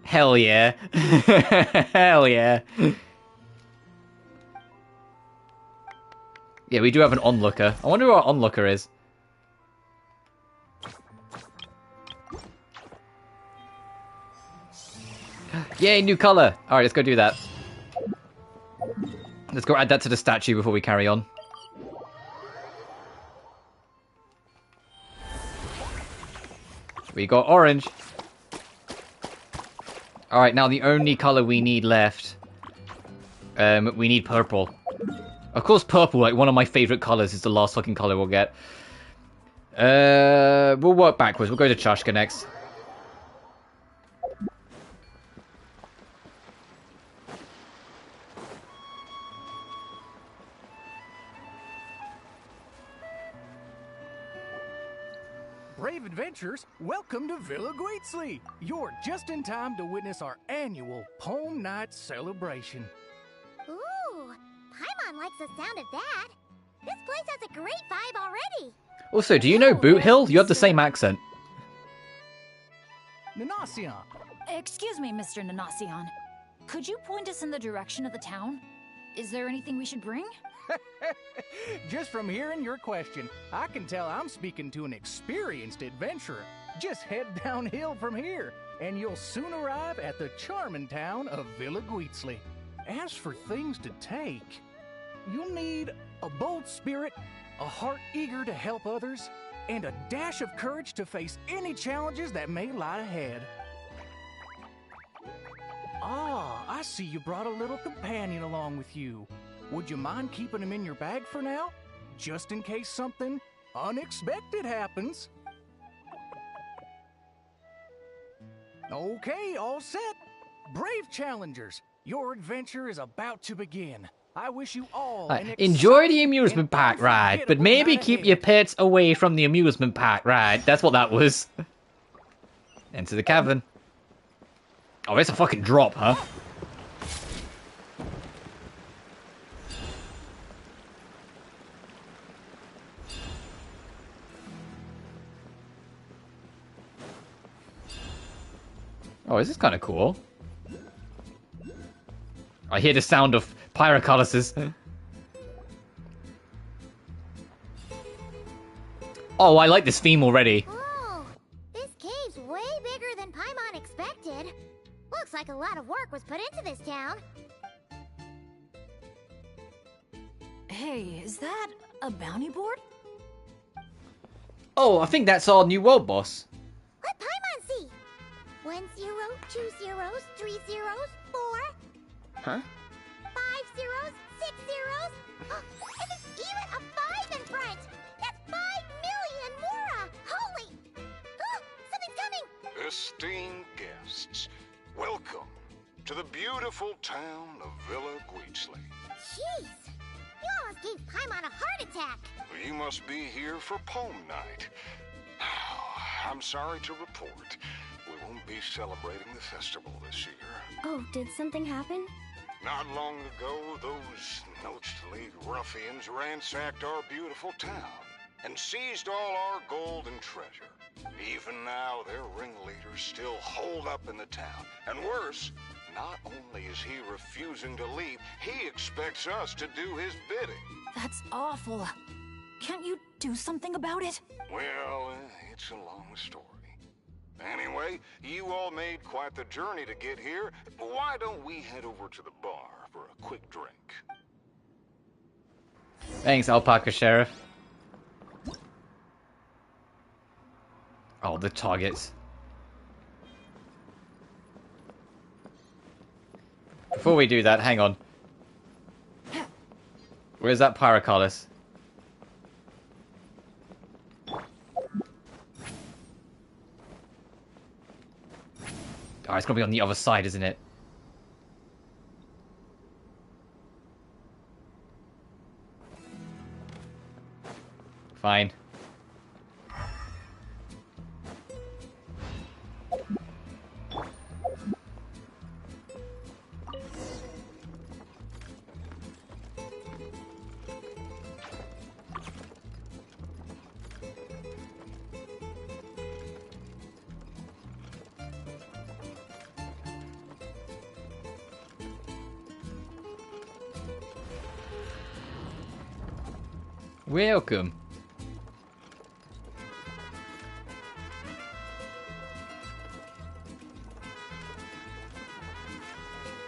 Hell yeah. Hell yeah. Yeah, we do have an onlooker. I wonder who our onlooker is. Yay, new color. Alright, let's go do that. Let's go add that to the statue before we carry on. We got orange. Alright, now the only color we need left. We need purple. Of course, purple, like one of my favorite colors, is the last fucking color we'll get. We'll work backwards. We'll go to Chaska next. Brave adventurers, welcome to Villa Gueatsley. You're just in time to witness our annual Poem Night celebration. Ooh, Paimon likes the sound of that. This place has a great vibe already. Also, do you know Boot Hill? You have the same accent. Nanasion. Excuse me, Mr. Nanasion. Could you point us in the direction of the town? Is there anything we should bring? Just from hearing your question, I can tell I'm speaking to an experienced adventurer. Just head downhill from here, and you'll soon arrive at the charming town of Villaguitzli. As for things to take, you'll need a bold spirit, a heart eager to help others, and a dash of courage to face any challenges that may lie ahead. Ah, I see you brought a little companion along with you. Would you mind keeping him in your bag for now? Just in case something unexpected happens. Okay, all set. Brave challengers, your adventure is about to begin. I wish you all an enjoy the amusement park ride, but maybe keep your pets away from the amusement park ride. That's what that was. Enter the cavern. Oh, it's a fucking drop, huh? Oh, this is kind of cool. I hear the sound of pyrocollises. Oh, I like this theme already. Oh, this cave's way bigger than Paimon expected. Looks like a lot of work was put into this town. Hey, is that a bounty board? Oh, I think that's our new world boss. Let Paimon see. 1 0, 2 zeros, 3 zeros, 4. Huh? 5 zeros, 6 zeros. And there's even a 5 in front. That's 5 million Mora. Holy! Oh, something's coming. Esteemed guests, welcome to the beautiful town of Villaguitzli. Jeez, you almost gave Paimon a heart attack. You must be here for Poem Night. I'm sorry to report, we won't be celebrating the festival this year. Oh, did something happen? Not long ago, those Nochtli ruffians ransacked our beautiful town and seized all our gold and treasure. Even now, their ringleaders still holed up in the town. And worse, not only is he refusing to leave, he expects us to do his bidding. That's awful. Can't you do something about it? Well, it's a long story. Anyway, you all made quite the journey to get here. Why don't we head over to the bar for a quick drink? Thanks, Alpaca Sheriff. Oh, the targets. Before we do that, hang on. Where's that Pyrocollis? Oh, it's gonna be on the other side, isn't it? Fine. Welcome.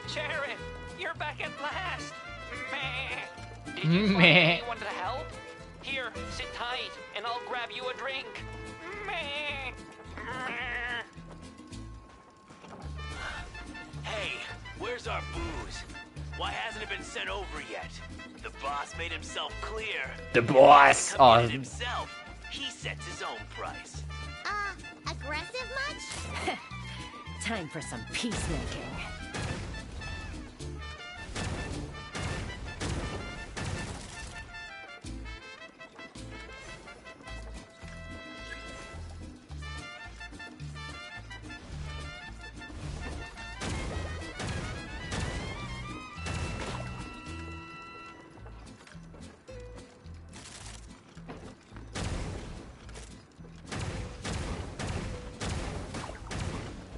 Sheriff, you're back at last. Meh. Did you find anyone to help? Here, sit tight, and I'll grab you a drink. Meh. Hey, where's our booze? Why hasn't it been sent over yet? The boss made himself clear. The boss! Oh. Himself. He sets his own price. Aggressive much? Time for some peacemaking.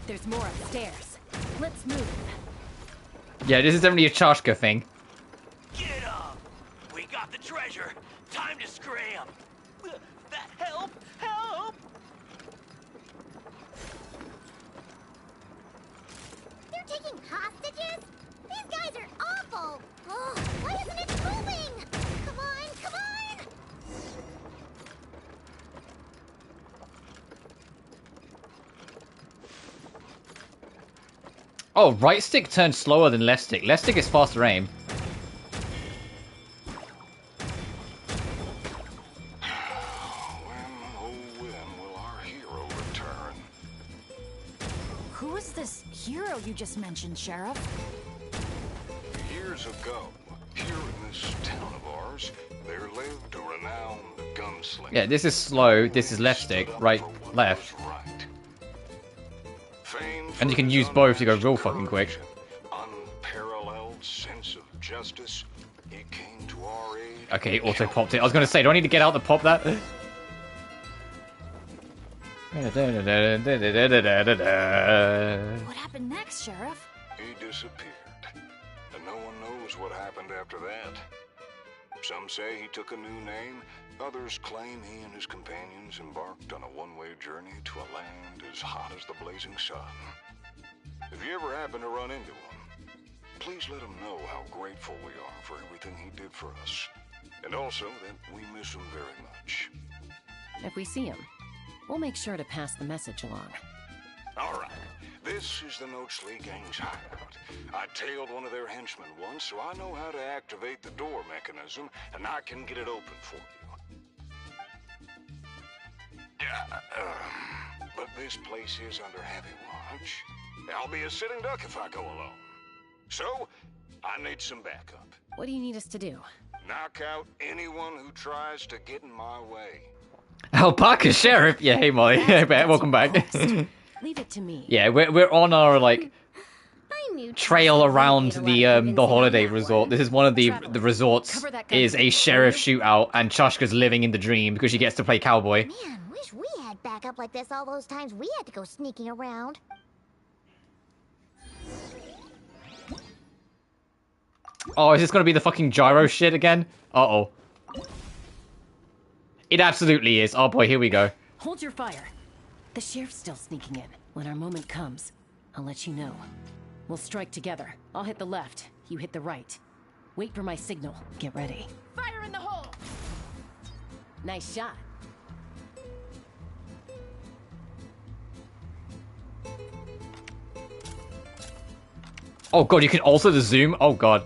There's more upstairs. Let's move. Yeah, this is definitely a Chashka thing. Get up! We got Graham! That help! Help! They're taking hostages? These guys are awful! Oh, why isn't it moving? Come on, come on! Oh, right stick turns slower than left stick. Left stick is faster aim. Who is this hero you just mentioned, Sheriff? Years ago, here in this town of ours, there lived a renowned gunslinger. Yeah, this is slow. This is left stick. Right, left. And you can use both to go real fucking quick. Unparalleled sense of justice. He came to our aid. Okay, auto popped it. I was going to say, do I need to get out to pop that? What happened next, Sheriff? He disappeared, and no one knows what happened after that. Some say he took a new name, others claim he and his companions embarked on a one-way journey to a land as hot as the blazing sun. If you ever happen to run into him, please let him know how grateful we are for everything he did for us, and also that we miss him very much. If we see him, we'll make sure to pass the message along. All right. This is the Notes League Gang's hideout. I tailed one of their henchmen once, so I know how to activate the door mechanism, and I can get it open for you. But this place is under heavy watch. I'll be a sitting duck if I go alone. So, I need some backup. What do you need us to do? Knock out anyone who tries to get in my way. Alpaca Sheriff? Yeah, hey Molly. Welcome back. Leave it to me. Yeah, we're on our, like, trail around the holiday resort. This is one of the resorts is a sheriff shootout, and Chushka's living in the dream because she gets to play cowboy. Man, wish we had backup like this all those times we had to go sneaking around. Oh, is this gonna be the fucking gyro shit again? Uh-oh. It absolutely is. Oh boy, here we go. Hold your fire. The sheriff's still sneaking in. When our moment comes, I'll let you know. We'll strike together. I'll hit the left, you hit the right. Wait for my signal. Get ready. Fire in the hole! Nice shot. Oh god, you can also the zoom? Oh god.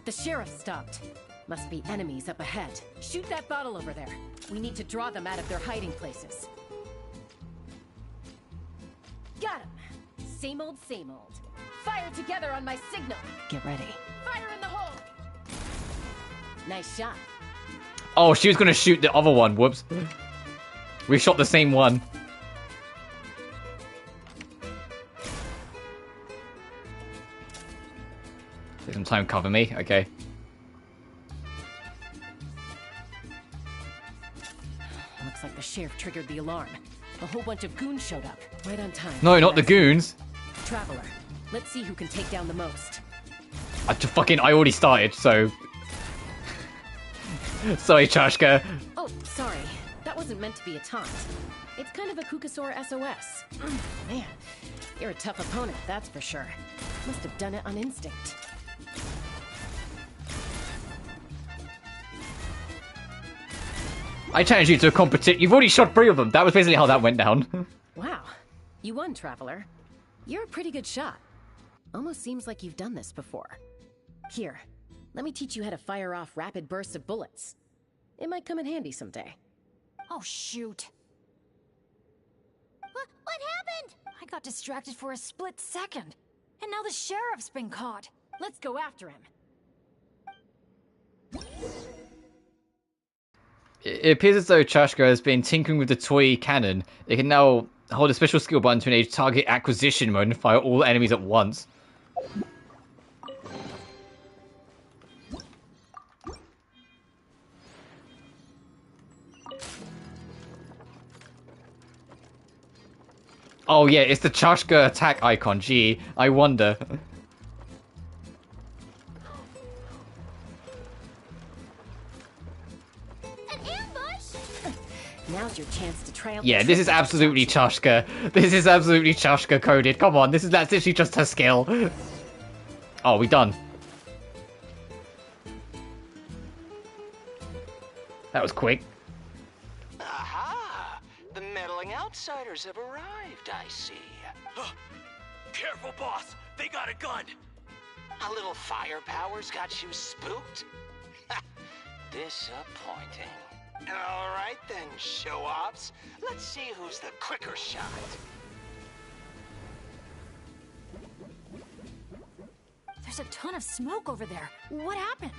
The sheriff stopped. Must be enemies up ahead. Shoot that bottle over there. We need to draw them out of their hiding places. Got him. Same old, same old. Fire together on my signal. Get ready. Fire in the hole! Nice shot. Oh, she was gonna shoot the other one. Whoops. We shot the same one. Take some time, cover me. Okay. Looks like the sheriff triggered the alarm. A whole bunch of goons showed up. Right on time. No, not the goons. Traveler, let's see who can take down the most. I already started, so... Sorry, Chushka. Oh, sorry. That wasn't meant to be a taunt. It's kind of a Kukasaur SOS. Man, you're a tough opponent, that's for sure. Must have done it on instinct. I challenged you to a competition. You've already shot 3 of them. That was basically how that went down. Wow. You won, Traveler. You're a pretty good shot. Almost seems like you've done this before. Here, let me teach you how to fire off rapid bursts of bullets. It might come in handy someday. Oh, shoot. What happened? I got distracted for a split second. And now the sheriff's been caught. Let's go after him. It appears as though Chushka has been tinkering with the toy cannon. It can now hold a special skill button to enable target acquisition mode and fire all enemies at once. Oh yeah, it's the Chushka attack icon. Gee, I wonder. chance to try out. Yeah, this is absolutely Chashka. This is absolutely Chashka coded. Come on, that's literally just her skill. Oh, we done. That was quick. Aha! The meddling outsiders have arrived, I see. Careful, boss! They got a gun! A little firepower's got you spooked? Disappointing. All right then, show-offs. Let's see who's the quicker shot. There's a ton of smoke over there. What happened?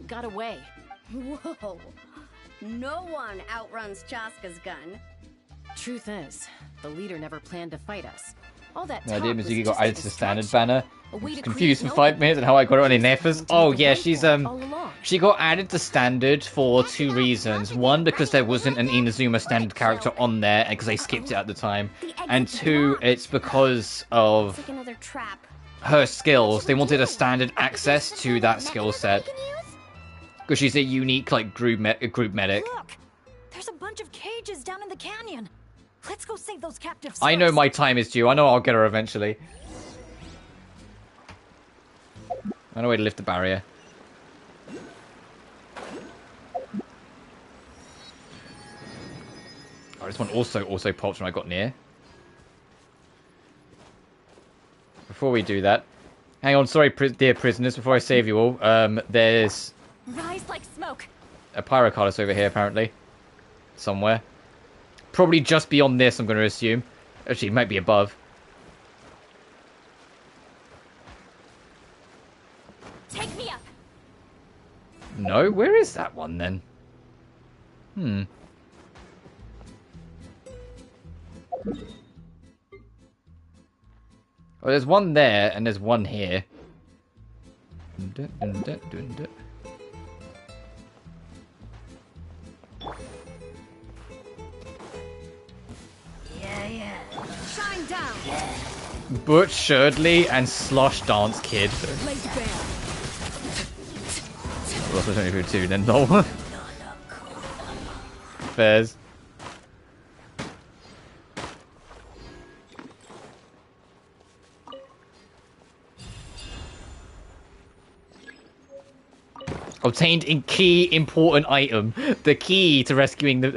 Got away. Whoa. No one outruns Chaska's gun. Truth is, the leader never planned to fight us. All that No idea talk was Mizuki just got a added to the standard distraction. banner. A way to Confused for create 5 minutes and how I got it on Inefas. Oh yeah, she's all along. she got added to standard for 2 reasons. One, because there wasn't an Inazuma standard character on there, and because they skipped it at the time. And 2, it's because of It's like another trap. her skills. They wanted a standard access to that skill set. Because she's a unique, like, group medic. Look! There's a bunch of cages down in the canyon. Let's go save those captives. I know first. my time is due. I know I'll get her eventually. I know a way to lift the barrier. Oh, this one also popped when I got near. Before we do that, hang on, sorry, dear prisoners. Before I save you all, there's Rise like smoke. a Pyrocarlus over here apparently, somewhere. Probably just beyond this, I'm going to assume. Actually, it might be above. Take me up. No, where is that one then? Well, there's one there, and there's one here. Yeah. Shine down. Butch Sherdley and Slosh Dance Kid. Blaze Bear. Well, that's only for 2 then, lol. Fairs. Obtained a key important item. The key to rescuing the...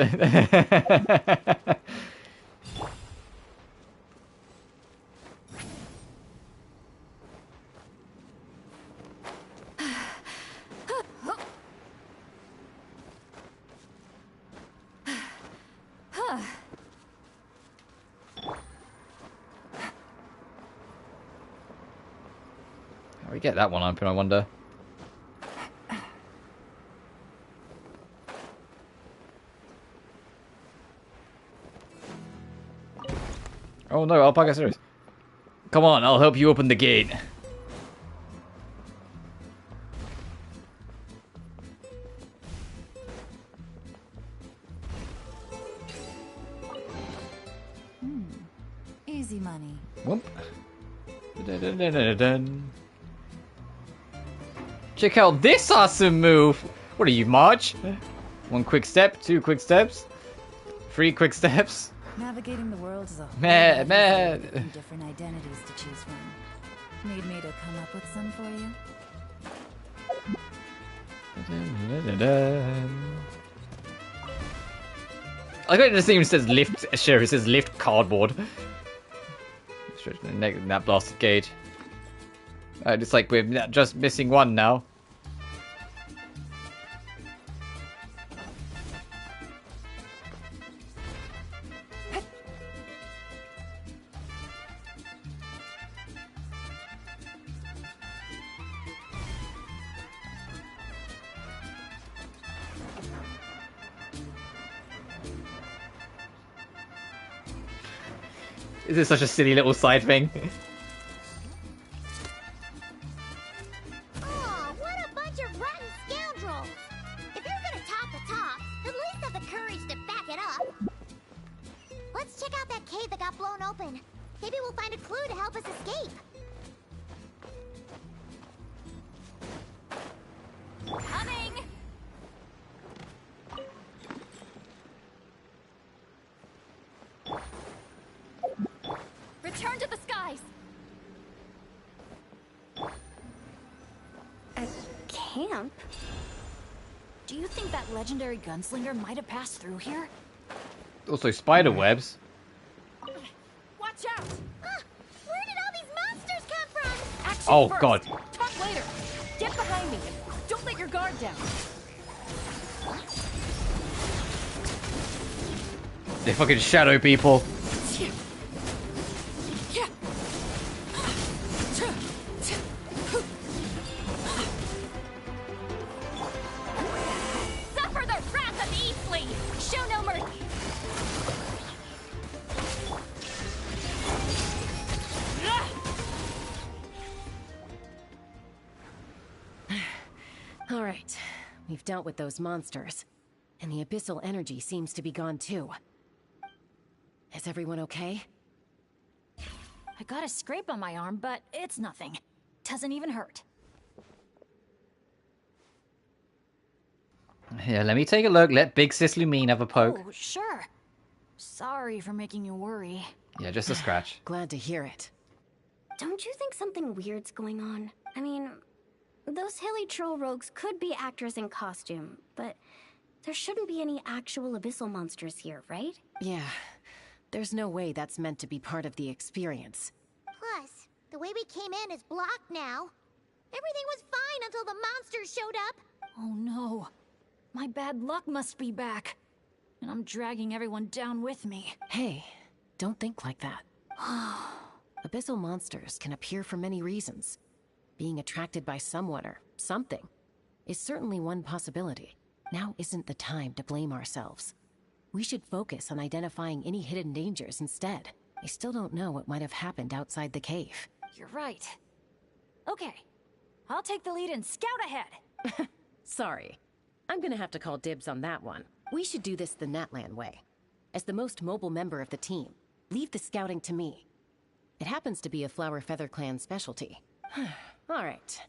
How do we get that one open, I wonder? Oh no, Alpaca Series. Come on, I'll help you open the gate. Easy money. Whoop. Dun-dun-dun-dun-dun. Check out this awesome move! What are you, Marge? 1 quick step, 2 quick steps, 3 quick steps. Navigating the world is a whole Meh, lot meh. easier with different identities to choose from. Need me to come up with some for you? I think this even says lift, sure, it says lift cardboard. Stretch the neck in that blasted gauge. It's like we're just missing one now. This is such a silly little side thing. Aw, what a bunch of rotten scoundrels! If you're gonna top the top, at least have the courage to back it up. Let's check out that cave that got blown open. Maybe we'll find a clue to help us escape. Coming. camp. Do you think that legendary gunslinger might have passed through here? Also, spider webs. Watch out! Where did all these monsters come from? Action Oh, first. God. Talk later. Get behind me. Don't let your guard down. They fucking shadow people. Suffer the wrath of Eastleigh! Show no mercy! All right, we've dealt with those monsters, and the abyssal energy seems to be gone too. Is everyone okay? I got a scrape on my arm, but it's nothing. Doesn't even hurt. Yeah, let me take a look. Let Big Sis Lumine have a poke. Oh, sure. Sorry for making you worry. Yeah, just a scratch. Glad to hear it. Don't you think something weird's going on? I mean, those hilly troll rogues could be actors in costume, but there shouldn't be any actual abyssal monsters here, right? Yeah, there's no way that's meant to be part of the experience. Plus, the way we came in is blocked now. Everything was fine until the monsters showed up. Oh no. My bad luck must be back. And I'm dragging everyone down with me. Hey, don't think like that. Abyssal monsters can appear for many reasons. Being attracted by someone or something is certainly one possibility. Now isn't the time to blame ourselves. We should focus on identifying any hidden dangers instead. I still don't know what might have happened outside the cave. You're right. Okay. I'll take the lead and scout ahead. Sorry. I'm gonna have to call dibs on that one. We should do this the Natlan way. As the most mobile member of the team, leave the scouting to me. It happens to be a Flower Feather Clan specialty. Alright.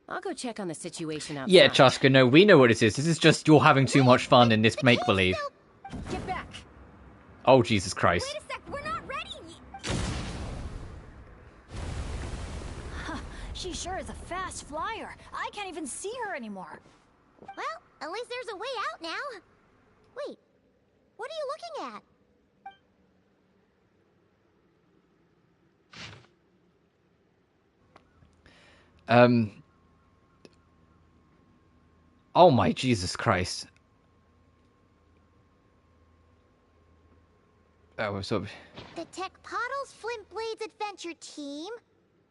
I'll go check on the situation outside. Yeah, Chaska, no, we know what it is. This is just you're having too much fun in this make-believe. Get back. Oh, Jesus Christ. Wait a sec, we're not ready! She sure is a fast flyer. I can't even see her anymore. Well, at least there's a way out now. Wait, what are you looking at? Oh my Jesus Christ. Oh, what's up? The Tech Pottles Flint Blades Adventure Team?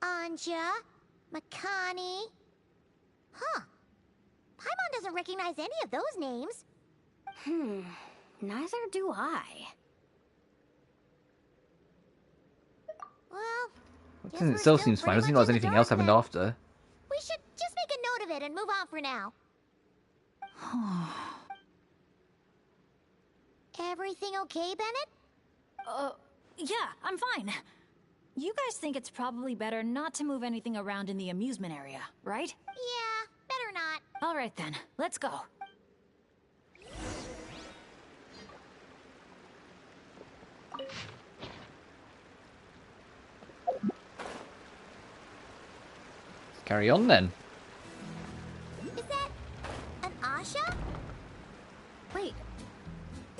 Anja? Makani? Huh. Paimon doesn't recognize any of those names. Neither do I. Well, It still seems fine. Doesn't seem like there's anything else happened after. we should just make a note of it and move on for now. Everything okay, Bennett? Yeah, I'm fine. You guys think it's probably better not to move anything around in the amusement area, right? Yeah, better not. All right then, let's go. Carry on then. Is that an Asha? Wait,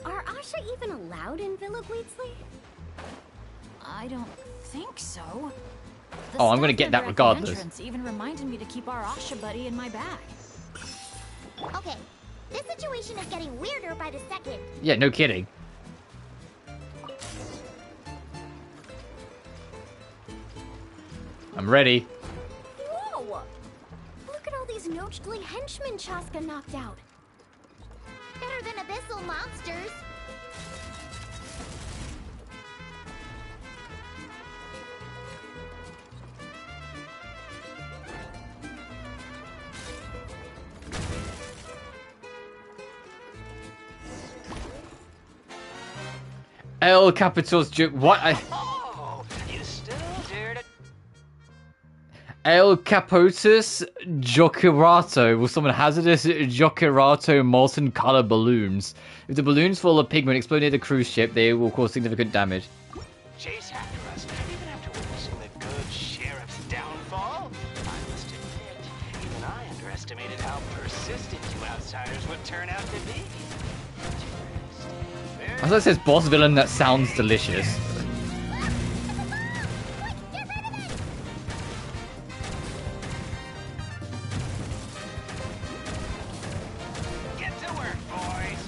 are Asha even allowed in Villa Gweetsley? I don't think so. The Oh, I'm gonna staff get that member at the regardless. entrance even reminded me to keep our Asha buddy in my bag. Okay, this situation is getting weirder by the second. Yeah, no kidding. I'm ready. Whoa! Look at all these Nochtly henchmen Chaska knocked out. Better than abyssal monsters. El Capitol's what? Oh, you still dare to... El Capotus Jokerato will summon hazardous Jokerato molten color balloons. If the balloons full of pigment explode near the cruise ship, they will cause significant damage. Chase after us, even after witnessing the good sheriff's downfall. I must admit, even I underestimated turn out to be. As it says, boss villain that sounds delicious. Get to work, boys.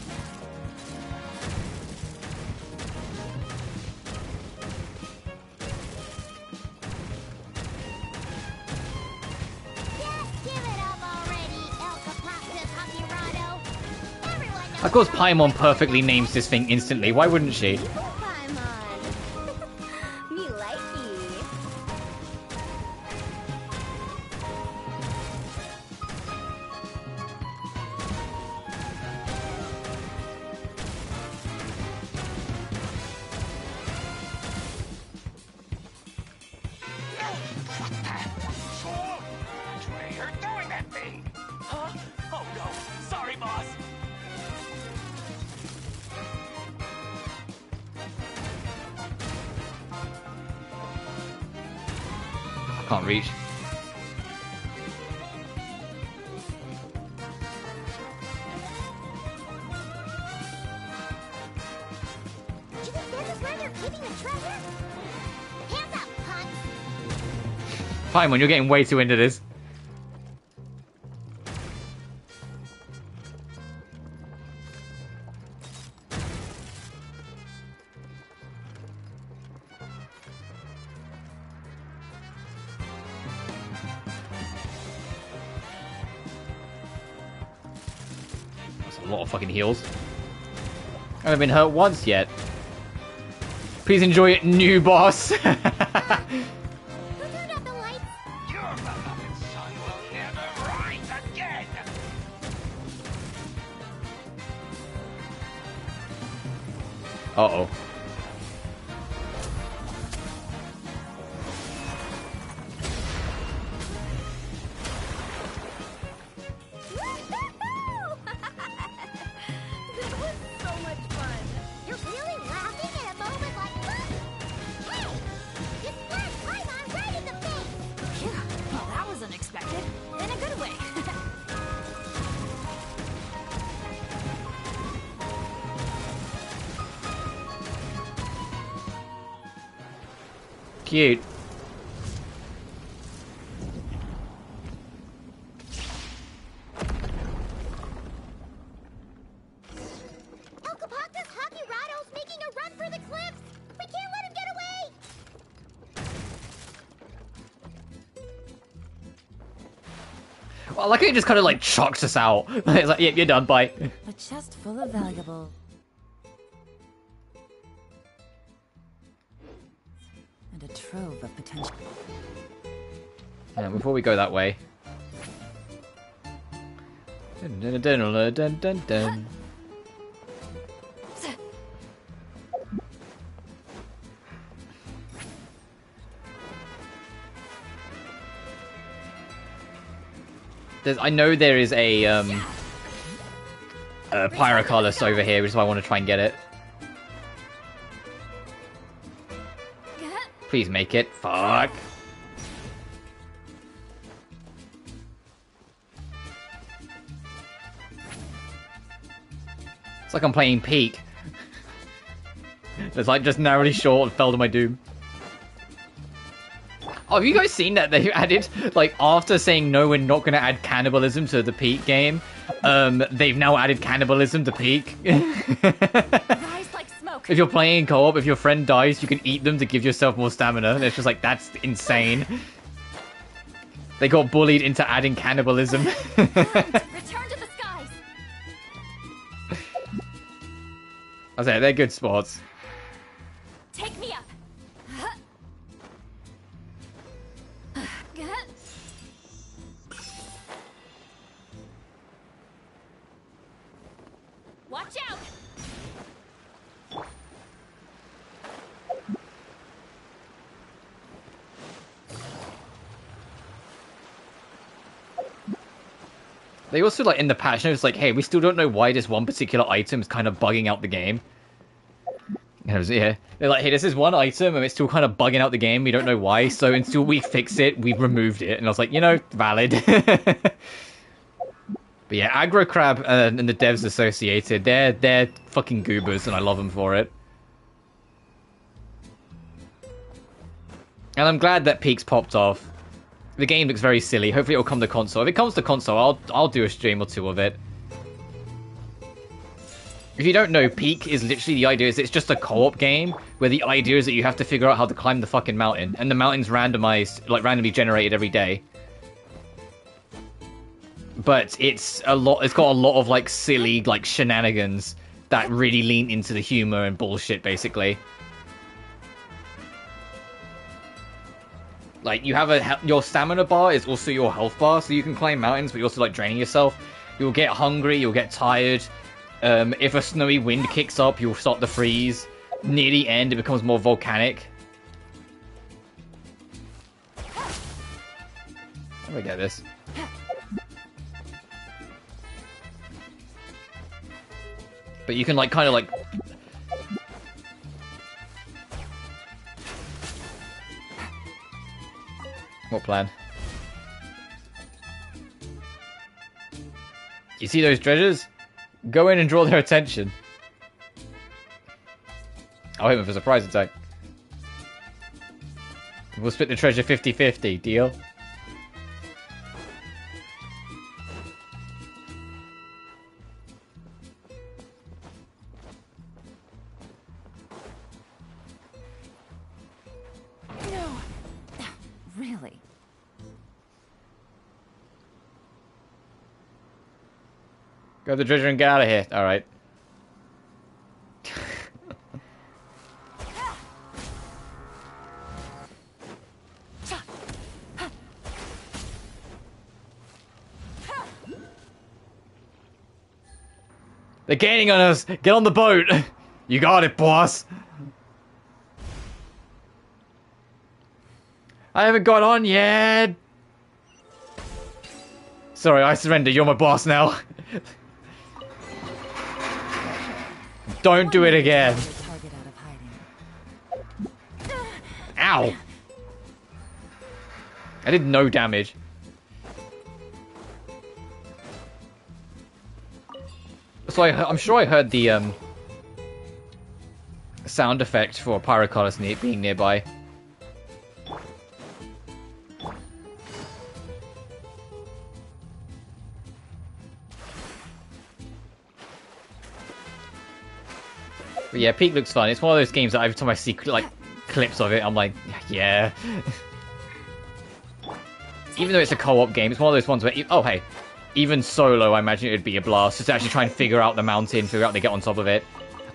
Of course, Paimon perfectly names this thing instantly. Why wouldn't she? Me likey. Trey, you're doing that thing. Huh? Oh no. Sorry, boss. I can't reach. Do you think this is where they're keeping the treasure? Hands up, punk! Paimon, you're getting way too into this. That's a lot of fucking heals. I haven't been hurt once yet. Please enjoy it, new boss. Your beloved son will never rise again. Uh-oh. This was so much fun. You're really laughing at a moment like this? Hey! You splashed Paimon right in the face! Phew, well, that was unexpected. In a good way. Cute. El Capactus Hakirado's making a run for the cliffs! We can't let him get away! Well, I like how he just kind of like chucks us out. It's like, yep, you're done, bye. A chest full of valuable. And a trove of potential. Before we go that way. Dun, dun, dun, dun, dun, dun, dun. I know there is a Pyrocalus over here, which is why I want to try and get it. Please make it. Fuck. It's like I'm playing Peak. It's like just narrowly short and fell to my doom. Oh, have you guys seen that they've added, like, after saying no, we're not going to add cannibalism to the Peak game, they've now added cannibalism to Peak. Rise like smoke. If you're playing co-op, if your friend dies, you can eat them to give yourself more stamina. And it's just like, that's insane. They got bullied into adding cannibalism. Return to the skies. I say they're good spots. Take me up. Watch out! They also, like, in the patch notes, like, hey, we still don't know why this one particular item is kind of bugging out the game. And I was, yeah. They're like, hey, this is one item, and it's still kind of bugging out the game. We don't know why, so until we fix it, we've removed it. And I was like, you know, valid. But yeah, Aggro Crab and the devs associated, they're fucking goobers, and I love them for it. And I'm glad that Peak's popped off. The game looks very silly. Hopefully it'll come to console. If it comes to console, I'll do a stream or two of it. If you don't know, Peak is literally the idea is it's just a co-op game where the idea is that you have to figure out how to climb the fucking mountain, and the mountain's randomized, like randomly generated every day. But it's got a lot of like silly like shenanigans that really lean into the humor and bullshit, basically. Like you have your stamina bar is also your health bar, so you can climb mountains, but you're also like draining yourself. You'll get hungry, you'll get tired. If a snowy wind kicks up, you'll start to freeze. Near the end, it becomes more volcanic. Let me get this. But you can like kind of like what plan? You see those treasures? Go in and draw their attention. I'll hit them for a surprise attack. We'll split the treasure 50-50. Deal? No. Really? Grab the treasure and get out of here. Alright. They're gaining on us! Get on the boat! You got it, boss! I haven't got on yet! Sorry, I surrender. You're my boss now. Don't do it again. Ow! I did no damage. So I'm sure I heard the sound effect for Pyrocolus being nearby. But yeah, Peak looks fun. It's one of those games that every time I see like clips of it, I'm like, yeah. Even though it's a co-op game, it's one of those ones where, oh hey, even solo, I imagine it would be a blast just to actually try and figure out the mountain, figure out how to get on top of it.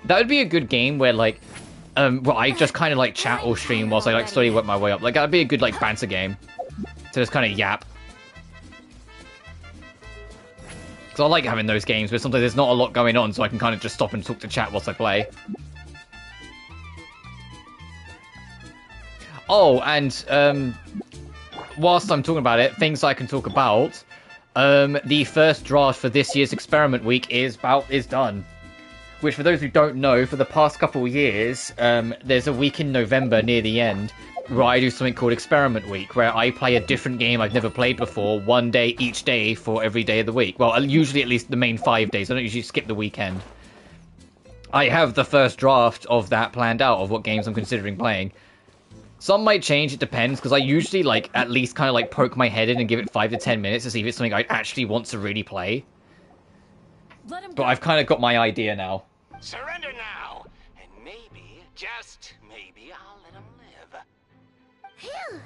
That would be a good game where like, well, I just kind of like chat or stream whilst I like slowly work my way up. Like that'd be a good like banter game to just kind of yap. Because I like having those games where sometimes there's not a lot going on, so I can kind of just stop and talk to chat whilst I play. Oh, and whilst I'm talking about it, things I can talk about. The first draft for this year's experiment week is done. Which, for those who don't know, for the past couple of years, there's a week in November near the end where I do something called Experiment Week, where I play a different game I've never played before, one day each day for every day of the week. Well, usually at least the main 5 days. I don't usually skip the weekend. I have the first draft of that planned out, of what games I'm considering playing. Some might change, it depends, because I usually, like, at least kind of, like, poke my head in and give it 5 to 10 minutes to see if it's something I actually want to really play. But I've kind of got my idea now. Surrender now, and maybe, just maybe, I'll let him live. Phew!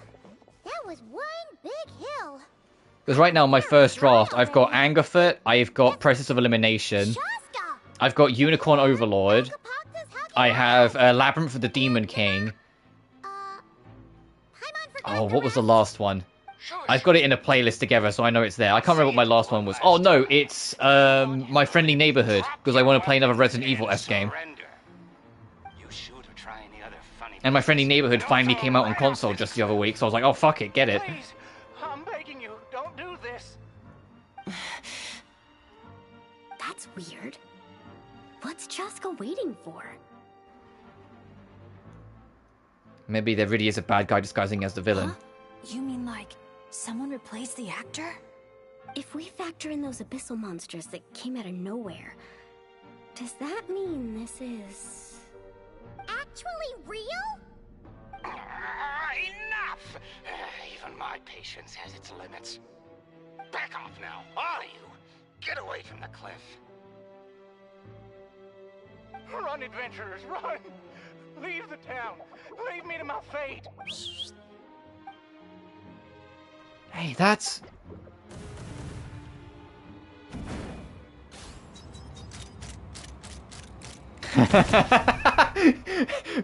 That was one big hill. Because right now, my first draft, I've got Angerfoot, I've got Process of Elimination, I've got Unicorn Overlord, I have Labyrinth of the Demon King. Oh, what was the last one? I've got it in a playlist together, so I know it's there. I can't remember what my last one was. Oh, no, it's My Friendly Neighborhood, because I want to play another Resident Evil-esque game. And My Friendly Neighborhood finally came out on console just the other week, so I was like, oh, fuck it, get it. Please, I'm begging you, don't do this. That's weird. What's Chaska waiting for? Maybe there really is a bad guy disguising as the villain. Huh? You mean like someone replaced the actor? if we factor in those abyssal monsters that came out of nowhere, does that mean this is... actually real? Enough! Even my patience has its limits. Back off now, all of you! Get away from the cliff. Run, adventurers, run! Leave the town! Leave me to my fate! Hey, that's...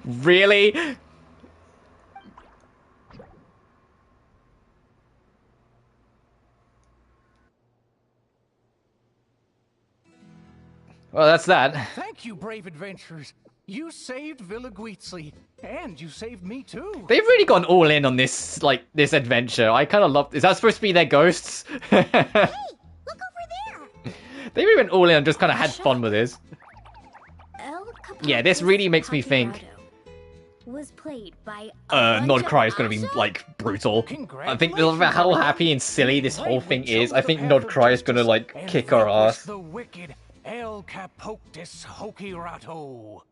Really? Well, that's that. Thank you, brave adventurers. You saved Villa Guizli, and you saved me too. They've really gone all in on this, like, this adventure. I kind of love... Is that supposed to be their ghosts? Hey, look over there! They really went all in and just kind of had fun with this. Yeah, this really makes me think... was played by Nodcry is going to be, like, brutal. I think how happy and silly this whole thing is, I think Nodcry is going to, like, kick our ass. The wicked El Capoctus Hokirato.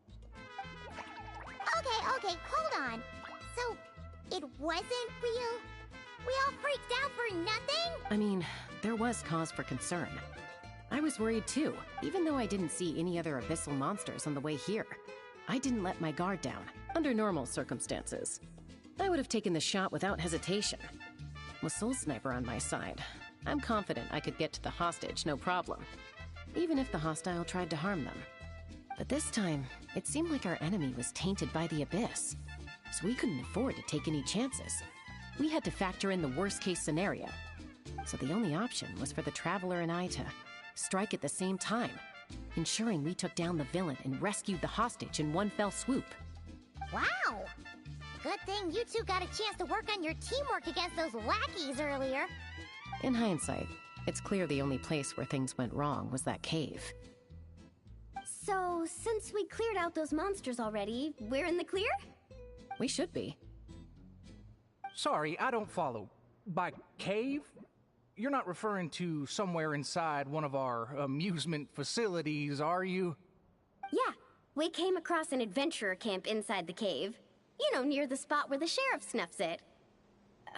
Okay, hold on. So, it wasn't real? We all freaked out for nothing? I mean, there was cause for concern. I was worried too, even though I didn't see any other abyssal monsters on the way here. I didn't let my guard down, under normal circumstances. I would have taken the shot without hesitation. With Soul Sniper on my side, I'm confident I could get to the hostage no problem, even if the hostile tried to harm them. But this time, it seemed like our enemy was tainted by the Abyss, so we couldn't afford to take any chances. We had to factor in the worst-case scenario, so the only option was for the Traveler and I to strike at the same time, ensuring we took down the villain and rescued the hostage in one fell swoop. Wow! Good thing you two got a chance to work on your teamwork against those lackeys earlier. In hindsight, it's clear the only place where things went wrong was that cave. So, since we cleared out those monsters already, we're in the clear? We should be. Sorry, I don't follow. By cave? You're not referring to somewhere inside one of our amusement facilities, are you? Yeah, we came across an adventurer camp inside the cave. You know, near the spot where the sheriff snuffs it.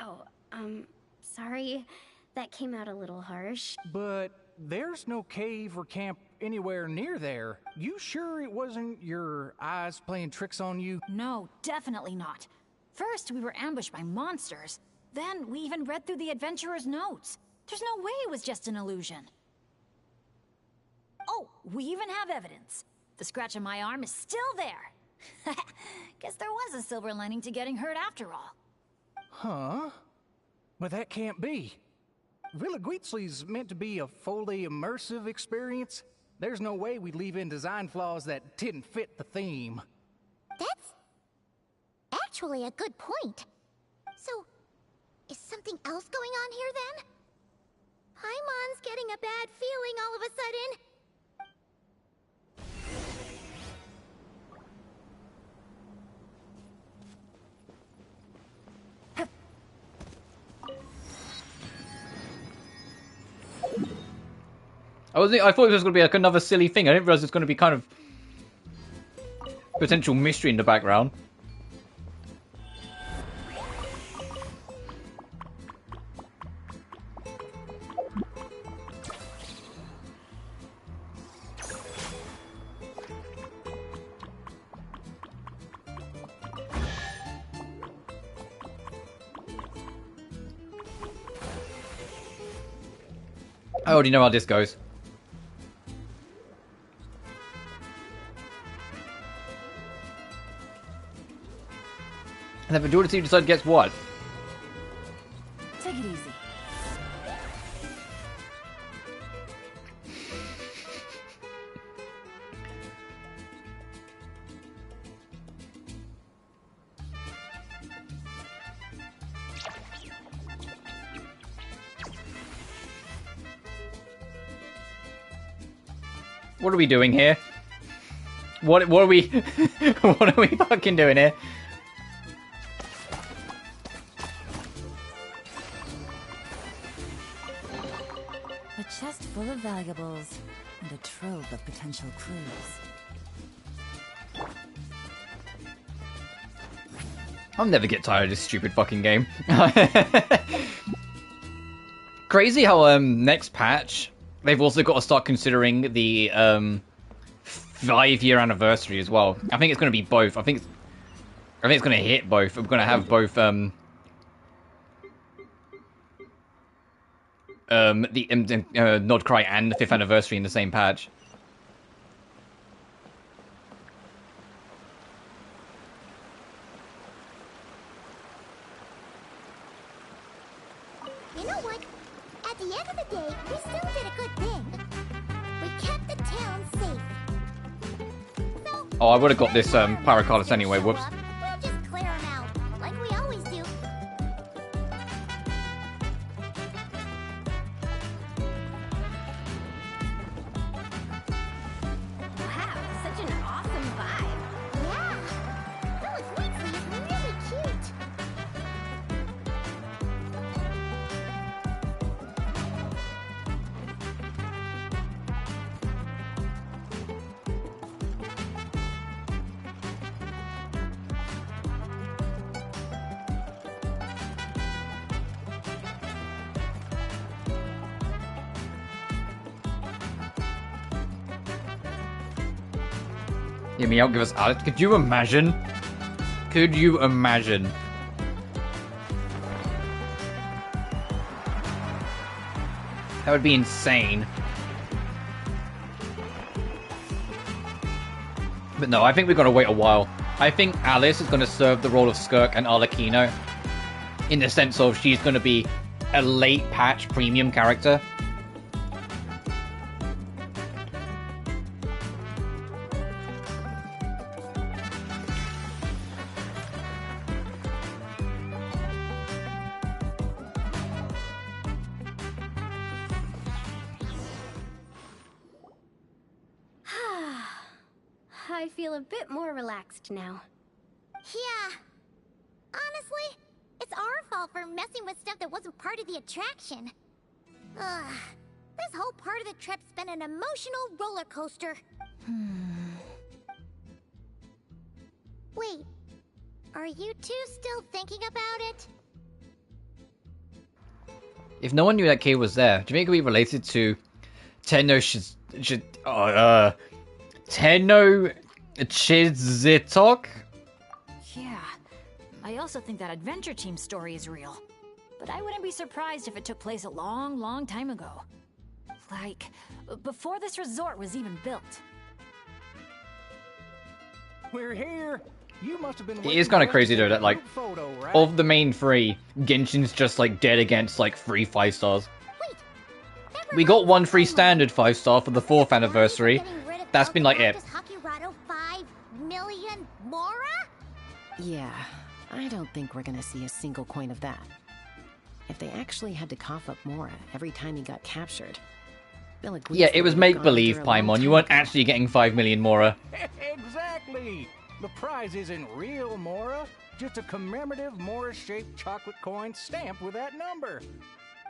Oh, sorry. That came out a little harsh. But there's no cave or camp anywhere near there. You sure it wasn't your eyes playing tricks on you? No, definitely not. First, we were ambushed by monsters. Then, we even read through the adventurer's notes. There's no way it was just an illusion. Oh, we even have evidence. The scratch on my arm is still there. Guess there was a silver lining to getting hurt after all. Huh? But that can't be. Villa Guizli's meant to be a fully immersive experience. There's no way we'd leave in design flaws that didn't fit the theme. That's actually a good point. So, is something else going on here then? Paimon's getting a bad feeling all of a sudden. I thought it was going to be like another silly thing. I didn't realize it's going to be kind of potential mystery in the background. I already know how this goes. And then the majority team decide gets what? Take it easy. What are we doing here? What are we what are we fucking doing here? full of valuables and a trove of potential clues. I'll never get tired of this stupid fucking game. Crazy how next patch they've also got to start considering the 5-year anniversary as well. I think it's going to be both. I think it's going to hit both. We're going to have both the Nodcry and the 5th anniversary in the same patch. You know what? At the end of the day, we still did a good thing. We kept the town safe. Oh, I would have got this Pyrocalis anyway, whoops. We'll just clear them out, like we always do. Wow, such an awesome vibe. Yeah. Villaguizli is really cute. Hear me out, give us Alex. Could you imagine? Could you imagine? That would be insane. But no, I think we've got to wait a while. I think Alice is going to serve the role of Skirk and Arlecchino, in the sense of she's going to be a late patch premium character. I feel a bit more relaxed now. Yeah. Honestly, it's our fault for messing with stuff that wasn't part of the attraction. Ugh. This whole part of the trip's been an emotional roller coaster. Wait, are you two still thinking about it? If no one knew that cave was there, do you think it could be related to Tenochtitlan? Yeah. I also think that adventure team story is real. But I wouldn't be surprised if it took place a long, long time ago. Like, before this resort was even built. We're here. You must have been. It is kind of crazy though that like, of the main 3, Genshin's just like dead against like 3 5-stars. We got 1 free standard 5-star for the 4th anniversary. That's been like it. 5 million Mora? Yeah, I don't think we're gonna see a single coin of that. If they actually had to cough up Mora every time he got captured. Yeah, it was make-believe, Paimon. You weren't actually getting 5 million Mora. Exactly! The prize isn't real Mora, just a commemorative Mora-shaped chocolate coin stamped with that number.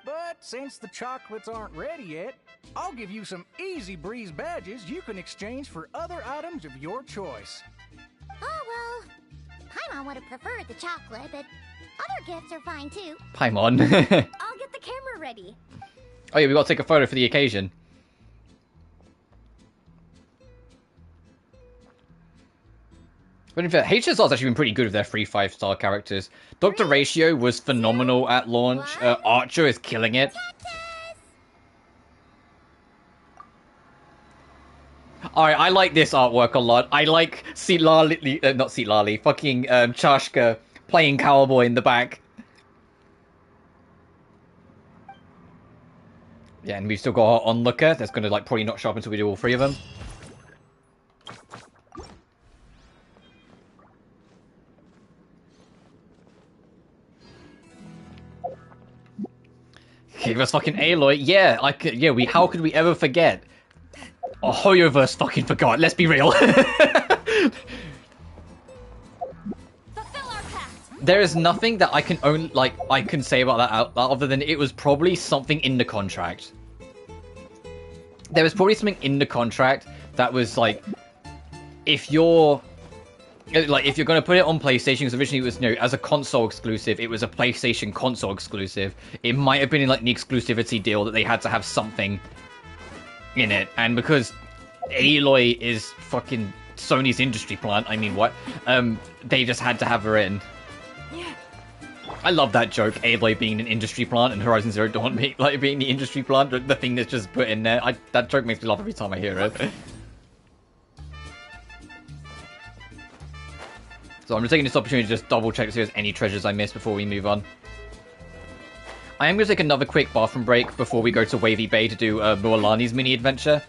But since the chocolates aren't ready yet, I'll give you some easy breeze badges you can exchange for other items of your choice. Oh, well, Paimon would have preferred the chocolate, but other gifts are fine too. Paimon. I'll get the camera ready. Oh yeah, we gotta take a photo for the occasion. But in fact, HSR's actually been pretty good with their 3 5-star characters. Dr. Ratio was phenomenal at launch. Archer is killing it. Alright, I like this artwork a lot. I like Sitlali, not Sitlali, fucking Chashka playing cowboy in the back. Yeah, and we've still got our onlooker that's gonna like probably not show up until we do all 3 of them. Give us fucking Aloy. Yeah, how could we ever forget? Oh, Hoyoverse fucking forgot. Let's be real. There is nothing that I can I can say about that other than it was probably something in the contract. there was probably something in the contract that was like, if you're going to put it on PlayStation, because originally it was, you know, as a console exclusive, it was a PlayStation console exclusive. It might have been in like the exclusivity deal that they had to have something in it, and because Aloy is fucking Sony's industry plant, I mean, what? They just had to have her in. I love that joke, Aloy being an industry plant and Horizon Zero Dawn being the industry plant, the thing that's just put in there. That joke makes me laugh every time I hear it. So I'm just taking this opportunity to just double check to see if there's any treasures I missed before we move on. I am going to take another quick bathroom break before we go to Wavy Bay to do Mualani's mini adventure.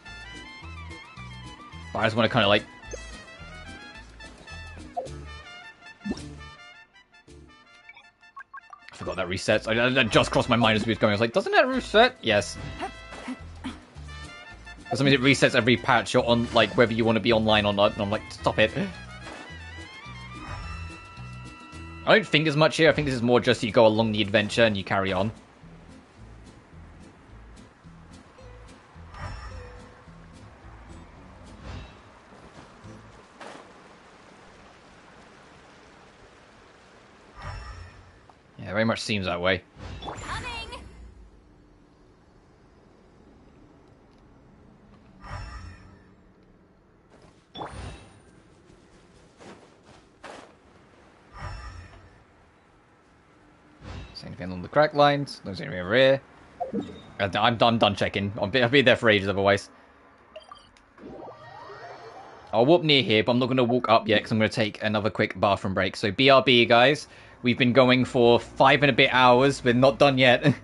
But I just want to kind of like... I forgot that resets. That just crossed my mind as we was going. I was like, doesn't that reset? Yes. For some reason, it resets every patch you're on, like, whether you want to be online or not. And I'm like, stop it. I don't think there's much here. I think this is more just you go along the adventure and you carry on. Yeah, very much seems that way. Coming. See anything on the crack lines? Don't see anything over here. I'm done checking. I'll be there for ages otherwise. I'll walk near here, but I'm not going to walk up yet because I'm going to take another quick bathroom break. So BRB, guys. We've been going for 5 and a bit hours. We're not done yet.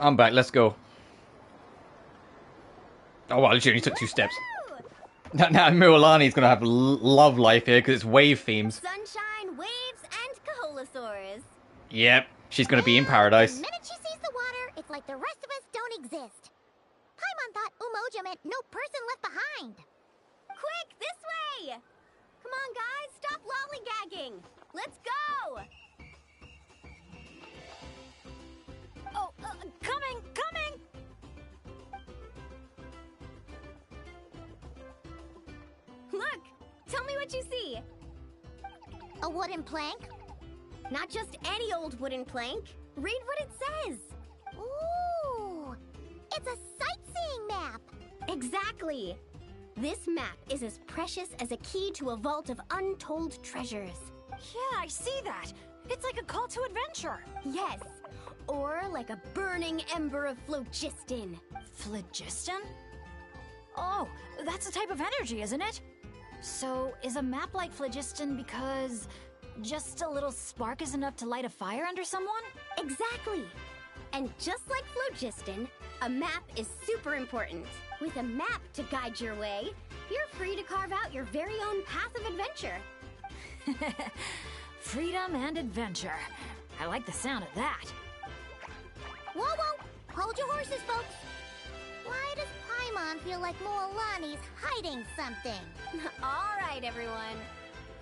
I'm back, let's go. Oh, wow, literally only took 2 steps. Now Mualani's gonna have love life here because it's wave themes. Sunshine, waves, and Kaholasaurs. Yep, she's gonna be in paradise. The minute she sees the water, it's like the rest of us don't exist. Paimon thought Umoja meant no person left behind. Quick, this way! Come on, guys, stop lollygagging. Let's go! Oh, coming! Look! Tell me what you see! A wooden plank? Not just any old wooden plank. Read what it says. Ooh! It's a sightseeing map! Exactly! This map is as precious as a key to a vault of untold treasures. Yeah, I see that. It's like a call to adventure. Yes. Or like a burning ember of phlogiston. Phlogiston? Oh, that's a type of energy, isn't it? So, is a map like phlogiston because just a little spark is enough to light a fire under someone? Exactly. And just like phlogiston, a map is super important. With a map to guide your way, you're free to carve out your very own path of adventure. Freedom and adventure. I like the sound of that. Whoa, whoa! Hold your horses, folks! Why does Paimon feel like Moalani's hiding something? All right, everyone.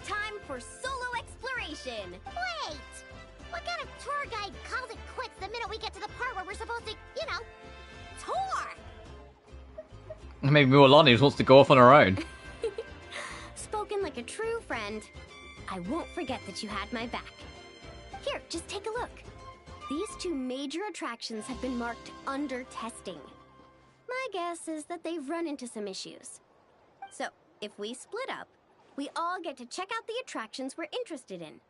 Time for solo exploration. Wait! What kind of tour guide calls it quits the minute we get to the part where we're supposed to, you know, tour? Maybe Mualani just wants to go off on her own. Spoken like a true friend. I won't forget that you had my back. Here, just take a look. These two major attractions have been marked under testing. My guess is that they've run into some issues. So, if we split up, we all get to check out the attractions we're interested in.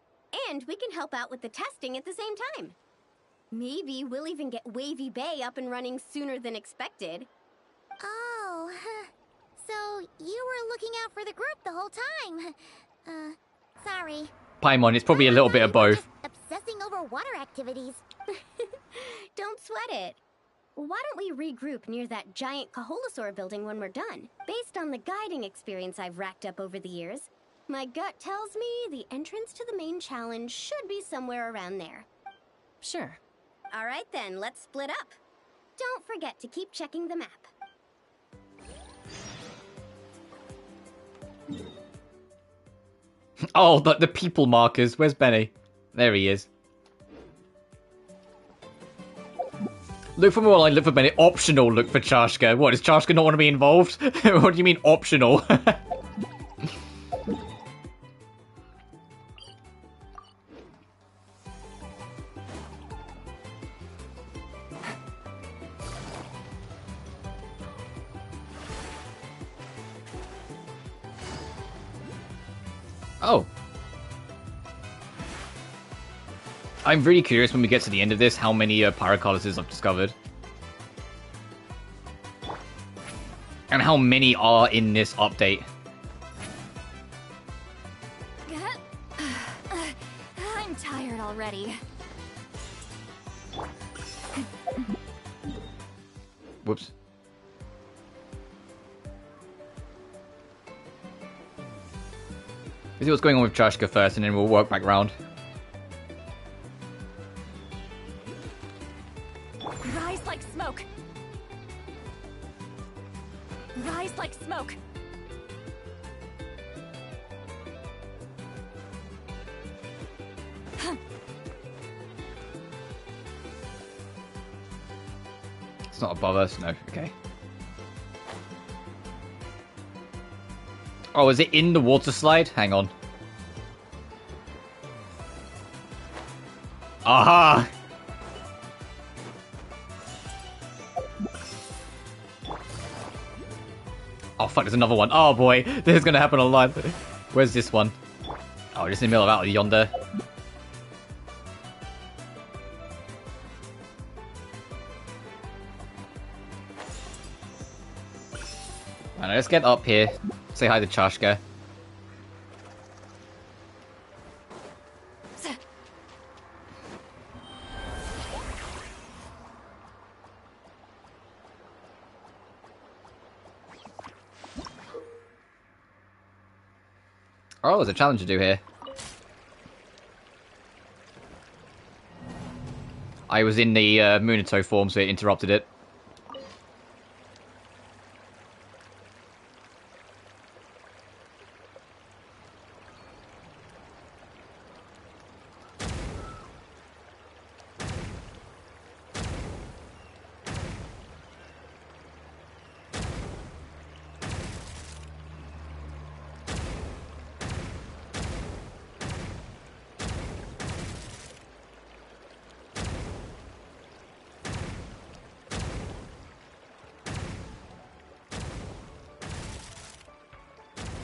And we can help out with the testing at the same time. Maybe we'll even get Wavy Bay up and running sooner than expected. Oh, so you were looking out for the group the whole time. Sorry. Paimon, it's probably a little bit of both. Obsessing over water activities. Don't sweat it. Why don't we regroup near that giant Kaholosaur building when we're done? Based on the guiding experience I've racked up over the years, my gut tells me the entrance to the main challenge should be somewhere around there. Sure. All right then, let's split up. Don't forget to keep checking the map. Oh, the people markers. Where's Benny? There he is. Look for Mualani, look for Benny. Optional, look for Chashka. What, does Chashka not want to be involved? What do you mean, optional? Oh. I'm really curious when we get to the end of this how many Pyrocollises I've discovered. And how many are in this update. I'm tired already. Whoops. Let's see what's going on with Chashka first, and then we'll work back round. Rise like smoke. Rise like smoke. It's not above us, no. Okay. Oh, is it in the water slide? Hang on. Aha! Oh fuck, there's another one. Oh boy, this is gonna happen a lot. Where's this one? Oh, just in the middle of out yonder. Alright, let's get up here. Say hi to Chashka. Oh, there's a challenge to do here. I was in the Munito form, so it interrupted it.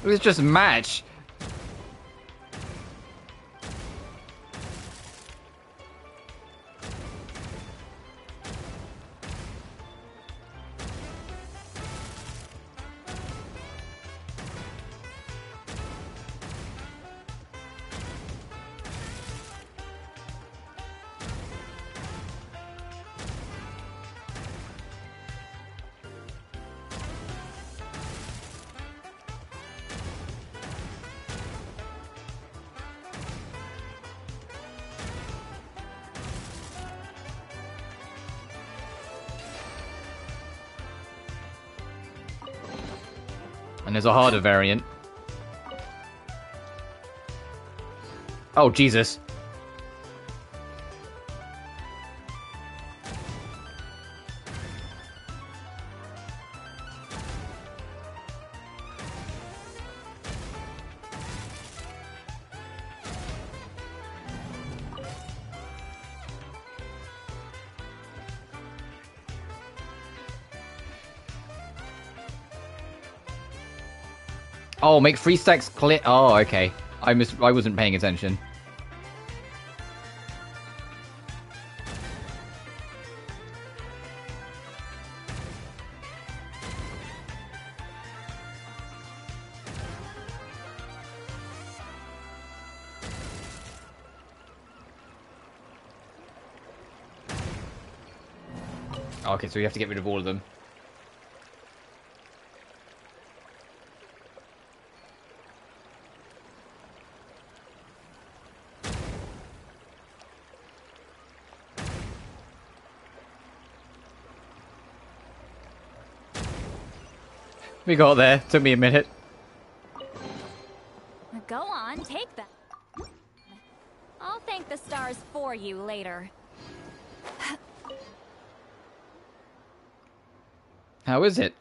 Let's just match. And there's a harder variant. Oh, Jesus. Oh, make 3 stacks clear. Oh, okay. I wasn't paying attention. Okay, so we have to get rid of all of them. We got there. Took me a minute. Go on, take that. I'll thank the stars for you later. How is it?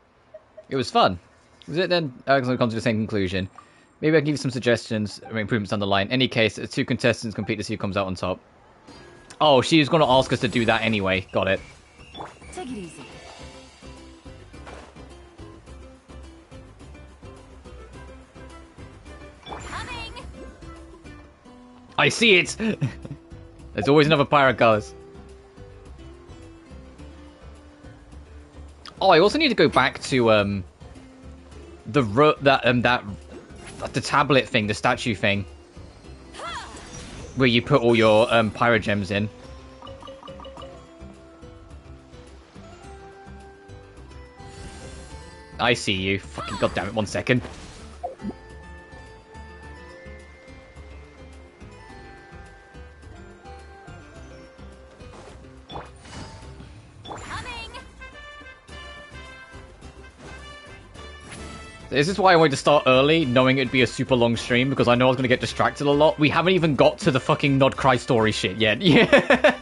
It was fun. Was it then? I come to the same conclusion. Maybe I can give you some suggestions or improvements down the line. In any case, 2 contestants compete to see who comes out on top. Oh, she was going to ask us to do that anyway. Got it. Take it easy. Coming. I see it! There's always another pirate colors. Oh, I also need to go back to the tablet thing, the statue thing, where you put all your pyro gems in. I see you. Fucking goddammit, 1 second. This is why I wanted to start early, knowing it'd be a super long stream, because I know I was going to get distracted a lot. We haven't even got to the fucking Nod Cry story shit yet. Yeah.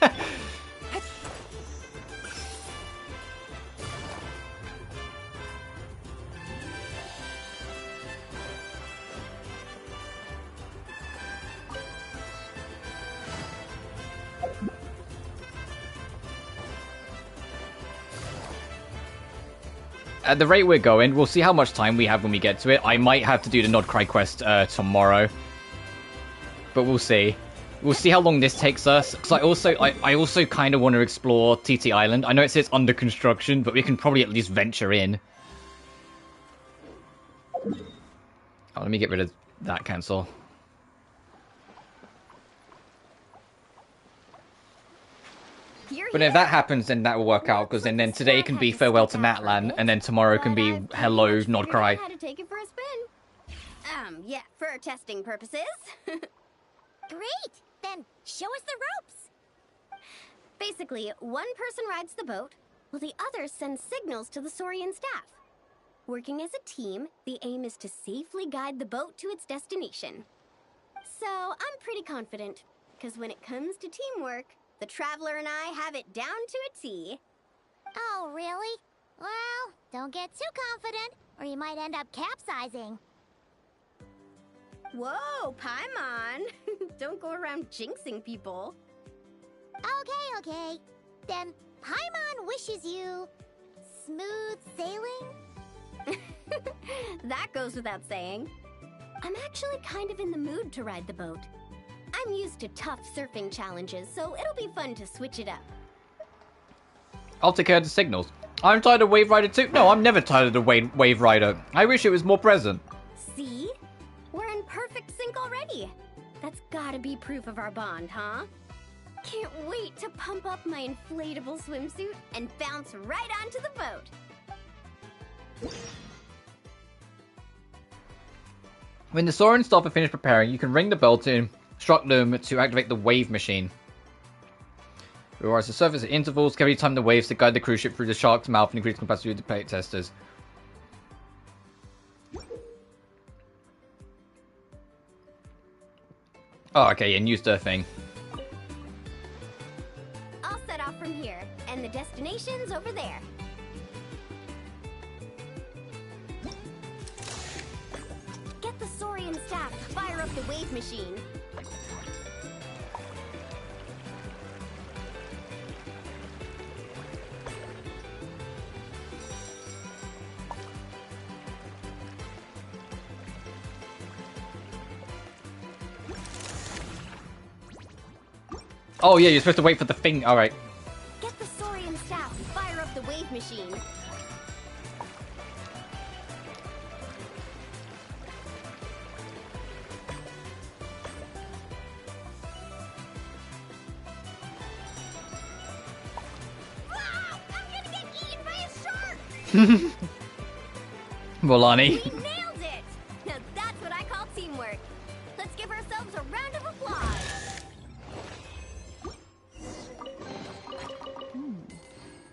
At the rate we're going, we'll see how much time we have when we get to it. I might have to do the Nod Cry quest tomorrow. But we'll see. We'll see how long this takes us. Because I also kind of want to explore TT Island. I know it says under construction, but we can probably at least venture in. Oh, let me get rid of that cancel. But if that happens, then that will work out, because then today can be farewell to Natlan, and then tomorrow can be hello, Nod Cry. Had to take it for a spin. Yeah, for testing purposes. Great! Then show us the ropes! Basically, one person rides the boat, while the other sends signals to the Saurian staff. Working as a team, the aim is to safely guide the boat to its destination. So, I'm pretty confident, because when it comes to teamwork, the Traveler and I have it down to a T. Oh, really? Well, don't get too confident, or you might end up capsizing. Whoa, Paimon! Don't go around jinxing people. Okay. Then Paimon wishes you smooth sailing? That goes without saying. I'm actually kind of in the mood to ride the boat. I'm used to tough surfing challenges, so it'll be fun to switch it up. I'll take care of the signals. I'm tired of Wave Rider too. No, I'm never tired of the Wave Rider. I wish it was more present. See? We're in perfect sync already. That's gotta be proof of our bond, huh? Can't wait to pump up my inflatable swimsuit and bounce right onto the boat. When the Saurian staff are finished preparing, you can ring the bell to instruct them to activate the wave machine. It will rise to the surface at intervals, carefully time the waves to guide the cruise ship through the shark's mouth and increase capacity of the plate testers. Oh, okay, yeah, new stuff thing. I'll set off from here, and the destination's over there. Get the Saurian staff to fire up the wave machine. Oh yeah, you're supposed to wait for the thing. All right. Get the Saurian staff and fire up the wave machine. Wow, I'm gonna get eaten by a shark! Molani. We nailed it! Now that's what I call teamwork. Let's give ourselves a round of applause.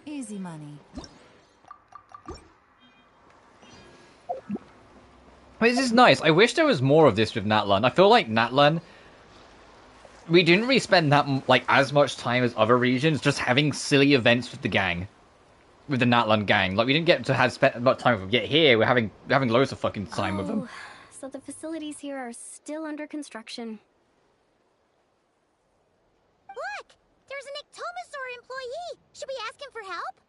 Easy money. This is nice. I wish there was more of this with Natlan. I feel like Natlan, we didn't really spend that as much time as other regions just having silly events with the gang, with the Natlan gang. Like we didn't get to have spent much time with them. Yet here we're having loads of fucking time with them. So the facilities here are still under construction. Look! There's an Ectomosaur employee! Should we ask him for help?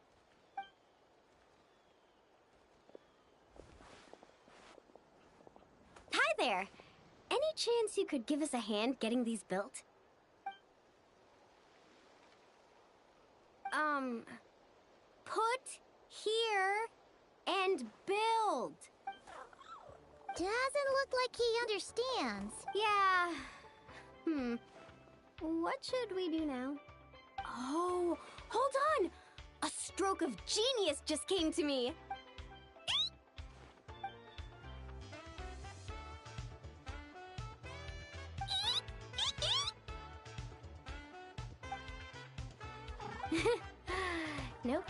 Hi there! Any chance you could give us a hand getting these built? Put here and build. Doesn't look like he understands. Yeah. What should we do now? Oh, hold on! A stroke of genius just came to me. Nope.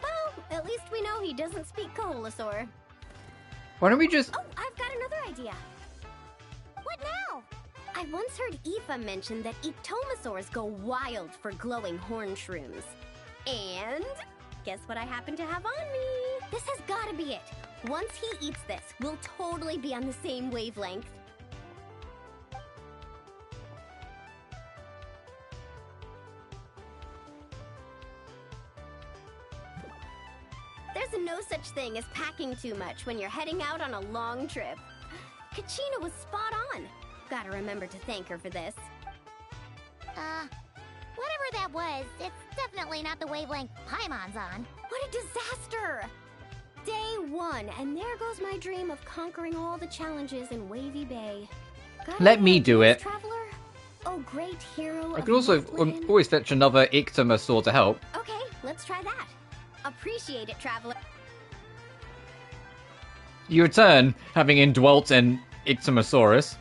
Well, at least we know he doesn't speak Koholosaur. Why don't we just... Oh, I've got another idea. What now? I once heard Aoife mention that Ectomosaurs go wild for glowing horn shrooms. And guess what I happen to have on me? This has got to be it. Once he eats this, we'll totally be on the same wavelength. There's no such thing as packing too much when you're heading out on a long trip. Kachina was spot on. Gotta remember to thank her for this. Whatever that was, it's definitely not the wavelength Paimon's on. What a disaster! Day 1, and there goes my dream of conquering all the challenges in Wavy Bay. Let me do it. Traveler? Oh, great hero. I could also always fetch another Ectomosaur to help. Okay, let's try that. Appreciate it, Traveler. You return, having indwelt an Ictomosaurus.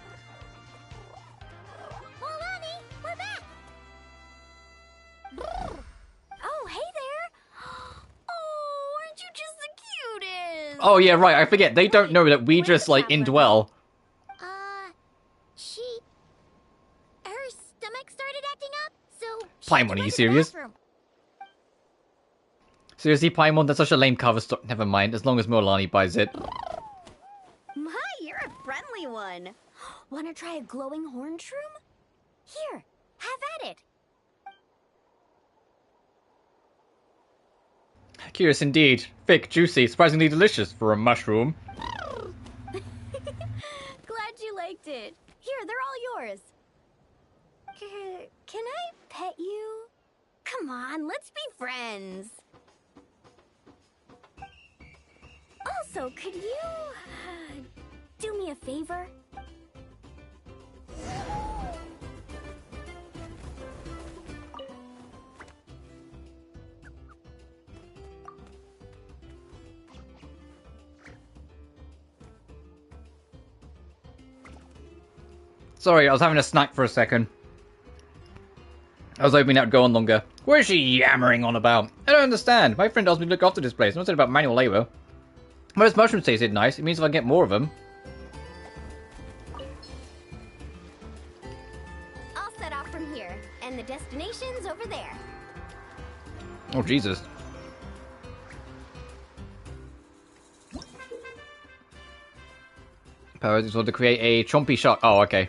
Molani, we're back! Oh, hey there! Oh, aren't you just the cutest? Oh yeah, right, I forget. They don't know that we just, indwell. Her stomach started acting up, so... Paimon, are you serious? Seriously, Paimon, that's such a lame cover story. Never mind, as long as Molani buys it. My, you're a friendly one. Wanna try a glowing horn shroom? Here, have at it. Curious indeed. Thick, juicy, surprisingly delicious for a mushroom. Glad you liked it. Here, they're all yours. Can I pet you? Come on, let's be friends. Also, could you do me a favor? Sorry, I was having a snack for a second. I was hoping that would go on longer. What is she yammering on about? I don't understand. My friend asked me to look after this place. I'm not saying about manual labor. Well, those mushrooms tasted nice. It means if I get more of them. from here, and the destination's over there. Oh, Jesus. Powers is to create a chompy shark. Oh, okay.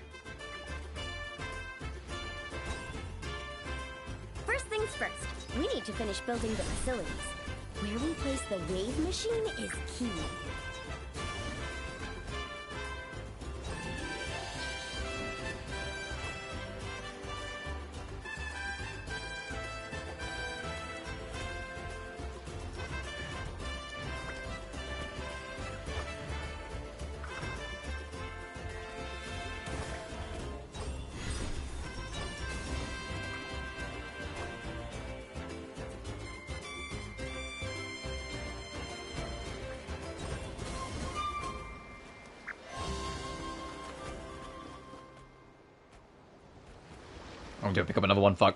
First things first, we need to finish building the facilities. Where we place the wave machine is key. I'm gonna pick up another one, fuck.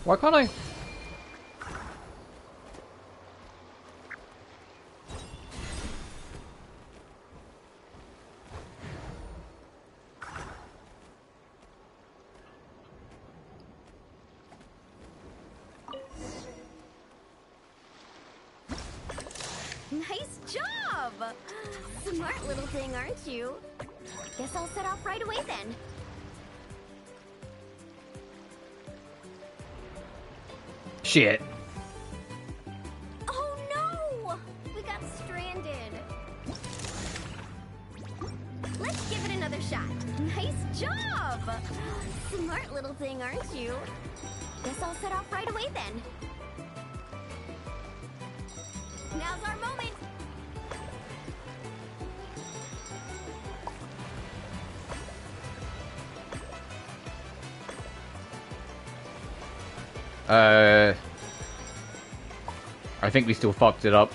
Why can't I? Nice job! Smart little thing, aren't you? Guess I'll set off right away then. Shit. Oh no! We got stranded. Let's give it another shot. Nice job! Smart little thing, aren't you? Guess I'll set off right away then. Now's our moment! I think we still fucked it up.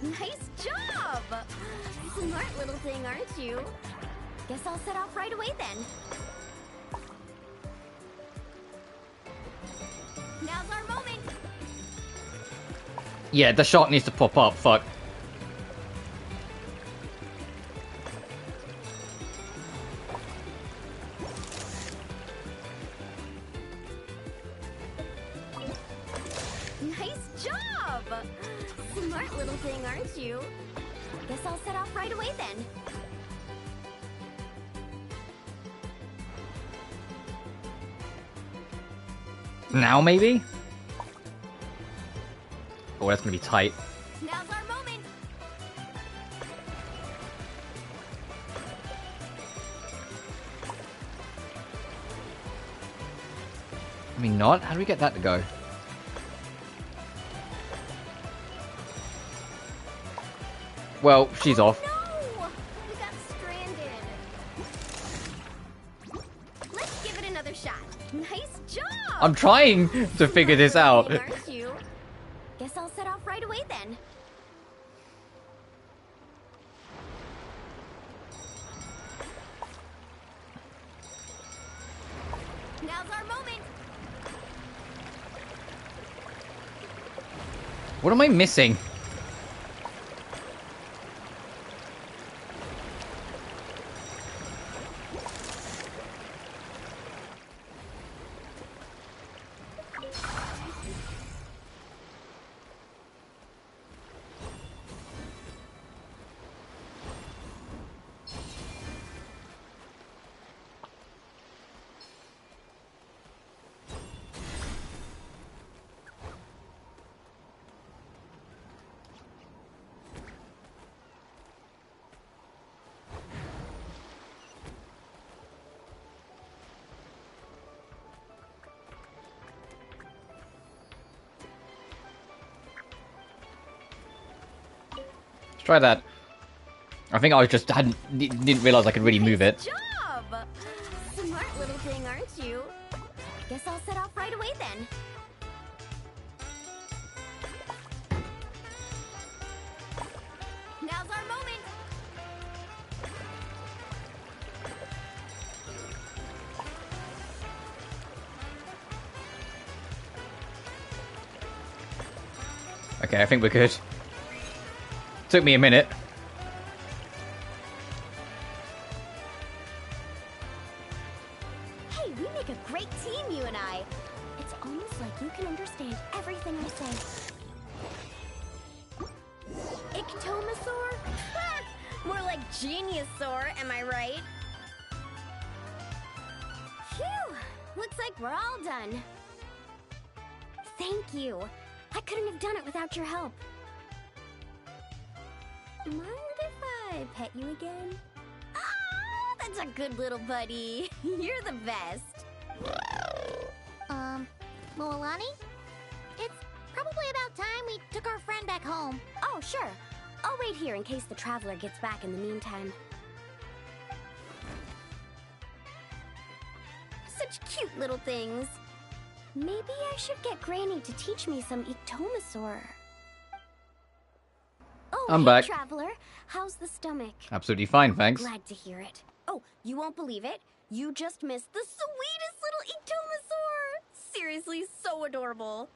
Nice job! Smart little thing, aren't you? Guess I'll set off right away then. Now's our moment! Yeah, the shark needs to pop up, fuck. Nice job! Smart little thing, aren't you? Guess I'll set off right away then. Now, maybe? Oh, that's gonna be tight. Now's our moment! I mean, not? How do we get that to go? Well, she's off. No! We got stranded. Let's give it another shot. Nice job! I'm trying to figure this out. Aren't you? Guess I'll set off right away then. Now's our moment. What am I missing? Try that. I think I just didn't realize I could really move it. Job! Smart little thing, aren't you? Guess I'll set off right away then. Now's our moment. Okay, I think we're good. Took me a minute. Hey, we make a great team, you and I. It's almost like you can understand everything I say. Ictomosaur? More like Geniusaur, am I right? Phew! Looks like we're all done. Thank you. I couldn't have done it without your help. Mind if I pet you again? Ah, that's a good little buddy. You're the best. Moalani? It's probably about time we took our friend back home. Oh, sure. I'll wait here in case the traveler gets back in the meantime. Such cute little things. Maybe I should get Granny to teach me some Ictomosaur. Oh, I'm hey, back. Traveler. How's the stomach? Absolutely fine, thanks. Glad to hear it. Oh, you won't believe it. You just missed the sweetest little Ictomosaur. Seriously, so adorable.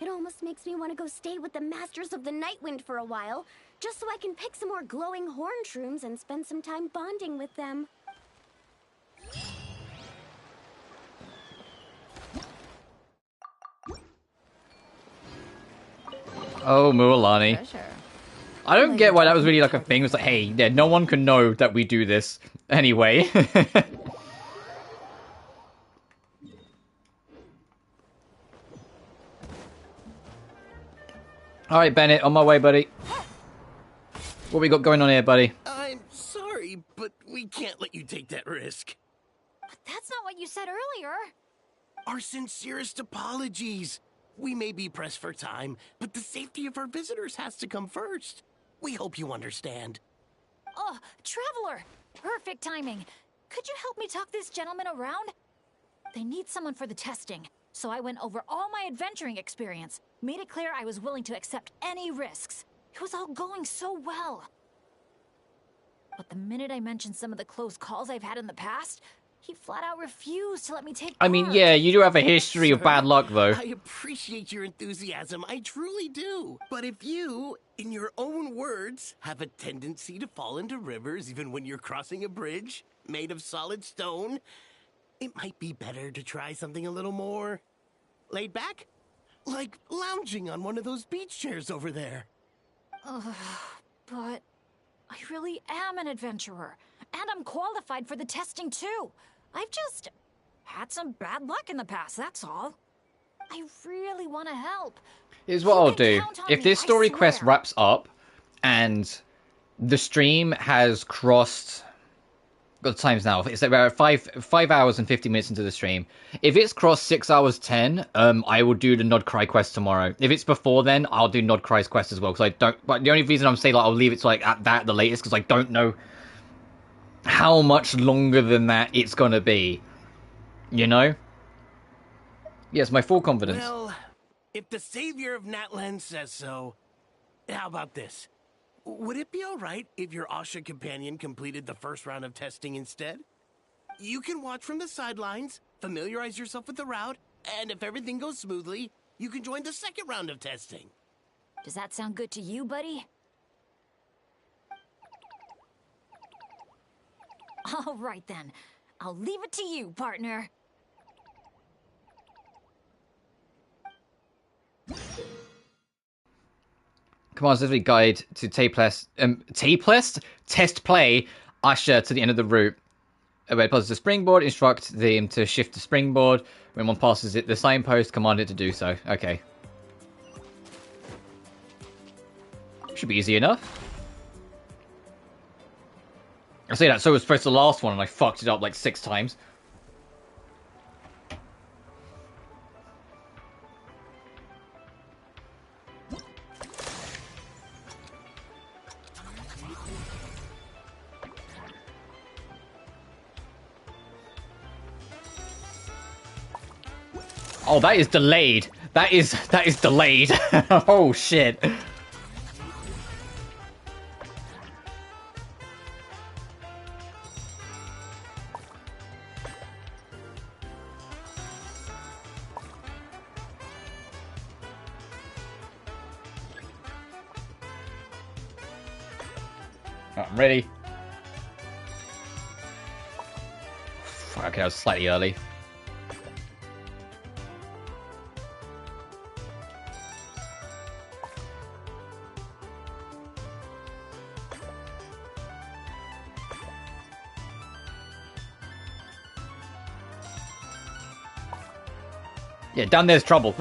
It almost makes me want to go stay with the Masters of the Nightwind for a while, just so I can pick some more glowing horn shrooms and spend some time bonding with them. Oh, Mualani. I don't get why that was really like a thing. It's like, hey, yeah, no one can know that we do this anyway. Alright, Bennett, on my way, buddy. What we got going on here, buddy? I'm sorry, but we can't let you take that risk. But that's not what you said earlier. Our sincerest apologies. We may be pressed for time, but the safety of our visitors has to come first. We hope you understand. Oh, Traveler! Perfect timing. Could you help me talk this gentleman around? They need someone for the testing, so I went over all my adventuring experience, made it clear I was willing to accept any risks. It was all going so well. But the minute I mentioned some of the close calls I've had in the past, he flat out refused to let me take part. I mean, yeah, you do have a history of bad luck, though. I appreciate your enthusiasm, I truly do. But if you, in your own words, have a tendency to fall into rivers even when you're crossing a bridge made of solid stone, it might be better to try something a little more laid back. Like lounging on one of those beach chairs over there. But I really am an adventurer, and I'm qualified for the testing too. I've just had some bad luck in the past, that's all. I really want to help. Here's what I'll do. If this story quest wraps up and the stream has crossed... Got the times now. It's about 5 hours and 50 minutes into the stream. If it's crossed 6 hours 10, I will do the Nod Cry quest tomorrow. If it's before then, I'll do Nod Cry's quest as well. Because I don't... But the only reason I'm saying like I'll leave it to like at the latest because I don't know how much longer than that it's gonna be. You know? Yes, my full confidence. Well, if the savior of Natlan says so, how about this? Would it be alright if your Asha companion completed the first round of testing instead? You can watch from the sidelines, familiarize yourself with the route, and if everything goes smoothly, you can join the second round of testing. Does that sound good to you, buddy? All right then. I'll leave it to you, partner. Commands every guide to test play Asha to the end of the route. Where it passes the springboard, instruct them to shift the springboard. When one passes it, the signpost, command it to do so. Okay. Should be easy enough. I say that so was supposed to the last one and I fucked it up like 6 times. Oh, that is delayed. That is delayed. Oh shit. I'm ready. Okay, I was slightly early. Yeah, down there's trouble.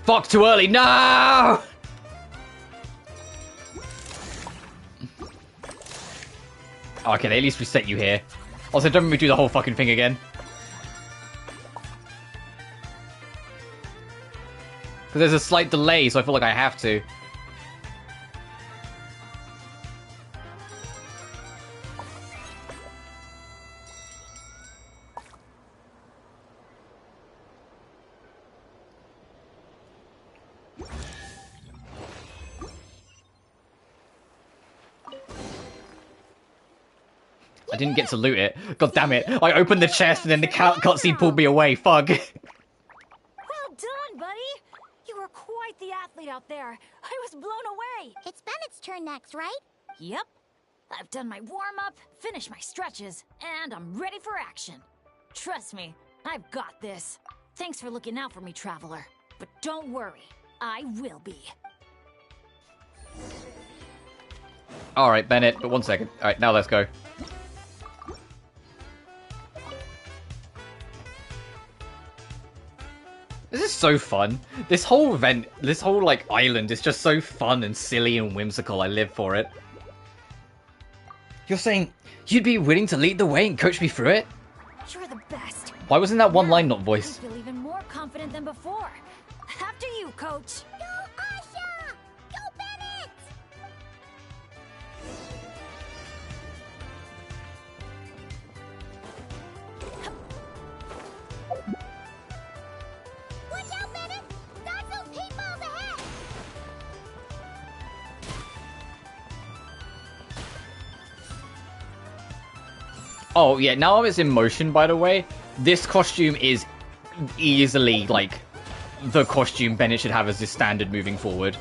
Fuck, too early. No! Okay, they at least reset you here. Also, don't make me do the whole fucking thing again. Because there's a slight delay, so I feel like I have to. I didn't get to loot it. God damn it. I opened the chest and then the cutscene pulled me away. Fuck. Well done, buddy. You were quite the athlete out there. I was blown away. It's Bennett's turn next, right? Yep. I've done my warm-up, finished my stretches, and I'm ready for action. Trust me, I've got this. Thanks for looking out for me, Traveler. But don't worry, I will be. Alright, Bennett, but 1 second. Alright, now let's go. This is so fun. This whole event, this whole, like, island is just so fun and silly and whimsical. I live for it. You're saying you'd be willing to lead the way and coach me through it? You're the best. Why wasn't that one line not voiced? I feel even more confident than before. After you, Coach. Go, Asha! Go, Bennett! Watch out, Bennett! Dodge those paintballs ahead! Oh, yeah, now it's in motion, by the way. This costume is easily, like, the costume Bennett should have as his standard moving forward.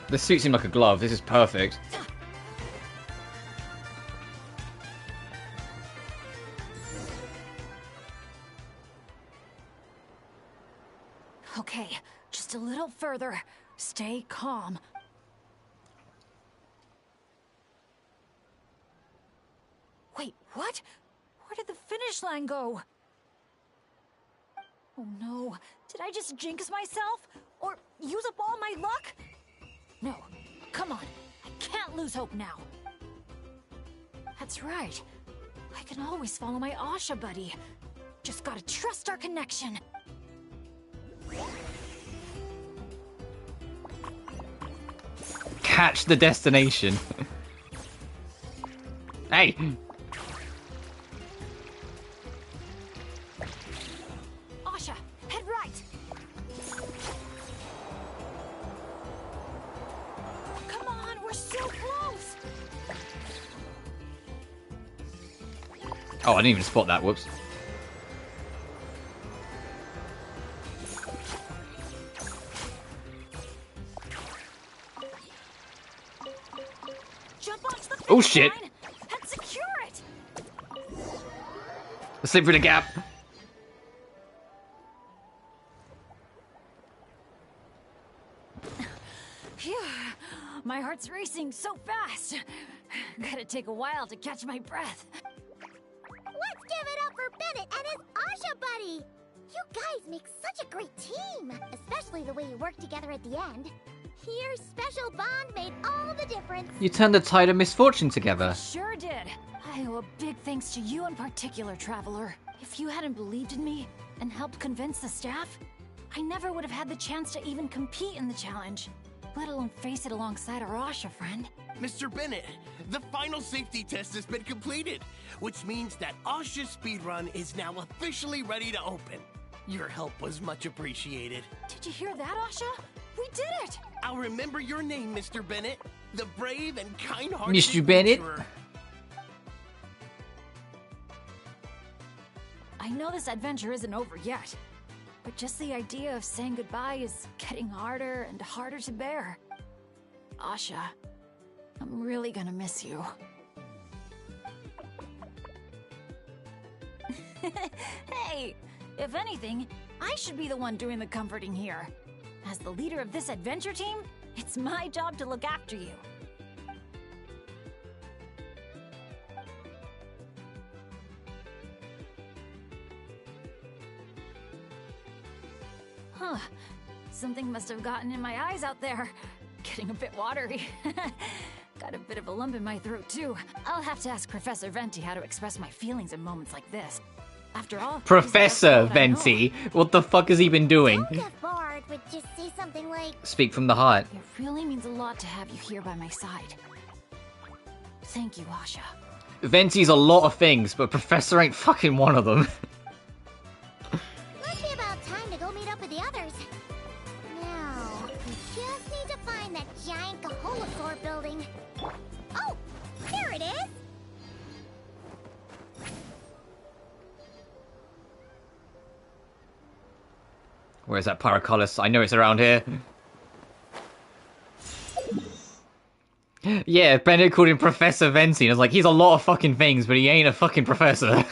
The suits him like a glove. This is perfect. Okay, just a little further. Stay calm. Wait, what? Where did the finish line go? Oh no, did I just jinx myself? Or use up all my luck? No, come on, I can't lose hope now. That's right, I can always follow my Asha buddy. Just gotta trust our connection. Catch the destination. Hey! Asha, head right! Come on, we're so close! Oh, I didn't even spot that, whoops. Oh shit! And secure it. Let's slip through the gap. Phew, my heart's racing so fast. Gotta take a while to catch my breath. Let's give it up for Bennett and his Asha buddy! You guys make such a great team! Especially the way you work together at the end. Your special bond made all the difference. You turned the tide of misfortune together. Sure did. I owe a big thanks to you in particular, Traveler. If you hadn't believed in me and helped convince the staff, I never would have had the chance to even compete in the challenge, let alone face it alongside our Asha friend. Mr. Bennett, the final safety test has been completed, which means that Asha's speedrun is now officially ready to open. Your help was much appreciated. Did you hear that, Asha? We did it! I'll remember your name, Mr. Bennett, the brave and kind-hearted Mr. Bennett? adventurer. I know this adventure isn't over yet, but just the idea of saying goodbye is getting harder and harder to bear. Asha, I'm really gonna miss you. Hey, if anything, I should be the one doing the comforting here. As the leader of this adventure team, it's my job to look after you. Huh. Something must have gotten in my eyes out there. Getting a bit watery. Got a bit of a lump in my throat, too. I'll have to ask Professor Venti how to express my feelings in moments like this. After all, Professor Venti? What the fuck has he been doing? Don't get bored, but just say something like... Speak from the heart. It really means a lot to have you here by my side. Thank you, Asha. Venti's a lot of things, but Professor ain't fucking one of them. Must be about time to go meet up with the others. Now, we just need to find that giant Kaholosaur building. Oh, there it is! Where's that Paracolus? I know it's around here. Yeah, Bennett called him Professor Venti, and I was like, he's a lot of fucking things, but he ain't a fucking professor.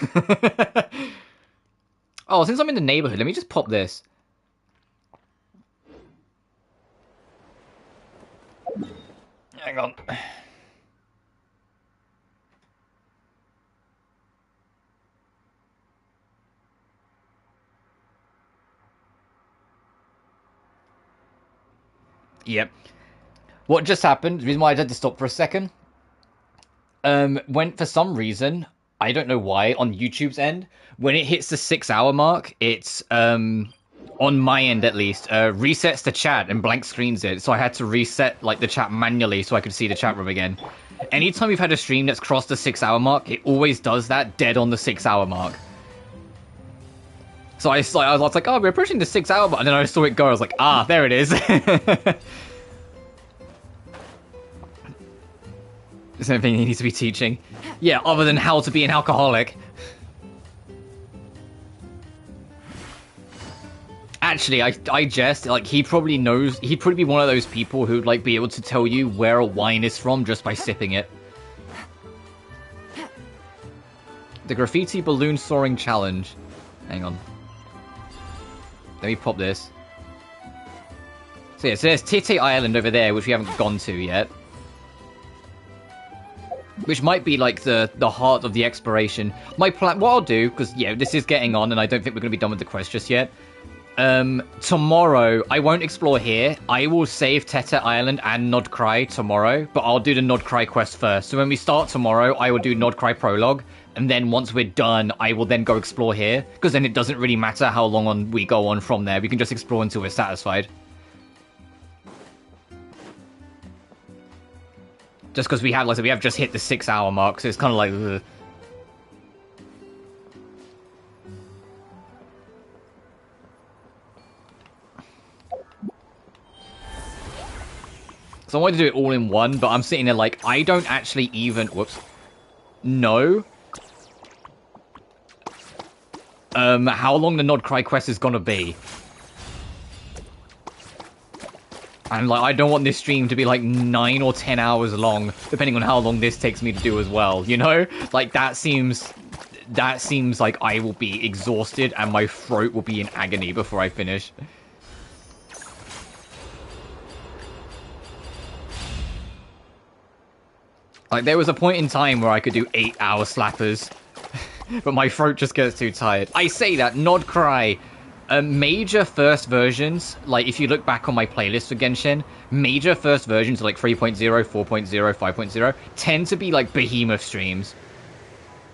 Oh, since I'm in the neighborhood, let me just pop this. Hang on. Yep. What just happened, the reason why I had to stop for a second, when for some reason, I don't know why, on YouTube's end, when it hits the 6-hour mark, it's, on my end at least, resets the chat and blank screens it, so I had to reset, like, the chat manually so I could see the chat room again. Anytime we've had a stream that's crossed the 6-hour mark, it always does that dead on the 6-hour mark. So I was like, oh, we're approaching the 6-hour mark, and then I saw it go, I was like, ah, there it is. There's anything he needs to be teaching. Yeah, other than how to be an alcoholic. Actually, I jest, like, he probably knows, he'd probably be one of those people who'd, like, be able to tell you where a wine is from just by sipping it. The Graffiti Balloon Soaring Challenge. Hang on. Let me pop this. So yeah, so there's Tite Island over there, which we haven't gone to yet. Which might be like the heart of the exploration. My plan, what I'll do, because yeah, this is getting on, and I don't think we're going to be done with the quest just yet. Tomorrow, I won't explore here. I will save Tete Island and Nodcry tomorrow, but I'll do the Nodcry quest first. So when we start tomorrow, I will do Nodcry prologue, and then once we're done, I will then go explore here, because then it doesn't really matter how long we go on from there. We can just explore until we're satisfied. Just because we have, like I said, we have just hit the 6-hour mark, so it's kind of like... Ugh. So I wanted to do it all in one, but I'm sitting there like, I don't actually even... Whoops. Know how long the Nodcry quest is gonna be. And like, I don't want this stream to be like 9 or 10 hours long, depending on how long this takes me to do as well, you know? Like, that seems like I will be exhausted and my throat will be in agony before I finish. Like, there was a point in time where I could do 8-hour slappers, but my throat just gets too tired. I say that, Nodcry. Major first versions, like if you look back on my playlist for Genshin, major first versions like 3.0, 4.0, 5.0 tend to be like behemoth streams.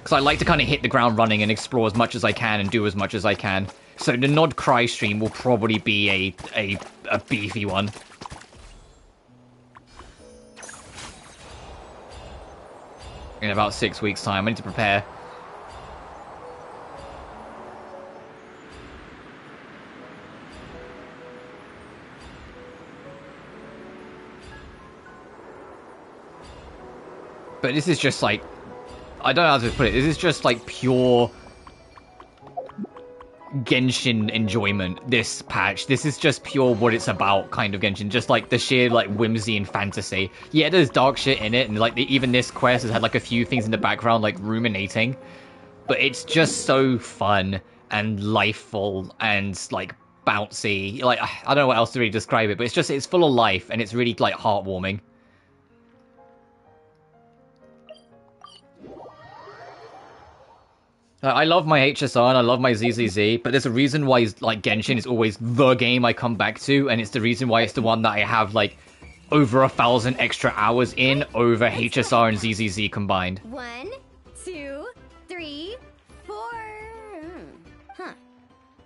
Because I like to kind of hit the ground running and explore as much as I can and do as much as I can. So the Nod Cry stream will probably be a beefy one. In about 6 weeks' time, I need to prepare. But this is just like, I don't know how to put it. This is just like pure Genshin enjoyment, this patch. This is just pure what it's about kind of Genshin. Just like the sheer like whimsy and fantasy. Yeah, there's dark shit in it, and like even this quest has had like a few things in the background like ruminating. But it's just so fun and lifeful and like bouncy. Like, I don't know what else to really describe it, but it's full of life and it's really like heartwarming. I love my HSR and I love my ZZZ, but there's a reason why like Genshin is always the game I come back to, and it's the reason why it's the one that I have like over 1,000 extra hours in over HSR and ZZZ combined. 1, 2, 3, 4. Huh.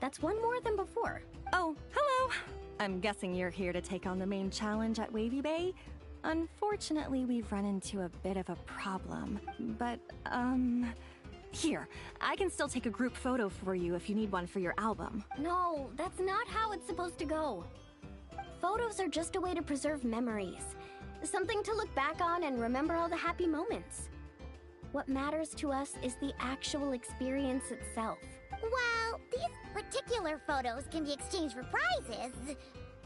That's one more than before. Oh, hello. I'm guessing you're here to take on the main challenge at Wavy Bay. Unfortunately, we've run into a bit of a problem, but, here, I can still take a group photo for you if you need one for your album. No, that's not how it's supposed to go. Photos are just a way to preserve memories. Something to look back on and remember all the happy moments. What matters to us is the actual experience itself. Well, these particular photos can be exchanged for prizes,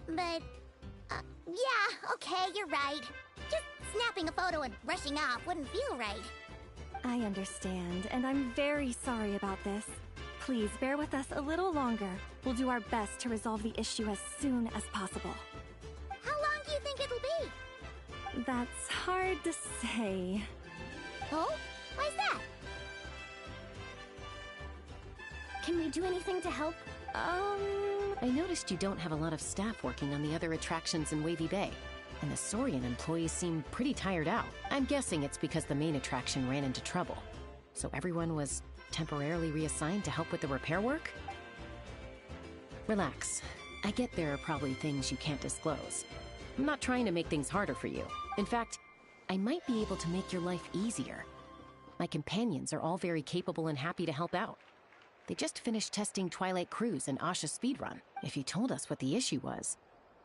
but... yeah, okay, you're right. Just snapping a photo and rushing off wouldn't feel right. I understand, and I'm very sorry about this. Please bear with us a little longer. We'll do our best to resolve the issue as soon as possible. How long do you think it'll be? That's hard to say. Oh? Why's that? Can we do anything to help? I noticed you don't have a lot of staff working on the other attractions in Wavy Bay. And the Saurian employees seem pretty tired out. I'm guessing it's because the main attraction ran into trouble. So everyone was temporarily reassigned to help with the repair work? Relax. I get there are probably things you can't disclose. I'm not trying to make things harder for you. In fact, I might be able to make your life easier. My companions are all very capable and happy to help out. They just finished testing Twilight Cruise and Asha Speedrun. If you told us what the issue was,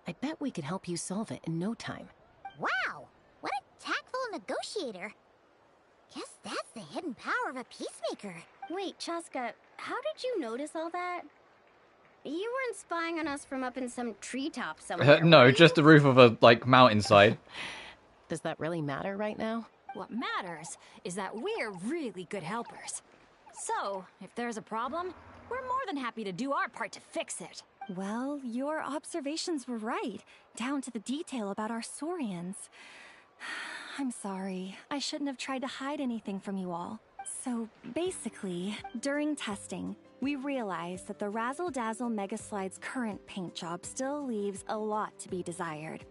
I bet we could help you solve it in no time. Wow! What a tactful negotiator. Guess that's the hidden power of a peacemaker. Wait, Chaska, how did you notice all that? You weren't spying on us from up in some treetop somewhere. No, just the roof of a, like, mountainside. Does that really matter right now? What matters is that we're really good helpers. So, if there's a problem, we're more than happy to do our part to fix it. Well, your observations were right, down to the detail about our Saurians. I'm sorry. I shouldn't have tried to hide anything from you all. So, basically, during testing, we realized that the Razzle Dazzle Mega Slide's current paint job still leaves a lot to be desired.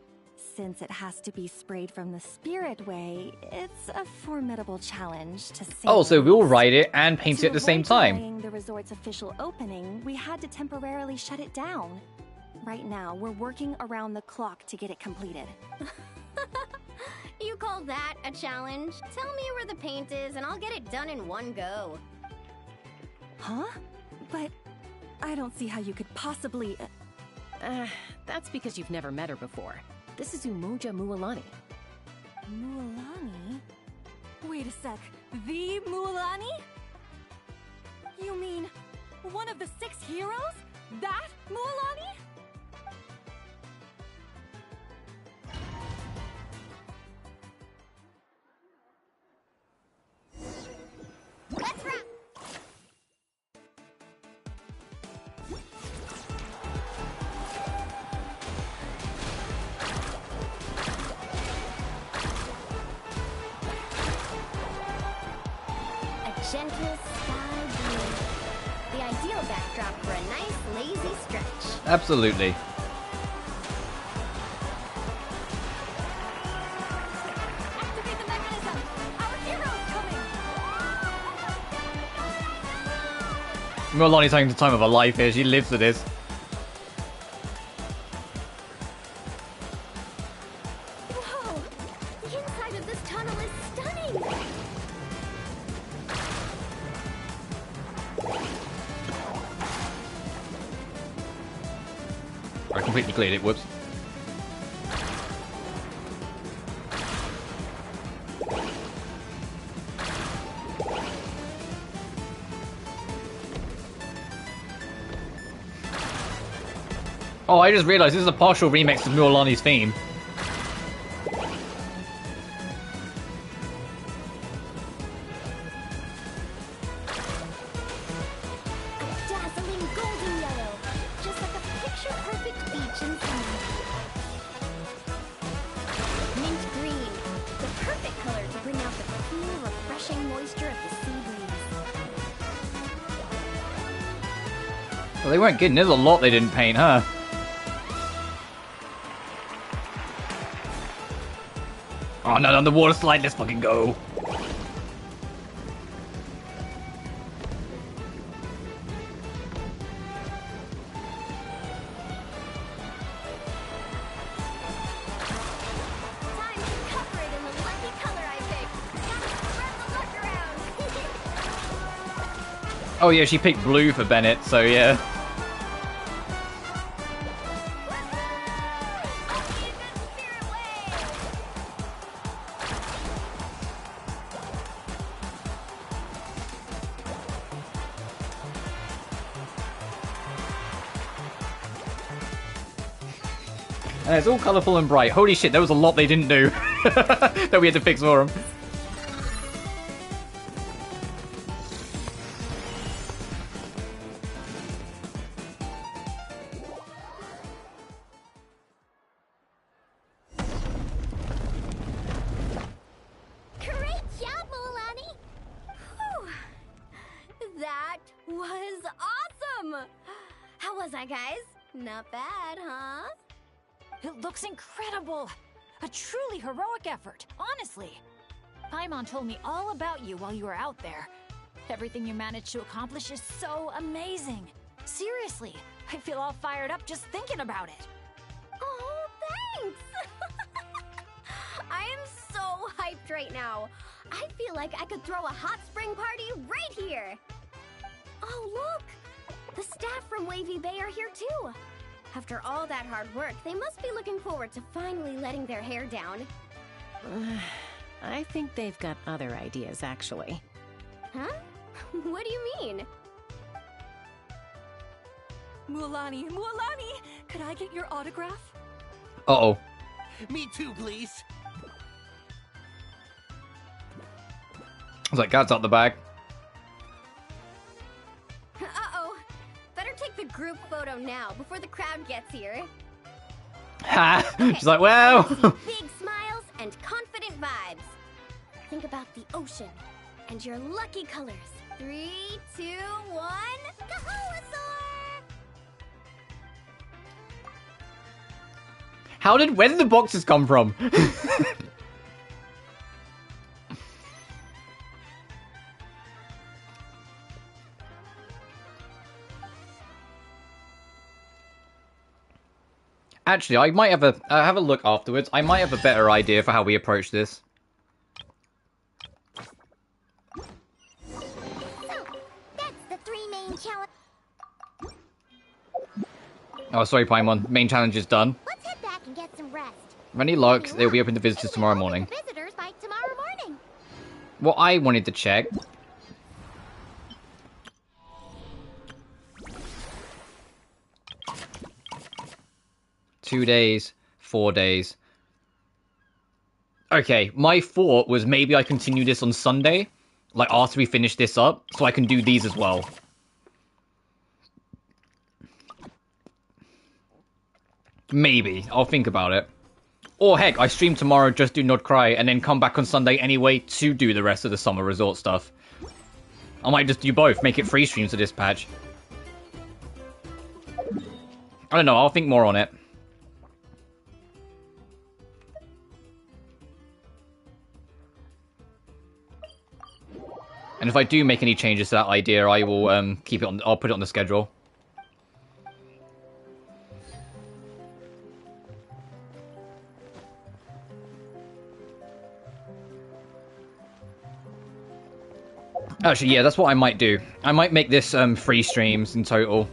Since it has to be sprayed from the Spirit Way, it's a formidable challenge to say. Oh, so we'll ride it and paint it at the same time. Delaying the resort's official opening, we had to temporarily shut it down. Right now, we're working around the clock to get it completed. You call that a challenge? Tell me where the paint is and I'll get it done in one go. Huh? But I don't see how you could possibly... That's because you've never met her before. This is Umoja Mualani. Mualani? Wait a sec. The Mualani? You mean one of the 6 heroes? That Mualani? Let's rock! Gentle sky blue. The ideal backdrop for a nice, lazy stretch. Absolutely. Activate the mechanism! Our hero's coming! Milani's having the time of her life here. She lives for this. Whoa! The inside of this tunnel is stunning! I completely cleared it, whoops. Oh, I just realized this is a partial remix of Milani's theme. Dazzling golden yellow, just like a picture-perfect beach in summer. Mint green, the perfect color to bring out the cool, refreshing moisture of the sea breeze. Well, they weren't kidding. There's a lot they didn't paint, huh? Oh, no, on the water slide. Let's fucking go. Oh yeah, she picked blue for Bennett, so yeah. And it's all colourful and bright. Holy shit, there was a lot they didn't do that we had to fix for them. Great job, Milani! Whew. That was awesome! How was I, guys? Not bad, huh? It looks incredible! A truly heroic effort, honestly. Paimon told me all about you while you were out there. Everything you managed to accomplish is so amazing. Seriously, I feel all fired up just thinking about it. Oh, thanks! I am so hyped right now. I feel like I could throw a hot spring party right here. Oh, look! The staff from Wavy Bay are here too. After all that hard work, they must be looking forward to finally letting their hair down. I think they've got other ideas, actually. Huh? What do you mean? Mualani, could I get your autograph? Uh-oh. Me too, please. I was like, God's out the bag. Uh-oh. Better take the group photo now, before the crowd gets here. Ha! Okay. She's like, well... Big smiles and confident vibes. Think about the ocean and your lucky colors. 3, 2, 1... Kaholasaur! Where did the boxes come from? Actually, I might have have a look afterwards. I might have a better idea for how we approach this. So, that's the 3 main challenge. Oh, sorry, Paimon. Main challenge is done. Let's head back and get some rest. With any luck, they will be open to visitors tomorrow morning. Visitors by tomorrow morning. What I wanted to check... Two days, 4 days. Okay, my thought was maybe I continue this on Sunday, like after we finish this up, so I can do these as well. Maybe. I'll think about it. Or heck, I stream tomorrow, just do Not Cry, and then come back on Sunday anyway to do the rest of the summer resort stuff. I might just do both, make it 3 streams of this patch. I don't know, I'll think more on it. And if I do make any changes to that idea, I will keep it on. I'll put it on the schedule. Actually, yeah, that's what I might do. I might make this 3 streams in total.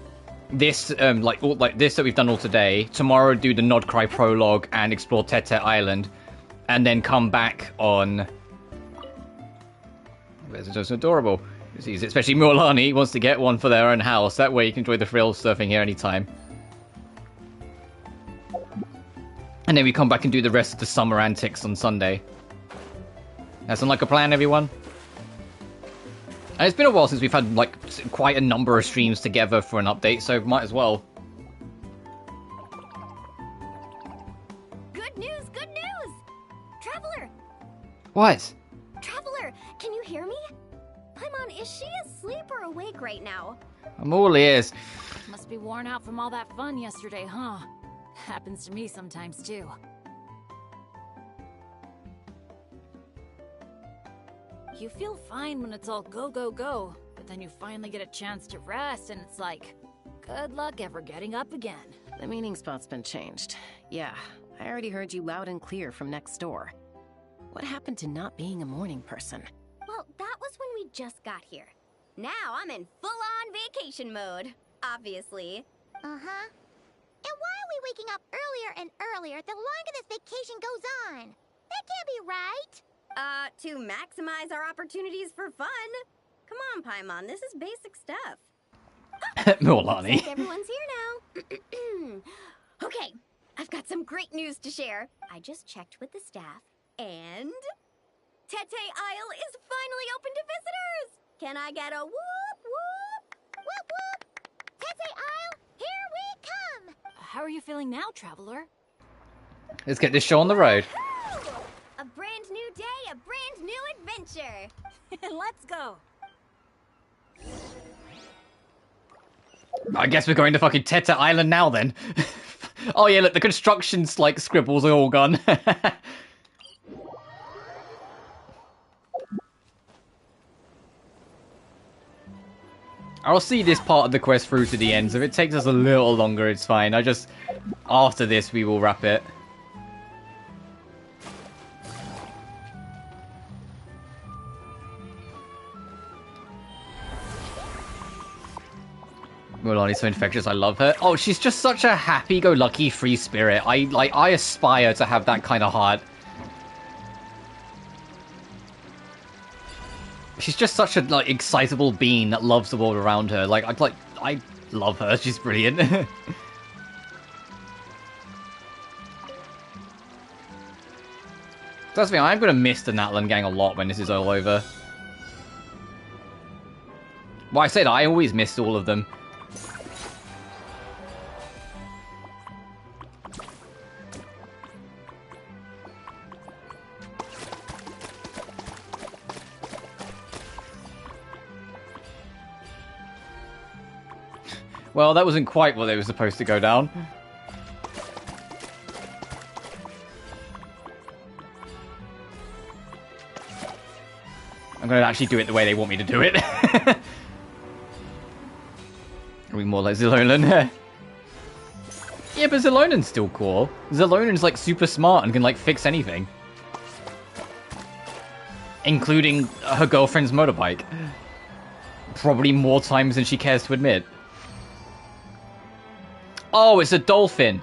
This like this that we've done all today. Tomorrow, do the Nod Cry prologue and explore Tete Island, and then come back on. It's just adorable. Especially Mualani wants to get one for their own house. That way you can enjoy the frill surfing here anytime. And then we come back and do the rest of the summer antics on Sunday. That sound like a plan, everyone? And it's been a while since we've had, like, quite a number of streams together for an update, so might as well. Good news, good news! Traveler! What? Traveler, can you hear me? Paimon, is she asleep or awake right now? I'm all ears. Must be worn out from all that fun yesterday, huh? Happens to me sometimes, too. You feel fine when it's all go, go, go, but then you finally get a chance to rest, and it's like, good luck ever getting up again. The meeting spot's been changed. Yeah, I already heard you loud and clear from next door. What happened to not being a morning person? Well, that was when we just got here. Now I'm in full-on vacation mode, obviously. Uh-huh. And why are we waking up earlier and earlier the longer this vacation goes on? That can't be right. To maximize our opportunities for fun. Come on, Paimon, this is basic stuff. Mualani. Looks like everyone's here now. Okay, I've got some great news to share. I just checked with the staff, and Tete Isle is finally open to visitors! Can I get a whoop whoop? Whoop whoop! Tete Isle, here we come! How are you feeling now, Traveler? Let's get this show on the road. A brand new day, a brand new adventure! Let's go! I guess we're going to fucking Tete Island now, then. Oh yeah, look, the construction's, like, scribbles are all gone. I'll see this part of the quest through to the end, so if it takes us a little longer, it's fine. After this, we will wrap it. Mualani's so infectious, I love her. Oh, she's just such a happy-go-lucky free spirit. I aspire to have that kind of heart. She's just such a, like, excitable being that loves the world around her. I love her. She's brilliant. Trust me, I'm gonna miss the Natlan gang a lot when this is all over. Well, I said I always missed all of them. Well, that wasn't quite what they were supposed to go down. I'm gonna actually do it the way they want me to do it. Are we more like Zelonan? Yeah, but Zelonan's still cool. Zelonan's like super smart and can like fix anything. Including her girlfriend's motorbike. Probably more times than she cares to admit. Oh, it's a dolphin.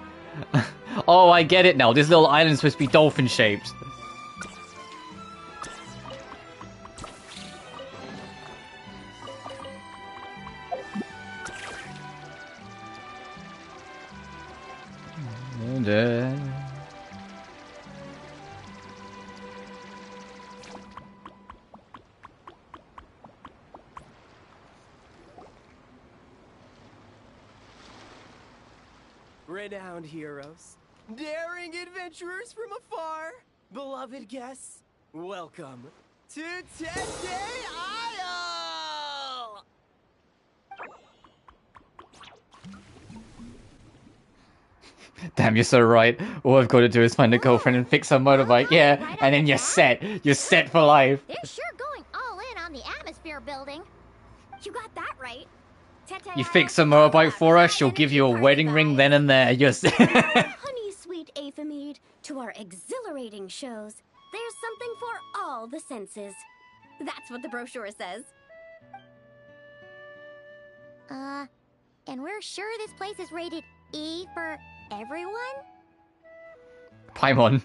Oh, I get it now. This little island's supposed to be dolphin-shaped. Renowned heroes, daring adventurers from afar, beloved guests, welcome to Tete Isle! Damn, you're so right. All I've got to do is find a girlfriend and fix her motorbike. Yeah, and then you're set. You're set for life. They're sure going all in on the atmosphere building. You got that right. You fix a motorbike for her, she'll give you a wedding ring then and there. Just Honey sweet Aphemide, to our exhilarating shows, there's something for all the senses. That's what the brochure says. And we're sure this place is rated E for everyone? Paimon.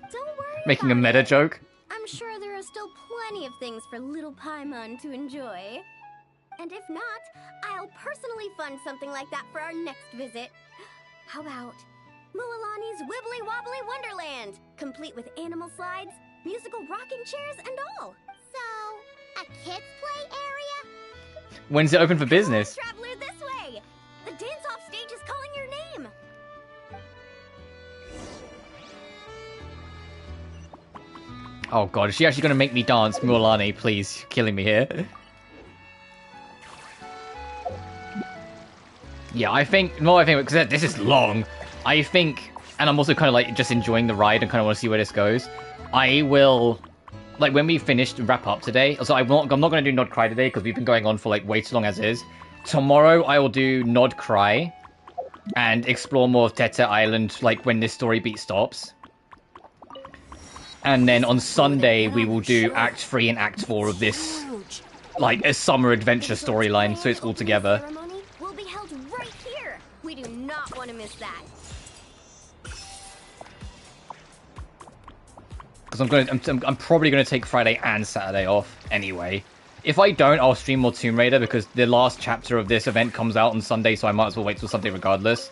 Making a meta joke. I'm sure there are still plenty of things for little Paimon to enjoy. And if not, I'll personally fund something like that for our next visit. How about Mualani's Wibbly Wobbly Wonderland, complete with animal slides, musical rocking chairs, and all. So, a kids' play area? When's it open for business? Traveler, this way! The dance-off stage is calling your name! Oh god, is she actually gonna make me dance, Mualani? Please, you're killing me here. Yeah, I think, because this is long, I think, and I'm also kind of like just enjoying the ride and kind of want to see where this goes. I will, like when we finish to wrap up today, so I'm not going to do Nod Cry today because we've been going on for like way too long as is. Tomorrow I will do Nod Cry and explore more of Tete Island like when this story beat stops. And then on Sunday we will do Act 3 and Act 4 of this, like a summer adventure storyline, so it's all together. Will be held right here. We do not want to miss that. Because I'm probably gonna take Friday and Saturday off anyway. If I don't, I'll stream more Tomb Raider because the last chapter of this event comes out on Sunday, so I might as well wait till Sunday regardless.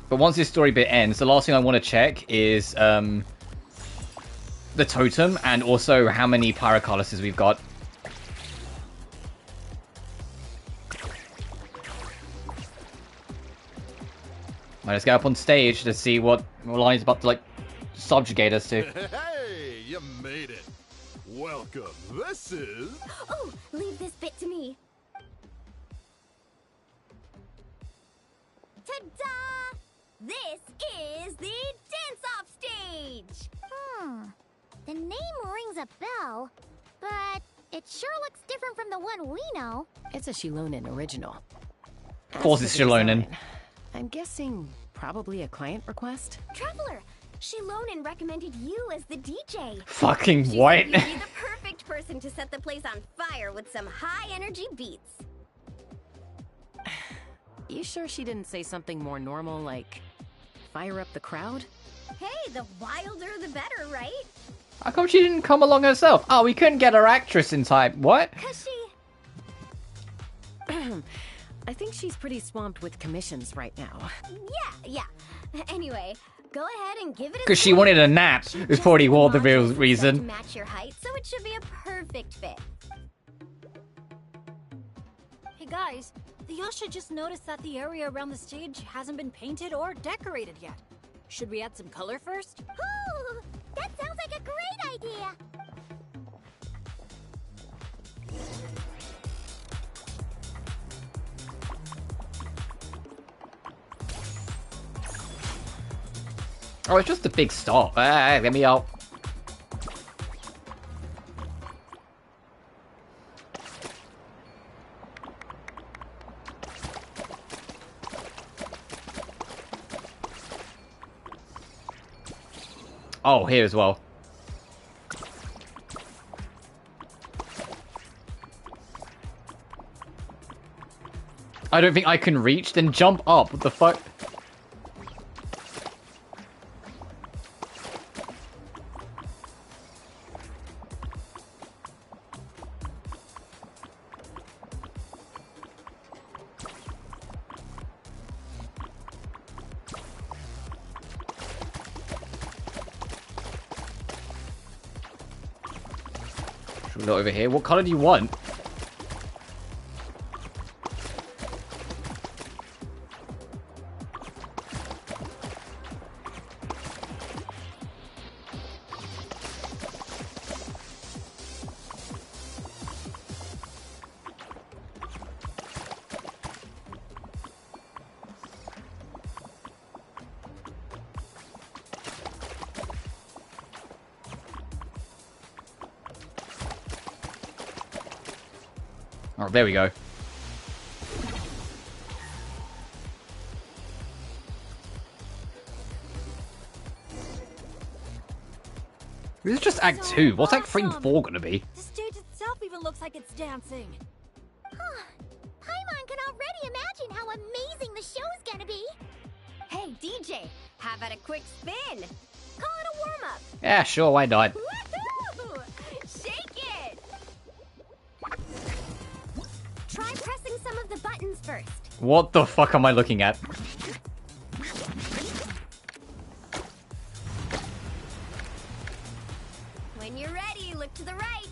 But once this story bit ends, the last thing I want to check is the totem and also how many Pyrocalises we've got. Let's get up on stage to see what line's about to like subjugate us to. Hey, you made it. Welcome. This is... Oh, leave this bit to me. Ta-da! This is the dance-off stage! The name rings a bell, but it sure looks different from the one we know. It's a Shilonen original. Of course it's Shilonen. I'm guessing probably a client request? Traveler, Shilonen recommended you as the DJ. Fucking what? You'd be the perfect person to set the place on fire with some high-energy beats. You sure she didn't say something more normal, like fire up the crowd? Hey, the wilder the better, right? How come she didn't come along herself? Oh, we couldn't get her actress in time. What? 'Cause she... I think she's pretty swamped with commissions right now. Yeah. Anyway, go ahead and give it a... Because she wanted a nap. It's probably all the real reason. To match your height, so it should be a perfect fit. Hey guys, the Yasha just noticed that the area around the stage hasn't been painted or decorated yet. Should we add some color first? Ooh, that sounds like a great idea. Oh, it's just a big stop. Let me out. Oh, here as well. I don't think I can reach, then jump up. What the fuck? Not over here. What color do you want? Oh, there we go. This is just Act 2. What's Act 3 and 4 gonna be? The stage itself even looks like it's dancing. Paimon can already imagine how amazing the show's gonna be. Hey, DJ, how about a quick spin? Call it a warm-up. Yeah, sure, why not? Woohoo! Shake it! Try pressing some of the buttons first. What the fuck am I looking at? When you're ready, look to the right.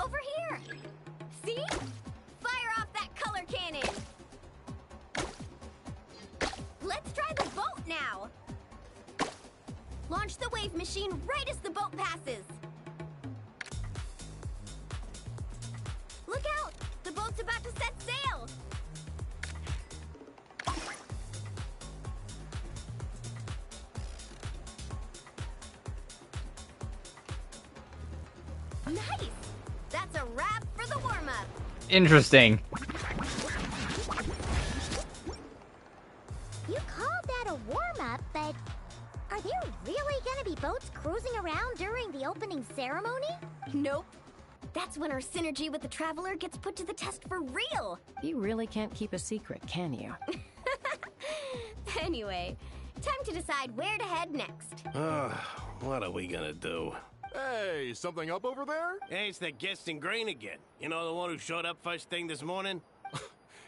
Over here. See? Fire off that color cannon. Let's try the boat now. Launch the wave machine right as the boat passes. Look out! The boat's about to set sail. Nice! That's a wrap for the warm-up. Interesting. You called that a warm-up, but are there really gonna be boats cruising around during the opening ceremony? Nope. That's when our synergy with the Traveler gets put to the test for real. You really can't keep a secret, can you? Anyway, time to decide where to head next. What are we gonna do? Hey, something up over there? Hey, it's that Genshin Grain again. You know, the one who showed up first thing this morning?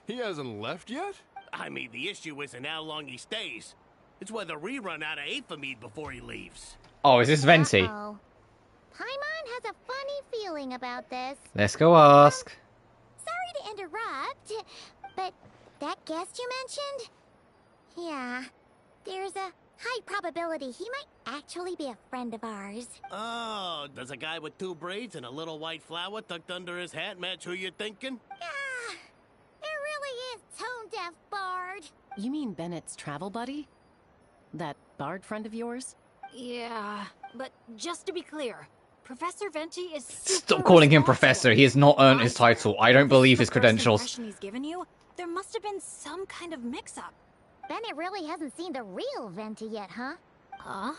He hasn't left yet? I mean, the issue isn't how long he stays. It's whether we run out of Aphamide before he leaves. Oh, is this Venti? Uh-oh. Paimon has a funny feeling about this. Let's go ask. Sorry to interrupt, but that guest you mentioned? Yeah, there's a high probability he might actually be a friend of ours. Oh, does a guy with 2 braids and a little white flower tucked under his hat match who you're thinking? Ah, it really is tone-deaf Bard. You mean Bennett's travel buddy? That Bard friend of yours? Yeah, but just to be clear, Professor Venti is Stop calling him Professor. He has not earned his title. I don't believe his credentials. The impression he's given you, there must have been some kind of mix-up. Bennett really hasn't seen the real Venti yet, huh? Huh?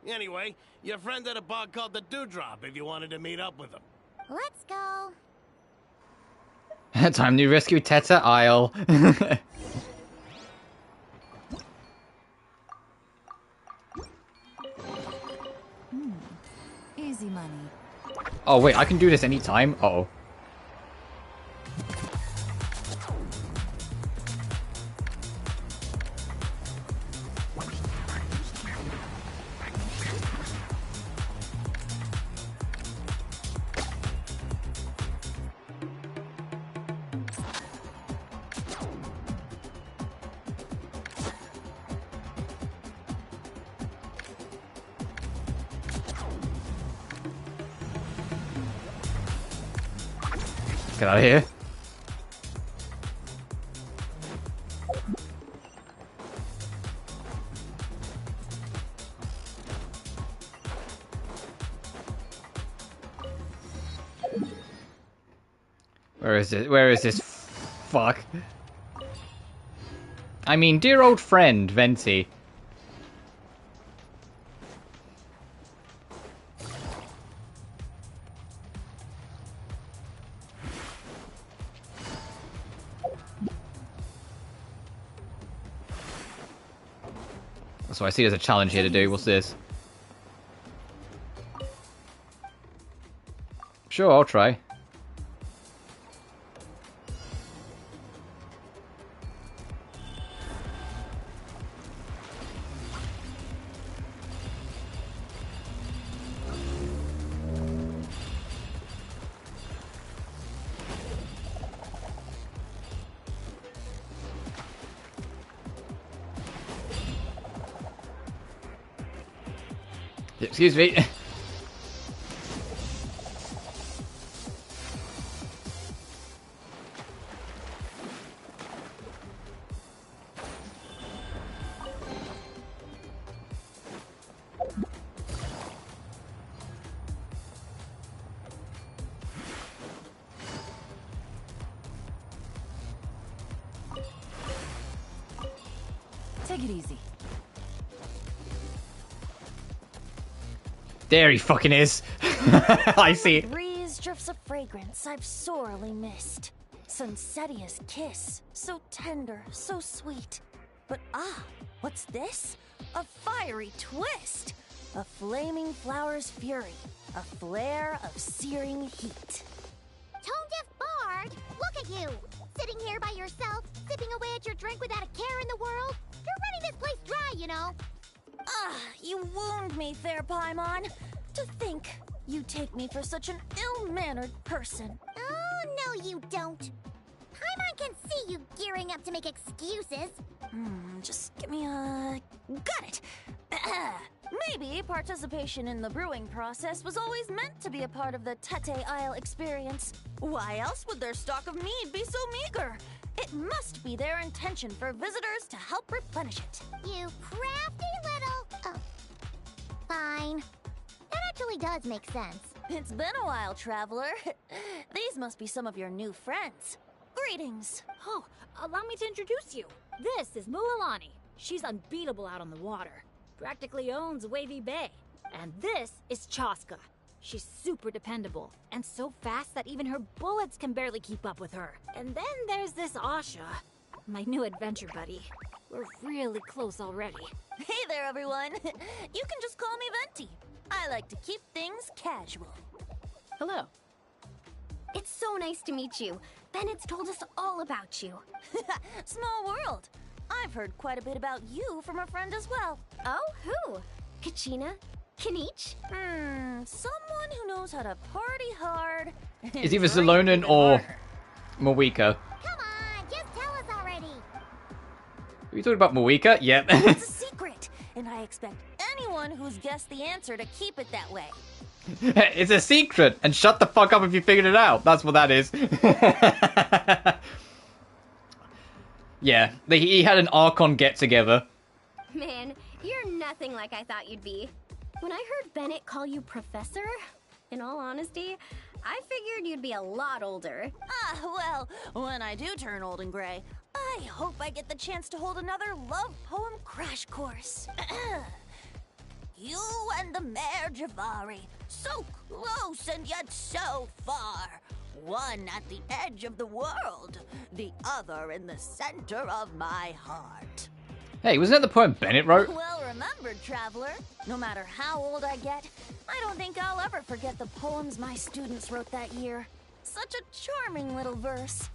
Anyway, your friend at a bar called the Dewdrop if you wanted to meet up with him. Let's go. Time to rescue Teta Isle. Easy money. Oh wait, I can do this anytime? Uh-oh. Get out of here. Where is it? Where is this? Fuck. I mean, dear old friend, Venti. So I see there's a challenge here to do. What's this? Sure, I'll try. Excuse me. Take it easy. There he fucking is. I see it. Breeze drifts a fragrance I've sorely missed. Sunsetia's kiss, so tender, so sweet. But what's this? A fiery twist! A flaming flower's fury, a flare of searing heat. Tone-deaf bard, look at you! Sitting here by yourself, sipping away at your drink without a care in the world. You're running this place dry, you know. You wound me, fair Paimon. To think you take me for such an ill-mannered person. Oh, no you don't. Paimon can see you gearing up to make excuses. Just give me a... Got it! Maybe participation in the brewing process was always meant to be a part of the Tete Isle experience. Why else would their stock of mead be so meager? It must be their intention for visitors to help replenish it. You crafty little... Oh. Fine. That actually does make sense. It's been a while, traveler. These must be some of your new friends. Greetings. Oh, allow me to introduce you. This is Mualani. She's unbeatable out on the water. Practically owns Wavy Bay. And this is Chaska. She's super dependable, and so fast that even her bullets can barely keep up with her. And then there's this Asha, my new adventure buddy. We're really close already. Hey there, everyone. You can just call me Venti. I like to keep things casual. Hello. It's so nice to meet you. Bennett's told us all about you. Small world. I've heard quite a bit about you from a friend as well. Oh, who? Kachina? Kinich? Someone who knows how to party hard. It's either Zalonen or Mawika. Come on, just tell us already. Are you talking about Mawika? Yep. It's a secret, and I expect anyone who's guessed the answer to keep it that way. It's a secret, and shut the fuck up if you figured it out. That's what that is. Yeah, he had an Archon get-together. Man, you're nothing like I thought you'd be. When I heard Bennett call you Professor, in all honesty, I figured you'd be a lot older. Well, when I do turn old and gray, I hope I get the chance to hold another love poem crash course. You and the Mare Javari, so close and yet so far. One at the edge of the world, the other in the center of my heart. Hey, wasn't that the poem Bennett wrote? Well remembered, traveler. No matter how old I get, I don't think I'll ever forget the poems my students wrote that year. Such a charming little verse.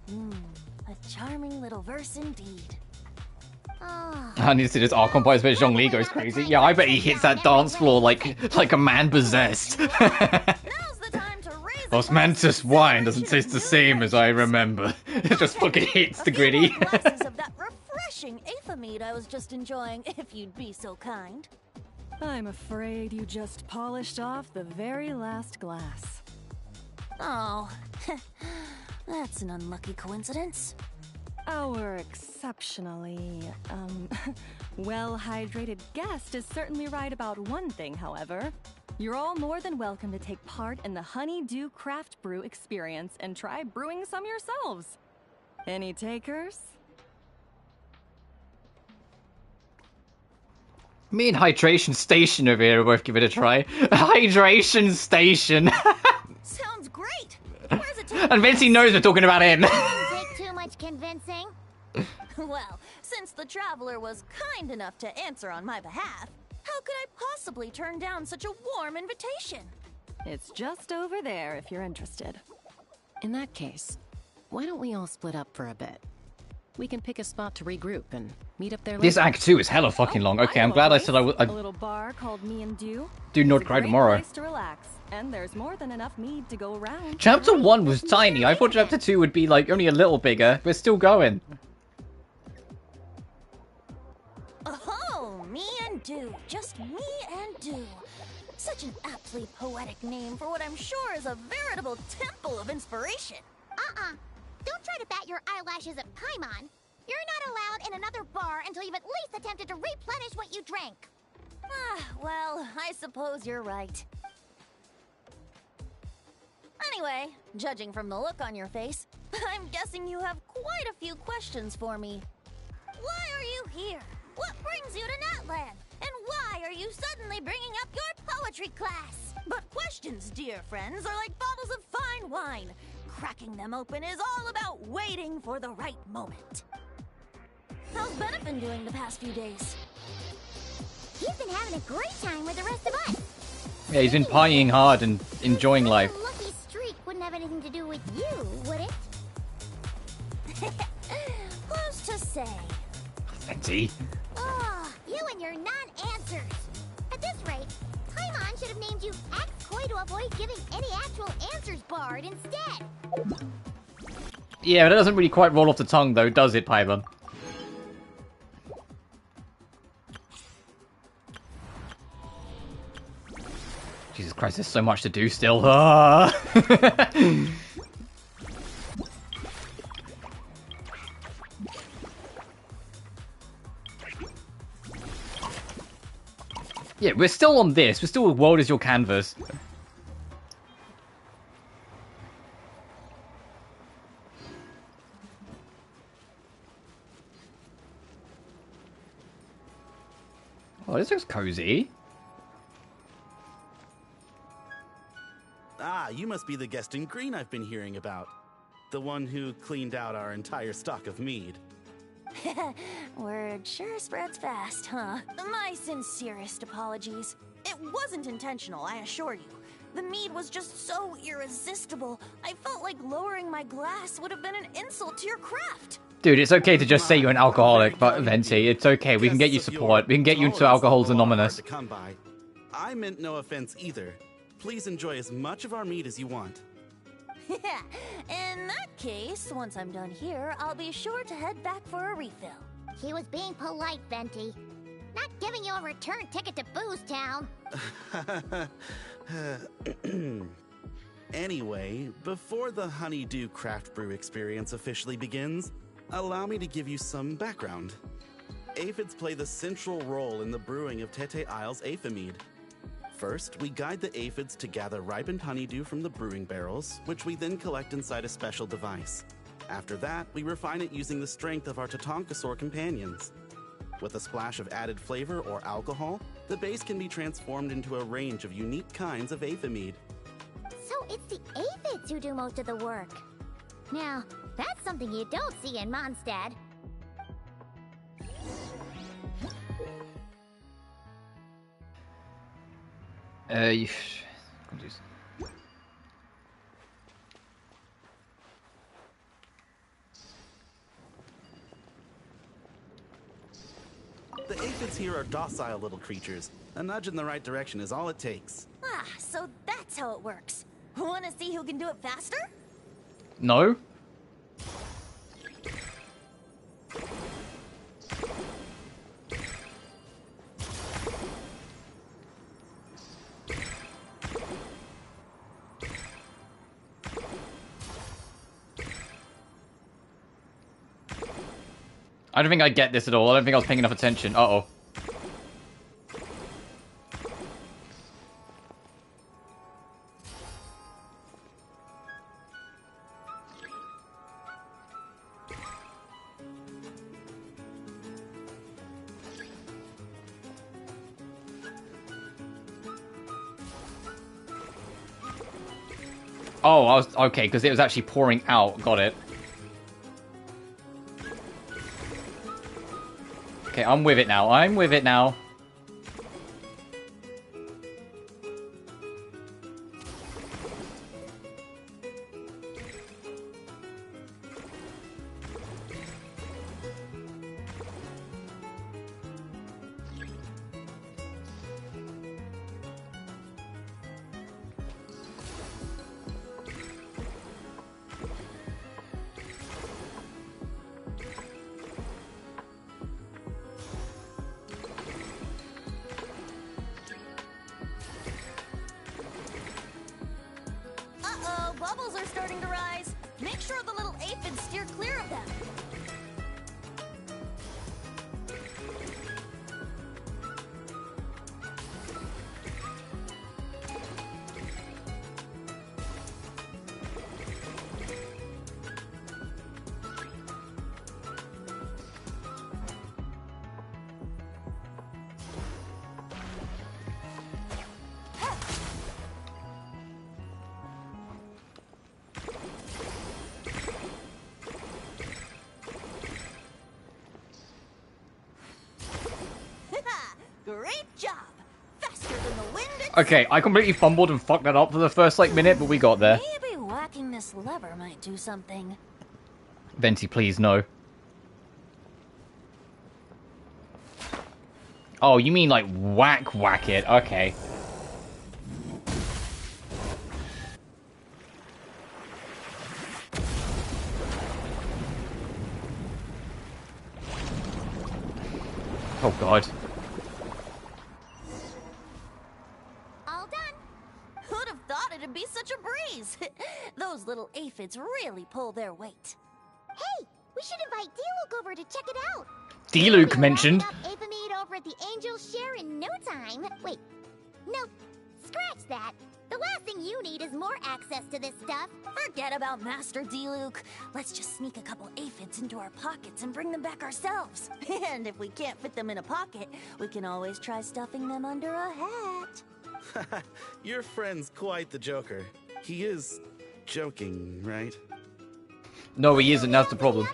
A charming little verse indeed. I need to see this Archon boys, but Zhongli goes crazy. Yeah, I bet he hits that dance floor like a man possessed. Osmanthus wine doesn't taste the same as I remember. It just fucking hits the gritty. Glasses of that refreshing Aethamide I was just enjoying, if you'd be so kind. I'm afraid you just polished off the very last glass. Oh, that's an unlucky coincidence. Our exceptionally, well-hydrated guest is certainly right about one thing, however. You're all more than welcome to take part in the Honeydew Craft Brew experience and try brewing some yourselves. Any takers? Me and Hydration Station over here are both give it a try. Hydration Station. Sounds great. Where's it take? And Vinci knows we're talking about him. Didn't take too much convincing. Well, since the traveler was kind enough to answer on my behalf, how could I possibly turn down such a warm invitation? It's just over there if you're interested. In that case, why don't we all split up for a bit? We can pick a spot to regroup and meet up there later. This Act 2 is hella fucking long. Okay, I'm glad I said I would. A little bar called Me and Do. Do not cry tomorrow. Place to relax, and there's more than enough mead to go around. Chapter 1 was tiny. I thought Chapter 2 would be like only a little bigger. We're still going. Oh, Me and Do. Just Me and Do. Such an aptly poetic name for what I'm sure is a veritable temple of inspiration. Don't try to bat your eyelashes at Paimon. You're not allowed in another bar until you've at least attempted to replenish what you drank. Well, I suppose you're right. Anyway, judging from the look on your face, I'm guessing you have quite a few questions for me. Why are you here? What brings you to Nutland? And why are you suddenly bringing up your poetry class? But questions, dear friends, are like bottles of fine wine. Cracking them open is all about waiting for the right moment. How's Bennett been doing the past few days? He's been having a great time with the rest of us. Yeah, he's been partying hard and enjoying life. A lucky streak wouldn't have anything to do with you, would it? Who's to say? Venti. Oh, you and your non-answers. At this rate, Paimon should have named you Act Coy to avoid giving any actual answers barred instead. Yeah, but it doesn't really quite roll off the tongue, though, does it, Paimon? Jesus Christ, there's so much to do still. Ah. Yeah, we're still on this. We're still world is your canvas. Oh, this looks cozy. Ah, you must be the guest in green I've been hearing about. The one who cleaned out our entire stock of mead. Word sure spreads fast, huh? My sincerest apologies. It wasn't intentional, I assure you. The mead was just so irresistible. I felt like lowering my glass would have been an insult to your craft. Dude, it's okay to just say you're an alcoholic, but Venti, it's okay. We can get you support. We can get you into Alcohol's Anonymous. I meant no offense either. Please enjoy as much of our mead as you want. In that case, once I'm done here, I'll be sure to head back for a refill. He was being polite, Venti. Not giving you a return ticket to Booze Town. Anyway, before the Honeydew Craft Brew experience officially begins, allow me to give you some background. Aphids play the central role in the brewing of Tete Isle's Aphid. First, we guide the aphids to gather ripened honeydew from the brewing barrels, which we then collect inside a special device. After that, we refine it using the strength of our Tatankasaur companions. With a splash of added flavor or alcohol, the base can be transformed into a range of unique kinds of aphid. So it's the aphids who do most of the work. Now, that's something you don't see in Mondstadt. The aphids here are docile little creatures. A nudge in the right direction is all it takes. Ah, so that's how it works. Wanna see who can do it faster? No? I don't think I get this at all. I don't think I was paying enough attention. Uh-oh. Oh, I was okay because it was actually pouring out. Got it. Okay, I'm with it now. I'm with it now. Bubbles are starting to rise. Make sure the little aphids steer clear of them. Great job! Faster than the wind itself. Okay, I completely fumbled and fucked that up for the first, like, minute, but we got there. Maybe whacking this lever might do something. Venti, please, no. Oh, you mean, like, whack it. Okay. Oh, God. All done. Who'd have thought it'd be such a breeze? Those little aphids really pull their weight. Hey, we should invite Diluc over to check it out. Diluc mentioned. Apamide over at the Angel's Share in no time. Wait, nope, scratch that. The last thing you need is more access to this stuff. Forget about Master Diluc. Let's just sneak a couple aphids into our pockets and bring them back ourselves. And if we can't fit them in a pocket, we can always try stuffing them under a hat. Your friend's quite the joker. He is joking, right? No, he isn't. That's the problem.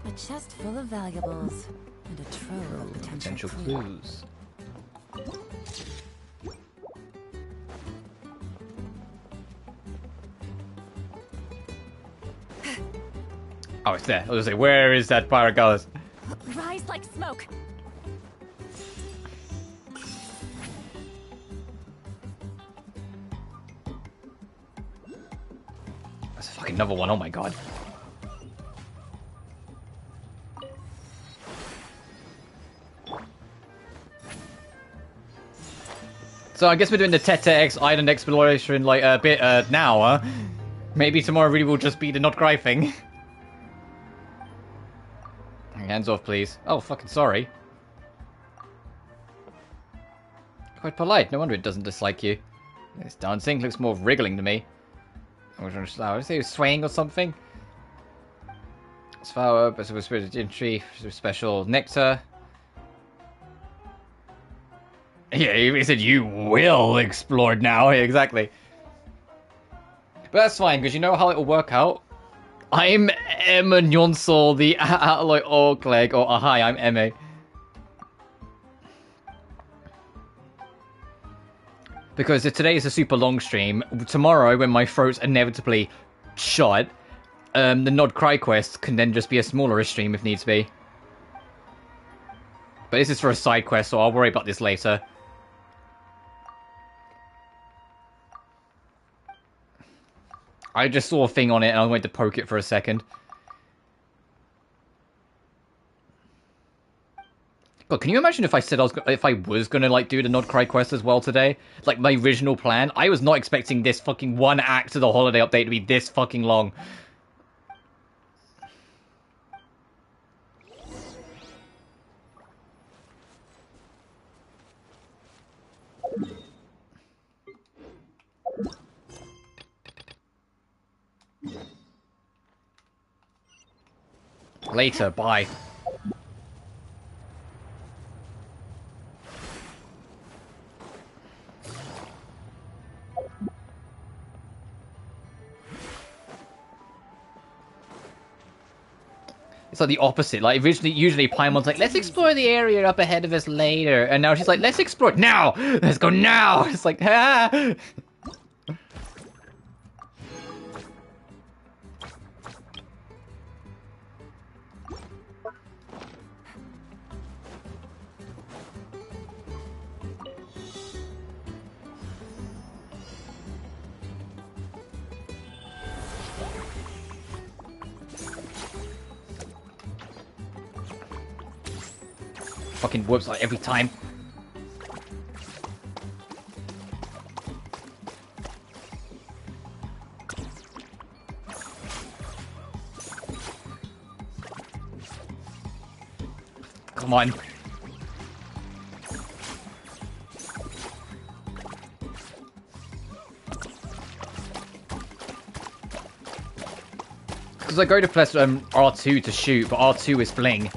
A chest full of valuables and a trove of potential clues. Oh, it's there. I was gonna say, where is that Pyrogalus? Rise like smoke. That's fucking another one. Oh my god. So I guess we're doing the Tete X island exploration like a bit now, huh? Maybe tomorrow really will just be the not cry thing. Hands off, please. Oh, fucking sorry. Quite polite. No wonder it doesn't dislike you. This dancing looks more wriggling to me. I would say swaying or something. Flower, but it was entry, special nectar. Yeah, he said you will explore now. Yeah, exactly. But that's fine, because you know how it'll work out? I'm Emma Nyonsol, the Alloy Orkleg, or hi, I'm Emma. Because if today is a super long stream, tomorrow, when my throat's inevitably shut, the Nod Cry quest can then just be a smaller stream if needs be. But this is for a side quest, so I'll worry about this later. I just saw a thing on it and I went to poke it for a second. God, can you imagine if I said if I was gonna like do the Nod Cry quest as well today? Like my original plan? I was not expecting this fucking one act of the holiday update to be this fucking long. Later, bye. It's like the opposite. Like usually Paimon's like, let's explore the area up ahead of us later, and now she's like, let's explore it now. Let's go now. It's like, ah. Fucking whoops like every time. Come on. because I go to press R2 to shoot, but R2 is fling.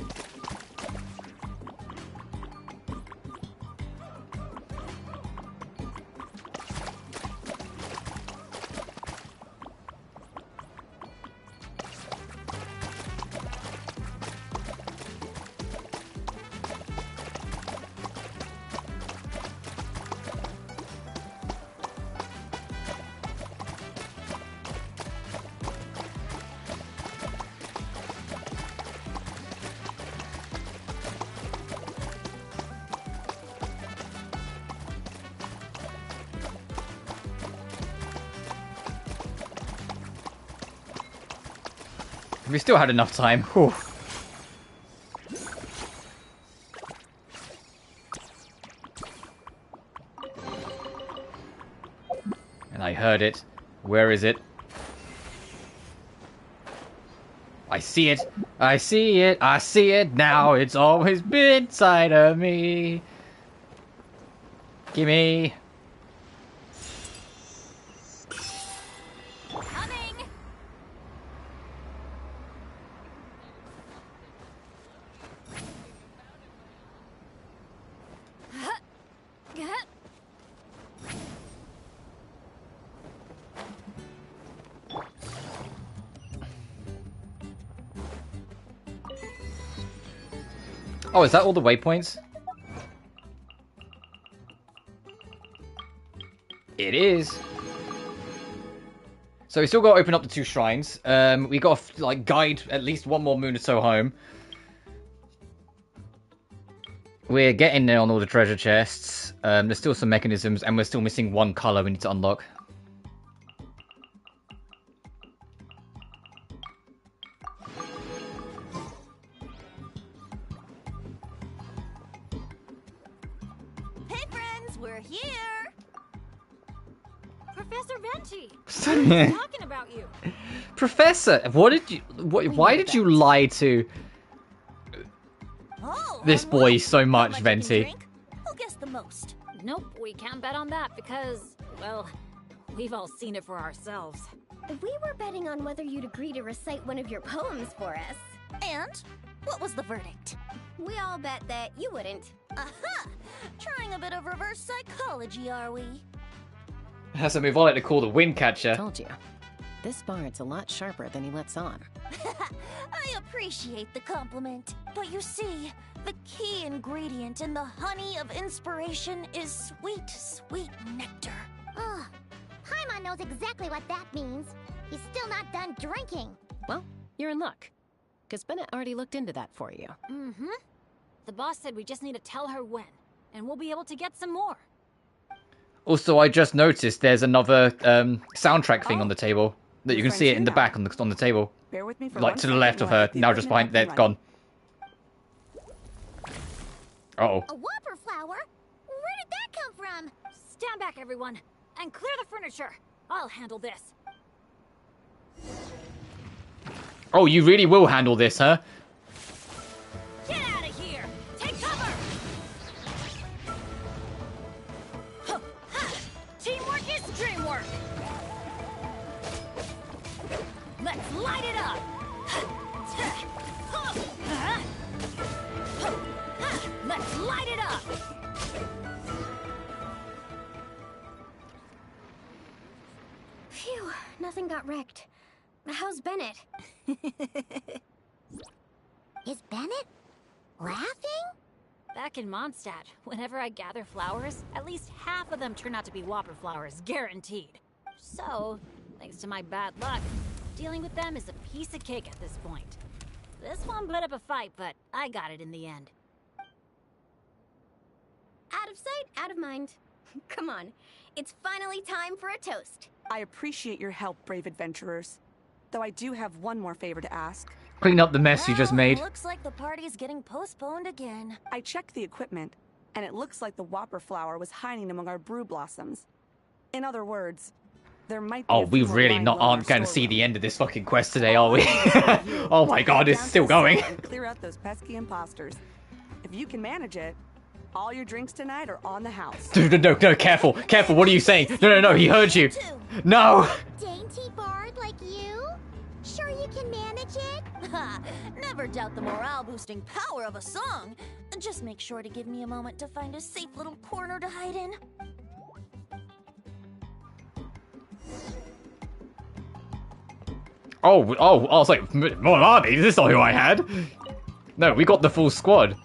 We still had enough time. Whew. And I heard it. Where is it? I see it. I see it. I see it now. It's always been inside of me. Gimme. Oh, is that all the waypoints? It is. So we still got to open up the 2 shrines. We got to like guide at least one more Munito home. We're getting there on all the treasure chests. There's still some mechanisms, and we're still missing 1 color we need to unlock. Talking about you. Professor, what did you? Why did you lie to this boy so much, Venti? Who gets the most? Nope, we can't bet on that because, well, we've all seen it for ourselves. We were betting on whether you'd agree to recite one of your poems for us. And what was the verdict? We all bet that you wouldn't. Aha! Trying a bit of reverse psychology, are we? That's a move I like to call the wind catcher. Told you. This bard's a lot sharper than he lets on. I appreciate the compliment. But you see, the key ingredient in the honey of inspiration is sweet, sweet nectar. Ugh. Paimon knows exactly what that means. He's still not done drinking. Well, you're in luck. Because Bennett already looked into that for you. Mm-hmm. The boss said we just need to tell her when, and we'll be able to get some more. Also, I just noticed there's another soundtrack thing on the table. That you can see it in the back on the table. Bear with me for like to the left of her. Now just behind there, it's gone. Uh-oh. A whopper flower? Where did that come from? Stand back, everyone, and clear the furniture. I'll handle this. Oh, you really will handle this, huh? Get out of here! Take cover! Teamwork is dreamwork! Let's light it up! Let's light it up! Phew, nothing got wrecked. How's Bennett? Is Bennett laughing? Back in Mondstadt, whenever I gather flowers, at least half of them turn out to be whopper flowers, guaranteed. So, thanks to my bad luck, dealing with them is a piece of cake at this point. This one put up a fight, but I got it in the end. Out of sight, out of mind. Come on, it's finally time for a toast. I appreciate your help, brave adventurers. Though I do have one more favor to ask. Clean up the mess you just made. Looks like the party's getting postponed again. I checked the equipment, and it looks like the whopper flower was hiding among our brew blossoms. In other words, there might be Oh, we really aren't going to see the end of this fucking quest today, are we? Oh my god, it's still going. And clear out those pesky imposters. If you can manage it, all your drinks tonight are on the house. No, careful, what are you saying? No, he heard you. No! Dainty bard like you? Sure you you can manage it? Ha! Never doubt the morale-boosting power of a song. Just make sure to give me a moment to find a safe little corner to hide in. Oh, I was like, Milani, this is not who I had. No, we got the full squad.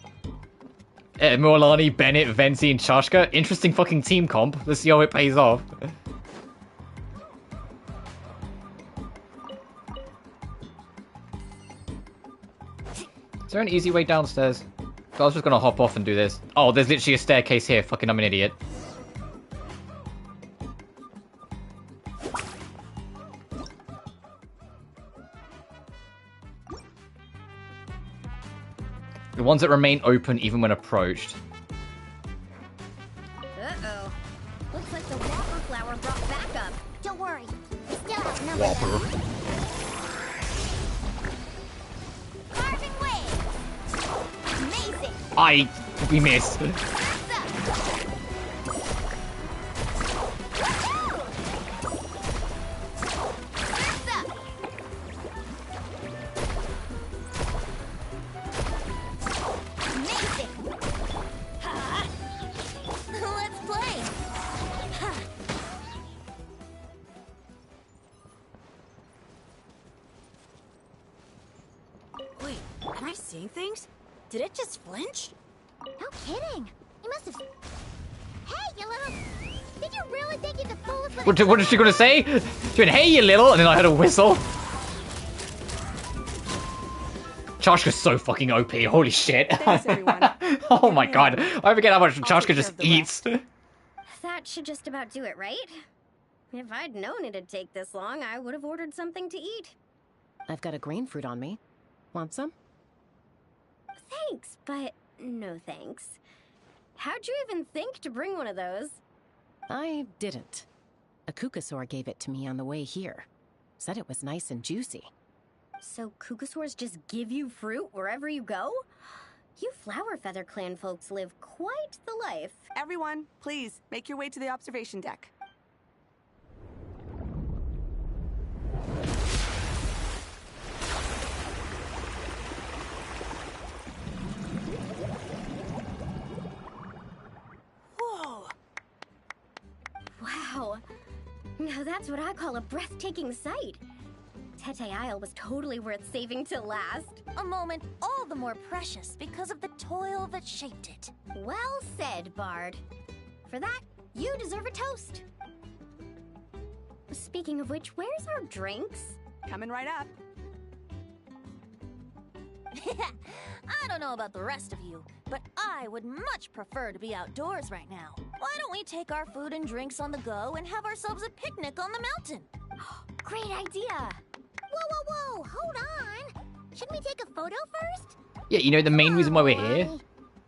Milani, Bennett, Venti, and Chashka. Interesting fucking team comp. Let's see how it pays off. Is there an easy way downstairs? I was just gonna hop off and do this. Oh, there's literally a staircase here. Fucking, I'm an idiot. The ones that remain open even when approached. Uh-oh. Looks like the Whopper flower brought back up. Don't worry. We still outnumber them. Whopper. Carving waves. Amazing. We missed. Things? Did it just flinch? No kidding. You must have... Hey, you little... Did you really think you could fool us with... What is she gonna say? She went, hey, you little, and then I heard a whistle. Chashka's so fucking OP, holy shit. Thanks, everyone. Oh my god, I forget how much Chashka just eats. That should just about do it, right? If I'd known it'd take this long, I would have ordered something to eat. I've got a green fruit on me. Want some? Thanks, but no thanks. How'd you even think to bring one of those? I didn't. A Kukasaur gave it to me on the way here. Said it was nice and juicy. So Kukasaurs just give you fruit wherever you go? You Flower Feather Clan folks live quite the life. Everyone, please, make your way to the observation deck. Wow. Now that's what I call a breathtaking sight. Tete Isle was totally worth saving to last. A moment all the more precious because of the toil that shaped it. Well said, Bard. For that, you deserve a toast. Speaking of which, where's our drinks? Coming right up. I don't know about the rest of you, but I would much prefer to be outdoors right now. Why don't we take our food and drinks on the go and have ourselves a picnic on the mountain? Great idea! Whoa, hold on! Shouldn't we take a photo first? Yeah, you know the main reason why we're here?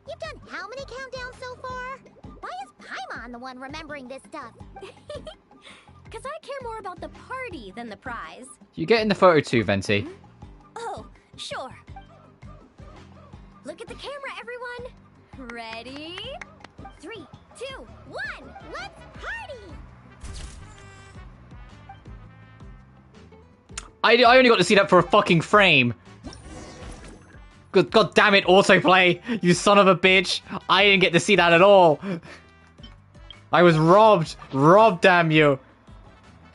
You've done how many countdowns so far? Why is Paimon the one remembering this stuff? Because I care more about the party than the prize. You get in the photo too, Venti. Oh, sure. Look at the camera, everyone! Ready? 3, 2, 1! Let's party! I only got to see that for a fucking frame. God damn it, autoplay, you son of a bitch. I didn't get to see that at all. I was robbed. Robbed, damn you.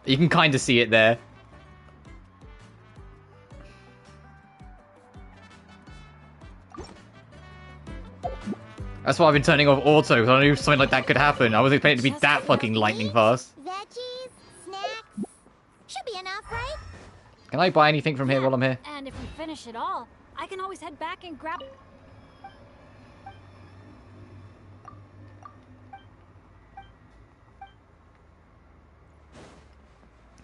You can kind of see it there. That's why I've been turning off auto, because I knew something like that could happen. I wasn't expecting it to be that fucking lightning fast. Veggies, snacks. Should be enough, right? Can I buy anything from here while I'm here? And if we finish it all, I can always head back and grab...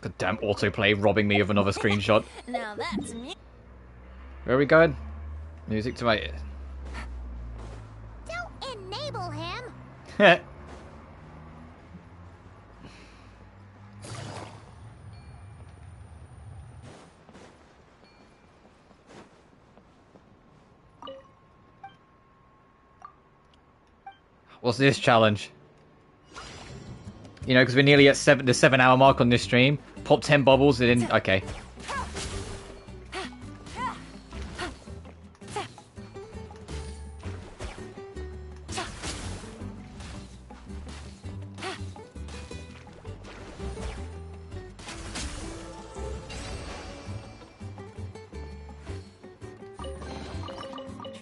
God damn autoplay robbing me of another screenshot. Now that's me. Where are we going? Music to my ears. Don't enable him! What's this challenge? You know, because we're nearly at the 7 hour mark on this stream. Pop 10 bubbles and then... Okay.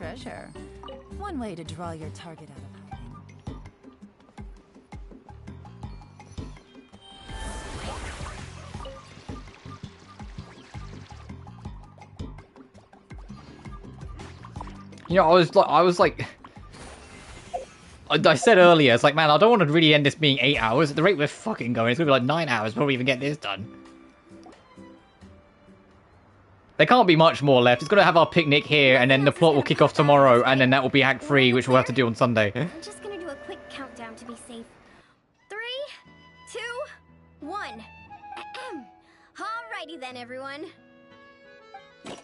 treasure. One way to draw your target out of hiding. You know, I was like, I said earlier, it's like, man, I don't want to really end this being 8 hours. At the rate we're fucking going, it's gonna be like 9 hours before we even get this done. There can't be much more left. It's gonna have our picnic here, and then the plot will kick off tomorrow, and then that will be Act 3, which we'll have to do on Sunday. I'm just gonna do a quick countdown to be safe. 3, 2, 1. Alrighty then, everyone. Cheers!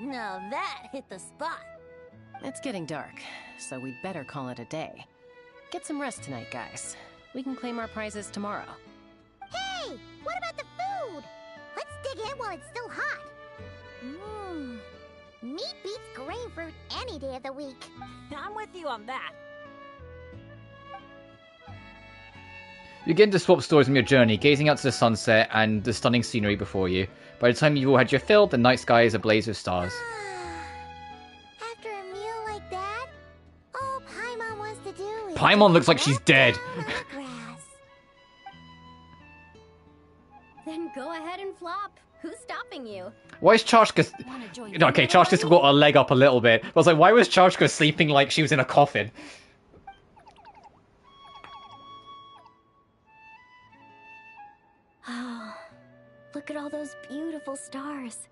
Now that hit the spot. It's getting dark, so we'd better call it a day. Get some rest tonight, guys. We can claim our prizes tomorrow. Hey, what about the food? Let's dig in while it's still hot. Meat beats grain fruit any day of the week. I'm with you on that. You begin to swap stories from your journey, gazing out to the sunset and the stunning scenery before you. By the time you've all had your fill, the night sky is ablaze with stars. After a meal like that, all Paimon wants to do is... Paimon looks like she's dead. Then go ahead and flop. Who's stopping you? Why is Chashka... Okay, Chashka's got a leg up a little bit. I was like, why was Chashka sleeping like she was in a coffin? Oh, look at all those beautiful stars.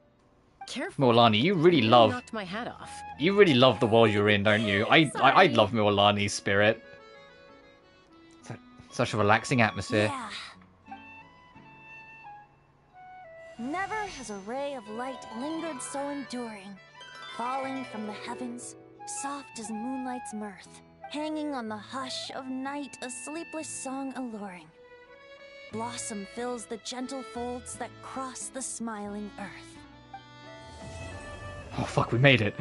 Careful. Milani, you really love... knocked my hat off. You really love the world you're in, don't you? I love Milani's spirit. Such a relaxing atmosphere. Yeah. Never has a ray of light lingered so enduring, falling from the heavens, soft as moonlight's mirth, hanging on the hush of night, a sleepless song alluring. Blossom fills the gentle folds that cross the smiling earth. Oh fuck, we made it.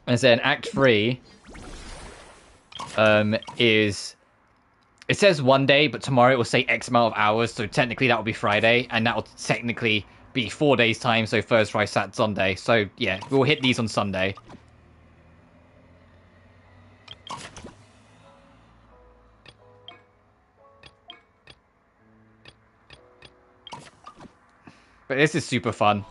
And then Act 3 is... It says one day, but tomorrow it will say X amount of hours, so technically that will be Friday, and that will technically be 4 days' time, so Thursday, Friday, Saturday, Sunday. So yeah, we'll hit these on Sunday. But this is super fun.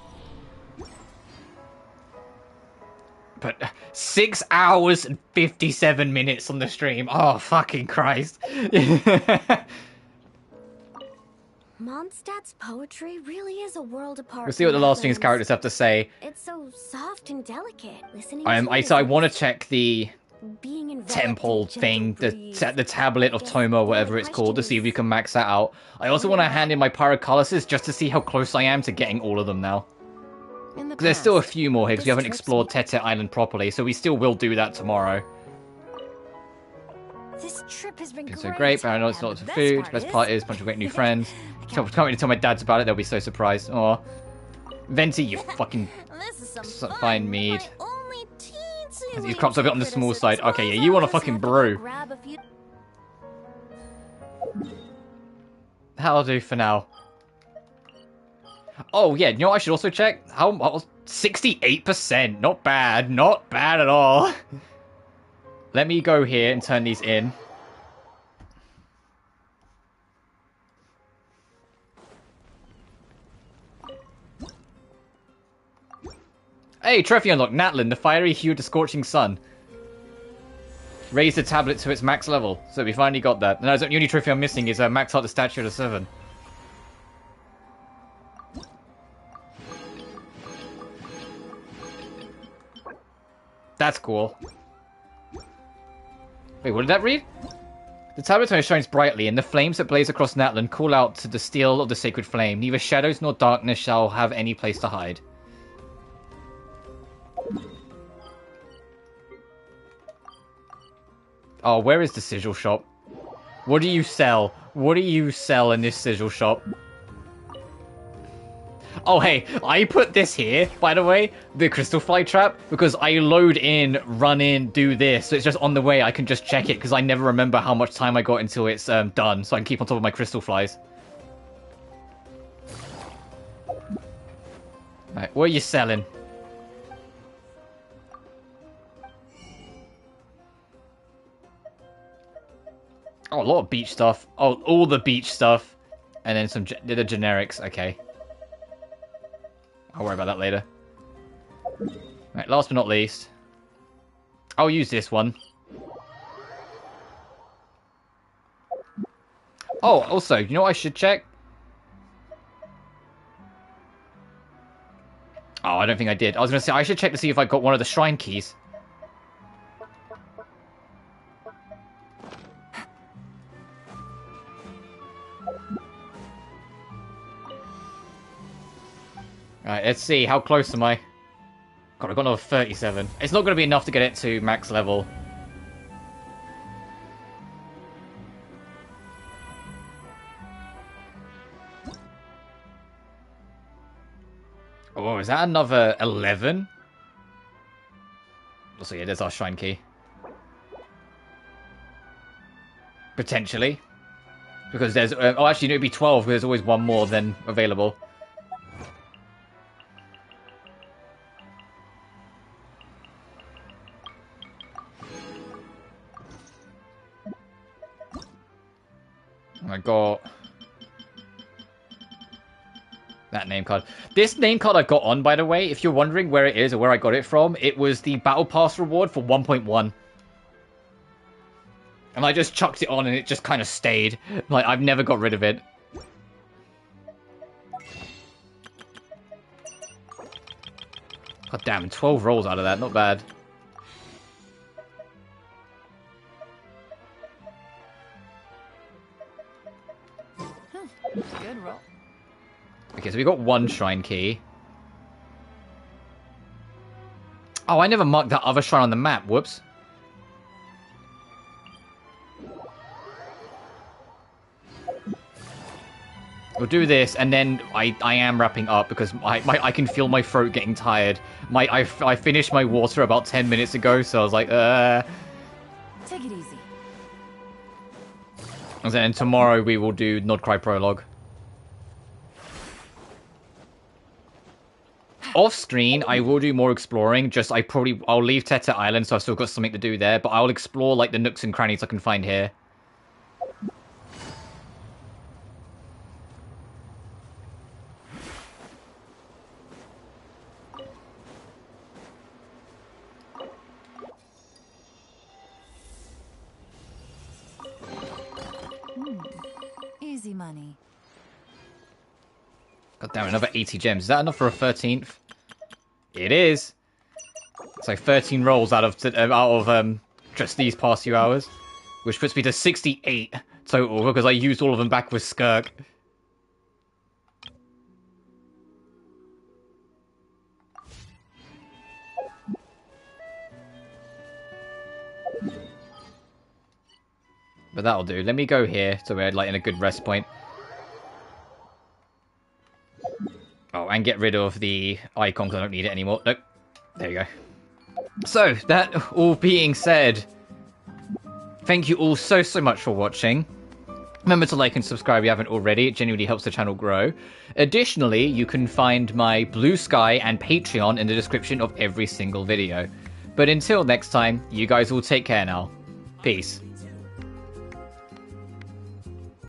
But 6 hours and 57 minutes on the stream. Oh, fucking Christ. Mondstadt's poetry really is a world apart. We'll see what the last thing's characters have to say. It's so soft and delicate. Listening So I want to check the being enveloped temple in thing, gentle the tablet of Toma, whatever it's called, to see if we can max that out. I also want to hand in my pyrocollises just to see how close I am to getting all of them now. Because there's still a few more here, because we haven't explored Tete Island properly, so we still will do that tomorrow. This trip has been So great, but I know it's not for food. Best part is a bunch of great new friends. Can't wait to tell my dads about it, they'll be so surprised. Aw. Venti, you fucking fine mead. These crops are a bit on the small side. Okay, yeah, you want a fucking brew. That'll do for now. Oh, yeah, you know what I should also check? How 68%. Not bad. Not bad at all. Let me go here and turn these in. Hey, trophy unlocked. Natlan, the fiery hue of the scorching sun. Raise the tablet to its max level. So we finally got that. No, the only trophy I'm missing is max out the statue to 7. That's cool. Wait, what did that read? The tablet shines brightly, and the flames that blaze across Natlan call out to the steel of the sacred flame. Neither shadows nor darkness shall have any place to hide. Oh, where is the sigil shop? What do you sell? What do you sell in this sigil shop? Oh, hey, I put this here, by the way, the crystal fly trap, because I load in, run in, do this, so it's just on the way. I can just check it, because I never remember how much time I got until it's done, so I can keep on top of my crystal flies. Right, what are you selling? Oh, a lot of beach stuff. Oh, all the beach stuff. And then some the generics. Okay. I'll worry about that later. Right, last but not least. I'll use this one. Oh, also, you know what I should check? Oh, I don't think I did. I was going to say, I should check to see if I got one of the shrine keys. Alright, let's see. How close am I? God, I've got another 37. It's not going to be enough to get it to max level. Oh, is that another 11? So yeah, there's our shrine key. Potentially. Because there's... oh, actually, it would be 12, because there's always one more than available. I got that name card. This name card I got on, by the way, if you're wondering where it is or where I got it from, it was the Battle Pass reward for 1.1. And I just chucked it on and it just kind of stayed. Like, I've never got rid of it. God damn, 12 rolls out of that, not bad. Good roll. Okay, so we got one shrine key. Oh, I never marked that other shrine on the map. Whoops. We'll do this, and then I am wrapping up because I can feel my throat getting tired. I finished my water about 10 minutes ago, so I was like, Take it easy. And then tomorrow we will do Nodcry Prologue. Off screen, I will do more exploring. Just I'll leave Teta Island, so I've still got something to do there. But I'll explore like the nooks and crannies I can find here. Easy money. God damn, another 80 gems. Is that enough for a 13th? It is. It's like 13 rolls out of just these past few hours, which puts me to 68 total because I used all of them back with Skirk. But that'll do. Let me go here so we're like in a good rest point. Oh, and get rid of the icon because I don't need it anymore. Nope. There you go. So, that all being said, thank you all so much for watching. Remember to like and subscribe if you haven't already. It genuinely helps the channel grow. Additionally, you can find my BlueSky and Patreon in the description of every single video. But until next time, you guys all take care now. Peace.